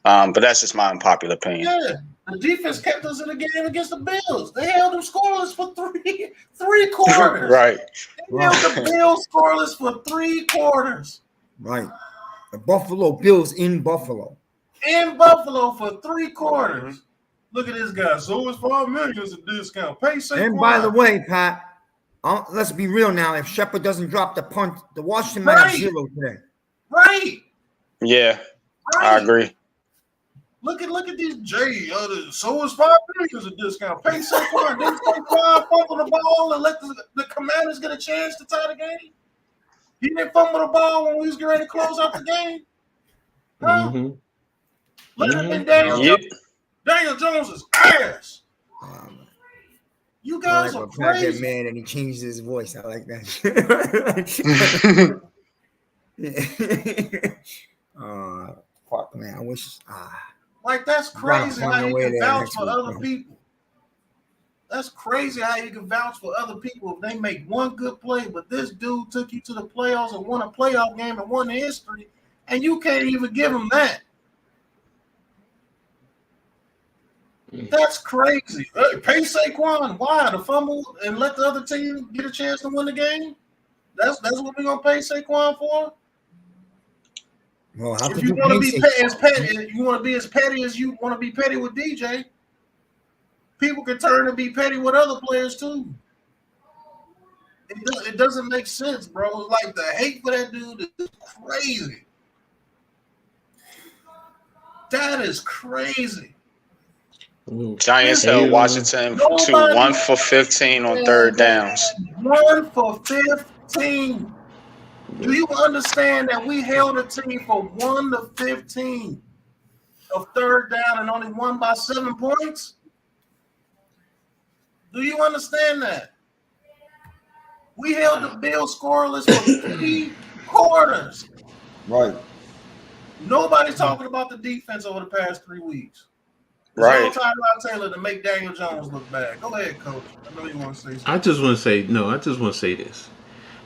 But that's just my unpopular opinion. Yeah, the defense kept us in the game against the Bills. They held them scoreless for three quarters. Right. They held the Bills scoreless for 3 quarters. Right. The Buffalo Bills in Buffalo. In Buffalo for 3 quarters. Look at this guy. So it's $5 million as a discount. Pay Saquon. And by the way, Pat, let's be real now. If Shepard doesn't drop the punt, the Washington might have 0 today. Right. Yeah, I agree. Look at these J. So it's $5 million as a discount. Pay Saquon. Then Saquon fumble the ball and let the Commanders get a chance to tie the game. He didn't fumble the ball when we was getting ready to close out the game. Huh? Look at Daniel Jones. Daniel Jones is ass. You I guys like are when Pat get crazy. mad and he changes his voice. I like that. Fuck, man. I wish. Like, that's Gotta crazy find how a you way can there vouch next for week, other man. people. That's crazy how you can vouch for other people if they make one good play, but this dude took you to the playoffs and won a playoff game and won the history, and you can't even give him that. That's crazy. Pay Saquon. Why? To fumble and let the other team get a chance to win the game? That's what we're gonna pay Saquon for? Well, how If could you you want to pay be as petty, you want to be as petty as you want to be petty with DJ. People can turn and be petty with other players too. It doesn't make sense, bro. Like, the hate for that dude is crazy. That is crazy. Giants held Washington to 1 for 15 on third downs. 1 for 15. Do you understand that we held a team for 1 to 15 of third down and only won by 7 points? Do you understand that? We held the Bills scoreless for 3 quarters. Right. Nobody's talking about the defense over the past 3 weeks. It's Right. all Tyrod Taylor to make Daniel Jones look bad. Go ahead, Coach. I know you want to say something. I just want to say this.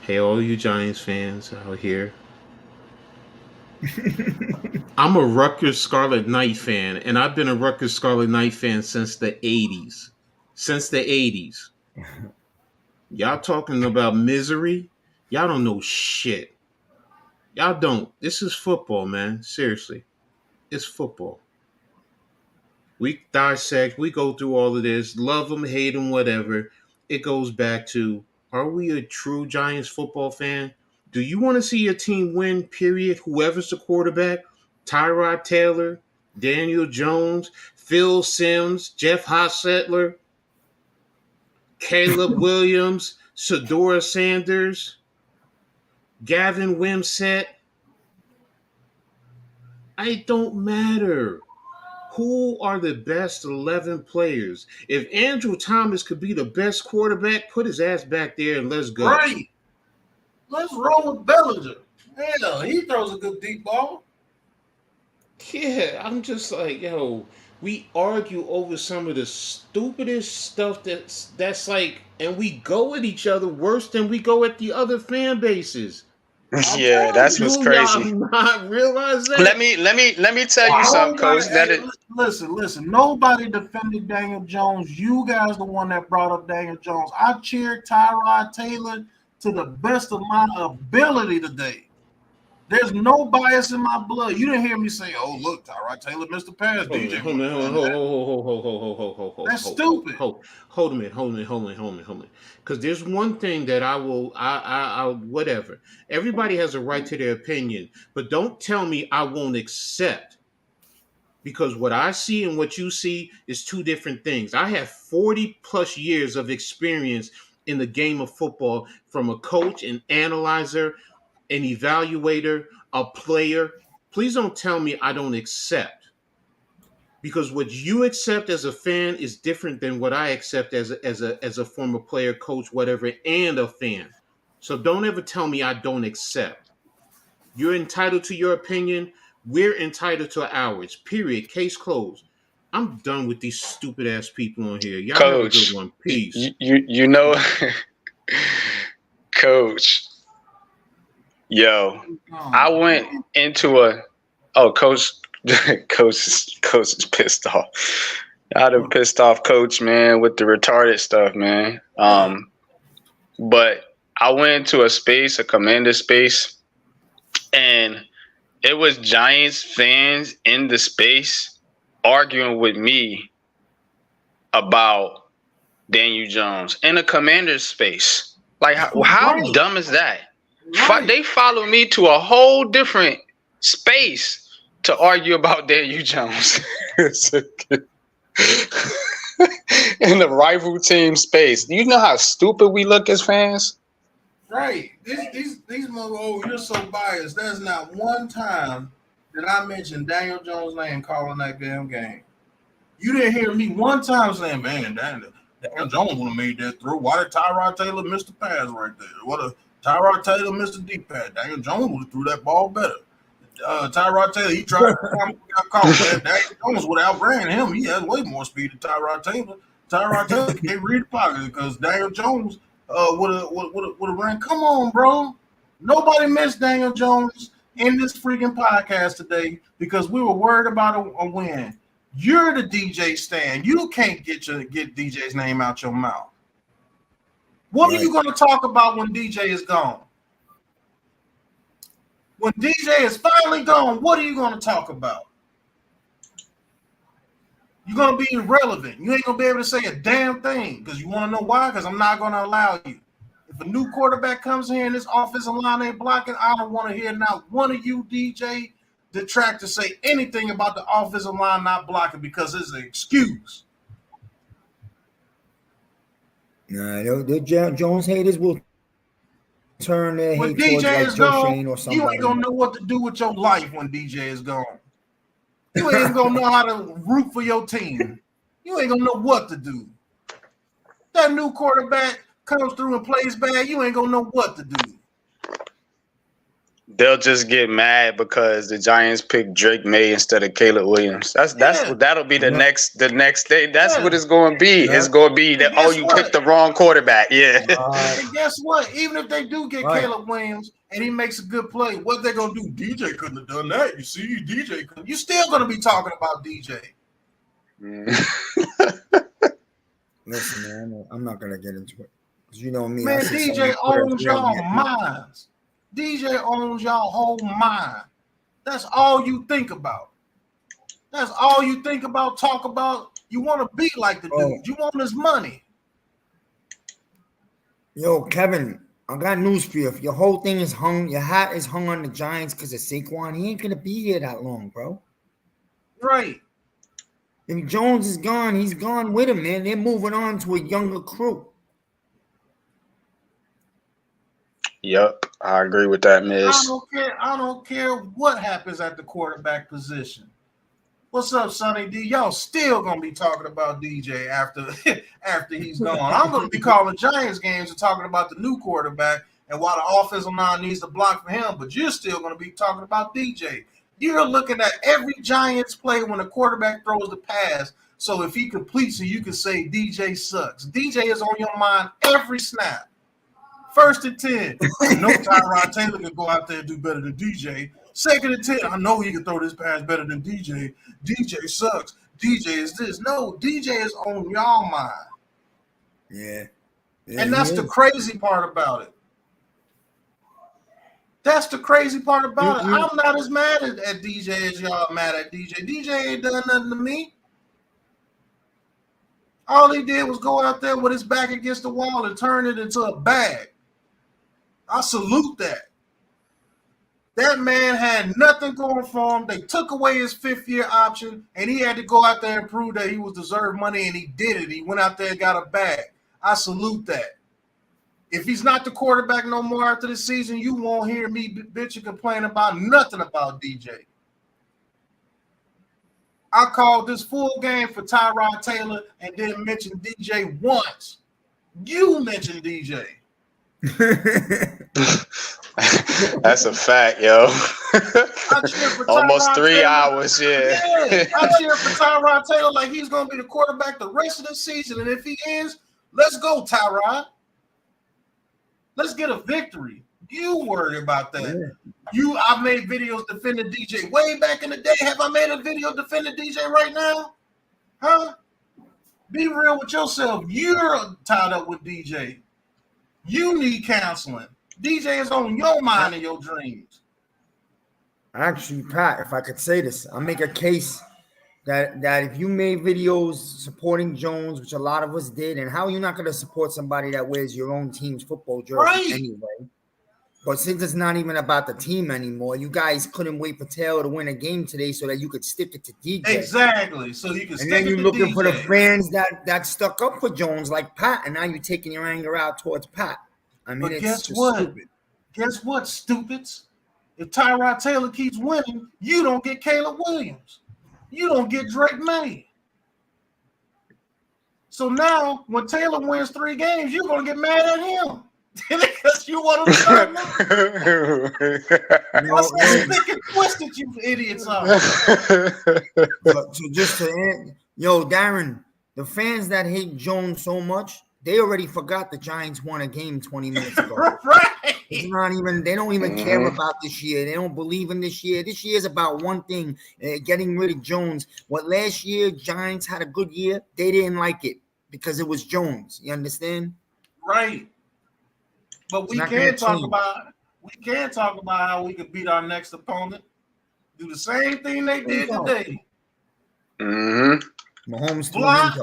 Hey, all you Giants fans out here. I'm a Rutgers Scarlet Knight fan, and I've been a Rutgers Scarlet Knight fan since the 80s. Since the 80s. Y'all talking about misery? Y'all don't know shit. Y'all don't. This is football, man. Seriously. It's football. We dissect, we go through all of this, love them, hate them, whatever. It goes back to, are we a true Giants football fan? Do you want to see your team win, period? Whoever's the quarterback, Tyrod Taylor, Daniel Jones, Phil Simms, Jeff Hostetler, Caleb Williams, Sedora Sanders, Gavin Wimsett. It don't matter. Who are the best 11 players? If Andrew Thomas could be the best quarterback, put his ass back there and let's go. Right. Let's roll with Bellinger. Hell, he throws a good deep ball. Yeah, I'm just like, yo, we argue over some of the stupidest stuff that's like, and we go at each other worse than we go at the other fan bases. Yeah, that's what's Do y'all crazy. not realize that? Let me tell you something, Coach. Listen. Nobody defended Daniel Jones. You guys, the one that brought up Daniel Jones. I cheered Tyrod Taylor to the best of my ability today. There's no bias in my blood. You didn't hear me say, "Oh, look, Tyrod Taylor missed the pass." DJ, that's stupid. Hold a minute. Because there's one thing that I whatever. Everybody has a right to their opinion, but don't tell me I won't accept. Because what I see and what you see is two different things. I have 40 plus years of experience in the game of football from a coach, an analyzer, an evaluator, a player. Please don't tell me I don't accept. Because what you accept as a fan is different than what I accept as a former player, coach, whatever, and a fan. So don't ever tell me I don't accept. You're entitled to your opinion. We're entitled to ours. Period. Case closed. I'm done with these stupid ass people on here. Y'all have a Coach, good one. Peace. you know, Coach. Yo, I went into Coach is pissed off. I done pissed off Coach, man, with the retarded stuff, man. But I went into a commander space, and it was Giants fans in the space arguing with me about Daniel Jones in a commander space. Like, how dumb is that? Right. They follow me to a whole different space to argue about Daniel Jones in the rival team space. Do you know how stupid we look as fans? Right. These you're so biased. There's not one time that I mentioned Daniel Jones' name calling that damn game. You didn't hear me one time saying, "Man, Daniel Jones would have made that throw. Why did Tyrod Taylor miss the pass right there? What a Tyrod Taylor missed the deep pass. Daniel Jones would have threw that ball better. Tyrod Taylor, he tried to got caught. Daniel Jones would have outran him. He has way more speed than Tyrod Taylor. Tyrod Taylor can't read the pocket because Daniel Jones would have ran. Come on, bro. Nobody missed Daniel Jones in this freaking podcast today because we were worried about a win. You're the DJ stand. You can't get DJ's name out your mouth. What are you going to talk about when DJ is gone? When DJ is finally gone, what are you going to talk about? You're going to be irrelevant. You ain't going to be able to say a damn thing because you want to know why? Because I'm not going to allow you. If a new quarterback comes here and this offensive line ain't blocking, I don't want to hear not one of you, DJ, detractors say anything about the offensive line not blocking because it's an excuse. Nah, the Jones haters will turn their when hate towards DJ like is Joe gone, Shane or somebody. you ain't gonna know what to do with your life when DJ is gone. You ain't gonna know how to root for your team. You ain't gonna know what to do. That new quarterback comes through and plays bad, you ain't gonna know what to do. They'll just get mad because the Giants picked Drake May instead of Caleb Williams. That'll be the next day. That's what it's going to be. Yeah. It's going to be that you picked the wrong quarterback. Yeah. And guess what? Even if they do get Caleb Williams and he makes a good play, what they gonna do? DJ couldn't have done that. You see, DJ couldn't. You still gonna be talking about DJ. Listen, man, I'm not gonna get into it because you know me. Man, DJ owns y'all minds. DJ owns y'all whole mind. That's all you think about. That's all you think about, talk about. You want to be like the dude. You want his money. Yo, Kevin, I got news for you. If your whole thing is hung, your hat is hung on the Giants because of Saquon, he ain't going to be here that long, bro. Right. If Jones is gone, he's gone with him, man. They're moving on to a younger crew. Yep, I agree with that, Miz. I don't care what happens at the quarterback position. What's up, Sonny D? Y'all still gonna be talking about DJ after he's gone. I'm gonna be calling Giants games and talking about the new quarterback and why the offensive line needs to block for him, but you're still gonna be talking about DJ. You're looking at every Giants play when the quarterback throws the pass. So if he completes it, you can say DJ sucks. DJ is on your mind every snap. 1st and 10. I know Tyrod Taylor can go out there and do better than DJ. 2nd and 10. I know he can throw this pass better than DJ. DJ sucks. DJ is this. No, DJ is on y'all mind. Yeah. And that's the crazy part about it. That's the crazy part about it. I'm not as mad at DJ as y'all mad at DJ. DJ ain't done nothing to me. All he did was go out there with his back against the wall and turn it into a bag. I salute that. That man had nothing going for him. They took away his 5th-year option, and he had to go out there and prove that he was deserved money, and he did it. He went out there and got a bag. I salute that. If he's not the quarterback no more after the season, you won't hear me bitch and complain about nothing about DJ. I called this full game for Tyrod Taylor and didn't mention DJ once. You mentioned DJ. That's a fact, yo. Almost 3 hours, yeah. I cheer for Tyrod Taylor like he's going to be the quarterback the rest of the season. And if he is, let's go, Tyrod. Let's get a victory. You worry about that. Yeah. I've made videos defending DJ way back in the day. Have I made a video defending DJ right now? Huh? Be real with yourself. You're tied up with DJ. You need counseling. DJ is on your mind and your dreams. Actually, Pat, if I could say this, I'll make a case that if you made videos supporting Jones, which a lot of us did, and how are you not going to support somebody that wears your own team's football jersey anyway? But since it's not even about the team anymore, you guys couldn't wait for Taylor to win a game today so that you could stick it to DJ. Exactly. So you can stick it to DJ. And then you're looking for the fans that stuck up for Jones like Pat, and now you're taking your anger out towards Pat. I mean, but guess what? Stupid. Guess what, stupids? If Tyrod Taylor keeps winning, you don't get Caleb Williams. You don't get Drake May. So now, when Taylor wins 3 games, you're gonna get mad at him because you want him to start. What's that stick and twisted, you idiots are? So just to end, Darren, the fans that hate Jones so much, they already forgot the Giants won a game 20 minutes ago. Right. It's not even. They don't even care about this year. They don't believe in this year. This year is about one thing: getting rid of Jones. What last year Giants had a good year, they didn't like it because it was Jones. You understand? Right. But we can't talk about how we could beat our next opponent. Do the same thing they did today. Mahomes block.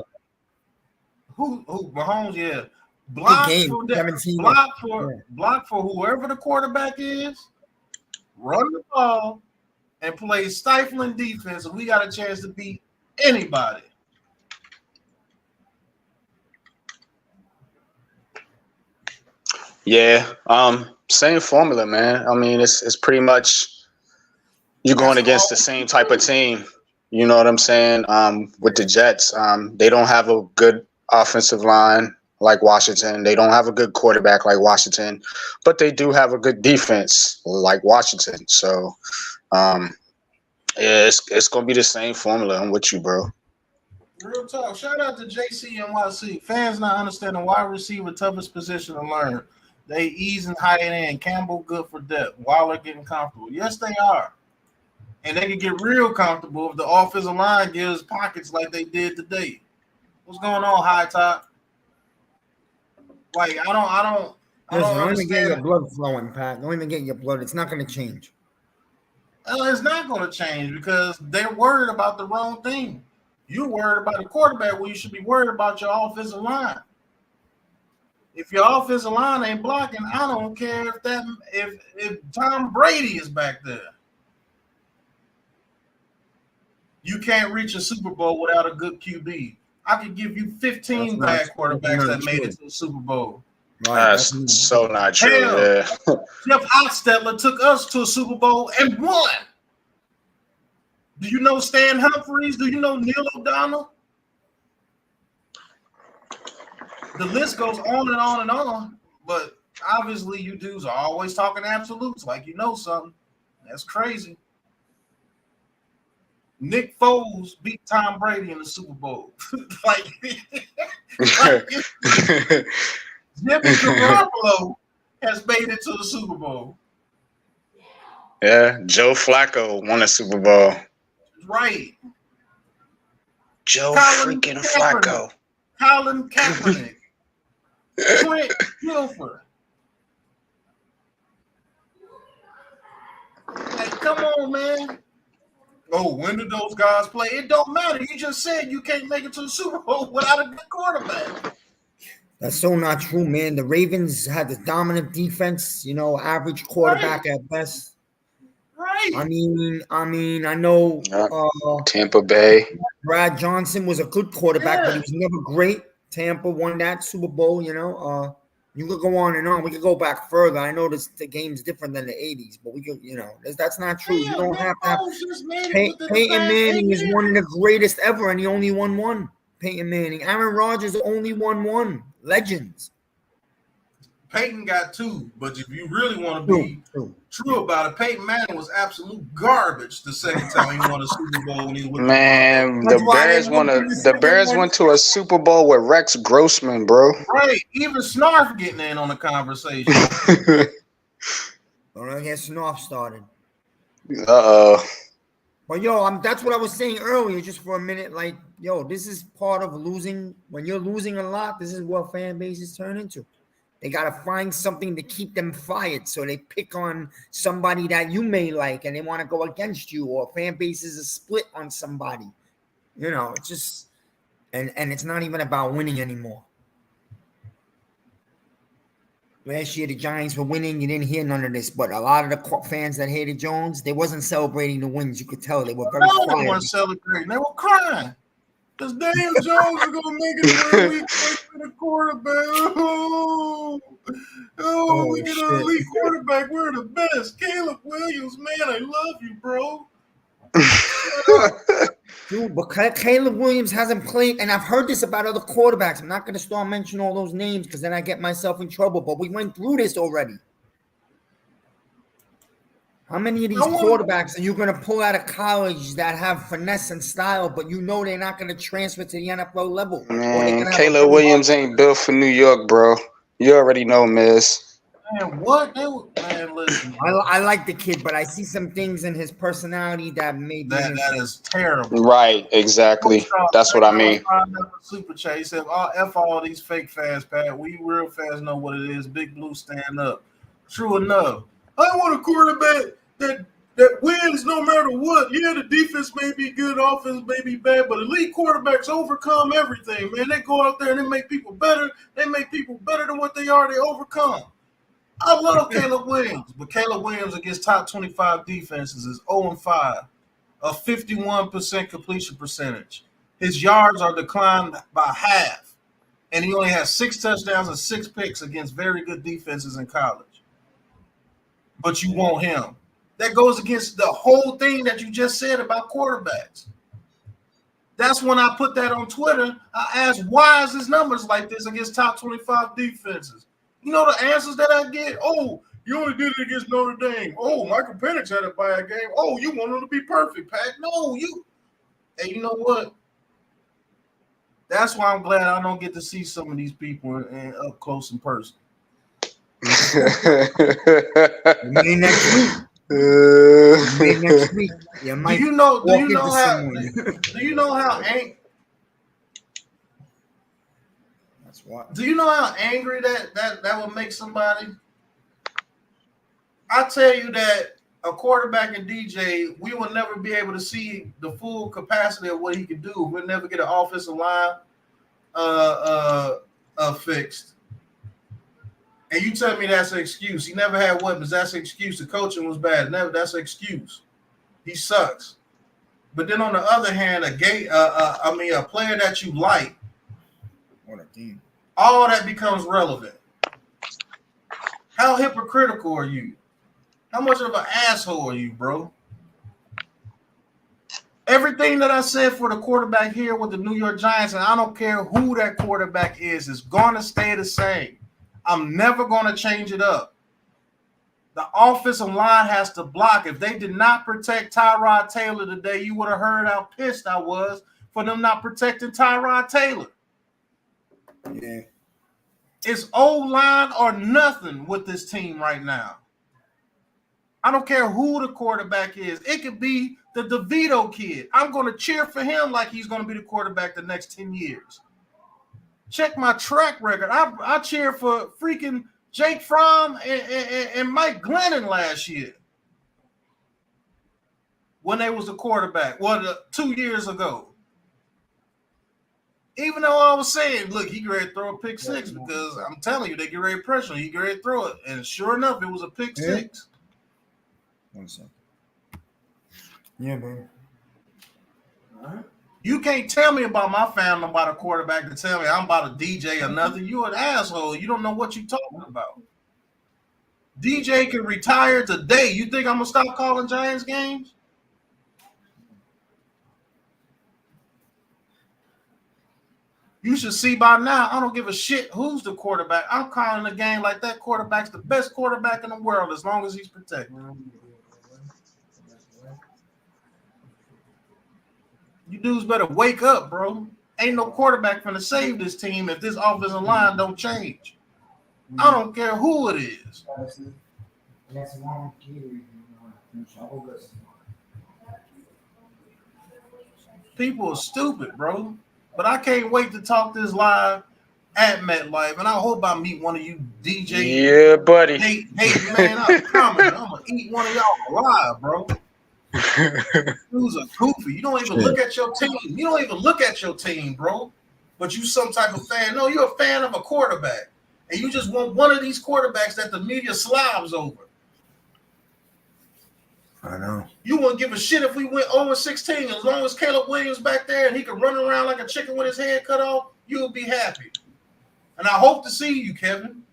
Who Mahomes? Yeah. Block for whoever the quarterback is. Run the ball and play stifling defense, and we got a chance to beat anybody. Yeah, same formula, man. I mean, it's pretty much you're going against the same type of team. You know what I'm saying? With the Jets, they don't have a good offensive line like Washington. They don't have a good quarterback like Washington, but they do have a good defense like Washington. So, yeah, it's gonna be the same formula. I'm with you, bro. Real talk. Shout out to JCNYC. Fans not understanding wide receiver toughest position to learn. They ease and high end. Campbell good for depth. Waller getting comfortable. Yes, they are. And they can get real comfortable if the offensive line gives pockets like they did today. What's going on, High Top? Like, I don't even get your blood flowing, Pat. Don't even get your blood. It's not going to change. It's not going to change because they're worried about the wrong thing. You're worried about the quarterback when you should be worried about your offensive line. If your offensive line ain't blocking, I don't care if Tom Brady is back there. You can't reach a Super Bowl without a good QB. I could give you 15 bad quarterbacks that made it to the Super Bowl. Right, that's so not true. Hell, yeah. Jeff Hostetler took us to a Super Bowl and won. Do you know Stan Humphries? Do you know Neil O'Donnell? The list goes on and on and on. But obviously, you dudes are always talking absolutes like you know something. That's crazy. Nick Foles beat Tom Brady in the Super Bowl. Jimmy Garoppolo has made it to the Super Bowl. Yeah, Joe Flacco won a Super Bowl. Right. Joe freaking Flacco. Colin Kaepernick. Trent Dilfer. Hey, come on, man. Oh, when do those guys play? It don't matter. You just said you can't make it to the Super Bowl without a good quarterback. That's so not true, man. The Ravens had the dominant defense, average quarterback at best. Right. I mean, I know Tampa Bay. Brad Johnson was a good quarterback, but he was never great. Tampa won that Super Bowl, You could go on and on. We could go back further. I know the game's different than the 80s, but we could, that's not true. You don't have to have Peyton Manning is one of the greatest ever, and he only won one. Peyton Manning. Aaron Rodgers only won one. Legends. Peyton got 2, but if you really want to be true about it, Peyton Manning was absolute garbage the second time he won a Super Bowl when he was with the Bears went to a Super Bowl with Rex Grossman, bro. Right. Even Snarf getting in on the conversation. All right, I guess Snarf started. Uh-oh. But that's what I was saying earlier, just for a minute. Like, this is part of losing. When you're losing a lot, this is what fan bases turn into. They got to find something to keep them fired. So they pick on somebody that you may like and they want to go against you, or fan bases are split on somebody. It's just, and it's not even about winning anymore. Last year, the Giants were winning. You didn't hear none of this, but a lot of the fans that hated Jones, they wasn't celebrating the wins. You could tell they were very quiet. They weren't celebrating. They were crying. Because Daniel Jones is going to make it where we play for the quarterback. We get an elite quarterback. We're the best. Caleb Williams, man, I love you, bro. Dude, but Caleb Williams hasn't played, and I've heard this about other quarterbacks. I'm not going to start mentioning all those names because then I get myself in trouble. But we went through this already. How many of these quarterbacks are you going to pull out of college that have finesse and style, but you know they're not going to transfer to the NFL level? Man, Caleb Williams ain't built for New York, bro. You already know, Miz. Man, what? Man, listen. I like the kid, but I see some things in his personality that may be that is terrible. Right, exactly. That's what I mean. Super chat. He said, F all these fake fans, Pat. We real fans know what it is. Big Blue stand up. True enough. I want a quarterback that wins no matter what. Yeah, the defense may be good, offense may be bad, but elite quarterbacks overcome everything, man. They go out there and they make people better. They make people better than what they are. They overcome. I love Caleb Williams, but Caleb Williams against top 25 defenses is 0-5, a 51% completion percentage. His yards are declined by half, and he only has 6 touchdowns and 6 picks against very good defenses in college. But you want him. That goes against the whole thing that you just said about quarterbacks. That's when I put that on Twitter. I asked, why is his numbers like this against top 25 defenses? You know the answers that I get? Oh, you only did it against Notre Dame. Oh, Michael Penix had a bad game. Oh, you want him to be perfect, Pat. No, you. And you know what? That's why I'm glad I don't get to see some of these people up close in person. Maybe next week. Maybe next week. You might do you know how Do you know how angry that would make somebody? I tell you that a quarterback and DJ, we will never be able to see the full capacity of what he can do. We'll never get an offensive line fixed. And you tell me that's an excuse. He never had weapons. That's an excuse. The coaching was bad. That's an excuse. He sucks. But then on the other hand, a player that you like, what a team. All that becomes relevant. How hypocritical are you? How much of an asshole are you, bro? Everything that I said for the quarterback here with the New York Giants, and I don't care who that quarterback is going to stay the same. I'm never going to change it up. The offensive line has to block. If they did not protect Tyrod Taylor today, you would have heard how pissed I was for them not protecting Tyrod Taylor. Yeah. It's O-line or nothing with this team right now. I don't care who the quarterback is. It could be the DeVito kid. I'm going to cheer for him like he's going to be the quarterback the next 10 years. Check my track record. I cheered for freaking Jake Fromm and Mike Glennon last year when they was a quarterback. 2 years ago. Even though I was saying, look, he get ready to throw a pick six because I'm telling you, they get ready to pressure him. He get ready to throw it. And sure enough, it was a pick six. 1 second. Yeah, man. All right. You can't tell me about my family about a quarterback to tell me I'm about a DJ or nothing. You're an asshole. You don't know what you're talking about. DJ can retire today. You think I'm going to stop calling Giants games? You should see by now, I don't give a shit who's the quarterback. I'm calling the game like that quarterback's the best quarterback in the world as long as he's protected. You dudes better wake up, bro. Ain't no quarterback finna save this team if this offensive line don't change. I don't care who it is. People are stupid, bro. But I can't wait to talk this live at MetLife, and I hope I meet one of you DJs. Yeah, buddy. Hey, man, I'm coming. I'm gonna eat one of y'all alive, bro. Dudes are goofy. You don't even look at your team. You don't even look at your team, bro. But you some type of fan. No, you're a fan of a quarterback, and you just want one of these quarterbacks that the media slobs over. I know. You wouldn't give a shit if we went 0-16. As long as Caleb Williams back there and he could run around like a chicken with his head cut off, you would be happy. And I hope to see you, Kevin.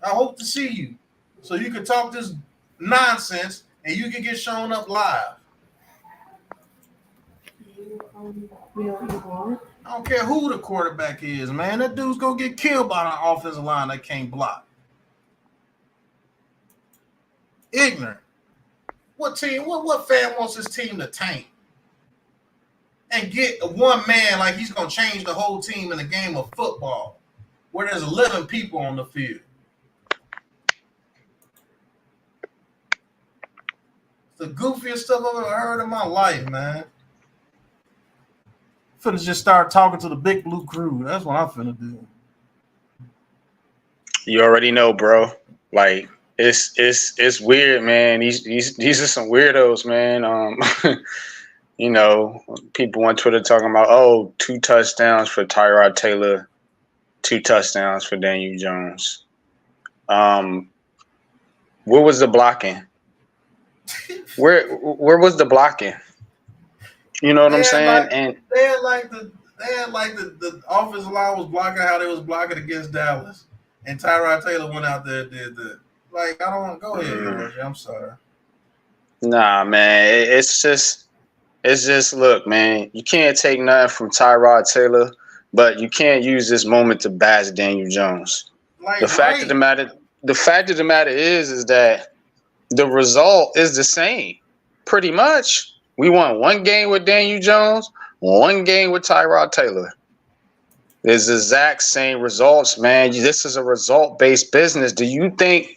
I hope to see you. So you can talk this nonsense and you can get shown up live. I don't care who the quarterback is, man. That dude's gonna get killed by an offensive line that can't block. Ignorant. What team? What fan wants his team to tank and get one man like he's gonna change the whole team in a game of football where there's 11 people on the field? It's the goofiest stuff I've ever heard in my life, man. Finna just start talking to the big blue crew. That's what I'm finna do. You already know, bro. Like it's weird, man. These are some weirdos, man. You know, people on Twitter talking about 2 touchdowns for Tyrod Taylor, 2 touchdowns for Daniel Jones. Where was the blocking? Where was the blocking? You know what I'm saying? And they had like the offensive line was blocking how they was blocking against Dallas, and Tyrod Taylor went out there and did that. Like, I don't want to go ahead, George. I'm sorry. Nah, man. It's just look, man. You can't take nothing from Tyrod Taylor, but you can't use this moment to bash Daniel Jones. Like, the fact of the matter is that the result is the same, pretty much. We won 1 game with Daniel Jones, 1 game with Tyrod Taylor. It's the exact same results, man. This is a result-based business. Do you think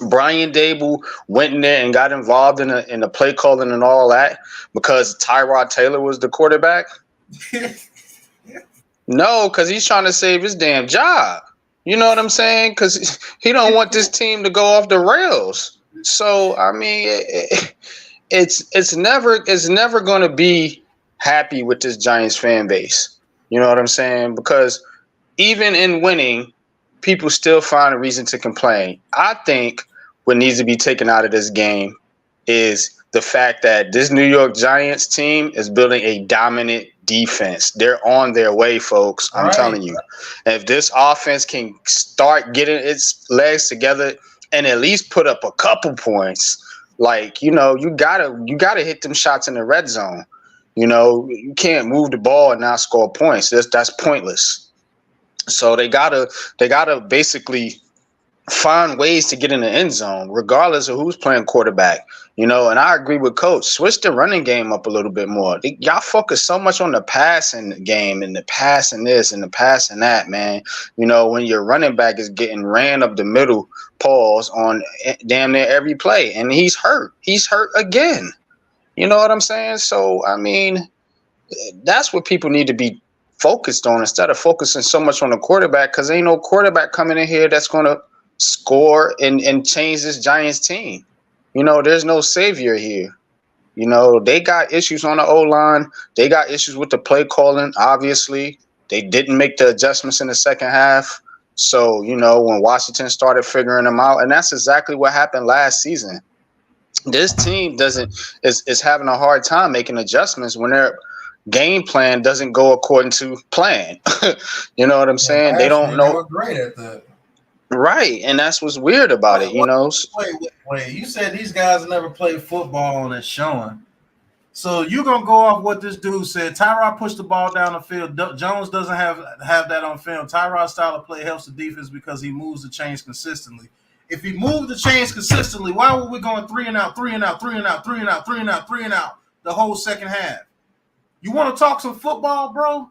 Brian Dable went in there and got involved in the play calling and all that because Tyrod Taylor was the quarterback? No, because he's trying to save his damn job. You know what I'm saying? Because he don't want this team to go off the rails. So, I mean, it's never going to be happy with this Giants fan base. You know what I'm saying? Because even in winning, people still find a reason to complain. I think what needs to be taken out of this game is the fact that this New York Giants team is building a dominant defense. They're on their way, folks. I'm telling you. If this offense can start getting its legs together and at least put up a couple points, like, you know, you gotta hit them shots in the red zone. You know, you can't move the ball and not score points. That's pointless. So they gotta basically find ways to get in the end zone, regardless of who's playing quarterback. You know, and I agree with Coach. Switch the running game up a little bit more. Y'all focus so much on the passing game and the passing this and the passing that, man. You know, when your running back is getting ran up the middle, pause on damn near every play, and he's hurt. He's hurt again. You know what I'm saying? So, I mean, that's what people need to be focused on instead of focusing so much on the quarterback, because ain't no quarterback coming in here that's going to score and change this Giants team. You know, there's no savior here. You know, they got issues on the O-line. They got issues with the play calling, obviously. They didn't make the adjustments in the second half. So, you know, when Washington started figuring them out, and that's exactly what happened last season. This team is having a hard time making adjustments when their game plan doesn't go according to plan. You know what I'm saying? They don't know. They were great at that. Right, and that's what's weird about it, you know. Wait, you said these guys never played football on this showing. So you're gonna go off what this dude said. Tyrod pushed the ball down the field. Jones doesn't have that on film. Tyrod's style of play helps the defense because he moves the chains consistently. If he moved the chains consistently, why were we going 3 and out, 3 and out, 3 and out, 3 and out, 3 and out, 3 and out the whole second half? You want to talk some football, bro?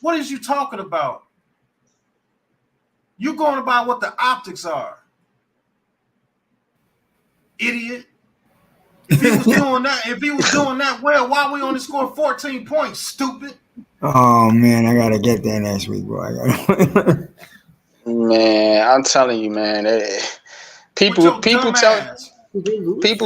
What is you talking about? You going about what the optics are, idiot. If he was doing that well, why we only scored 14 points, stupid? Oh man, I gotta get that next week, bro. Man, I'm telling you, man. People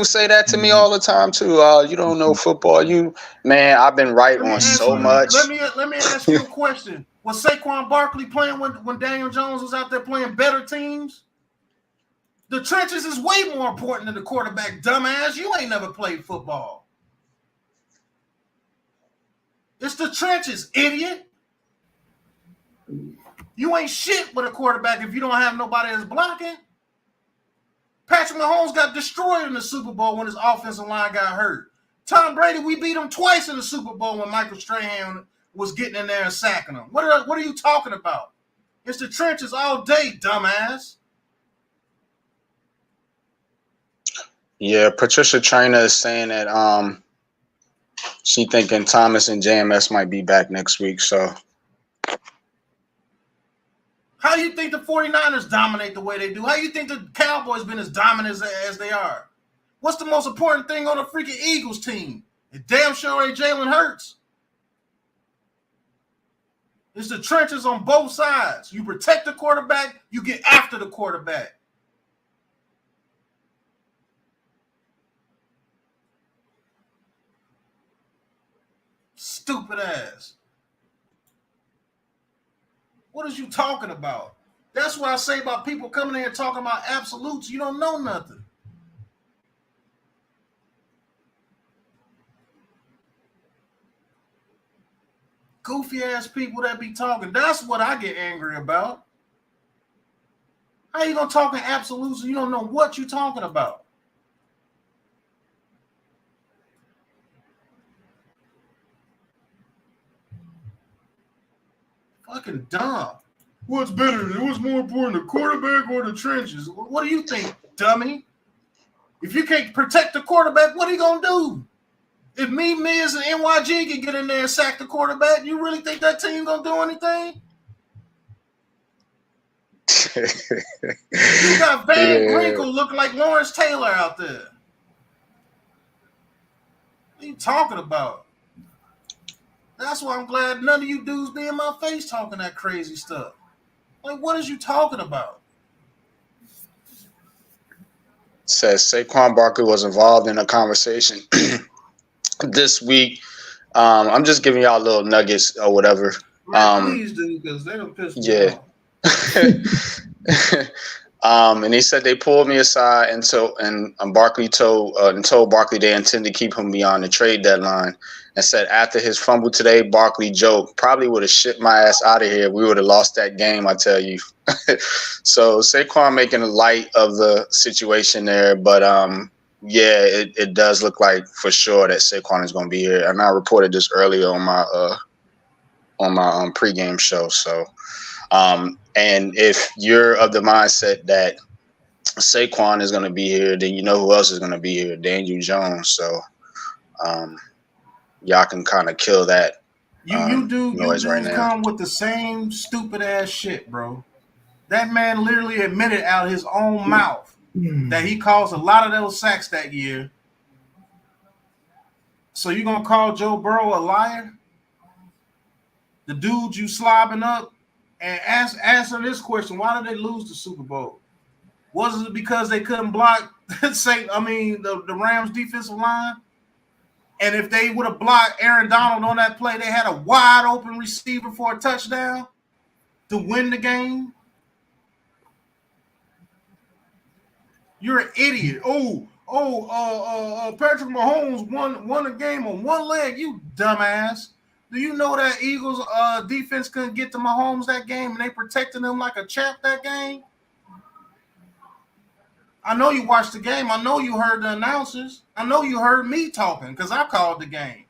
say that to me all the time too. You don't know football. I've been right on so much. Let me ask you a question. Was Saquon Barkley playing when Daniel Jones was out there playing better teams? The trenches is way more important than the quarterback, dumbass. You ain't never played football. It's the trenches, idiot. You ain't shit with a quarterback if you don't have nobody that's blocking. Patrick Mahomes got destroyed in the Super Bowl when his offensive line got hurt. Tom Brady, we beat him twice in the Super Bowl when Michael Strahan was getting in there and sacking him. What are you talking about? It's the trenches all day, dumbass. Yeah, Patricia Trainer is saying that she thinking Thomas and JMS might be back next week. So how do you think the 49ers dominate the way they do? How do you think the Cowboys been as dominant as they are? What's the most important thing on the freaking Eagles team? It damn sure ain't Jalen Hurts. It's the trenches on both sides. You protect the quarterback, you get after the quarterback. Stupid ass. What is you talking about? That's what I say about people coming in here talking about absolutes. You don't know nothing. Goofy ass people that be talking. That's what I get angry about. How you gonna talk in absolutes and you don't know what you talking about? Fucking dumb. What's better? What's more important, the quarterback or the trenches? What do you think, dummy? If you can't protect the quarterback, what are you gonna do? If me, Miz, and NYG can get in there and sack the quarterback, you really think that team gonna do anything? You got Van Grinkle looking like Lawrence Taylor out there. What are you talking about? That's why I'm glad none of you dudes be in my face talking that crazy stuff. Like, what is you talking about? Says Saquon Barkley was involved in a conversation this week. I'm just giving y'all little nuggets or whatever. Please do, because they don't piss me off. And he said they pulled me aside and Barkley told Barkley they intend to keep him beyond the trade deadline, and said after his fumble today, Barkley joked, probably would have shipped my ass out of here. We would have lost that game, I tell you. So Saquon making light of the situation there, but yeah, it does look like for sure that Saquon is going to be here, and I reported this earlier on my pregame show. So. And if you're of the mindset that Saquon is going to be here, then you know who else is going to be here, Daniel Jones. So y'all can kind of kill that. You dudes right now. come with the same stupid ass shit, bro. That man literally admitted out of his own mouth that he caused a lot of those sacks that year. So you gonna call Joe Burrow a liar? The dude you slobbing up? And answer this question: why did they lose the Super Bowl? Was it because they couldn't block the Rams defensive line? And if they would have blocked Aaron Donald on that play, they had a wide open receiver for a touchdown to win the game. You're an idiot. Patrick Mahomes won a game on one leg. You dumbass. Do you know that Eagles defense couldn't get to Mahomes that game and they protected him like a champ that game? I know you watched the game. I know you heard the announcers. I know you heard me talking because I called the game.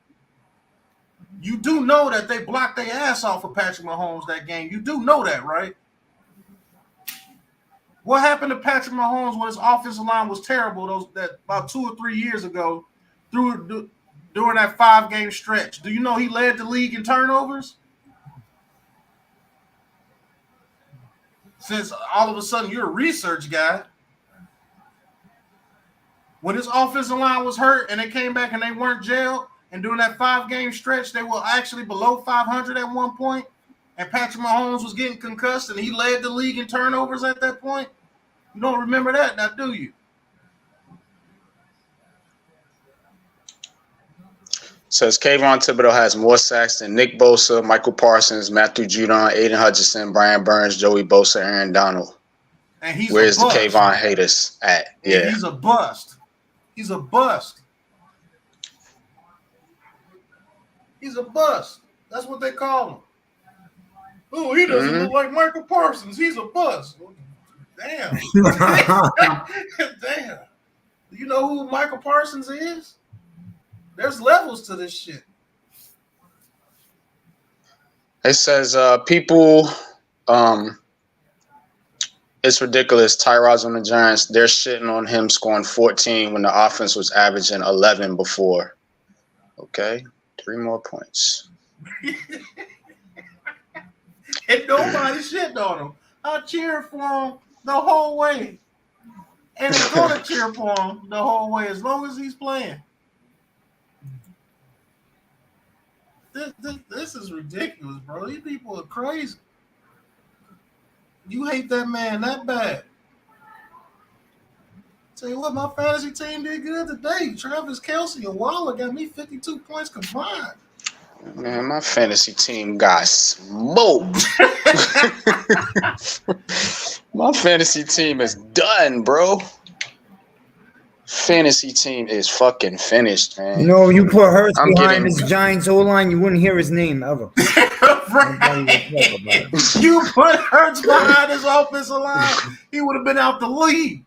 You do know that they blocked their ass off of Patrick Mahomes that game. You do know that, right? What happened to Patrick Mahomes when his offensive line was terrible that about 2 or 3 years ago during that 5-game stretch? Do you know he led the league in turnovers? Since all of a sudden you're a research guy. When his offensive line was hurt and they came back and they weren't jailed, and during that 5-game stretch, they were actually below 500 at one point, and Patrick Mahomes was getting concussed and he led the league in turnovers at that point. You don't remember that now, do you? Says Kayvon Thibodeau has more sacks than Nick Bosa, Michael Parsons, Matthew Judon, Aiden Hutchinson, Brian Burns, Joey Bosa, Aaron Donald. And he's Where's the Kayvon haters at? Yeah, he's a bust. He's a bust. He's a bust. That's what they call him. Oh, he doesn't look like Michael Parsons. He's a bust. Damn. Damn. Do you know who Michael Parsons is? There's levels to this shit. It says people it's ridiculous. Tyrod's on the Giants. They're shitting on him scoring 14 when the offense was averaging 11 before. Okay, 3 more points. And nobody shitting on him. I cheered for him the whole way. And I'm going to cheer for him the whole way as long as he's playing. This is ridiculous, bro. These people are crazy. You hate that man that bad. Tell you what, my fantasy team did good today. Travis Kelce and Waller got me 52 points combined. Man, my fantasy team got smoked. My fantasy team is done, bro. Fantasy team is fucking finished, man. You know, you put Hurts behind this Giants O-line, you wouldn't hear his name ever. Right. You put Hurts behind his offensive line, he would have been out the league.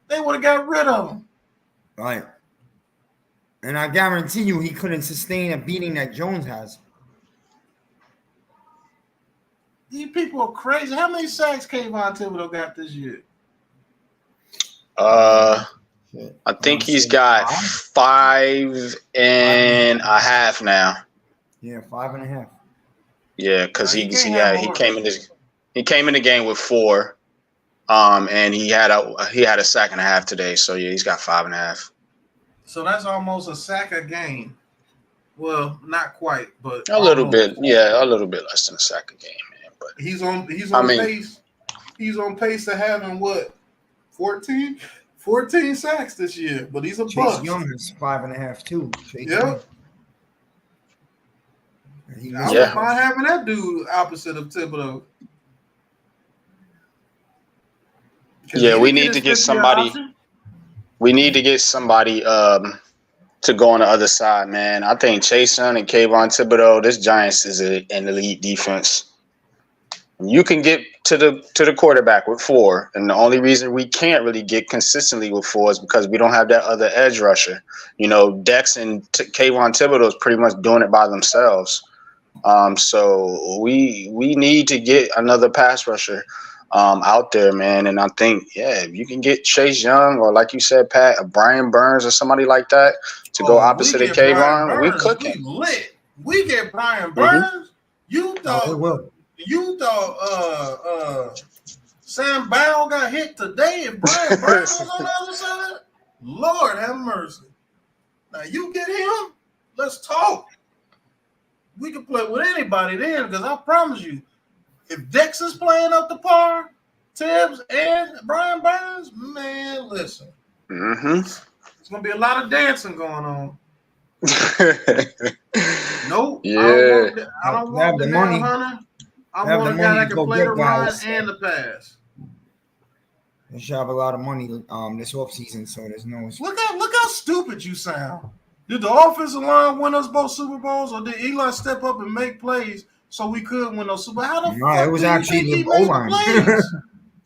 They would have got rid of him. Right. And I guarantee you he couldn't sustain a beating that Jones has. These people are crazy. How many sacks Kayvon Thibodeau got this year? I think he's got 5.5 now. Yeah, 5.5. Yeah, because he came in the game with 4. And he had a sack and a half today. So yeah, he's got 5.5. So that's almost a sack a game. Well, not quite, but a little bit. Yeah, a little bit less than a sack a game, man. But he's on pace. He's on pace to having what? 14 sacks this year, but he's a bust. Chase Young is 5.5 too. Yeah. I wouldn't mind having that dude opposite of Thibodeau. Yeah, we need to get somebody. We need to get somebody to go on the other side, man. I think Chase Young and Kayvon Thibodeau, this Giants is an elite defense. You can get to the quarterback with 4, and the only reason we can't really get consistently with 4 is because we don't have that other edge rusher. You know, Dex and Kayvon Thibodeau is pretty much doing it by themselves. So we need to get another pass rusher out there, man. And I think, if you can get Chase Young or, like you said, Pat, a Brian Burns or somebody like that to go opposite of Kayvon, we cooking. We lit. We get Brian Burns. You thought Sam Bowell got hit today and Brian Burns was on the other side? Lord have mercy. Now you get him, let's talk. We can play with anybody then, because I promise you, if Dex is playing up to par, Tibbs and Brian Burns, man, listen. It's going to be a lot of dancing going on. Nope. Yeah. I don't want the money. Hunter. I want a guy that can play the run and the pass. They should have a lot of money this offseason, so there's no. Look how stupid you sound. Did the offensive line win us both Super Bowls, or did Eli step up and make plays so we could win those Super Bowls? How the fuck it was actually the O-line.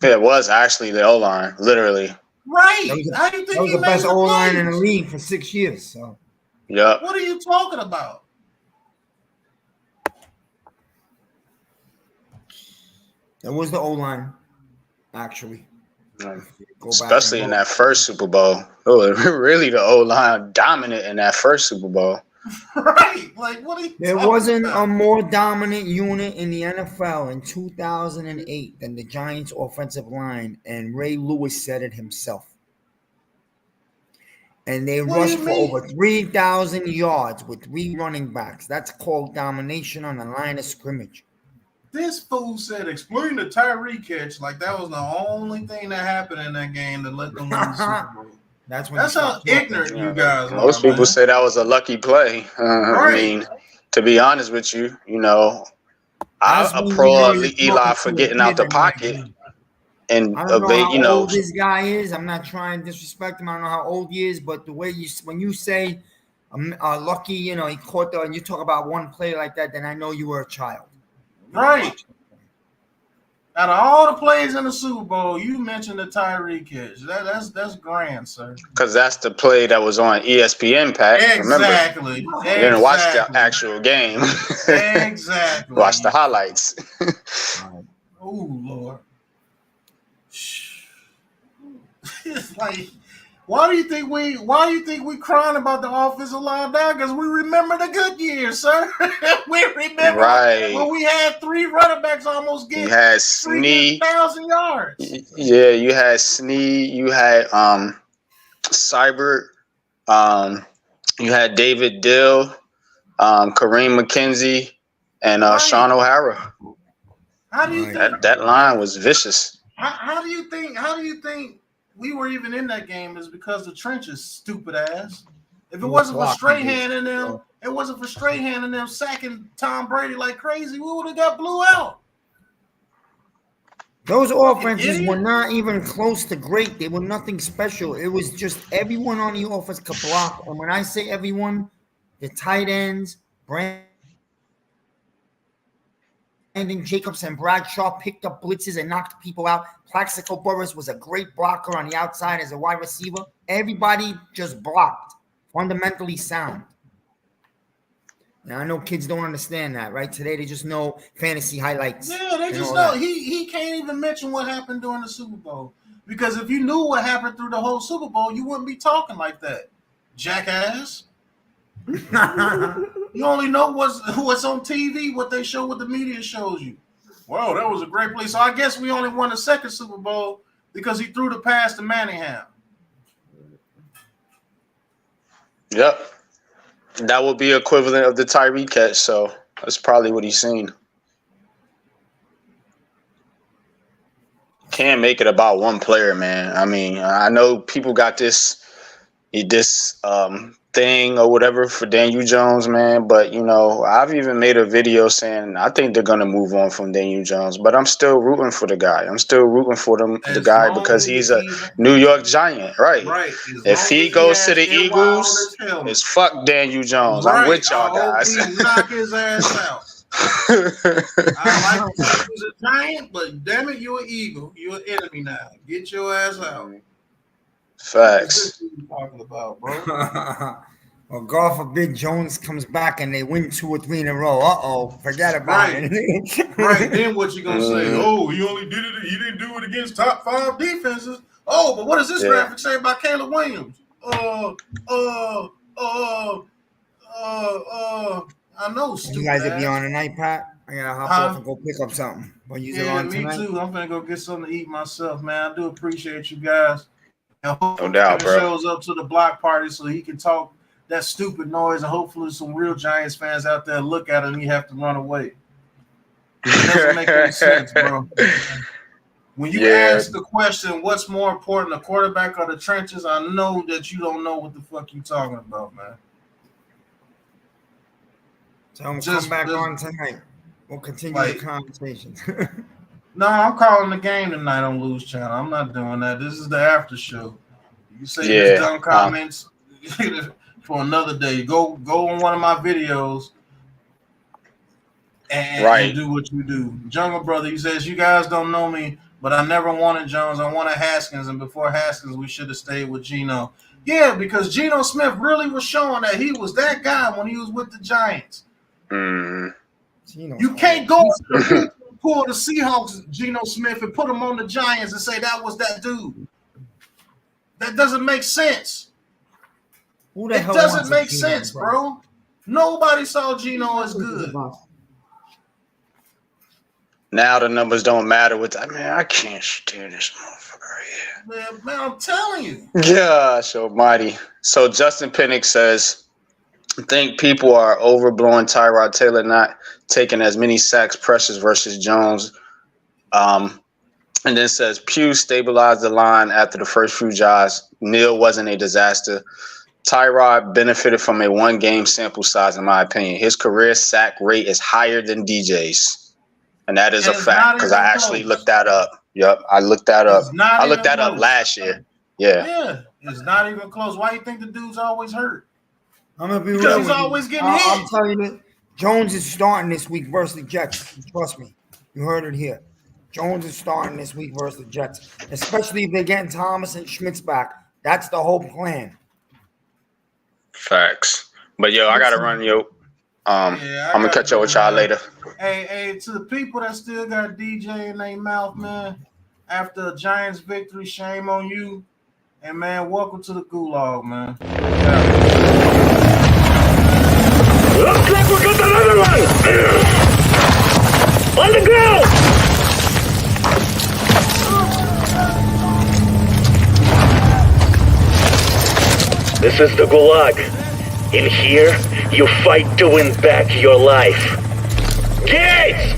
It was actually the O-line, literally. Right. How do you think that was the best O-line in the league for 6 years? So. Yeah. What are you talking about? That was the O-line, actually. Especially in that first Super Bowl. Oh, really the O-line dominant in that first Super Bowl. Right. Like, what are you There wasn't a more dominant unit in the NFL in 2008 than the Giants' offensive line, and Ray Lewis said it himself. And they rushed for over 3,000 yards with 3 running backs. That's called domination on the line of scrimmage. This fool said, explain the Tyree catch like that was the only thing that happened in that game that let them win the Super Bowl. That's how ignorant you guys are. Most people say that was a lucky play. I mean, to be honest with you, I applaud Eli for getting out the pocket. And I don't know how old this guy is. I'm not trying to disrespect him. I don't know how old he is, but the way when you say lucky, he caught and you talk about one play like that, then I know you were a child. Right. Out of all the plays in the Super Bowl, you mentioned the Tyreek catch. That's grand, sir. Because that's the play that was on ESPN, Pat. Exactly. Remember? You didn't watch the actual game. Exactly. Watch the highlights. Oh Lord. It's like, why do you think we crying about the offensive line now? Because we remember the good years, sir. We remember when we had 3 running backs almost get 3,000 yards. Yeah, you had Snead, you had Seibert, you had David Dill, Kareem McKenzie, and Sean O'Hara. How do you think that line was vicious? How do you think we were even in that game? Is because the trenches, stupid ass. If it wasn't for Strahan and them, sacking Tom Brady like crazy, we would have got blew out. Those offenses were not even close to great. They were nothing special. It was just everyone on the offense could block. And when I say everyone, the tight ends, Brandon Jacobs and Bradshaw picked up blitzes and knocked people out. Plaxico Burress was a great blocker on the outside as a wide receiver. Everybody just blocked. Fundamentally sound. Now, I know kids don't understand that, right? Today, they just know fantasy highlights. Yeah, they just know. He can't even mention what happened during the Super Bowl. Because if you knew what happened through the whole Super Bowl, you wouldn't be talking like that, jackass. You only know what's on TV, what they show, what the media shows you. Well, that was a great play. So I guess we only won the second Super Bowl because he threw the pass to Manningham. Yep. That would be equivalent of the Tyreek catch, so that's probably what he's seen. Can't make it about one player, man. I mean, I know people got this thing or whatever for Daniel Jones, man, but you know, I've even made a video saying I think they're gonna move on from Daniel Jones, but I'm still rooting for the guy. I'm still rooting for the guy because he's a New York Giant, right? If he goes to the Eagles, it's fuck Daniel Jones. I'm with y'all guys. Knock his ass out. I like that he's a Giant, but damn it, you're an Eagle. You're an enemy now. Get your ass out. Facts. What are you talking about, bro? Well, God forbid Jones comes back and they win 2 or 3 in a row. Forget about it. Right. Then what you gonna say? Oh, he only did it. He didn't do it against top 5 defenses. Oh, but what does this graphic say about Caleb Williams? I know. You guys will be on tonight, Pat. I gotta hop off and go pick up something. But you on tonight? Me too. I'm gonna go get something to eat myself, man. I do appreciate you guys. And no doubt, bro. Shows up to the block party so he can talk that stupid noise, and hopefully some real Giants fans out there look at him and you have to run away. It doesn't make any sense, bro. When you ask the question, what's more important, the quarterback or the trenches, I know that you don't know what the fuck you talking about, man. So I'm come back on tonight. We'll continue the conversation. No, I'm calling the game tonight on Lose Channel. I'm not doing that. This is the after show. You say these dumb comments for another day. Go on one of my videos and do what you do. Jungle Brother, he says, you guys don't know me, but I never wanted Jones. I wanted Haskins, and before Haskins, we should have stayed with Geno. Yeah, because Geno Smith really was showing that he was that guy when he was with the Giants. You can't go pull the Seahawks, Geno Smith, and put him on the Giants and say that was that dude. That doesn't make sense. It doesn't make sense, bro. Nobody saw Geno as good. Now the numbers don't matter with that. Man, I can't stand this motherfucker here. Man, I'm telling you. Gosh almighty. So Justin Pinnock says, I think people are overblowing Tyrod Taylor not taking as many sacks pressures versus Jones. And then says Pugh stabilized the line after the first few drives. Neal wasn't a disaster. Tyrod benefited from a 1-game sample size, in my opinion. His career sack rate is higher than DJ's. And that is a fact because I actually looked that up. Yep, I looked that up. I looked that up last year. Yeah, it's not even close. Why do you think the dude's always hurt? I'm gonna be because he's always getting hit. I'm telling you, Jones is starting this week versus the Jets. Trust me, you heard it here. Jones is starting this week versus the Jets, especially if they're getting Thomas and Schmitz back. That's the whole plan. Facts. But yo, I gotta run, yo. I'm gonna catch up with y'all later. Hey, to the people that still got DJ in their mouth, man, after a Giants victory, shame on you. And man, welcome to the gulag, man. Looks like we got another one! On the ground! This is the gulag. In here, you fight to win back your life. Gates!